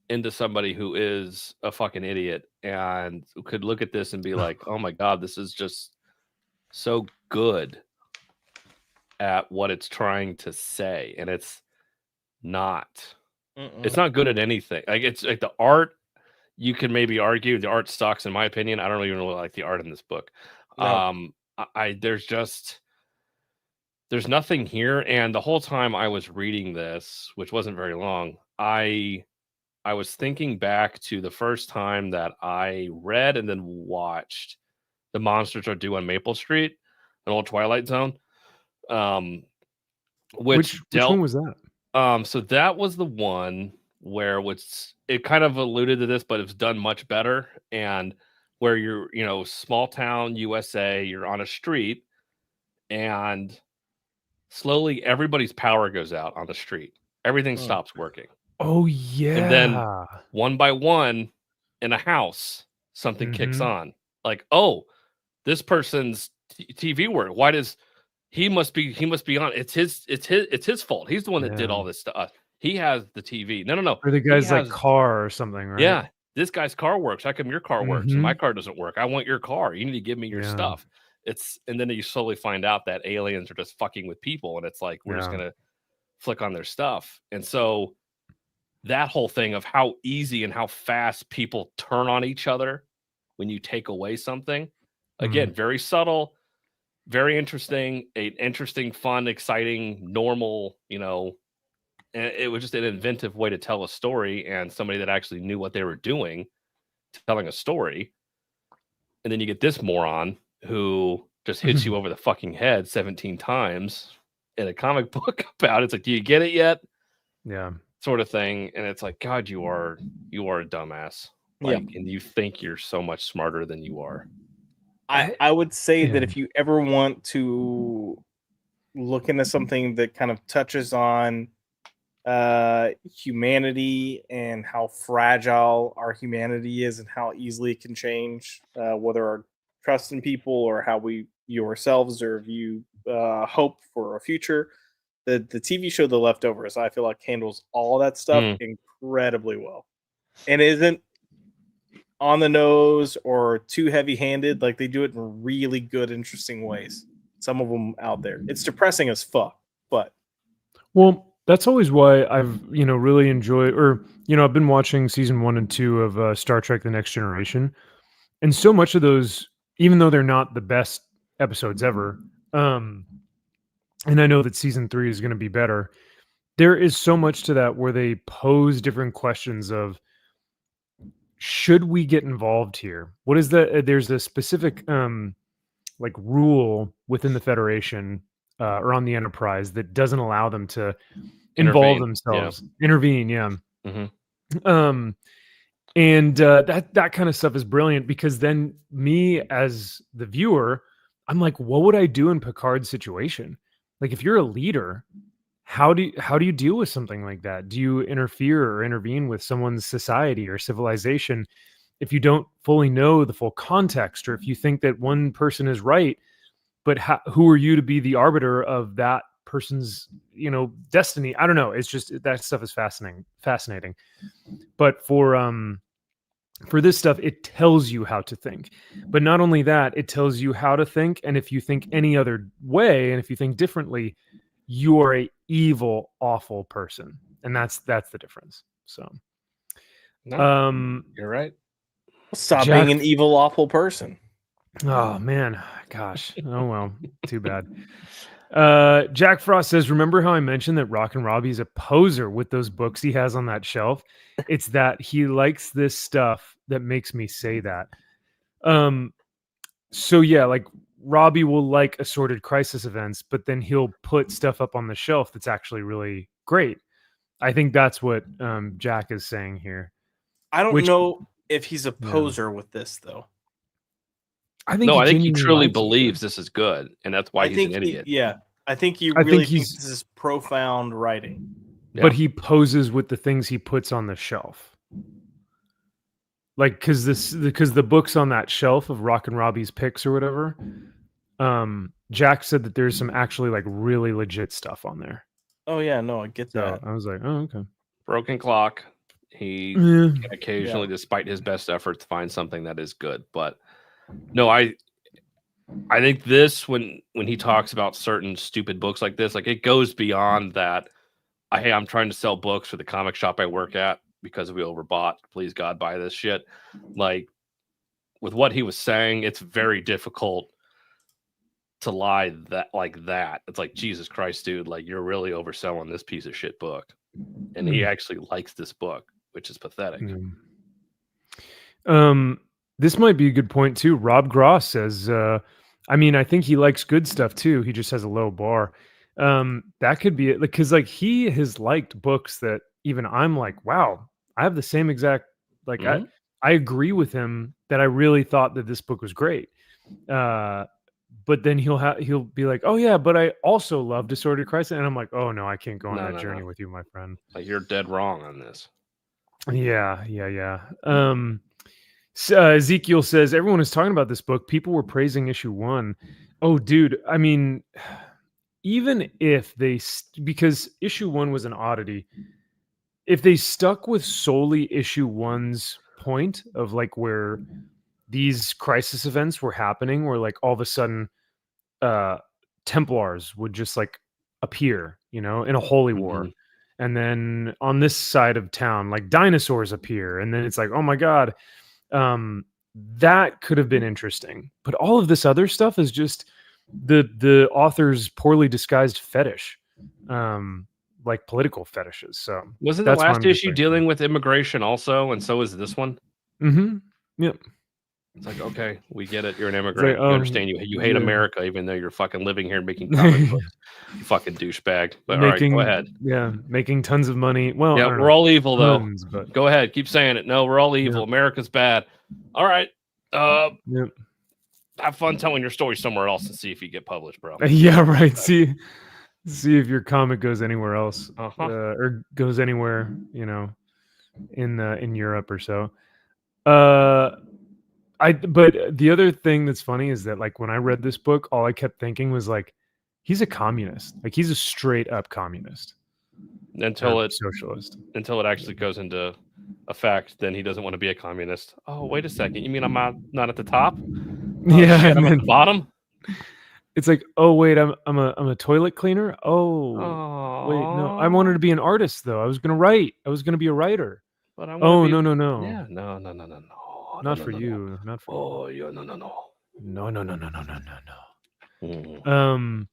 into somebody who is a fucking idiot and could look at this and be like, oh my God, this is just so good at what it's trying to say. And it's not. It's not good at anything. Like, it's like the art, you can maybe argue the art sucks in my opinion. I don't even really like the art in this book. No. There's nothing here. And the whole time I was reading this, which wasn't very long, I was thinking back to the first time that I read and then watched The Monsters Are Due on Maple Street, an old Twilight Zone. Which one was that? So that was the one where it kind of alluded to this, but it's done much better. And where you're, small town USA, you're on a street and slowly everybody's power goes out on the street. Everything stops working. Oh yeah. And then one by one in a house, something kicks on. Like, oh, this person's TV work. Why does he must be on? It's his fault. He's the one that did all this to us. He has the TV. No. Or the guy's like car or something, right? Yeah. This guy's car works. How come your car works and my car doesn't work? I want your car. You need to give me your stuff. And then you slowly find out that aliens are just fucking with people, and it's like we're just gonna flick on their stuff. And so that whole thing of how easy and how fast people turn on each other when you take away something, again, very subtle, very interesting, fun, exciting, normal, and it was just an inventive way to tell a story, and somebody that actually knew what they were doing, telling a story. And then you get this moron who just hits you over the fucking head 17 times in a comic book about it. It's like, do you get it yet? Yeah. sort of thing. And it's like, God, you are a dumbass. Like, and you think you're so much smarter than you are. I would say that if you ever want to look into something that kind of touches on humanity and how fragile our humanity is and how easily it can change, whether our trust in people or how we view ourselves or view hope for a future, the TV show The Leftovers, I feel like, handles all that stuff incredibly well, and isn't on the nose or too heavy-handed. Like, they do it in really good, interesting ways. Some of them out there. It's depressing as fuck, but that's always why I've really enjoyed, or I've been watching season 1 and 2 of Star Trek: The Next Generation, and so much of those, even though they're not the best episodes ever, and I know that season 3 is going to be better, there is so much to that where they pose different questions of, should we get involved here? What is the there's a specific like rule within the Federation or on the Enterprise that doesn't allow them to involve themselves, intervene. And that kind of stuff is brilliant, because then me as the viewer, I'm like, what would I do in Picard's situation? Like, if you're a leader, how do you deal with something like that? Do you interfere or intervene with someone's society or civilization if you don't fully know the full context, or if you think that one person is right, but who are you to be the arbiter of that person's destiny? I don't know. It's just, that stuff is fascinating. But for this stuff, it tells you how to think. But not only that, it tells you how to think, and if you think any other way, and if you think differently, you are a evil, awful person. And that's the difference. So you're right. Stop being an evil, awful person. Oh man, gosh. Oh well, too bad. Jack Frost says, remember how I mentioned that Rockin' Robbie's a poser with those books he has on that shelf? It's that he likes this stuff that makes me say that. So yeah, like, Robbie will like assorted crisis events, but then he'll put stuff up on the shelf that's actually really great. I think that's what Jack is saying here. I don't know if he's a poser with this, though. I think he truly believes this is good, and that's why he's an idiot. I think he really thinks this is profound writing. But he poses with the things he puts on the shelf. Like, because the books on that shelf of Rockin' Robbie's picks or whatever, Jack said that there's some actually like really legit stuff on there. Oh yeah, no, I get that. I was like, oh, okay. Broken clock. He can occasionally, despite his best efforts, find something that is good. But no, I think this, when he talks about certain stupid books like this, like, it goes beyond that. Hey, I'm trying to sell books for the comic shop I work at because we overbought. Please God, buy this shit. Like, with what he was saying, it's very difficult to lie like that. It's like, Jesus Christ, dude, like, you're really overselling this piece of shit book. And he actually likes this book, which is pathetic. This might be a good point too. Rob Gross says, I mean, I think he likes good stuff too. He just has a low bar. That could be it. Because like, he has liked books that even I'm like, wow, I have the same exact, like, I agree with him that I really thought that this book was great. But then he'll be like, oh yeah, but I also love Assorted Crisis. And I'm like, oh no, I can't go on that journey with you, my friend. Like, you're dead wrong on this. Yeah. Ezekiel says, everyone is talking about this book. People were praising issue 1. Oh, dude. I mean, even if because issue 1 was an oddity, if they stuck with solely issue 1's point of like where these crisis events were happening, where like all of a sudden Templars would just like appear, in a holy war. And then on this side of town, like dinosaurs appear. And then it's like, oh my God, that could have been interesting. But all of this other stuff is just the author's poorly disguised fetish, like political fetishes. So wasn't the last issue dealing with immigration also? And so is this one? Yep. It's like, okay, we get it. You're an immigrant. like, You understand. You hate yeah. America, even though you're fucking living here and making comic books. You fucking douchebag. But all right, go ahead. Yeah, making tons of money. Well, Yeah, I don't we're know, all evil tons, though. but Go ahead, keep saying it. No, we're all evil. America's bad. All right. Yep. Have fun telling your story somewhere else and see if you get published, bro. Yeah, right. See if your comic goes anywhere else, Uh-huh. or goes anywhere, in Europe or so. But the other thing that's funny is that, like, when I read this book, all I kept thinking was like, he's a communist. Like, he's a straight up communist. Until it actually goes into effect, then he doesn't want to be a communist. Oh, wait a second. You mean I'm not at the top? Yeah, shit, I'm at the bottom. It's like, oh wait, I'm a toilet cleaner. Oh, wait, no, I wanted to be an artist though. I was gonna write. I was gonna be a writer. But I no. Yeah, No, not for you. Not for you. Oh, yeah, no. No.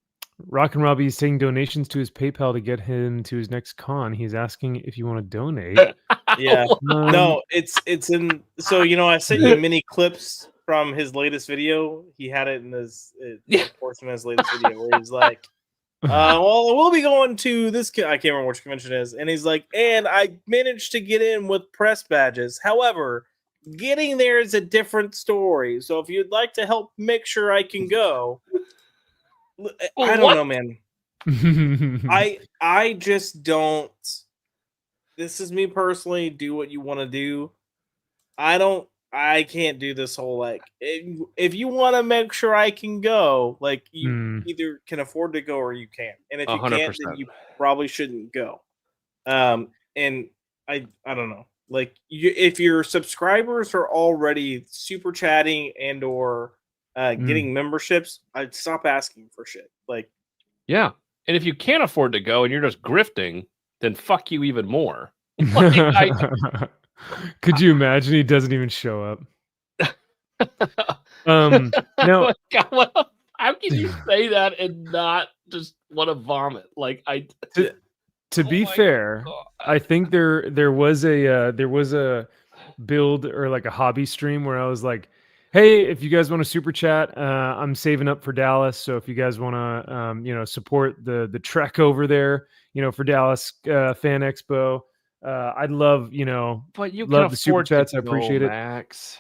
Rock and Robbie is taking donations to his PayPal to get him to his next con. He's asking if you want to donate. Yeah. No, it's in. So I sent you mini clips from his latest video. He had it in his portion of his latest video where he's like, well, we'll be going to this. I can't remember which convention it is. And he's like, and I managed to get in with press badges. However, getting there is a different story. So if you'd like to help make sure I can go, I don't know, man. I just don't. This is me personally. Do what you want to do. I can't do this whole like. If you want to make sure I can go, like you either can afford to go or you can't. And if you 100%. can't, then you probably shouldn't go. And I don't know. Like if your subscribers are already super chatting and or getting memberships, I'd stop asking for shit. Like, yeah. And if you can't afford to go and you're just grifting, then fuck you even more. Could you imagine he doesn't even show up? No. How can you say that and not just want to vomit? Like to be fair, God. I think there was a build or like a hobby stream where I was like, hey, if you guys want to super chat, I'm saving up for Dallas. So if you guys want to, support the trek over there, for Dallas Fan Expo, I'd love, but you love can the super chats. I go, appreciate it. Max.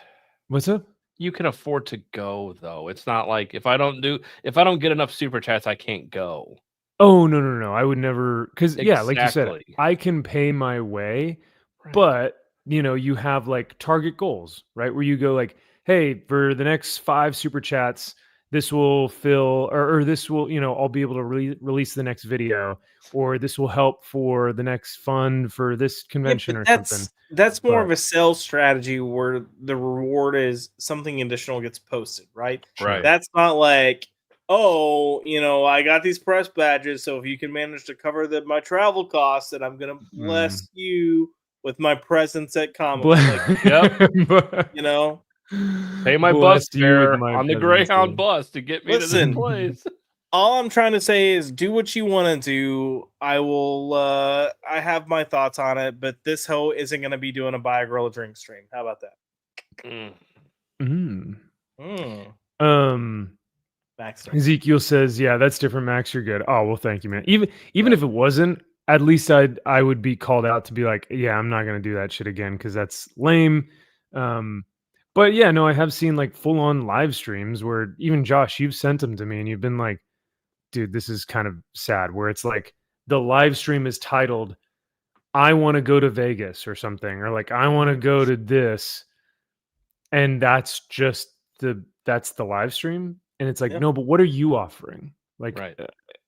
What's up? You can afford to go though. It's not like if I don't get enough super chats, I can't go. Oh no! I would never, because exactly. Yeah, like you said, I can pay my way, right. But you have like target goals, right? Where you go like, hey, for the next 5 super chats, this will fill, or this will, I'll be able to release the next video, or this will help for the next fund for this convention or something. That's more of a sales strategy where the reward is something additional gets posted, right? Right. That's not like, oh, I got these press badges, so if you can manage to cover my travel costs, then I'm gonna bless you with my presence at Comic-Con. Yep. Pay my bus fare on the Greyhound bus to get me to this place. All I'm trying to say is do what you want to do. I will. I have my thoughts on it, but this hoe isn't going to be doing a buy a girl a drink stream. How about that? Max Ezekiel says, "Yeah, that's different, Max. You're good." Oh well, thank you, man. Even if it wasn't, at least I would be called out to be like, yeah, I'm not going to do that shit again because that's lame. But yeah, no, I have seen like full on live streams where even Josh, you've sent them to me and you've been like, dude, this is kind of sad, where it's like the live stream is titled, I want to go to Vegas or something, or like, I want to go to this. And that's just that's the live stream. And it's like, no, but what are you offering? Like, right.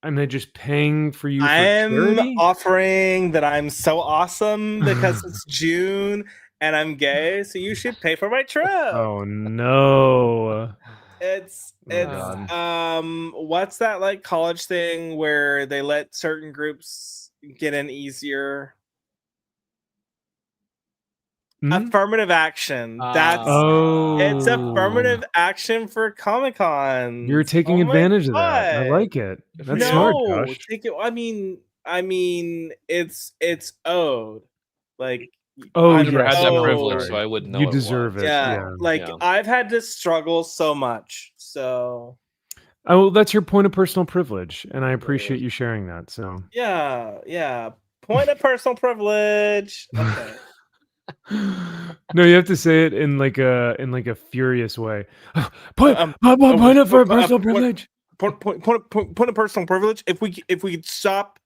Am they just paying for you? I'm offering that I'm so awesome because it's June and I'm gay, so you should pay for my trip. Oh no. It's what's that like college thing where they let certain groups get in easier? Affirmative action. It's affirmative action for Comic-Con. You're taking advantage of that. I like it. That's smart, Josh. I mean, it's owed. Like Oh, I never yes. had that Oh, privilege, sorry. so I wouldn't know You what it deserve was. it. Yeah, like Yeah. I've had to struggle so much. So Oh, well, that's your point of personal privilege, and I appreciate you sharing that. So, yeah. Point of personal privilege. Okay. no, you have to say it in like a furious way. Point Um, point of point, personal privilege. point of personal privilege. If we could stop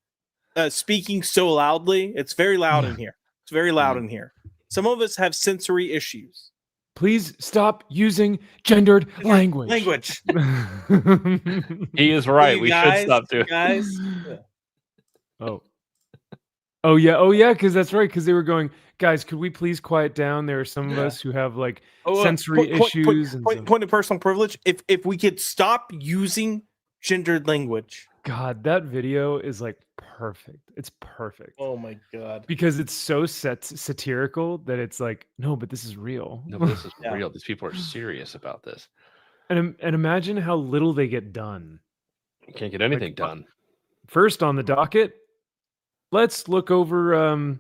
speaking so loudly, it's very loud in here. It's very loud in here. Some of us have sensory issues. Please stop using gendered language. Language. He is right. You We guys, should stop doing. guys. Oh yeah, because that's right. Because they were going, guys, could we please quiet down? There are some of us who have like sensory issues. Point of personal privilege. If we could stop using gendered language. God, that video is like perfect. It's perfect. Oh my god. Because it's so satirical that it's like, no, but this is real. No, this is Yeah. real. These people are serious about this. And imagine how little they get done. You can't get anything done. First on the docket, let's look over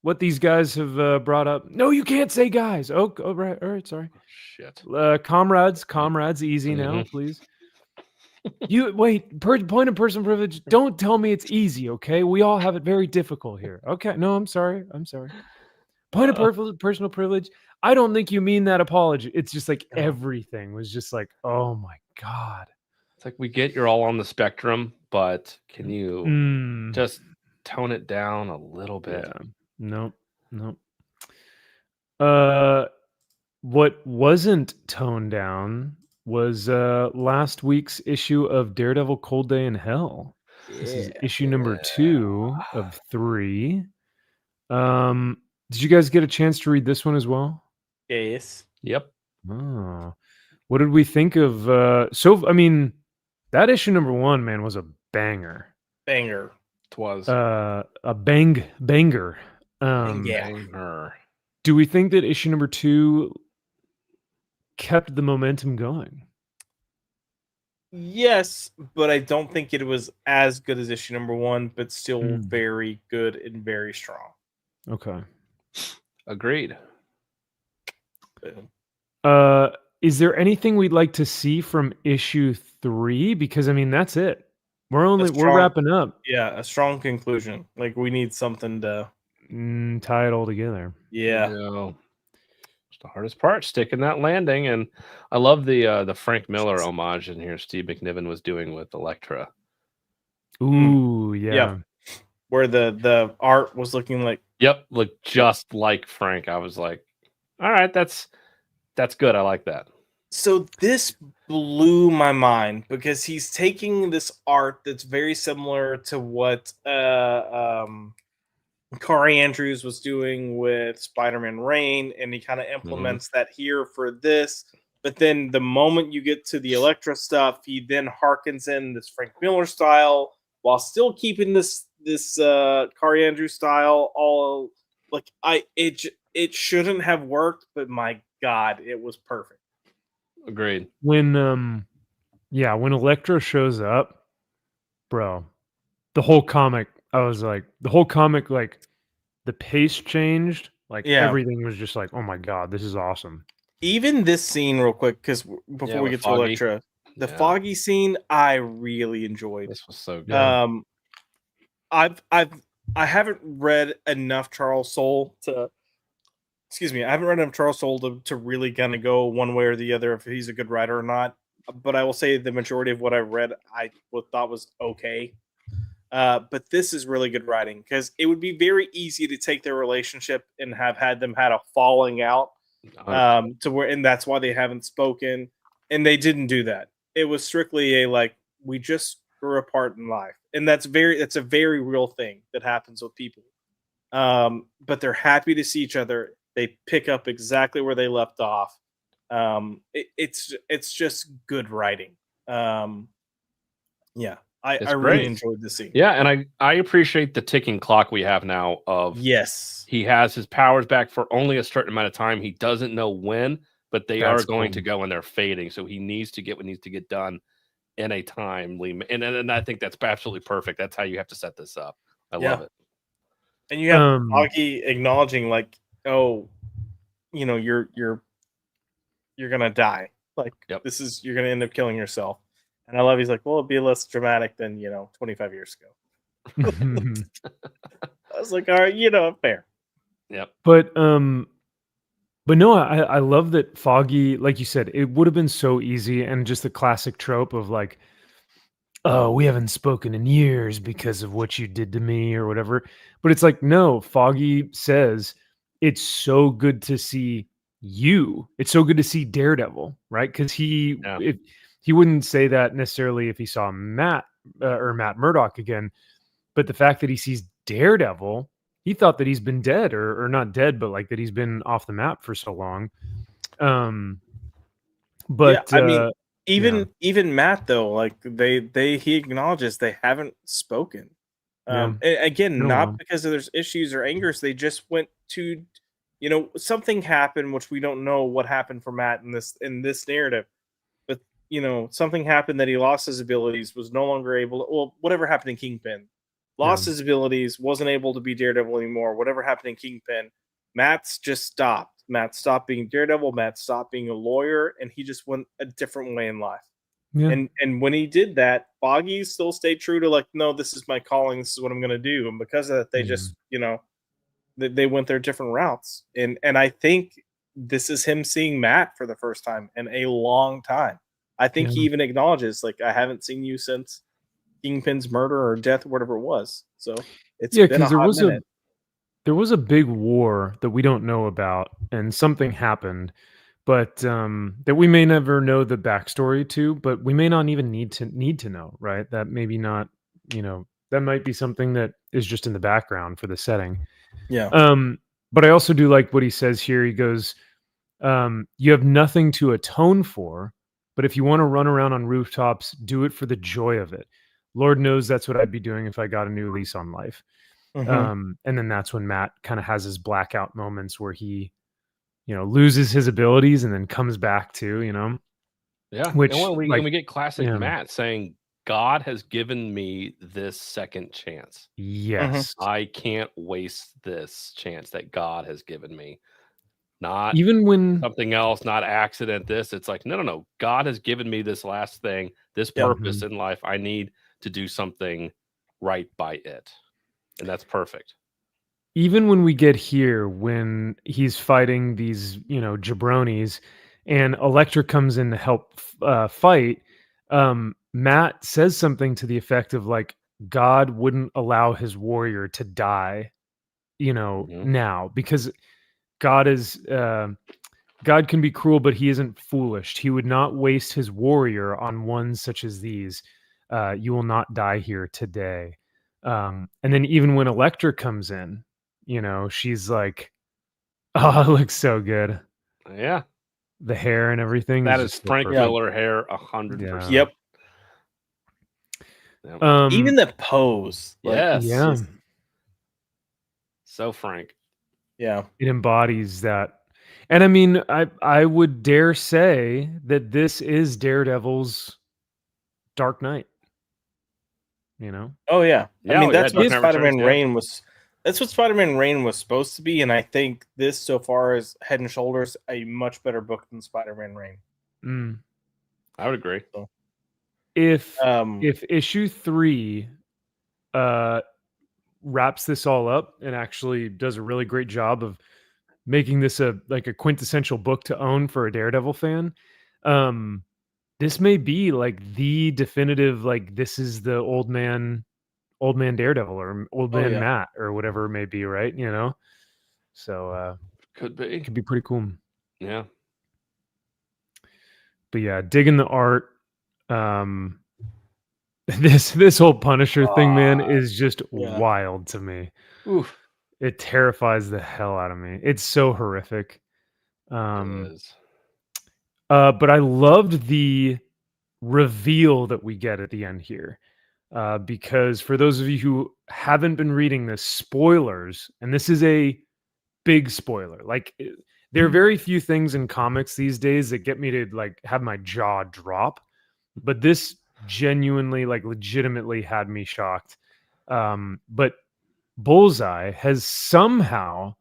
what these guys have brought up. No, you can't say guys. Oh, right, all right, sorry. Shit. Comrades, easy now, please. You wait. Point of personal privilege. Don't tell me it's easy, okay? We all have it very difficult here. Okay, no, I'm sorry. Point of personal privilege. I don't think you mean that apology. It's just like everything was just like, oh my god. It's like we get you're all on the spectrum, but can you just tone it down a little bit? Yeah. Nope. What wasn't toned down was last week's issue of Daredevil Cold Day in Hell. This is issue number 2 of 3. Did you guys get a chance to read this one as well? Yes. Yep. Oh. What did we think of that issue number 1, man, was a banger. Banger. It was A banger. banger. Do we think that issue number 2 kept the momentum going? Yes, but I don't think it was as good as issue number 1, but still very good and very strong. Okay. Agreed. Is there anything we'd like to see from issue 3? Because I mean, that's it. We're wrapping up. Yeah, a strong conclusion. Like we need something to tie it all together. Yeah. It's the hardest part, sticking that landing. And I love the Frank Miller homage in here Steve McNiven was doing with Elektra. Ooh, yeah. Where the art was looking like looked just like Frank. I was like, all right, that's good. I like that. So this blew my mind because he's taking this art that's very similar to what Kari Andrews was doing with Spider-Man Reign, and he kind of implements that here for this. But then the moment you get to the Elektra stuff, he then harkens in this Frank Miller style while still keeping this Kari Andrews style. All like it shouldn't have worked, but my God, it was perfect. Agreed. When Elektra shows up, bro, the whole comic, like the pace changed. Like everything was just like, oh my God, this is awesome. Even this scene, real quick, because before we get to Elektra, the Foggy scene, I really enjoyed. This was so good. I haven't read enough Charles Soule to. Excuse me, I haven't read enough Charles Soule to really kind of go one way or the other if he's a good writer or not. But I will say the majority of what I read, I thought was okay. But this is really good writing because it would be very easy to take their relationship and have had them had a falling out to where, and that's why they haven't spoken. And they didn't do that. It was strictly a like, we just grew apart in life, and that's a very real thing that happens with people. But they're happy to see each other. They pick up exactly where they left off. It's just good writing. I really enjoyed the scene. Yeah, and I appreciate the ticking clock we have now of he has his powers back for only a certain amount of time. He doesn't know when, but they are going to go and they're fading. So he needs to get what needs to get done in a timely, and I think that's absolutely perfect. That's how you have to set this up. I love it. And you have Foggy acknowledging like, oh, you know, you're gonna die. Like this is you're gonna end up killing yourself. And I love he's like, well, it'd be less dramatic than 25 years ago. I was like, all right, fair. Yep. But no, I love that Foggy, like you said, it would have been so easy, and just the classic trope of like, oh, we haven't spoken in years because of what you did to me or whatever. But it's like, no, Foggy says, it's so good to see you. It's so good to see Daredevil, right? Because he wouldn't say that necessarily if he saw Matt or Matt Murdock again. But the fact that he sees Daredevil, he thought that he's been dead or not dead, but like that he's been off the map for so long. But yeah, I mean, even Matt though, like he acknowledges they haven't spoken. Again, not because of there's issues or angers. They just went to, something happened, which we don't know what happened for Matt in this narrative. But something happened that he lost his abilities, was no longer able to, well, whatever happened in Kingpin. Lost his abilities, wasn't able to be Daredevil anymore. Whatever happened in Kingpin, Matt's just stopped. Matt stopped being Daredevil. Matt stopped being a lawyer, and he just went a different way in life. Yeah. And when he did that, Foggy still stayed true to like, no, this is my calling. This is what I'm going to do. And because of that, they just, they went their different routes. And I think this is him seeing Matt for the first time in a long time. I think he even acknowledges, like, I haven't seen you since Kingpin's murder or death or whatever it was. So it's been a hot minute. There was a big war that we don't know about, and something happened, but that we may never know the backstory to, but we may not even need to know, right? That maybe not, that might be something that is just in the background for the setting. Yeah. But I also do like what he says here. He goes, you have nothing to atone for, but if you want to run around on rooftops, do it for the joy of it. Lord knows that's what I'd be doing if I got a new lease on life. And then that's when Matt kind of has his blackout moments where he, loses his abilities and then comes back to, Yeah. Which and when we get classic Matt saying, God has given me this second chance. Yes. I can't waste this chance that God has given me. Not even when something else, not accident. It's like, no. God has given me this last thing, this purpose in life. I need to do something right by it. And that's perfect. Even when we get here, when he's fighting these, jabronis, and Elektra comes in to help fight, Matt says something to the effect of like, God wouldn't allow his warrior to die, now, because God is God can be cruel, but he isn't foolish. He would not waste his warrior on ones such as these. You will not die here today. And then even when Elektra comes in, she's like, oh, it looks so good. Yeah. The hair and everything. That is Frank Miller hair 100%. Yep. Even the pose. Yes. Yeah. So Frank. Yeah. It embodies that. And I mean, I would dare say that this is Daredevil's Dark Knight. Oh yeah. I mean, that's what Spider-Man Reign was. That's what Spider-Man Reign was supposed to be, and I think this so far is head and shoulders a much better book than Spider-Man Reign. I would agree. So, if issue 3 wraps this all up and actually does a really great job of making this a quintessential book to own for a Daredevil fan, this may be like the definitive, like, this is the old man Daredevil or old man Matt or whatever it may be, right? So could be. It could be pretty cool. Yeah. But yeah, digging the art. This whole Punisher thing, man, is just wild to me. Oof. It terrifies the hell out of me. It's so horrific. It is. But I loved the reveal that we get at the end here. Because for those of you who haven't been reading this, spoilers, and this is a big spoiler. Like, there are very few things in comics these days that get me to like have my jaw drop, but this genuinely, like, legitimately had me shocked. But Bullseye has somehow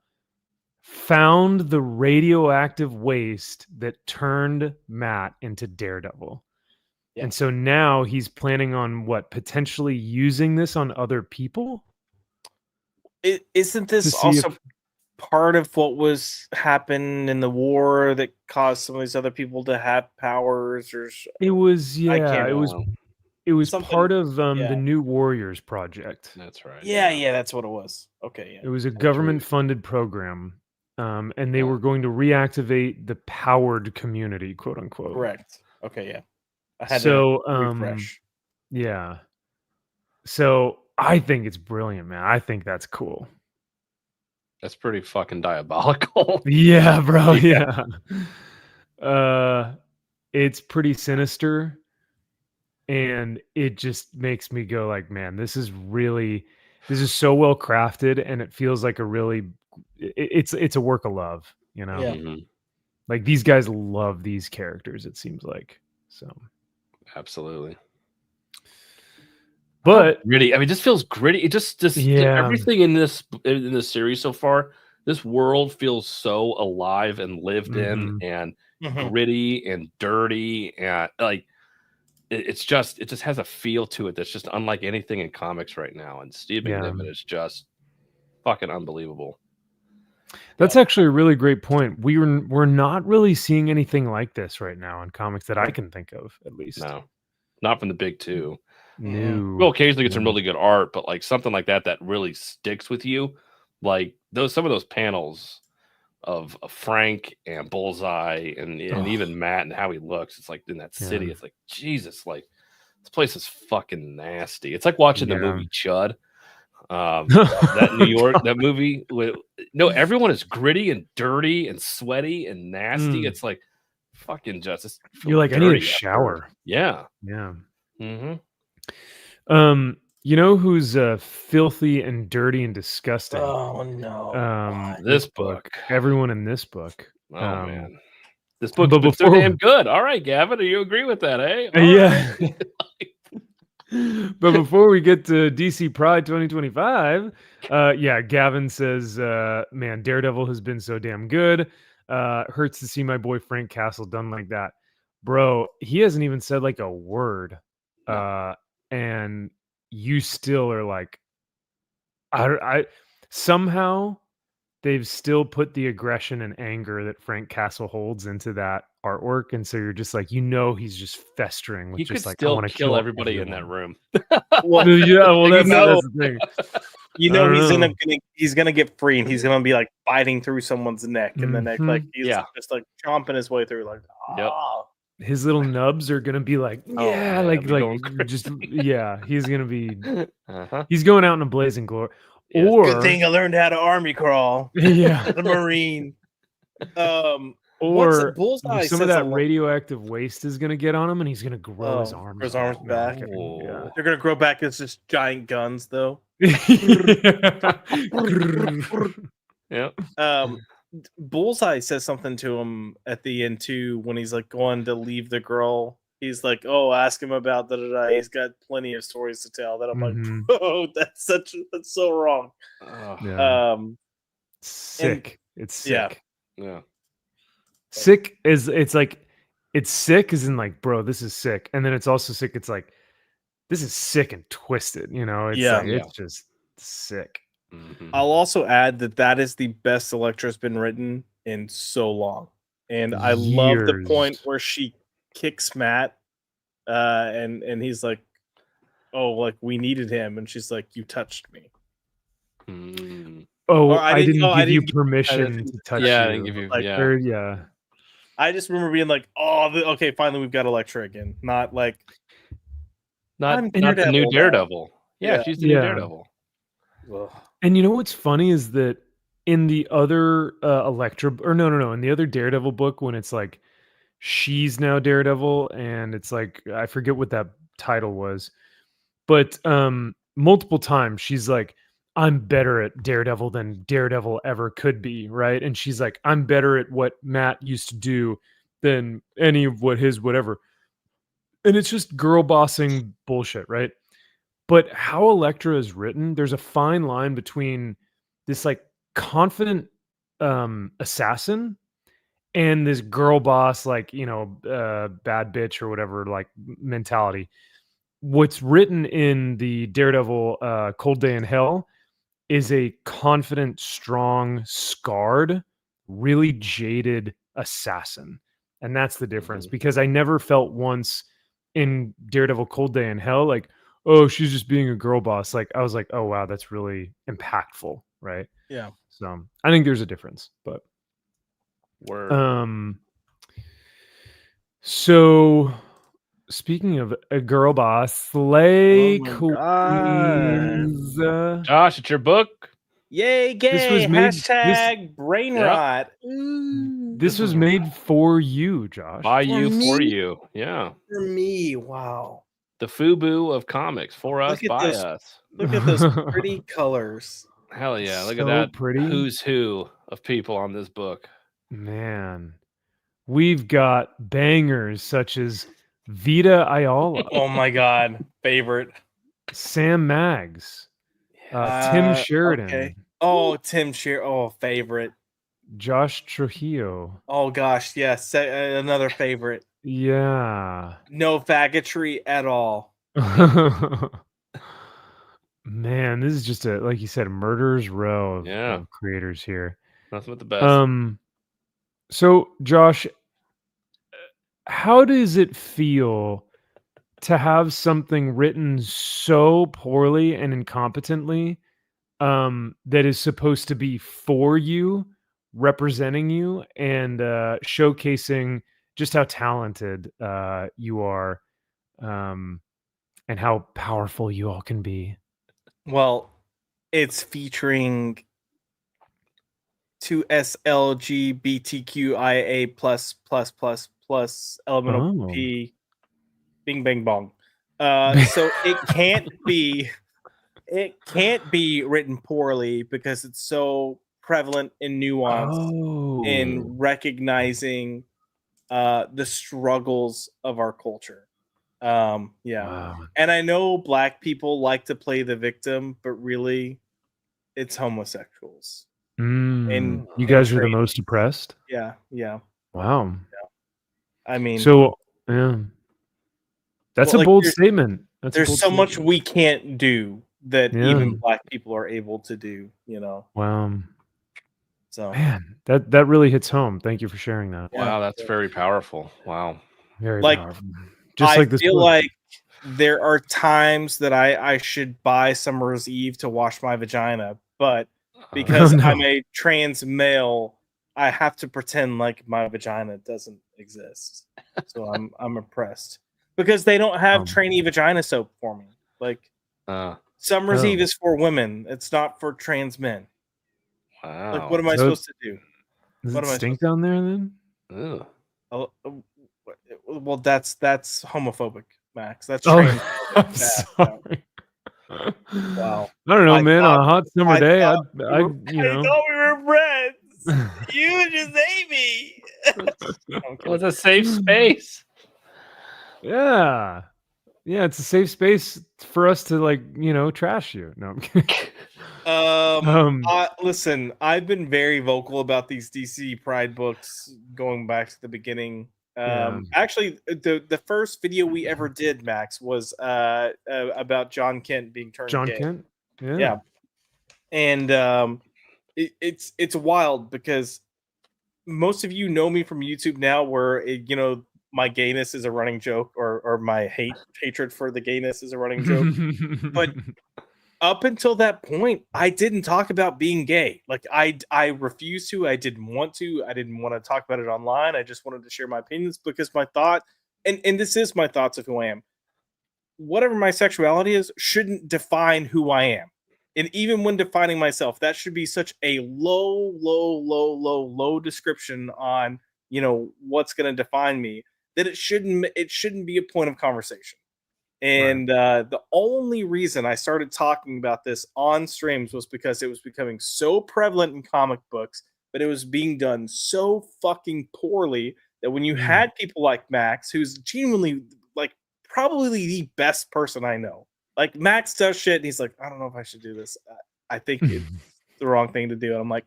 found the radioactive waste that turned Matt into Daredevil. Yeah. And so now he's planning on potentially using this on other people? Isn't To this see also if- part of what was happened in the war that caused some of these other people to have powers? It was, I can't it was remember. it was Something- part of the yeah. New Warriors project. That's right. Yeah, that's what it was. Okay, It was a government funded program. And they Yeah. were going to reactivate the powered community, quote unquote. correct. Okay, yeah. I had So, to refresh. yeah. So I think it's brilliant, man. I think that's cool. That's pretty fucking diabolical. Yeah, bro. Yeah. Yeah. It's pretty sinister. And it just makes me go like, man, this is so well crafted, and it feels like it's a work of love, you know? Yeah. Mhm. Like these guys love these characters, it seems like. So, Absolutely. but Gritty. I mean, this feels gritty. It just Yeah. everything in this series so far. This world feels so alive and lived in, and Mhm. gritty and dirty, and like it just has a feel to it that's just unlike anything in comics right now. And Steve Yeah. McNiven is just fucking unbelievable. That's actually a really great point. We're not really seeing anything like this right now in comics that I can think of, at least. No, not from the big two. No. We'll occasionally get some No. really good art, but like something like that really sticks with you. Like some of those panels of Frank and Bullseye and even Matt and how he looks. It's like in that city. Yeah. It's like Jesus. Like this place is fucking nasty. It's like watching the movie Chud. That New York, that movie. Everyone is gritty and dirty and sweaty and nasty. It's like fucking justice. You're like, I need a shower. Yeah. Yeah. Mm-hmm. You know who's filthy and dirty and disgusting? Oh no. This book. Everyone in this book. Oh man. This book's but been so before- damn good. All right, Gavin, do you agree with that, eh? All Yeah. right. But before we get to DC Pride 2025, Gavin says, man, Daredevil has been so damn good. Hurts to see my boy Frank Castle done like that. Bro, he hasn't even said like a word. And you still are like, I somehow they've still put the aggression and anger that Frank Castle holds into that artwork, and so you're just like, he's just festering with He just could like, I still want to kill everybody in that room. Well, Yeah, well, that's know- the thing. you know I don't he's gonna get free, and he's gonna be like biting through someone's neck, and the neck, like he's just like chomping his way through, like Yep. His little nubs are gonna be like, man, like going just he's gonna be Uh-huh. he's going out in a blazing glory. Yes. Or good thing I learned how to army crawl. yeah, The Marine. or Bullseye some says of that a lot- radioactive waste is gonna get on him, and he's gonna grow his arms. his arms back. Yeah. They're gonna grow back as just giant guns, though. Yep. Bullseye says something to him at the end too when he's like going to leave the girl. He's like, "Oh, ask him about da." He's got plenty of stories to tell. That I'm Mhm. like, "Oh, that's so wrong." Yeah. Um, Sick. It's sick. Yeah. Sick is it's sick as in like, bro, this is sick, and then it's also sick. It's like, this is sick and twisted. It's it's just sick. Mhm. I'll also add that is the best Elektra's been written in so long, and I love the Years. point where she kicks Matt, and he's like, "Oh, like we needed him," and she's like, "You touched me." Mm. Oh, Or I didn't give you give- permission to touch Yeah, you. I didn't give you. Like, Yeah. Or, yeah. I just remember being like, "Oh, okay, finally we've got Elektra again." Not like Not I'm the new Daredevil now. Daredevil. Yeah, Yeah. she's the new Yeah. Daredevil. ugh. And you know what's funny is that in the other Elektra, or no, in the other Daredevil book, when it's like she's now Daredevil, and it's like, I forget what that title was, but multiple times she's like, I'm better at Daredevil than Daredevil ever could be, right? And she's like, I'm better at what Matt used to do than any of what his whatever. And it's just girl bossing bullshit, right? But how Elektra is written, there's a fine line between this like confident assassin and this girl boss, like, bad bitch or whatever, like mentality. What's written in the Daredevil Cold Day in Hell is a confident, strong, scarred, really jaded assassin. And that's the difference, because I never felt once in Daredevil Cold Day in Hell like, oh, she's just being a girl boss. Like, I was like, oh wow, that's really impactful, right? Yeah. So I think there's a difference, but Word. So speaking of a girl boss, Slay Oh my Queens. Josh, it's your book. Yay, gay! This was made- Hashtag brain Yep. rot. This was made for you, Josh. By you, for me? you. Yeah. For me. Wow. The FUBU of comics. For us, Look at by this. us. Look at those pretty colors. Hell yeah. Look So at that pretty. who's who of people on this book. Man, we've got bangers such as Vita Ayala, Oh my god. Favorite. Sam Maggs, Tim Sheridan, Okay. Oh, Tim Sheridan. Oh, favorite. Josh Trujillo. Oh gosh, yes. Another favorite. Yeah. No faggotry at all. Man, this is just like you said, a murderer's row of, Yeah. of creators here. Nothing but the best. So Josh, how does it feel to have something written so poorly and incompetently that is supposed to be for you, representing you, and showcasing just how talented you are, and how powerful you all can be? Well, it's featuring 2 SLGBTQIA plus elemental Oh. P bing bang bong. So it can't be written poorly because it's so prevalent and nuanced in recognizing the struggles of our culture. Yeah. Wow. And I know Black people like to play the victim, but really it's homosexuals. And you guys are the trans. most oppressed? Yeah. Wow. I mean, So, yeah. That's well, a like, bold statement. there's so much we can't do that Yeah. even Black people are able to do, Wow. So Man, that really hits home. Thank you for sharing that. Wow, that's very powerful. Wow. Very Like, powerful. Just I like this feel book. like there are times that I should buy Summer's Eve to wash my vagina, but because no. I'm a trans male, I have to pretend like my vagina doesn't exist. So I'm oppressed because they don't have trainee vagina soap for me. Like Summer's Eve is for women; it's not for trans men. Wow. Like, what am I supposed to do? Does What it am I stink down there then? Ugh. Well, that's homophobic, Max. That's Oh, trans. I'm sorry. Wow. I don't know, I man. thought- On a hot summer I day, thought I I thought we were friends. You just hate me. Well, it's a safe space. Yeah. Yeah, it's a safe space for us to, like, trash you. No, I'm kidding. Listen, I've been very vocal about these DC Pride books going back to the beginning. Actually, the first video we ever did, Max, was about John Kent being turned John gay. Kent? Yeah. And it's wild because most of you know me from YouTube now, where my gayness is a running joke, or my hatred for the gayness is a running joke. But up until that point, I didn't talk about being gay. Like, I refused to. I didn't want to. I didn't want to talk about it online. I just wanted to share my opinions because my thought, and this is my thoughts of who I am. Whatever my sexuality is shouldn't define who I am. And even when defining myself, that should be such a low description on, what's going to define me, that it shouldn't be a point of conversation. And the only reason I started talking about this on streams was because it was becoming so prevalent in comic books, but it was being done so fucking poorly that when you had people like Max, who's genuinely, like, probably the best person I know, Like Max does shit, and he's like, I don't know if I should do this. I think it's the wrong thing to do. And I'm like,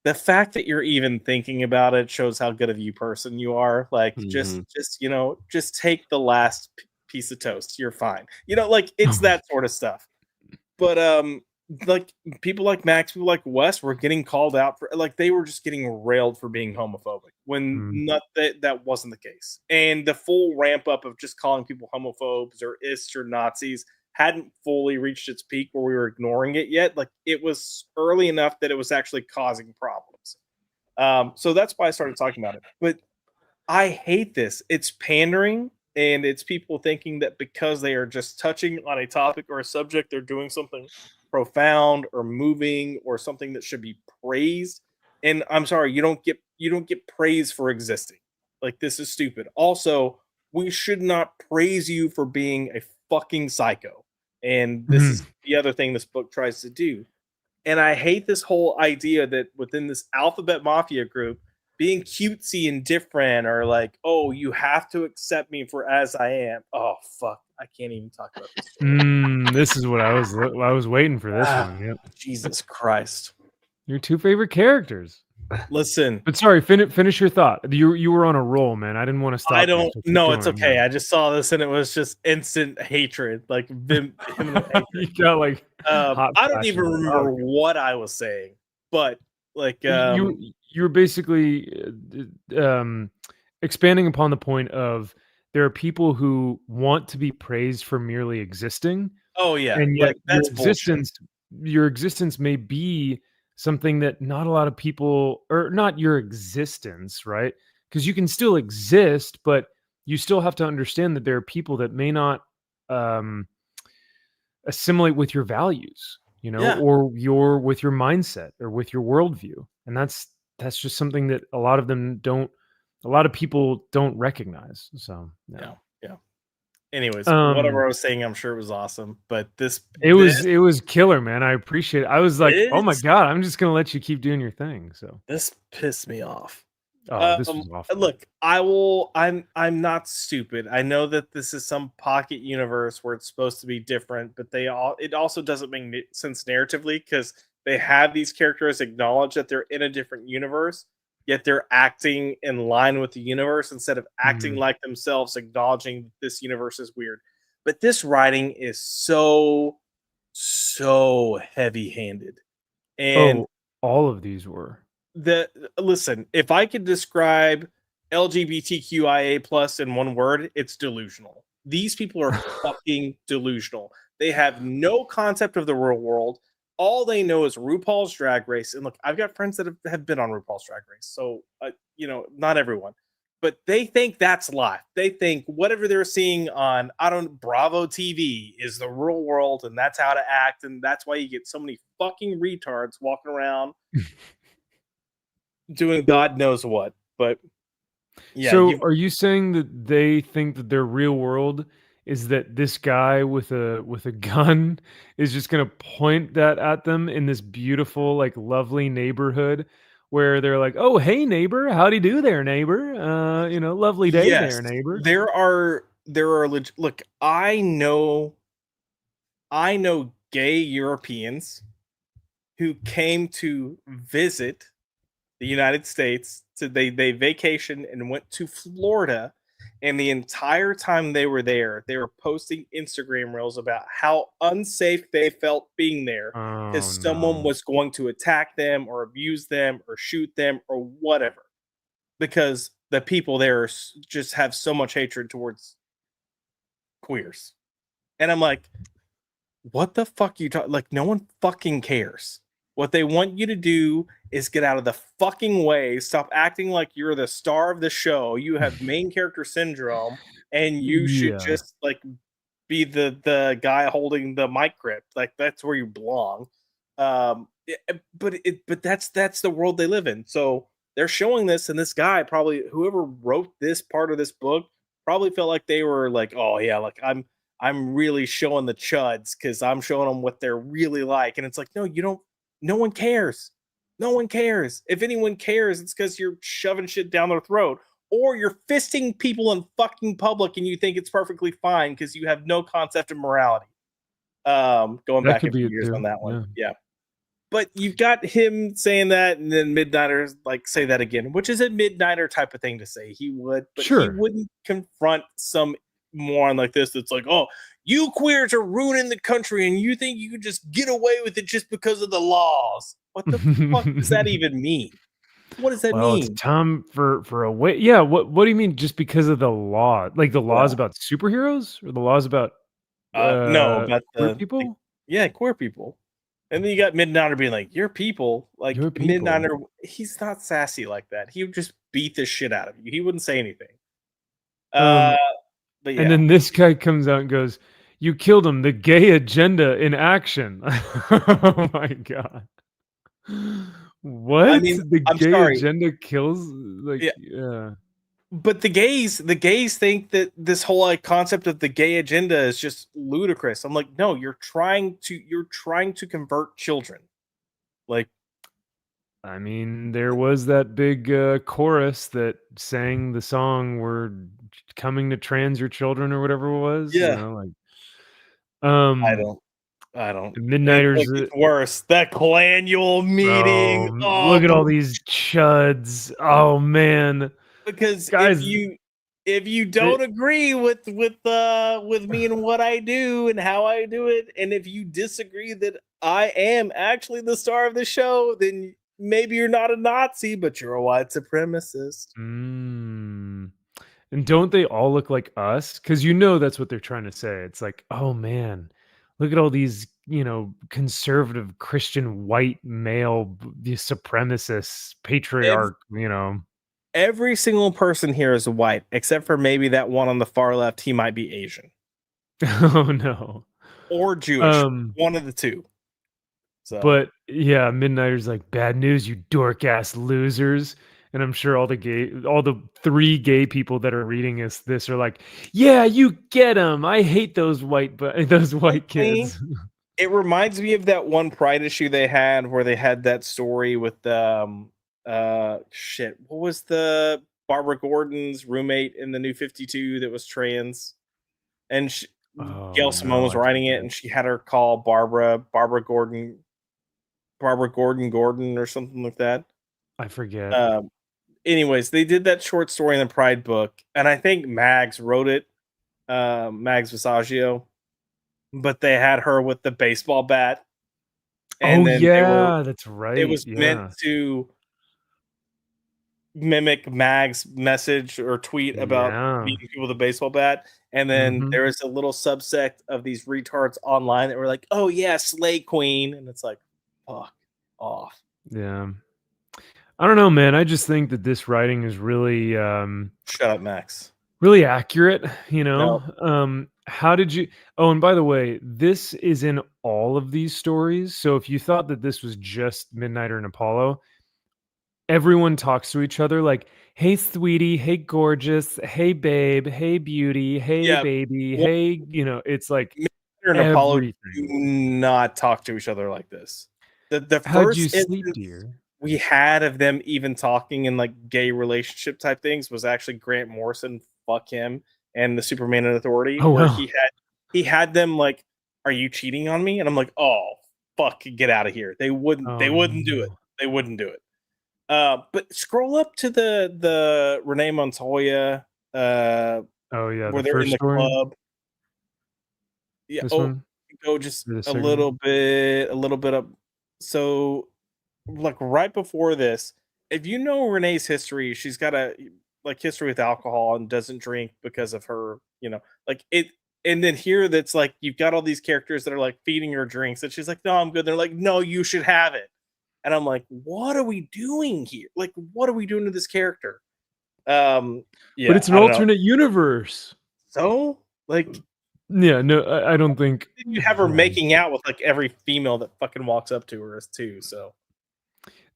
the fact that you're even thinking about it shows how good of you person you are. Like, just take the last piece of toast. You're fine. Like it's that sort of stuff. But like people like Max, people like Wes were getting called out for, like, they were just getting railed for being homophobic when that wasn't the case. And the full ramp up of just calling people homophobes or ists or Nazis hadn't fully reached its peak where we were ignoring it yet. Like, it was early enough that it was actually causing problems. So that's why I started talking about it. But I hate this. It's pandering, and it's people thinking that because they are just touching on a topic or a subject, they're doing something profound or moving or something that should be praised. And I'm sorry, you don't get praise for existing. Like, this is stupid. Also, we should not praise you for being a fucking psycho. And this is the other thing this book tries to do. And I hate this whole idea that within this alphabet mafia group, being cutesy and different, or like, oh, you have to accept me for as I am. Oh, fuck. I can't even talk about this. This is what I was waiting for this one. Yep. Jesus Christ. Your two favorite characters. Listen. But sorry, finish your thought. You were on a roll, man. I didn't want to stop. I don't know. It's okay. I just saw this and it was just instant hatred. Like, hatred. You got like I don't even remember what I was saying, but like you were basically expanding upon the point of there are people who want to be praised for merely existing. Oh yeah, and yet that's your existence may be something that not a lot of people, or not your existence, right? Because you can still exist, but you still have to understand that there are people that may not assimilate with your values, or with your mindset or with your worldview. And that's just something that a lot of people don't recognize. So yeah. Anyways, whatever I was saying, I'm sure it was awesome. But it was killer, man. I appreciate it. I was like, oh my God, I'm just gonna let you keep doing your thing. So this pissed me off. Oh, this was awful. Look, I'm not stupid. I know that this is some pocket universe where it's supposed to be different, but it also doesn't make sense narratively, because they have these characters acknowledge that they're in a different universe, yet they're acting in line with the universe instead of acting like themselves, acknowledging this universe is weird. But this writing is so heavy-handed. And all of these were. Listen, if I could describe LGBTQIA plus in one word, it's delusional. These people are fucking delusional. They have no concept of the real world. All they know is RuPaul's Drag Race. And look, I've got friends that have been on RuPaul's Drag Race. So, not everyone. But they think that's life. They think whatever they're seeing on, Bravo TV is the real world, and that's how to act. And that's why you get so many fucking retards walking around doing God knows what. But yeah. So are you saying that they think that their real world is that this guy with a gun is just going to point that at them in this beautiful, like, lovely neighborhood where they're like, oh, hey neighbor, howdy do there, neighbor, lovely day there, neighbor. There are look, I know gay Europeans who came to visit the United States. They vacationed and went to Florida, and the entire time they were there, they were posting Instagram reels about how unsafe they felt being there, because someone was going to attack them or abuse them or shoot them or whatever, because the people there just have so much hatred towards queers. And I'm like, what the fuck you talking? Like, no one fucking cares. What they want you to do is get out of the fucking way. Stop acting like you're the star of the show. You have main character syndrome, and you should just like be the guy holding the mic grip. Like, that's where you belong. But that's the world they live in. So they're showing this, and this guy, probably whoever wrote this part of this book, probably felt like they were like, oh yeah, like I'm really showing the chuds because I'm showing them what they're really like. And it's like, no, you don't. No one cares. No one cares. If anyone cares, it's because you're shoving shit down their throat, or you're fisting people in fucking public and you think it's perfectly fine because you have no concept of morality. Going That back could a be few it years too. on that one. Yeah. Yeah. But you've got him saying that, and then Midnighters like say that again, which is a Midnighter type of thing to say. He would, but he Sure. wouldn't confront some moron like this that's like, oh, you queers are ruining the country and you think you can just get away with it just because of the laws. What the fuck does that even mean? What does that Well, it's mean? time for a way. Yeah. What do you mean? Just because of the law? Like the laws Yeah. about superheroes or the laws about No, about queer the people? yeah, queer people. And then you got Midnighter being like, "You're people." Like Your people. Midnighter, he's not sassy like that. He would just beat the shit out of you. He wouldn't say anything. Um, But and yeah, then this guy comes out and goes, "You killed him. The gay agenda in action." Oh my god. I What? mean, The I'm gay sorry. agenda kills like Yeah, yeah. but the gays think that this whole like concept of the gay agenda is just ludicrous. I'm like, no, you're trying to convert children. Like, I mean, there was that big chorus that sang the song "We're coming to trans your children" or whatever it was, you yeah, know, like I um don't, I don't. the It Midnighters gets worse. That annual meeting. oh, Oh, look at all these chuds. Oh man. because Guys, if you it, don't agree with me and what I do and how I do it, and if you disagree that I am actually the star of the show, then maybe you're not a Nazi, but you're a white supremacist. mm, and don't they all look like us? Because you know that's what they're trying to say. It's like, oh man, look at all these, conservative Christian white male these supremacists, Ev- patriarch, you know. Every single person here is white, except for maybe that one on the far left. He might be Asian Oh no. or Jewish, Um, one of the two. So but yeah, Midnighter's like, bad news, you dork ass losers. And I'm sure all the three gay people that are reading this are like, yeah, you get them. I hate those those white Honestly, kids. it reminds me of that one Pride issue they had where they had that story with shit. What was the Barbara Gordon's roommate in the New 52 that was trans? And Oh Gail Simone no, was I writing it, forget. and she had her call Barbara Gordon or something like that. I forget. Um, anyways, they did that short story in the Pride book, and I think Mags wrote it, Mags Visaggio, but they had her with the baseball bat, and Oh then yeah, that's it right. was meant Yeah. to mimic Mag's message or tweet about Yeah. beating people with a baseball bat. And then Hmm. there is a little subsect of these retards online that were like, "Oh yeah, Slay Queen," and it's like, fuck off. Yeah. I don't know, man. I just think that this writing is really Shut up, Max. really accurate, No, how did you oh, and by the way, this is in all of these stories. So if you thought that this was just Midnighter and Apollo, everyone talks to each other like, "Hey, sweetie. Hey, gorgeous. Hey, babe. Hey, beauty. Hey, yeah, baby. one Hey," it's like and Apollo do everything. not talk to each other like this. The "How'd you first sleep, instance dear?" we had of them even talking in like gay relationship type things was actually Grant Morrison, fuck him, and the Superman and Authority, Oh, where well. he had them like, "Are you cheating on me?" And I'm like, "Oh fuck, get out of here." They Oh, wouldn't do it. no. They wouldn't do it. But scroll up to the Renee Montoya, Oh, yeah, the where they're in first the story? club. Yeah. This Oh, one? go just Or the second one? a little bit up. So, like right before this, if you know Renee's history, she's got a like history with alcohol and doesn't drink because of her, like it. And then here, that's like you've got all these characters that are like feeding her drinks, and she's like, "No, I'm good." They're like, "No, you should have it." And I'm like, "What are we doing here? Like, what are we doing to this character?" But Yeah, it's an I don't know. alternate universe. So, like, Yeah, no, I don't think then you have her making out with like every female that fucking walks up to her as too. So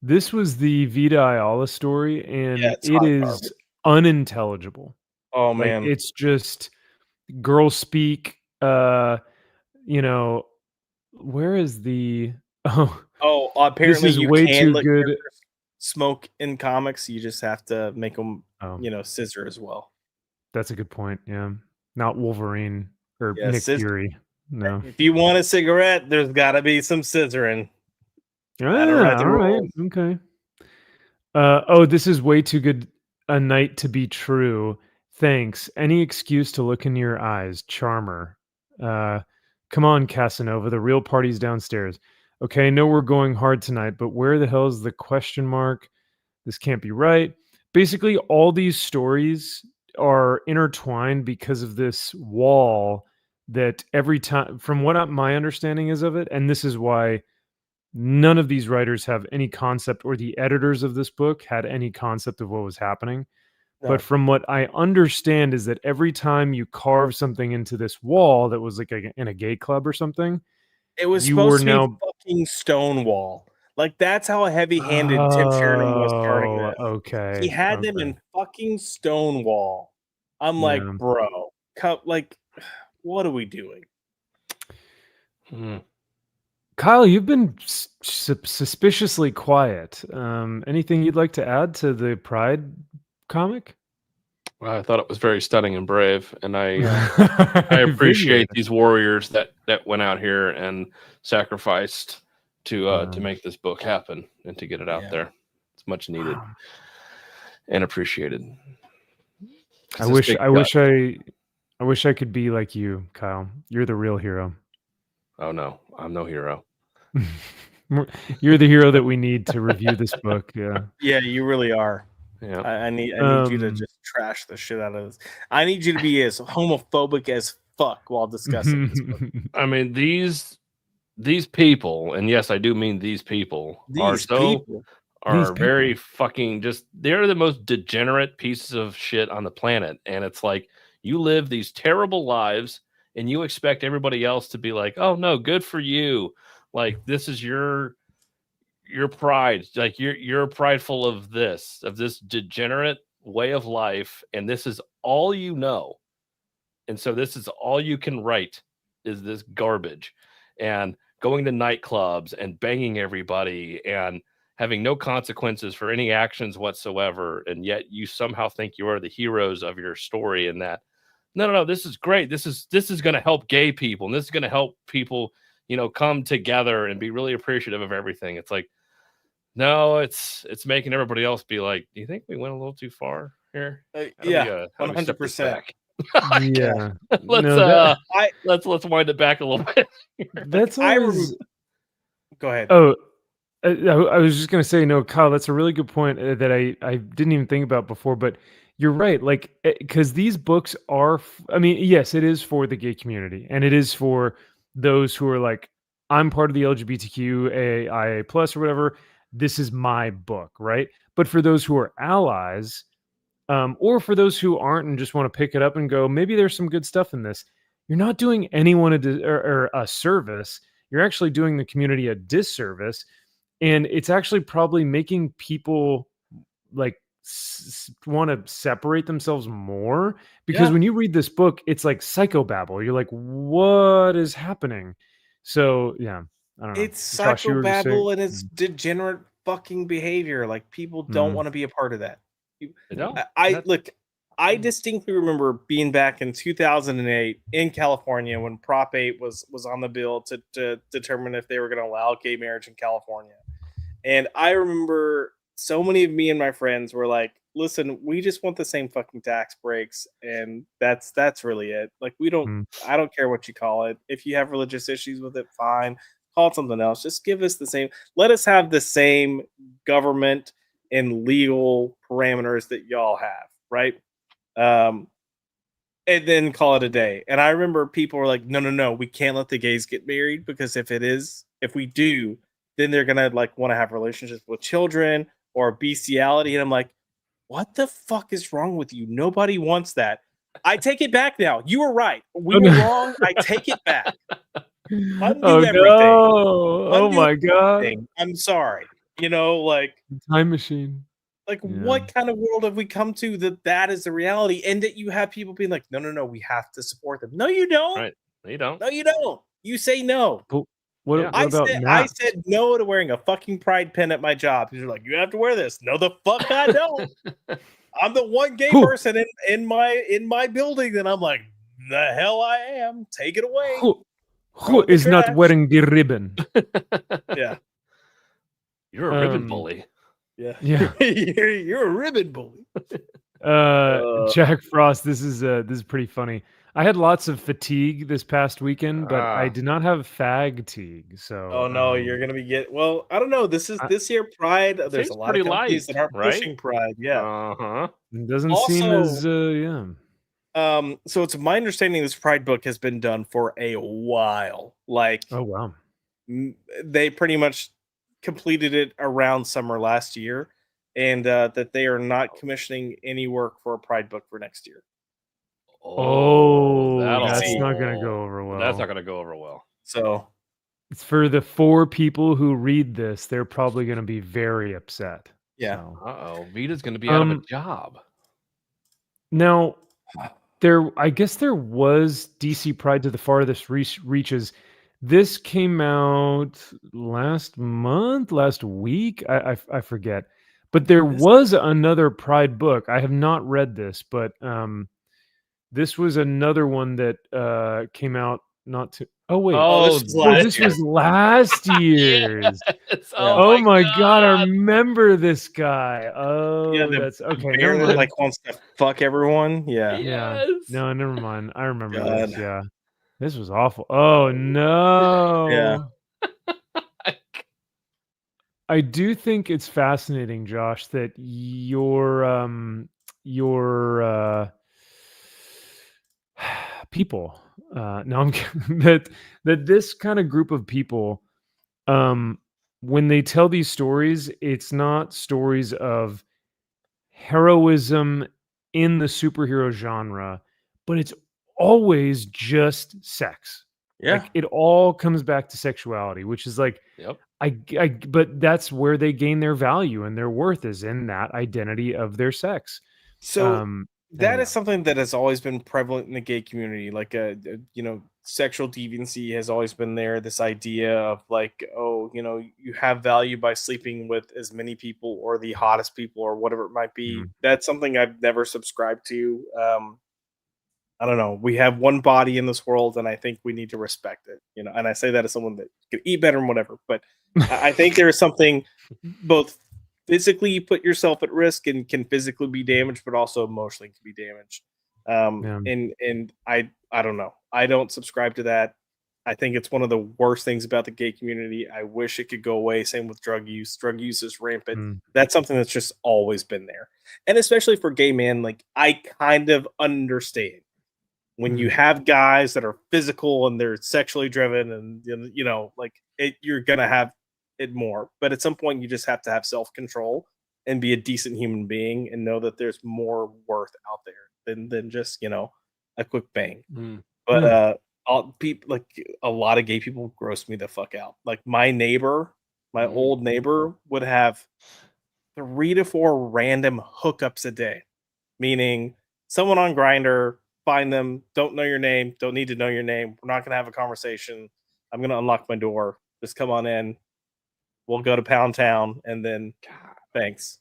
this was the Vita Ayala story, yeah, and it's it hot is garbage. unintelligible. Oh Like, man. it's just girl speak, you know, where is the oh, Oh, this apparently is you way can too let good. characters smoke in comics. You just have to make them, Oh, scissor as well. that's a good point, yeah. Not Wolverine or Yeah, Nick scissor. Fury. No. If you want a cigarette, there's got to be some scissoring. Ah, all right. Okay. Oh, this is way too good a night to be true. Thanks. Any excuse to look in your eyes, Charmer. Come on, Casanova. The real party's downstairs. Okay, I know we're going hard tonight, but where the hell is the question mark? This can't be right. Basically, all these stories are intertwined because of this wall that every time, from what my understanding is of it, and this is why none of these writers have any concept, or the editors of this book had any concept of what was happening. No. But from what I understand is that every time you carve something into this wall that was like in a gay club or something, it was you supposed were to now be fucking Stonewall. Like, that's how heavy-handed Tim Sheridan was starting this. Okay. He had them in fucking Stonewall. I'm like, bro, like, what are we doing? Kyle, you've been suspiciously quiet. Anything you'd like to add to the Pride comic? Well, I thought it was very stunning and brave, and I appreciate these warriors that went out here and sacrificed to make this book happen and to get it out there. It's much needed and appreciated. I wish I could be like you, Kyle. You're the real hero. Oh no, I'm no hero. You're the hero that we need to review this book. Yeah. Yeah, you really are. Yeah. I need you to just trash the shit out of this. I need you to be as homophobic as fuck while discussing this book. I mean, these people, and yes, I do mean these people, are very fucking they're the most degenerate pieces of shit on the planet. And it's like, you live these terrible lives and you expect everybody else to be like, oh no, good for you. Like, this is your pride. Like, you're prideful of this degenerate way of life. And this is all you know. And so this is all you can write, is this garbage. And going to nightclubs and banging everybody and having no consequences for any actions whatsoever. And yet you somehow think you are the heroes of your story, and that, no, this is great. This is going to help gay people. And this is going to help people, come together and be really appreciative of everything. It's like, no, it's making everybody else be like, do you think we went a little too far here? Yeah, 100%. Yeah. Let's wind it back a little bit. That's always... Go ahead. Oh, I was just gonna say, no, Kyle, that's a really good point that I didn't even think about before. But you're right, like, because these books are, I mean, yes, it is for the gay community, and it is for those who are like, I'm part of the LGBTQIA plus or whatever. This is my book, right? But for those who are allies, or for those who aren't and just want to pick it up and go, maybe there's some good stuff in this, you're not doing anyone a service. You're actually doing the community a disservice. And it's actually probably making people like want to separate themselves more, because when you read this book, it's like psychobabble. You're like, what is happening? So yeah, I don't know. It's psychobabble and it's degenerate fucking behavior. Like, people don't want to be a part of that. I distinctly remember being back in 2008 in California when Prop 8 was on the bill to determine if they were going to allow gay marriage in California. And I remember so many of me and my friends were like, listen, we just want the same fucking tax breaks. And that's really it. Like, I don't care what you call it. If you have religious issues with it, fine. Call it something else. Just give us the same. Let us have the same government and legal parameters that y'all have, right? And then call it a day. And I remember people were like, no, we can't let the gays get married, because if we do, then they're gonna like want to have relationships with children or bestiality. And I'm like, what the fuck is wrong with you? Nobody wants that. I take it back now. You were right. We were wrong. I take it back. Undo everything. No. Oh my God. I'm sorry. Like, time machine. Like, what kind of world have we come to that is the reality? And that you have people being like, no, we have to support them. No, you don't. Right. No, you don't. No, you don't. You say no. I said no to wearing a fucking pride pin at my job. You're like, you have to wear this. No, the fuck I don't. I'm the one gay person in my building that I'm like, the hell I am. Take it away. Who the is not trash. wearing the ribbon? Yeah. You're a ribbon bully. Yeah. Yeah. You're a ribbon bully. Jack Frost, this is pretty funny. I had lots of fatigue this past weekend, but I did not have fatigue. So Oh no, you're gonna be well, I don't know. This year Pride. There's seems a lot pretty of companies light, that aren't right? pushing Pride. Yeah. Uh-huh. it doesn't seem as yeah. So it's my understanding this Pride book has been done for a while. Like, Oh wow. they pretty much completed it around summer last year, and that they are not commissioning any work for a Pride book for next year. Oh, that's see. not gonna go over well. That's not gonna go over well. So It's for the 4 people who read this. They're probably gonna be very upset. yeah. So. Uh-oh. Vita's gonna be out of a job. Now, I guess there was DC Pride to the farthest reaches. This came out last week. I forget, but there was another Pride book. I have not read this, but this was another one that came out not too. Oh wait, this was last year. was last year's. Yes. Oh my god, I remember this guy. Oh, Yeah, that's okay. Bear Never that mind. like wants to fuck everyone. Yeah. Yeah. Yes. No, never mind. I remember God. this. Yeah. This was awful. Oh no. Yeah. I do think it's fascinating, Josh, that your people no I'm kidding, that this kind of group of people when they tell these stories, it's not stories of heroism in the superhero genre, but it's always just sex. Yeah. Like it all comes back to sexuality, which is like, Yep. but that's where they gain their value and their worth is in that identity of their sex. So that yeah. is something that has always been prevalent in the gay community. Like, sexual deviancy has always been there. This idea of like, oh, you have value by sleeping with as many people or the hottest people or whatever it might be. Mhm. That's something I've never subscribed to. I don't know. We have one body in this world, and I think we need to respect it. And I say that as someone that can eat better and whatever. But I think there is something both physically you put yourself at risk and can physically be damaged, but also emotionally can be damaged. And I don't know. I don't subscribe to that. I think it's one of the worst things about the gay community. I wish it could go away. Same with drug use. Drug use is rampant. That's something that's just always been there. And especially for gay men, like I kind of understand when you have guys that are physical and they're sexually driven and you're gonna have it more, but at some point you just have to have self-control and be a decent human being and know that there's more worth out there than just a quick bang. But people, like a lot of gay people gross me the fuck out. Like my old neighbor would have 3 to 4 random hookups a day, meaning someone on Grindr, find them, don't know your name, don't need to know your name, we're not gonna have a conversation, I'm gonna unlock my door, just come on in, we'll go to Pound Town, and then thanks.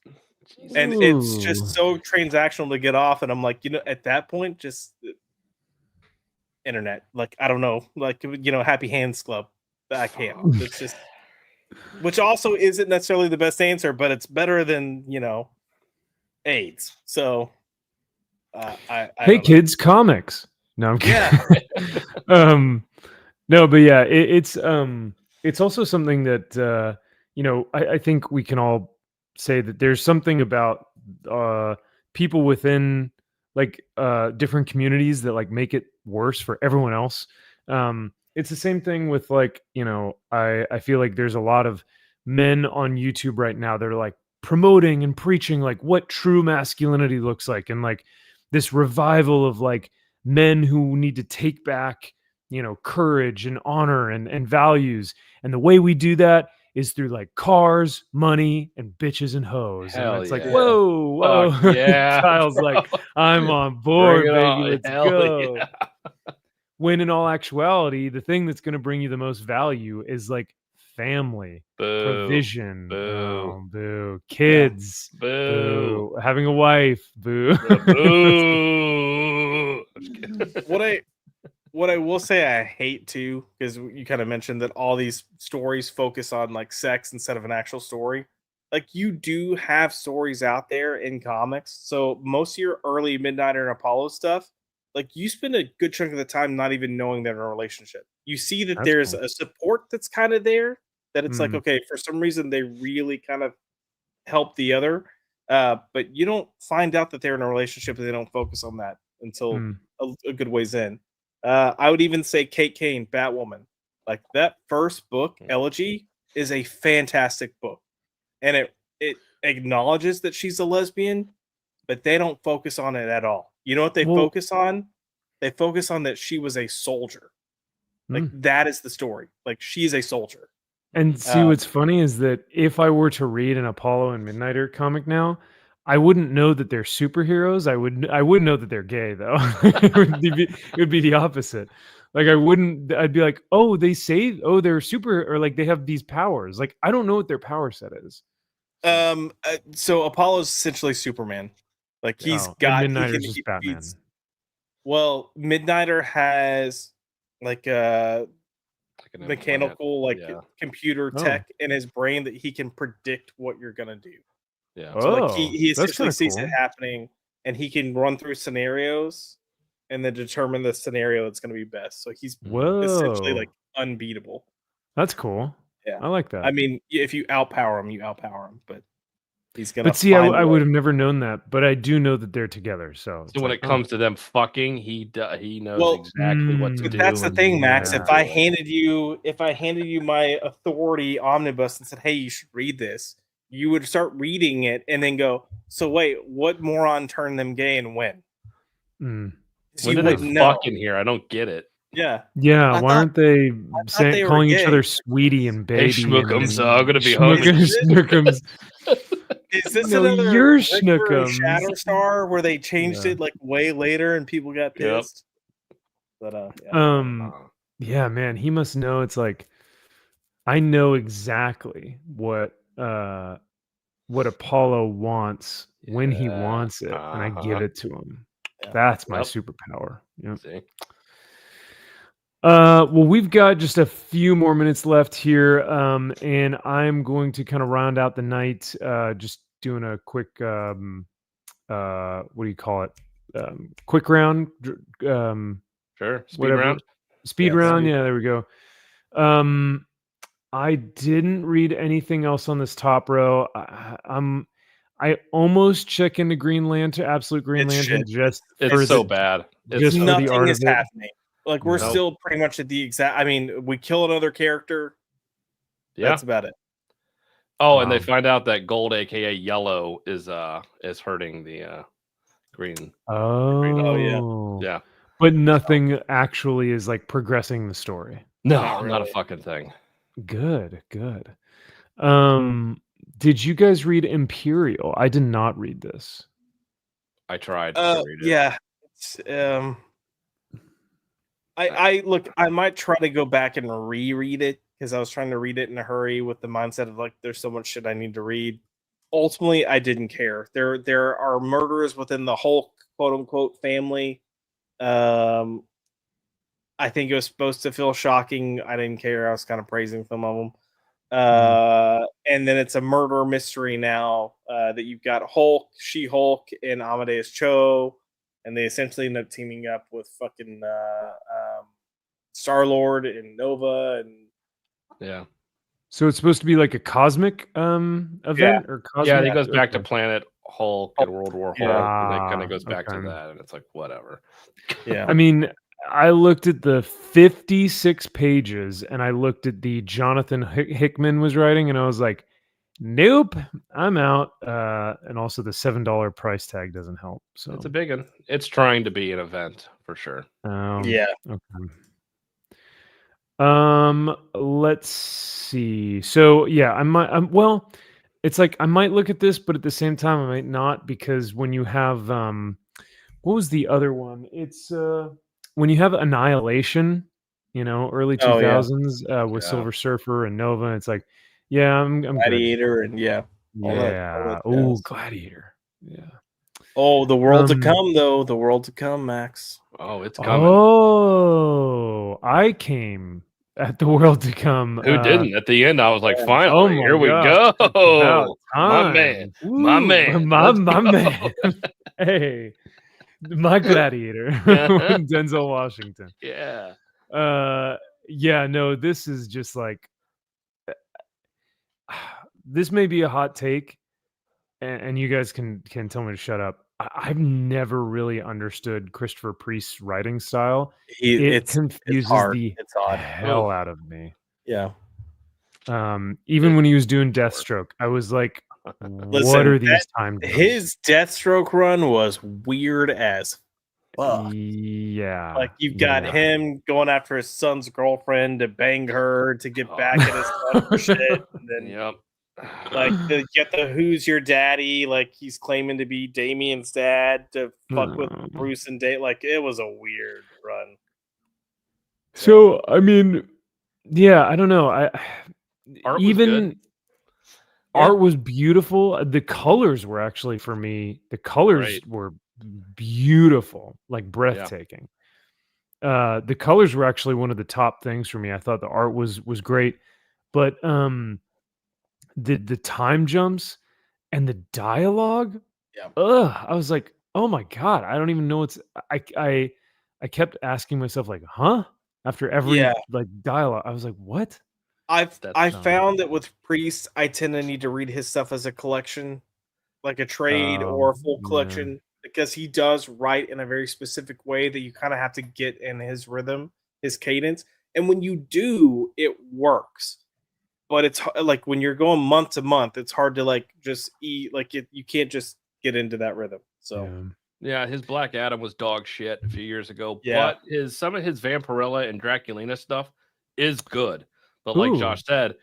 And it's just so transactional to get off, and I'm like, at that point, just internet, like I don't know, like Happy Hands Club. I can't. It's just, which also isn't necessarily the best answer, but it's better than AIDS. So I hey kids, comics. No, I'm kidding. Yeah. No, but yeah, it's also something that I think we can all say that there's something about people within like different communities that like make it worse for everyone else. It's the same thing with like, I feel like there's a lot of men on YouTube right now that are like promoting and preaching like what true masculinity looks like, and like this revival of like men who need to take back, courage and honor and values. And the way we do that is through like cars, money, and bitches and hoes. Hell and it's like, yeah. whoa. Fuck yeah. Kyle's like, I'm on board, Bring it baby. on. Let's Hell go. yeah. When in all actuality, the thing that's going to bring you the most value is like family, Boo. provision, Boo. oh, boo, kids, Boo. boo, having a wife, boo. Boo. What what I will say I hate too, because you kind of mentioned that all these stories focus on like sex instead of an actual story. Like you do have stories out there in comics. So most of your early Midnighter and Apollo stuff, like you spend a good chunk of the time not even knowing they're in a relationship. You see that That's there's cool. a support that's kind of there, that it's like, Mm. okay, for some reason they really kind of help the other. But you don't find out that they're in a relationship and they don't focus on that until Mm. a good ways in. I would even say Kate Kane, Batwoman. Like that first book, Elegy, is a fantastic book. And it acknowledges that she's a lesbian, but they don't focus on it at all. You know what they Well, focus on? They focus on that she was a soldier. Like that is the story. Like she's a soldier. and see what's funny is that if I were to read an Apollo and Midnighter comic now, I wouldn't know that they're superheroes. I would know that they're gay though. It would be the opposite. Like I wouldn't. I'd be like, oh, they say, oh, they're super, or like they have these powers. Like I don't know what their power set is. So Apollo's essentially Superman. Like he's Oh, and got Midnighter's just Batman. Well, Midnighter has like a Like an mechanical implant. computer Oh. tech in his brain that he can predict what you're gonna do. Yeah. So like Oh, he that's essentially kinda sees cool. it happening and he can run through scenarios and then determine the scenario that's gonna be best. So he's essentially Whoa, like unbeatable. that's cool. Yeah. I like that. I mean, if you outpower him, you outpower him, but he's gonna But see, find a I way. would have never known that. But I do know that they're together. So, So when it comes to them fucking, he knows Well, exactly what to But do. that's the and thing, Max. when If to I do it. handed you my authority omnibus and said, "Hey, you should read this," you would start reading it and then go, "So wait, what moron turned them gay and when?" Mm. So When you did they wouldn't know. fuck in here? I don't get it. Yeah, Yeah, I why thought- aren't they thought they were calling each gay. other sweetie and baby? Hey, schmookums, and I'm gonna be home. schnookums. Is this No, another you're Richter and schnookums. Shatterstar where they changed Yeah. it like way later and people got Yep. pissed? But yeah. Yeah, man, he must know. It's like I know exactly what Apollo wants when he Yeah, wants it, and I give it to him. Yeah. That's my Yep. superpower. Yep. See? Well, we've got just a few more minutes left here, and I'm going to kind of round out the night, just doing a quick, what do you call it? Quick round, Sure. Speed whatever. round. Speed Yeah, round. speed. Yeah, there we go. I didn't read anything else on this top row. I almost check into Green Lantern, Absolute Green It's Lantern, shit. just It's for so the, bad. just for the Nothing art is of it. happening. Like we're No. still pretty much at the exact. I mean, we kill another character. Yeah. That's about it. Oh, and they Wow. find out that gold, aka yellow, is hurting the green. Oh, Yeah. But nothing actually is like progressing the story. No, Not not a really. fucking thing. Good. Did you guys read Imperial? I did not read this. I tried to read it. Yeah. It's, I look. I might try to go back and reread it because I was trying to read it in a hurry with the mindset of like, there's so much shit I need to read. Ultimately, I didn't care. There are murders within the Hulk quote unquote family. I think it was supposed to feel shocking. I didn't care. I was kind of praising some of them. And then it's a murder mystery now that you've got Hulk, She-Hulk, and Amadeus Cho, and they essentially end up teaming up with fucking Star-Lord and Nova, and Yeah. So it's supposed to be like a cosmic event or cosmic. Yeah, he goes back to okay. Planet Hulk and World War Hulk, and it kind of goes back to okay. that, and it's like whatever. yeah. I mean, I looked at the 56 pages and I looked at the Jonathan Hickman was writing, and I was like, nope, I'm out. And also the $7 price tag doesn't help. So It's a big one. It's trying to be an event for sure. Yeah. Okay. Let's see. So yeah, I might. Well, it's like I might look at this, but at the same time, I might not, because when you have what was the other one? It's when you have Annihilation, early Oh, yeah. 2000s with Yeah. Silver Surfer and Nova. It's like, yeah, I'm good. Gladiator and yeah. All that, Yeah. all that Oh, jazz. Gladiator. Yeah. Oh, the world to come, though. The world to come, Max. Oh, it's coming. Oh, I came at the world to come. Who didn't? At the end, I was like, Yeah. finally, here we gosh, it's about go. time. My man. Woo, My man. my Let's go. man. Hey, my gladiator. Denzel Washington. Yeah. Yeah, no, this is just like this may be a hot take, and you guys can tell me to shut up. I've never really understood Christopher Priest's writing style. It confuses the hell out of me. Yeah. Even when he was doing Deathstroke, I was like, what are these time jumps? His Deathstroke run was weird as fuck. Yeah. Like you've got him going after his son's girlfriend to bang her to get back at his son for shit. And then like you get the who's your daddy, like he's claiming to be Damien's dad to fuck with Bruce and Dave. Like it was a weird run. So I mean, yeah, I don't know. Art was beautiful. The colors were actually, for me, the colors were beautiful, like breathtaking. The colors were actually one of the top things for me. I thought the art was great, but the time jumps and the dialogue, I was like, oh my god, I don't even know what's. I kept asking myself like, huh? After every like dialogue, I was like, what? I found that with Priest, I tend to need to read his stuff as a collection, like a trade or a full collection, because he does write in a very specific way that you kind of have to get in his rhythm, his cadence. And when you do, it works. But it's like when you're going month to month, it's hard to like just eat like it. You can't just get into that rhythm. So yeah, his Black Adam was dog shit a few years ago. Yeah. But some of his Vampirella and Draculina stuff is good. But like Josh said,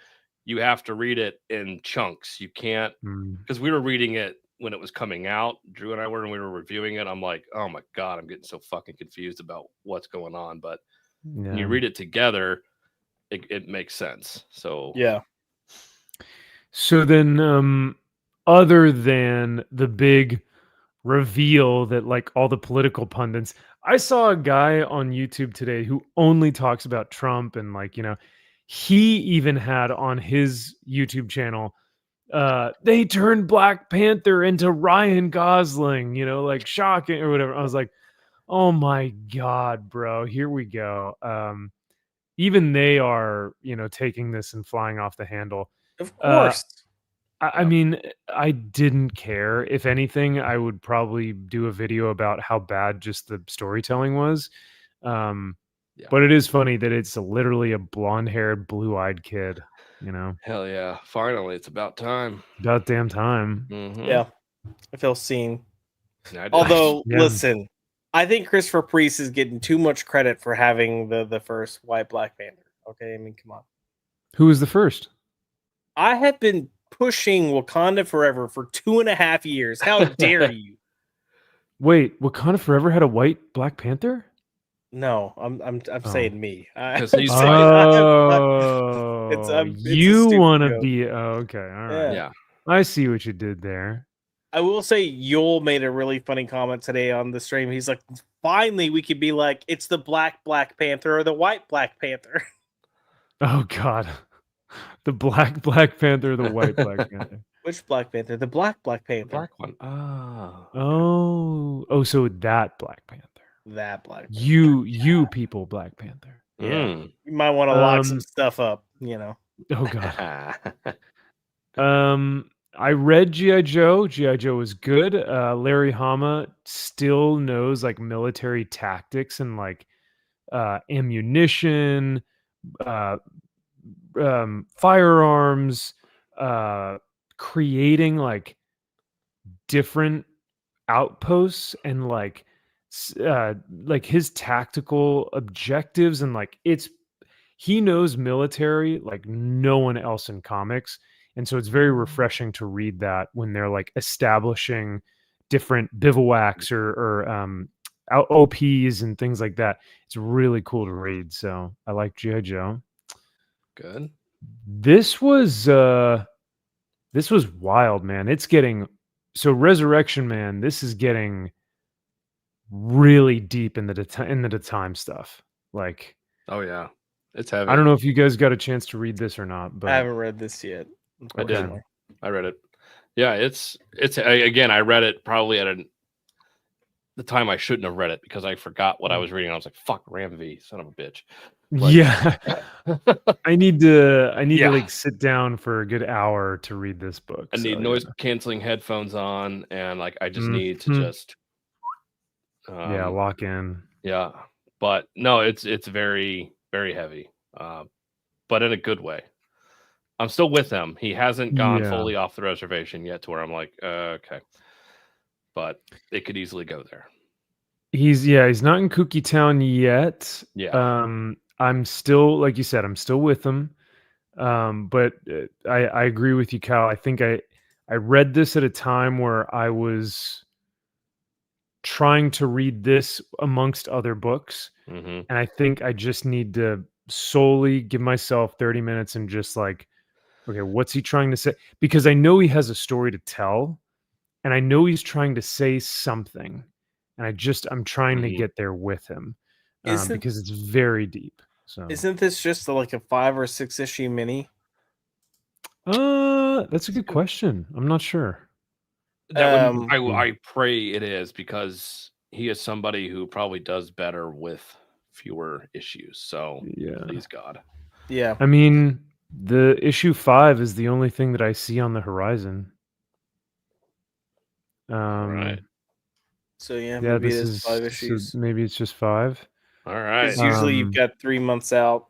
you have to read it in chunks. You can't, because we were reading it when it was coming out. Drew and I were, and we were reviewing it. I'm like, oh my god, I'm getting so fucking confused about what's going on. But when you read it together, it makes sense. So yeah. So then, other than the big reveal that like all the political pundits, I saw a guy on YouTube today who only talks about Trump, and like, you know, he even had on his YouTube channel, they turned Black Panther into Ryan Gosling, you know, like shocking or whatever. I was like, oh my god, bro, here we go. Even they are, you know, taking this and flying off the handle. Of course. I mean, I didn't care. If anything, I would probably do a video about how bad just the storytelling was. But it is funny that it's literally a blonde-haired, blue-eyed kid, you know? Hell yeah. Finally, it's about time. About damn time. Yeah. I feel seen. Although, listen, I think Christopher Priest is getting too much credit for having the first white Black Panther. Okay, I mean, come on. Who was the first? I have been pushing Wakanda Forever for 2.5 years. How dare you? Wait, Wakanda Forever had a white Black Panther? No, I'm saying me. Because he's you want to be okay? All right. Yeah, I see what you did there. I will say Yule made a really funny comment today on the stream. He's like, finally we could be like, it's the Black Panther or the white Black Panther. Oh god. The Black Panther or the white Black Panther? Which Black Panther? The Black Panther. The black one. Oh, so that Black Panther. That Black Panther. You people Black Panther. Yeah. You might want to lock some stuff up, you know. Oh god. I read G.I. Joe. G.I. Joe was good. Larry Hama still knows like military tactics and like ammunition, firearms, creating like different outposts and like his tactical objectives, and like he knows military like no one else in comics. And so it's very refreshing to read that when they're like establishing different bivouacs or OPs and things like that. It's really cool to read. So I like G.I. Joe. Good. This was wild, man. It's getting so Resurrection Man, this is getting really deep in the time stuff. Like, Oh yeah, it's heavy. I don't know if you guys got a chance to read this or not, but I haven't read this yet. I did. unfortunately. I read it. Yeah, it's again. I read it probably at the time I shouldn't have read it because I forgot what I was reading. I was like, "Fuck, Ram V, son of a bitch." Like, yeah, I need to Yeah. like sit down for a good hour to read this book. I need so, noise canceling headphones on, and like I just need to Mhm. just lock in. Yeah, but no, it's very very heavy, but in a good way. I'm still with him. He hasn't gone Yeah. fully off the reservation yet to where I'm like, okay, but it could easily go there. He's not in Kooky Town yet. Yeah. I'm still, like you said, I'm still with him. But I agree with you, Kyle. I think I read this at a time where I was trying to read this amongst other books, Mm-hmm. and I think I just need to solely give myself 30 minutes and just like, okay, what's he trying to say? Because I know he has a story to tell, and I know he's trying to say something, and I'm trying to get there with him, because it's very deep. So Isn't this just like a 5 or 6 issue mini? that's a good question. I'm not sure. That would, I pray it is, because he is somebody who probably does better with fewer issues. So Yeah. please God. Yeah. I mean, the issue 5 is the only thing that I see on the horizon. Right. So yeah, Yeah, maybe this it is is 5 issues. So maybe it's just 5. All right. Because usually you've got 3 months out.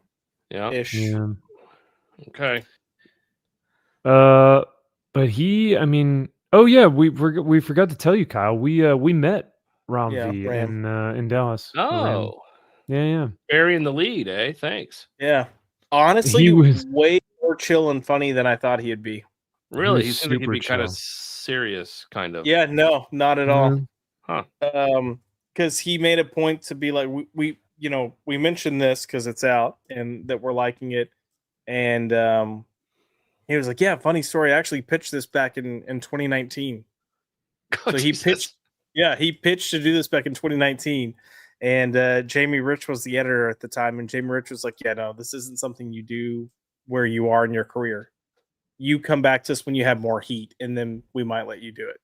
Yeah. Ish. Yeah. Okay. But I mean, oh yeah, we forgot to tell you, Kyle. We met Ram V in Dallas. Oh. Yeah. Burying the lead, eh? Thanks. Yeah. Honestly, He was way more chill and funny than I thought he'd be. Really? He He was seemed like he'd super be kind of chill. serious, kind of. Yeah, no, not at all. Huh. Because he made a point to be like, we mentioned this because it's out and that we're liking it, and he was like, yeah, funny story. I actually pitched this back in 2019. Oh, So he pitched to do this back in 2019, and Jamie Rich was the editor at the time, and Jamie Rich was like, yeah, no, this isn't something you do where you are in your career. You come back to us when you have more heat, and then we might let you do it.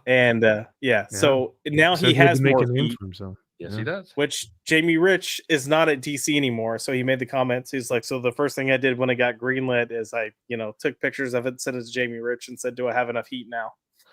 And so now he has more heat for himself. Yes, he does. Which Jamie Rich is not at DC anymore, so he made the comments. He's like, so the first thing I did when I got greenlit is I, took pictures of it, sent it to Jamie Rich, and said, "Do I have enough heat now?"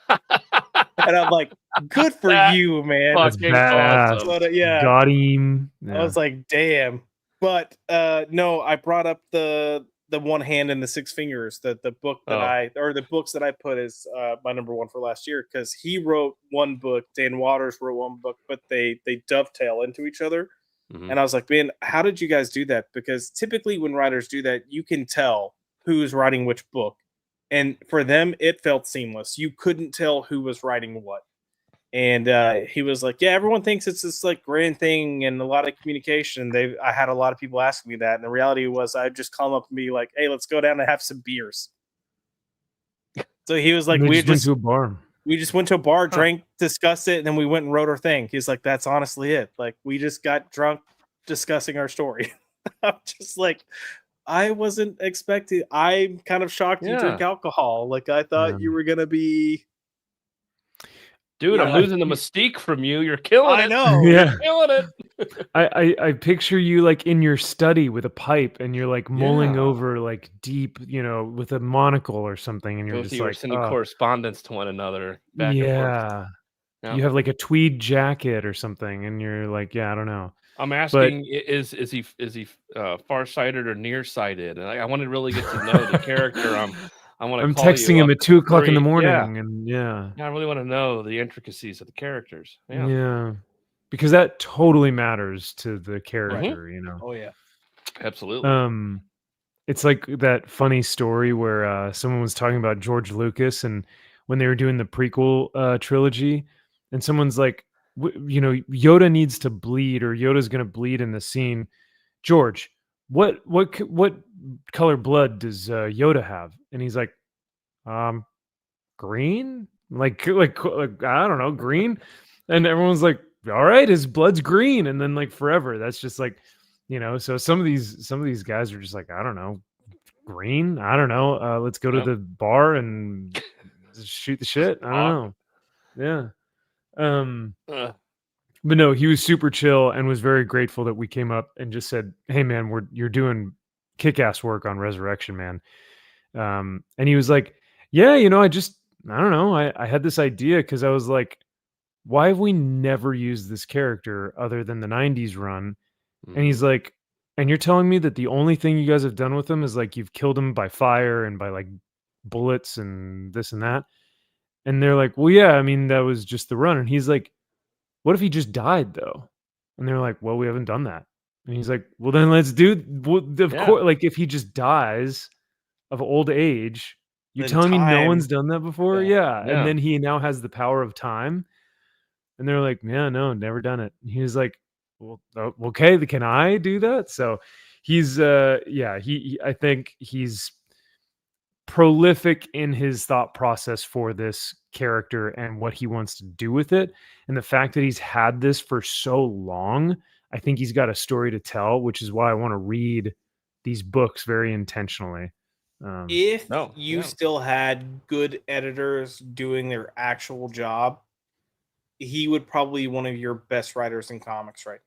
And I'm like, "Good for you, man!" Fucking awesome. But, yeah, got him. Yeah. I was like, "Damn!" But no, I brought up the One Hand and the Six Fingers, the book that the books that I put as my number one for last year, because he wrote one book, Dan Waters wrote one book, but they dovetail into each other. Mm-hmm. And I was like, man, how did you guys do that? Because typically when writers do that, you can tell who's writing which book, and for them it felt seamless. You couldn't tell who was writing what. And he was like, yeah, everyone thinks it's this like grand thing and a lot of communication. I had a lot of people asking me that. And the reality was I'd just call them up and be like, hey, let's go down and have some beers. So he was like, we just went to a bar. We just went to a bar, drank, discussed it, and then we went and wrote our thing. He's like, that's honestly it. Like, we just got drunk discussing our story. I'm just like, I wasn't expecting. I'm kind of shocked you drink alcohol. Like, I thought you were going to be... Dude, I'm losing the mystique from you. You're killing it. I know. Yeah. You're killing it. I picture you like in your study with a pipe, and you're like mulling over like deep, with a monocle or something, and you're just like sending correspondence to one another. Back and forth. You have like a tweed jacket or something, and you're like, I don't know. I'm asking, is he farsighted or nearsighted? And I want to really get to know the character. I'm texting him at 2:00 in the morning, and I really want to know the intricacies of the characters. Yeah, because that totally matters to the character, Oh yeah, absolutely. It's like that funny story where someone was talking about George Lucas, and when they were doing the prequel trilogy, and someone's like, Yoda needs to bleed, or Yoda's going to bleed in the scene. George, what color blood does Yoda have? And he's like, green. like I don't know, green, and everyone's like, all right, his blood's green, and then like forever. That's just like, So some of these guys are just like, I don't know, green. I don't know. Let's go to Yep. the bar and just shoot the shit. I don't know. Yeah. But no, he was super chill and was very grateful that we came up and just said, "Hey, man, you're doing kick-ass work on Resurrection, man." And he was like, "Yeah, I don't know. I had this idea because I was like, why have we never used this character other than the '90s run?" And he's like, "And you're telling me that the only thing you guys have done with him is like you've killed him by fire and by like bullets and this and that?" And they're like, "Well, yeah, I mean that was just the run." And he's like, "What if he just died though?" And they're like, "Well, we haven't done that." And he's like, "Well, then let's do of course, like if he just dies of old age, you're Then telling me no time. one's done that before?" Yeah. Yeah. And then he now has the power of time. And they're like, "Yeah, no, never done it." And he was like, "Well, okay, can I do that?" So he's I think he's prolific in his thought process for this character and what he wants to do with it. And the fact that he's had this for so long, I think he's got a story to tell, which is why I want to read these books very intentionally. If you still had good editors doing their actual job, he would probably be one of your best writers in comics right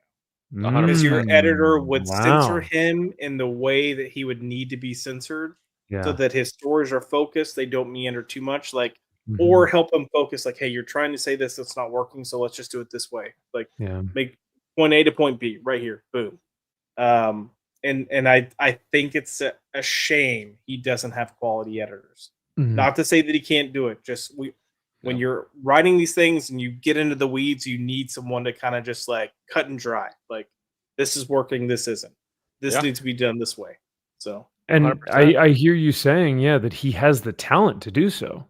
now. Because your editor would censor him in the way that he would need to be censored, so that his stories are focused. They don't meander too much, or help him focus. Like, hey, you're trying to say this, it's not working, so let's just do it this way. Like, make point A to point B right here, boom. And I think it's a shame he doesn't have quality editors. Not to say that he can't do it. Just when you're writing these things and you get into the weeds, you need someone to kind of just like cut and dry. Like, this is working, this isn't. This needs to be done this way. So, and I hear you saying, that he has the talent to do so.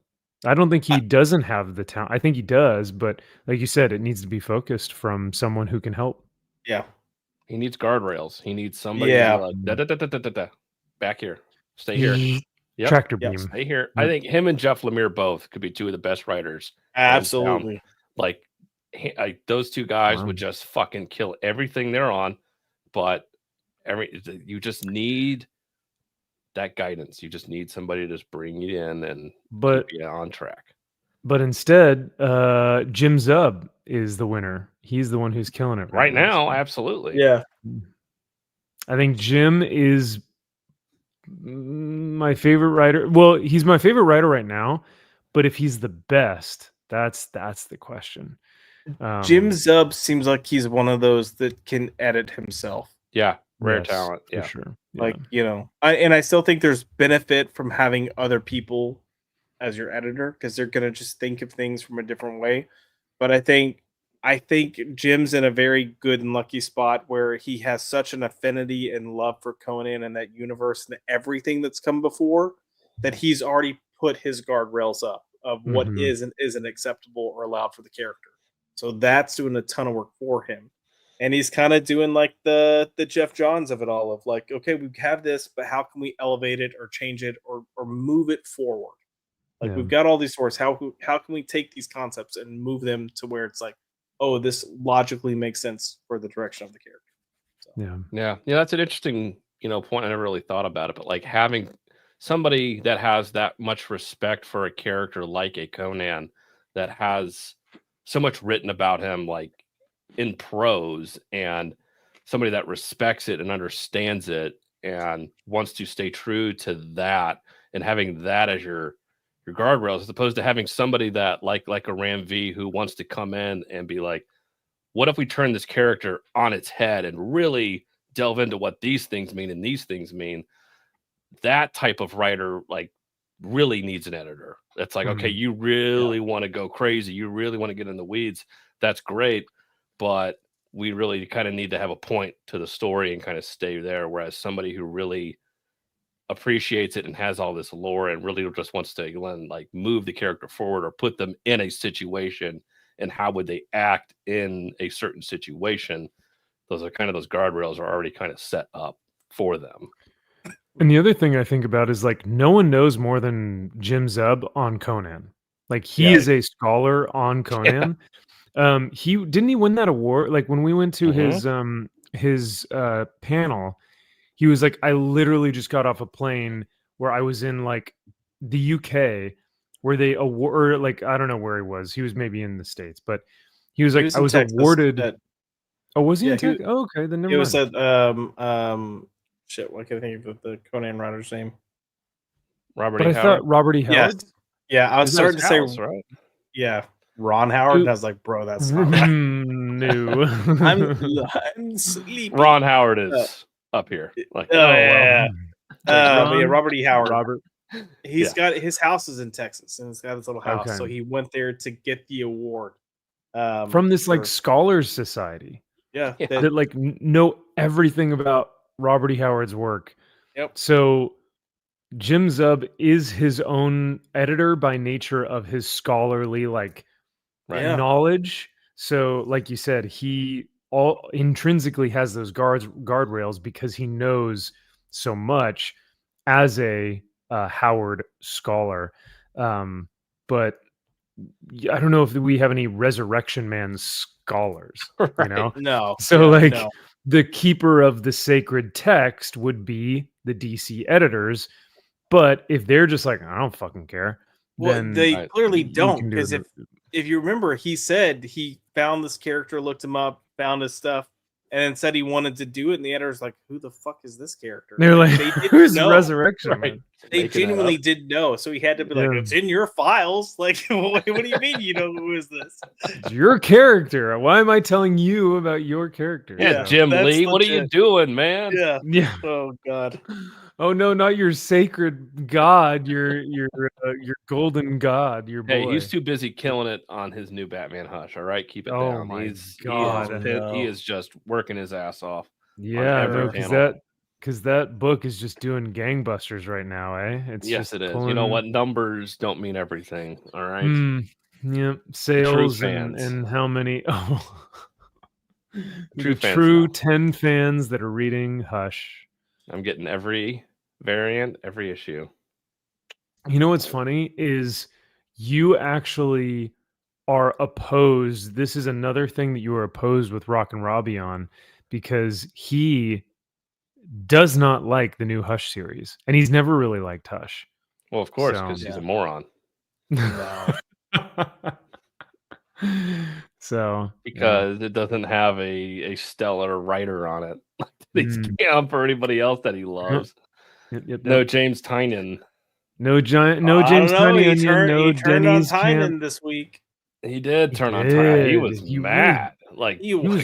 I don't think he doesn't have the talent. I think he does, but like you said, it needs to be focused from someone who can help. Yeah. He needs guardrails. He needs somebody to be like, back here. Stay here. Tractor beam. Stay here. I think him and Jeff Lemire both could be two of the best writers. Absolutely. Like those two guys would just fucking kill everything they're on, but you just need that guidance. You just need somebody to just bring you in and keep you on track. But instead, Jim Zub is the winner. He's the one who's killing it right now. Absolutely. Yeah. I think Jim is my favorite writer. Well, he's my favorite writer right now, but if he's the best, that's the question. Jim Zub seems like he's one of those that can edit himself. Yeah, rare talent. Yeah, for sure. Like, I still think there's benefit from having other people as your editor, because they're gonna just think of things from a different way. But I think Jim's in a very good and lucky spot where he has such an affinity and love for Conan and that universe and everything that's come before, that he's already put his guardrails up of what is and isn't acceptable or allowed for the character. So that's doing a ton of work for him. And he's kind of doing like the Jeff Johns of it all, of like, okay, we have this, but how can we elevate it or change it or move it forward? Like, we've got all these stories. How can we take these concepts and move them to where it's like, oh, this logically makes sense for the direction of the character. So. Yeah. That's an interesting, point. I never really thought about it, but like having somebody that has that much respect for a character like a Conan, that has so much written about him, like in prose, and somebody that respects it and understands it and wants to stay true to that, and having that as your guardrails, as opposed to having somebody that like a Ram V who wants to come in and be like, what if we turn this character on its head and really delve into what these things mean and these things mean? That type of writer like really needs an editor. That's like, okay, you really want to go crazy, you really want to get in the weeds, that's great, but we really kind of need to have a point to the story and kind of stay there. Whereas somebody who really appreciates it and has all this lore and really just wants to like move the character forward or put them in a situation, and how would they act in a certain situation, those are kind of, those guardrails are already kind of set up for them. And the other thing I think about is like, no one knows more than Jim Zub on Conan. Like he is a scholar on Conan. He win that award? Like when we went to his panel, he was like, I literally just got off a plane where I was in like the UK where they award, or like I don't know where he was. He was maybe in the States, but he was like, I was awarded. Oh, was he in Texas? Oh, okay, then never mind. It was at shit. What can I think of the Conan writer's name? Robert. But I thought Robert E. Howard. Yeah, I was starting to say right. Yeah, Ron Howard. I was like, bro, that's not right. No. I'm sleepy. Ron Howard is up here. Like, yeah. Ron, But yeah, Robert E. Howard. Robert. He's got his house is in Texas, and he's got his little house. So he went there to get the award from this like scholars society. Yeah, that like know everything about Robert E. Howard's work. Yep. So Jim Zub is his own editor by nature of his scholarly knowledge. So, like you said, he all intrinsically has those guardrails because he knows so much as a Howard scholar. But I don't know if we have any Resurrection Man scholars, you know? No. So the keeper of the sacred text would be the DC editors. But if they're just like, I don't fucking care. Well, then they clearly don't. Because if you remember, he said he found this character, looked him up, found his stuff, and then said he wanted to do it. And the editor's like, who the fuck is this character? They're like, who's Resurrection? Right. They genuinely didn't know. So he had to be like, it's in your files. Like, what do you mean you know who is this? It's your character. Why am I telling you about your character? Yeah, Jim Lee, what are you doing, man? Yeah. Oh, God. Oh no, not your sacred god, your golden god, your boy. Hey, he's too busy killing it on his new Batman Hush. All right, keep it down. Oh my God, he is just working his ass off. Yeah, because that book is just doing gangbusters right now, eh? Yes, it is. You know what? Numbers don't mean everything. All right. Yeah, sales and how many? Oh, true 10 fans that are reading Hush. I'm getting every variant, every issue. You know what's funny is you actually are opposed. This is another thing that you are opposed with Rock and Robbie on, because he does not like the new Hush series, and he's never really liked Hush. Well, of course, because he's a moron. So because it doesn't have a stellar writer on it. He's camp for anybody else that he loves. Yep. No James Tynion. No James Tynion. No Denny's Tynion this week. He did turn on Tynion. He was mad. Like he was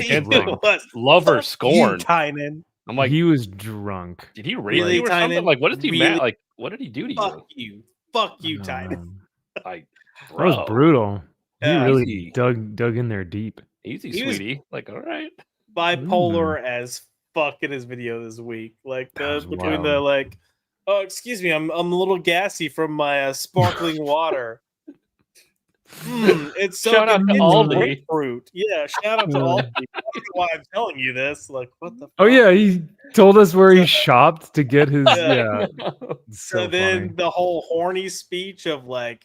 love or scorn. Tynion. I'm like, he was drunk. Did he really or something? Like, what is he mad? Like, what did he do to you? Fuck you, Tynion. Like, that was brutal. He really dug in there deep. Easy, sweetie. Like, all right. Bipolar as fuck in his video this week. Like between the like, oh excuse me, I'm a little gassy from my sparkling water. It's so shout out to Aldi. Fruit. Yeah, shout out to Aldi. I don't know why I'm telling you this. Like, what the fuck? Oh yeah, he told us where he shopped to get his So then the whole horny speech of like,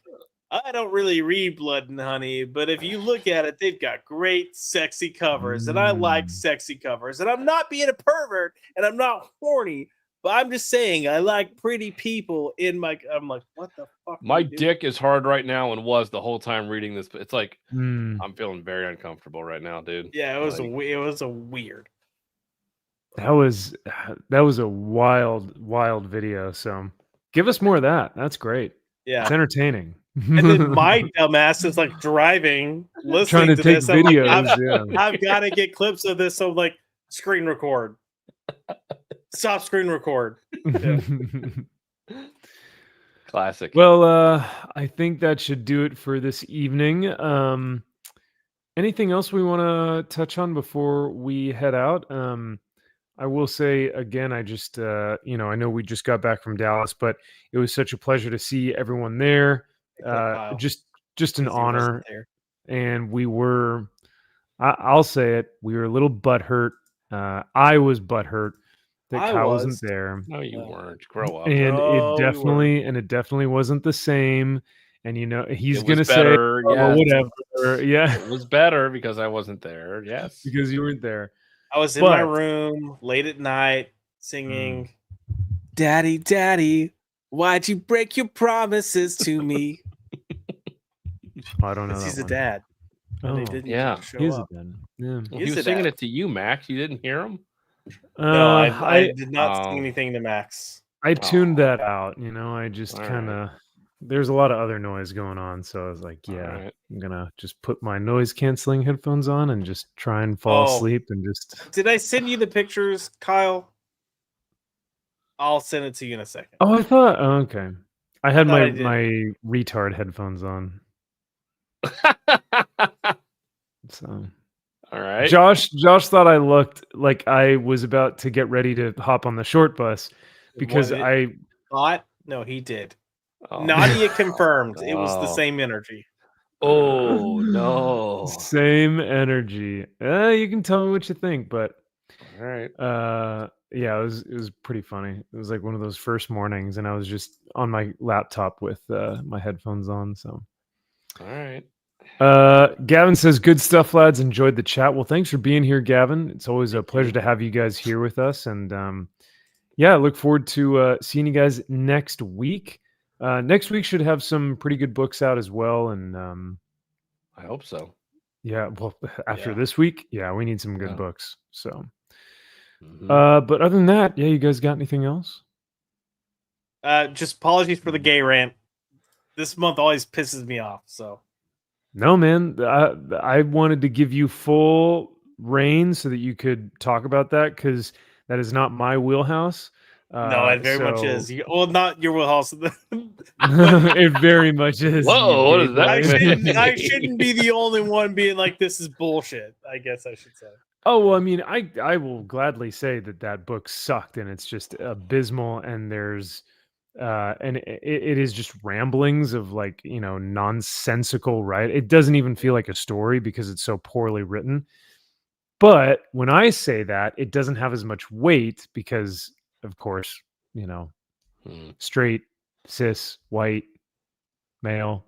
I don't really read Blood and Honey, but if you look at it, they've got great sexy covers, and I like sexy covers, and I'm not being a pervert, and I'm not horny, but I'm just saying I like pretty people in my. I'm like, what the fuck? My dick is hard right now, and was the whole time reading this. It's like I'm feeling very uncomfortable right now, dude. Yeah, it was a weird. That was a wild video. So give us more of that. That's great. Yeah, it's entertaining. And then my dumbass is like driving, listening trying to take this. videos. I've got to get clips of this. So like, screen record. Stop screen record. Yeah. Classic. Well, I think that should do it for this evening. Anything else we want to touch on before we head out? I will say again, I just, I know we just got back from Dallas, but it was such a pleasure to see everyone there. Just an honor. And we were, I'll say it, we were a little butthurt. I was butthurt that Kyle wasn't there. No, you weren't. Grow up. And it definitely wasn't the same. and he's It gonna was say, better. "Oh, Yes. whatever." Yeah, It was better because I wasn't there. Yes. because you weren't there. I was in my room late at night singing, "Daddy, Daddy, why'd you break your promises to me?" I don't know. Because he's that a one. dad. And they Oh, didn't show he is a up. dad. Yeah. Well, he was singing it to you, Max. You didn't hear him? No, I did not sing anything to Max. I tuned that out. I just All kind of. right. There's a lot of other noise going on, so I was like, All yeah, right. I'm gonna just put my noise canceling headphones on and just try and fall asleep and just. Did I send you the pictures, Kyle? I'll send it to you in a second. Oh, I thought. Oh, okay. I had my did. retard headphones on. So. All right. Josh thought I looked like I was about to get ready to hop on the short bus because I thought. No, he did. Oh. Nadia confirmed it was the Oh. same energy. Oh no. Same energy. You can tell me what you think, but All right. yeah, it was pretty funny. It was like one of those first mornings, and I was just on my laptop with my headphones on. So, all right. Gavin says, "Good stuff, lads. Enjoyed the chat." Well, thanks for being here, Gavin. It's always a pleasure to have you guys here with us, and yeah, I look forward to seeing you guys next week. Next week should have some pretty good books out as well, and I hope so. yeah, well, after this week, yeah, we need some good books. So, but other than that, yeah, you guys got anything else? Just apologies for the gay rant. This month always pisses me off. So, no, man, I wanted to give you full reign so that you could talk about that because that is not my wheelhouse. No, it very much is. Well, not your wheelhouse. It very much is. Whoa, what is that? I shouldn't be the only one being like, this is bullshit, I guess I should say. Oh, well, I mean, I will gladly say that book sucked and it's just abysmal, and there's and it is just ramblings of like, nonsensical, right? It doesn't even feel like a story because it's so poorly written. But when I say that, it doesn't have as much weight because, of course, straight, cis, white, male,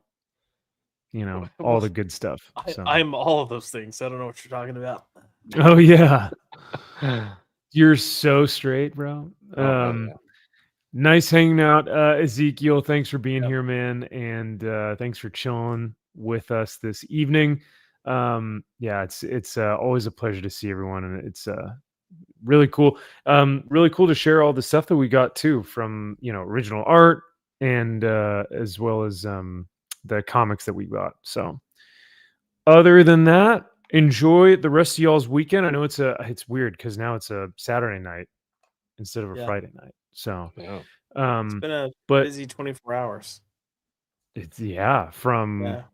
all the good stuff. I'm all of those things. I don't know what you're talking about. Oh, yeah. You're so straight, bro. Yeah. Nice hanging out, Ezekiel. Thanks for being here, man. And thanks for chilling with us this evening. Yeah, it's always a pleasure to see everyone, and it's really cool. Really cool to share all the stuff that we got too from original art and as well as the comics that we got. So other than that, enjoy the rest of y'all's weekend. I know it's weird because now it's a Saturday night instead of a Friday night. So yeah. It's been a busy 24 hours. It's from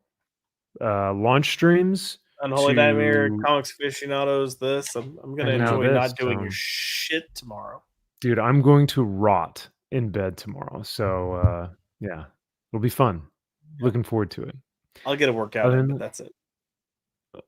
launch streams. Unholy Nightmare, Comics Aficionados, this. I'm going to enjoy not doing your shit tomorrow. Dude, I'm going to rot in bed tomorrow. So, yeah, it'll be fun. Looking forward to it. I'll get a workout in, but that's it.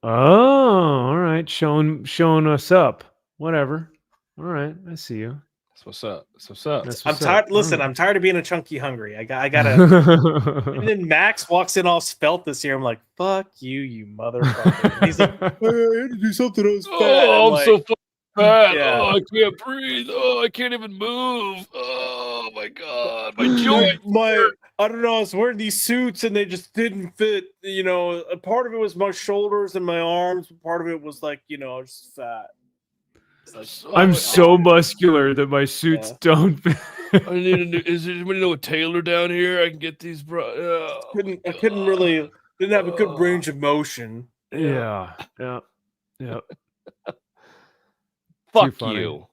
Oh, all right. Showing us up. Whatever. All right. I see you. That's what's up. That's what's up. I'm tired. Listen, I'm tired of being a chunky hungry. I gotta. And then Max walks in all spelt this year. I'm like, fuck you, you motherfucker. And he's like, hey, I had to do something. I was fat. Oh, I'm so fucking fat. Yeah. Oh, I can't breathe. Oh, I can't even move. Oh my god, my joint. I don't know. I was wearing these suits and they just didn't fit. A part of it was my shoulders and my arms. Part of it was like, I was just fat. I'm so muscular that my suits don't fit. I need is there anybody know a tailor down here? I can get these, bro. I couldn't really, didn't have a good range of motion. Yeah. Fuck you.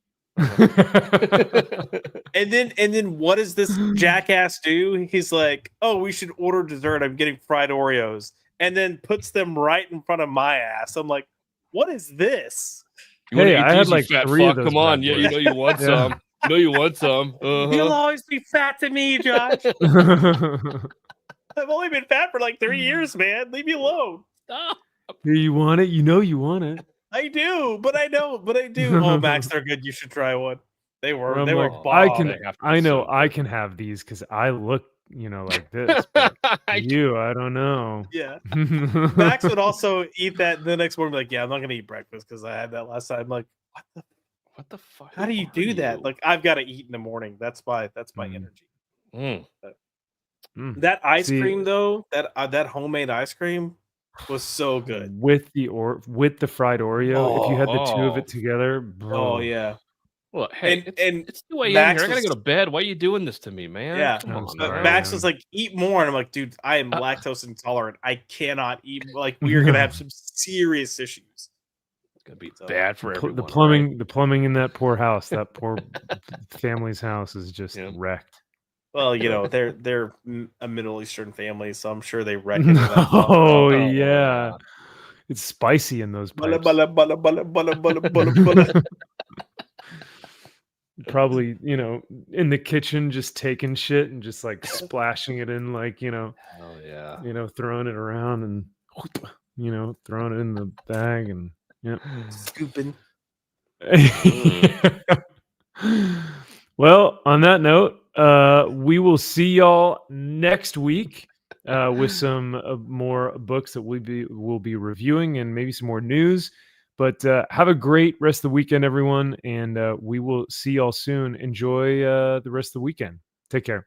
And then what does this jackass do? He's like, oh, we should order dessert. I'm getting fried Oreos. And then puts them right in front of my ass. I'm like, what is this? Hey, I had like fat 3 fuck. of those. Come on, yeah, you know you want some. You know you want some. You'll always be fat to me, Josh. I've only been fat for like 3 years, man. Leave me alone. Stop. You want it? You know you want it. I do, but I do. Oh, Max, they're good. You should try one. They were bomb. I know I can have these because I look like this. But I don't know. Yeah. Max would also eat that the next morning, like, yeah, I'm not gonna eat breakfast because I had that last time. I'm like, what the fuck? How do you do that? Like, I've got to eat in the morning. That's my energy. That ice cream though, that homemade ice cream was so good with the fried Oreo. If you had the two of it together, bro. Oh yeah. Well, hey, it's 2 a.m. here. I gotta go to bed. Why are you doing this to me, man? Yeah, come on. But Max was like, "Eat more," and I'm like, "Dude, I am lactose intolerant. I cannot eat. Like, we are gonna have some serious issues. It's gonna be bad for everyone." The plumbing in that poor house, that poor family's house, is just wrecked. Well, they're a Middle Eastern family, so I'm sure they reckon. Oh yeah, it's spicy in those pipes. Probably, in the kitchen, just taking shit and just like splashing it in, like, oh yeah, throwing it around and, throwing it in the bag and scooping. Well, on that note, we will see y'all next week with some more books that we'll be reviewing and maybe some more news. But have a great rest of the weekend, everyone, and we will see y'all soon. Enjoy the rest of the weekend. Take care.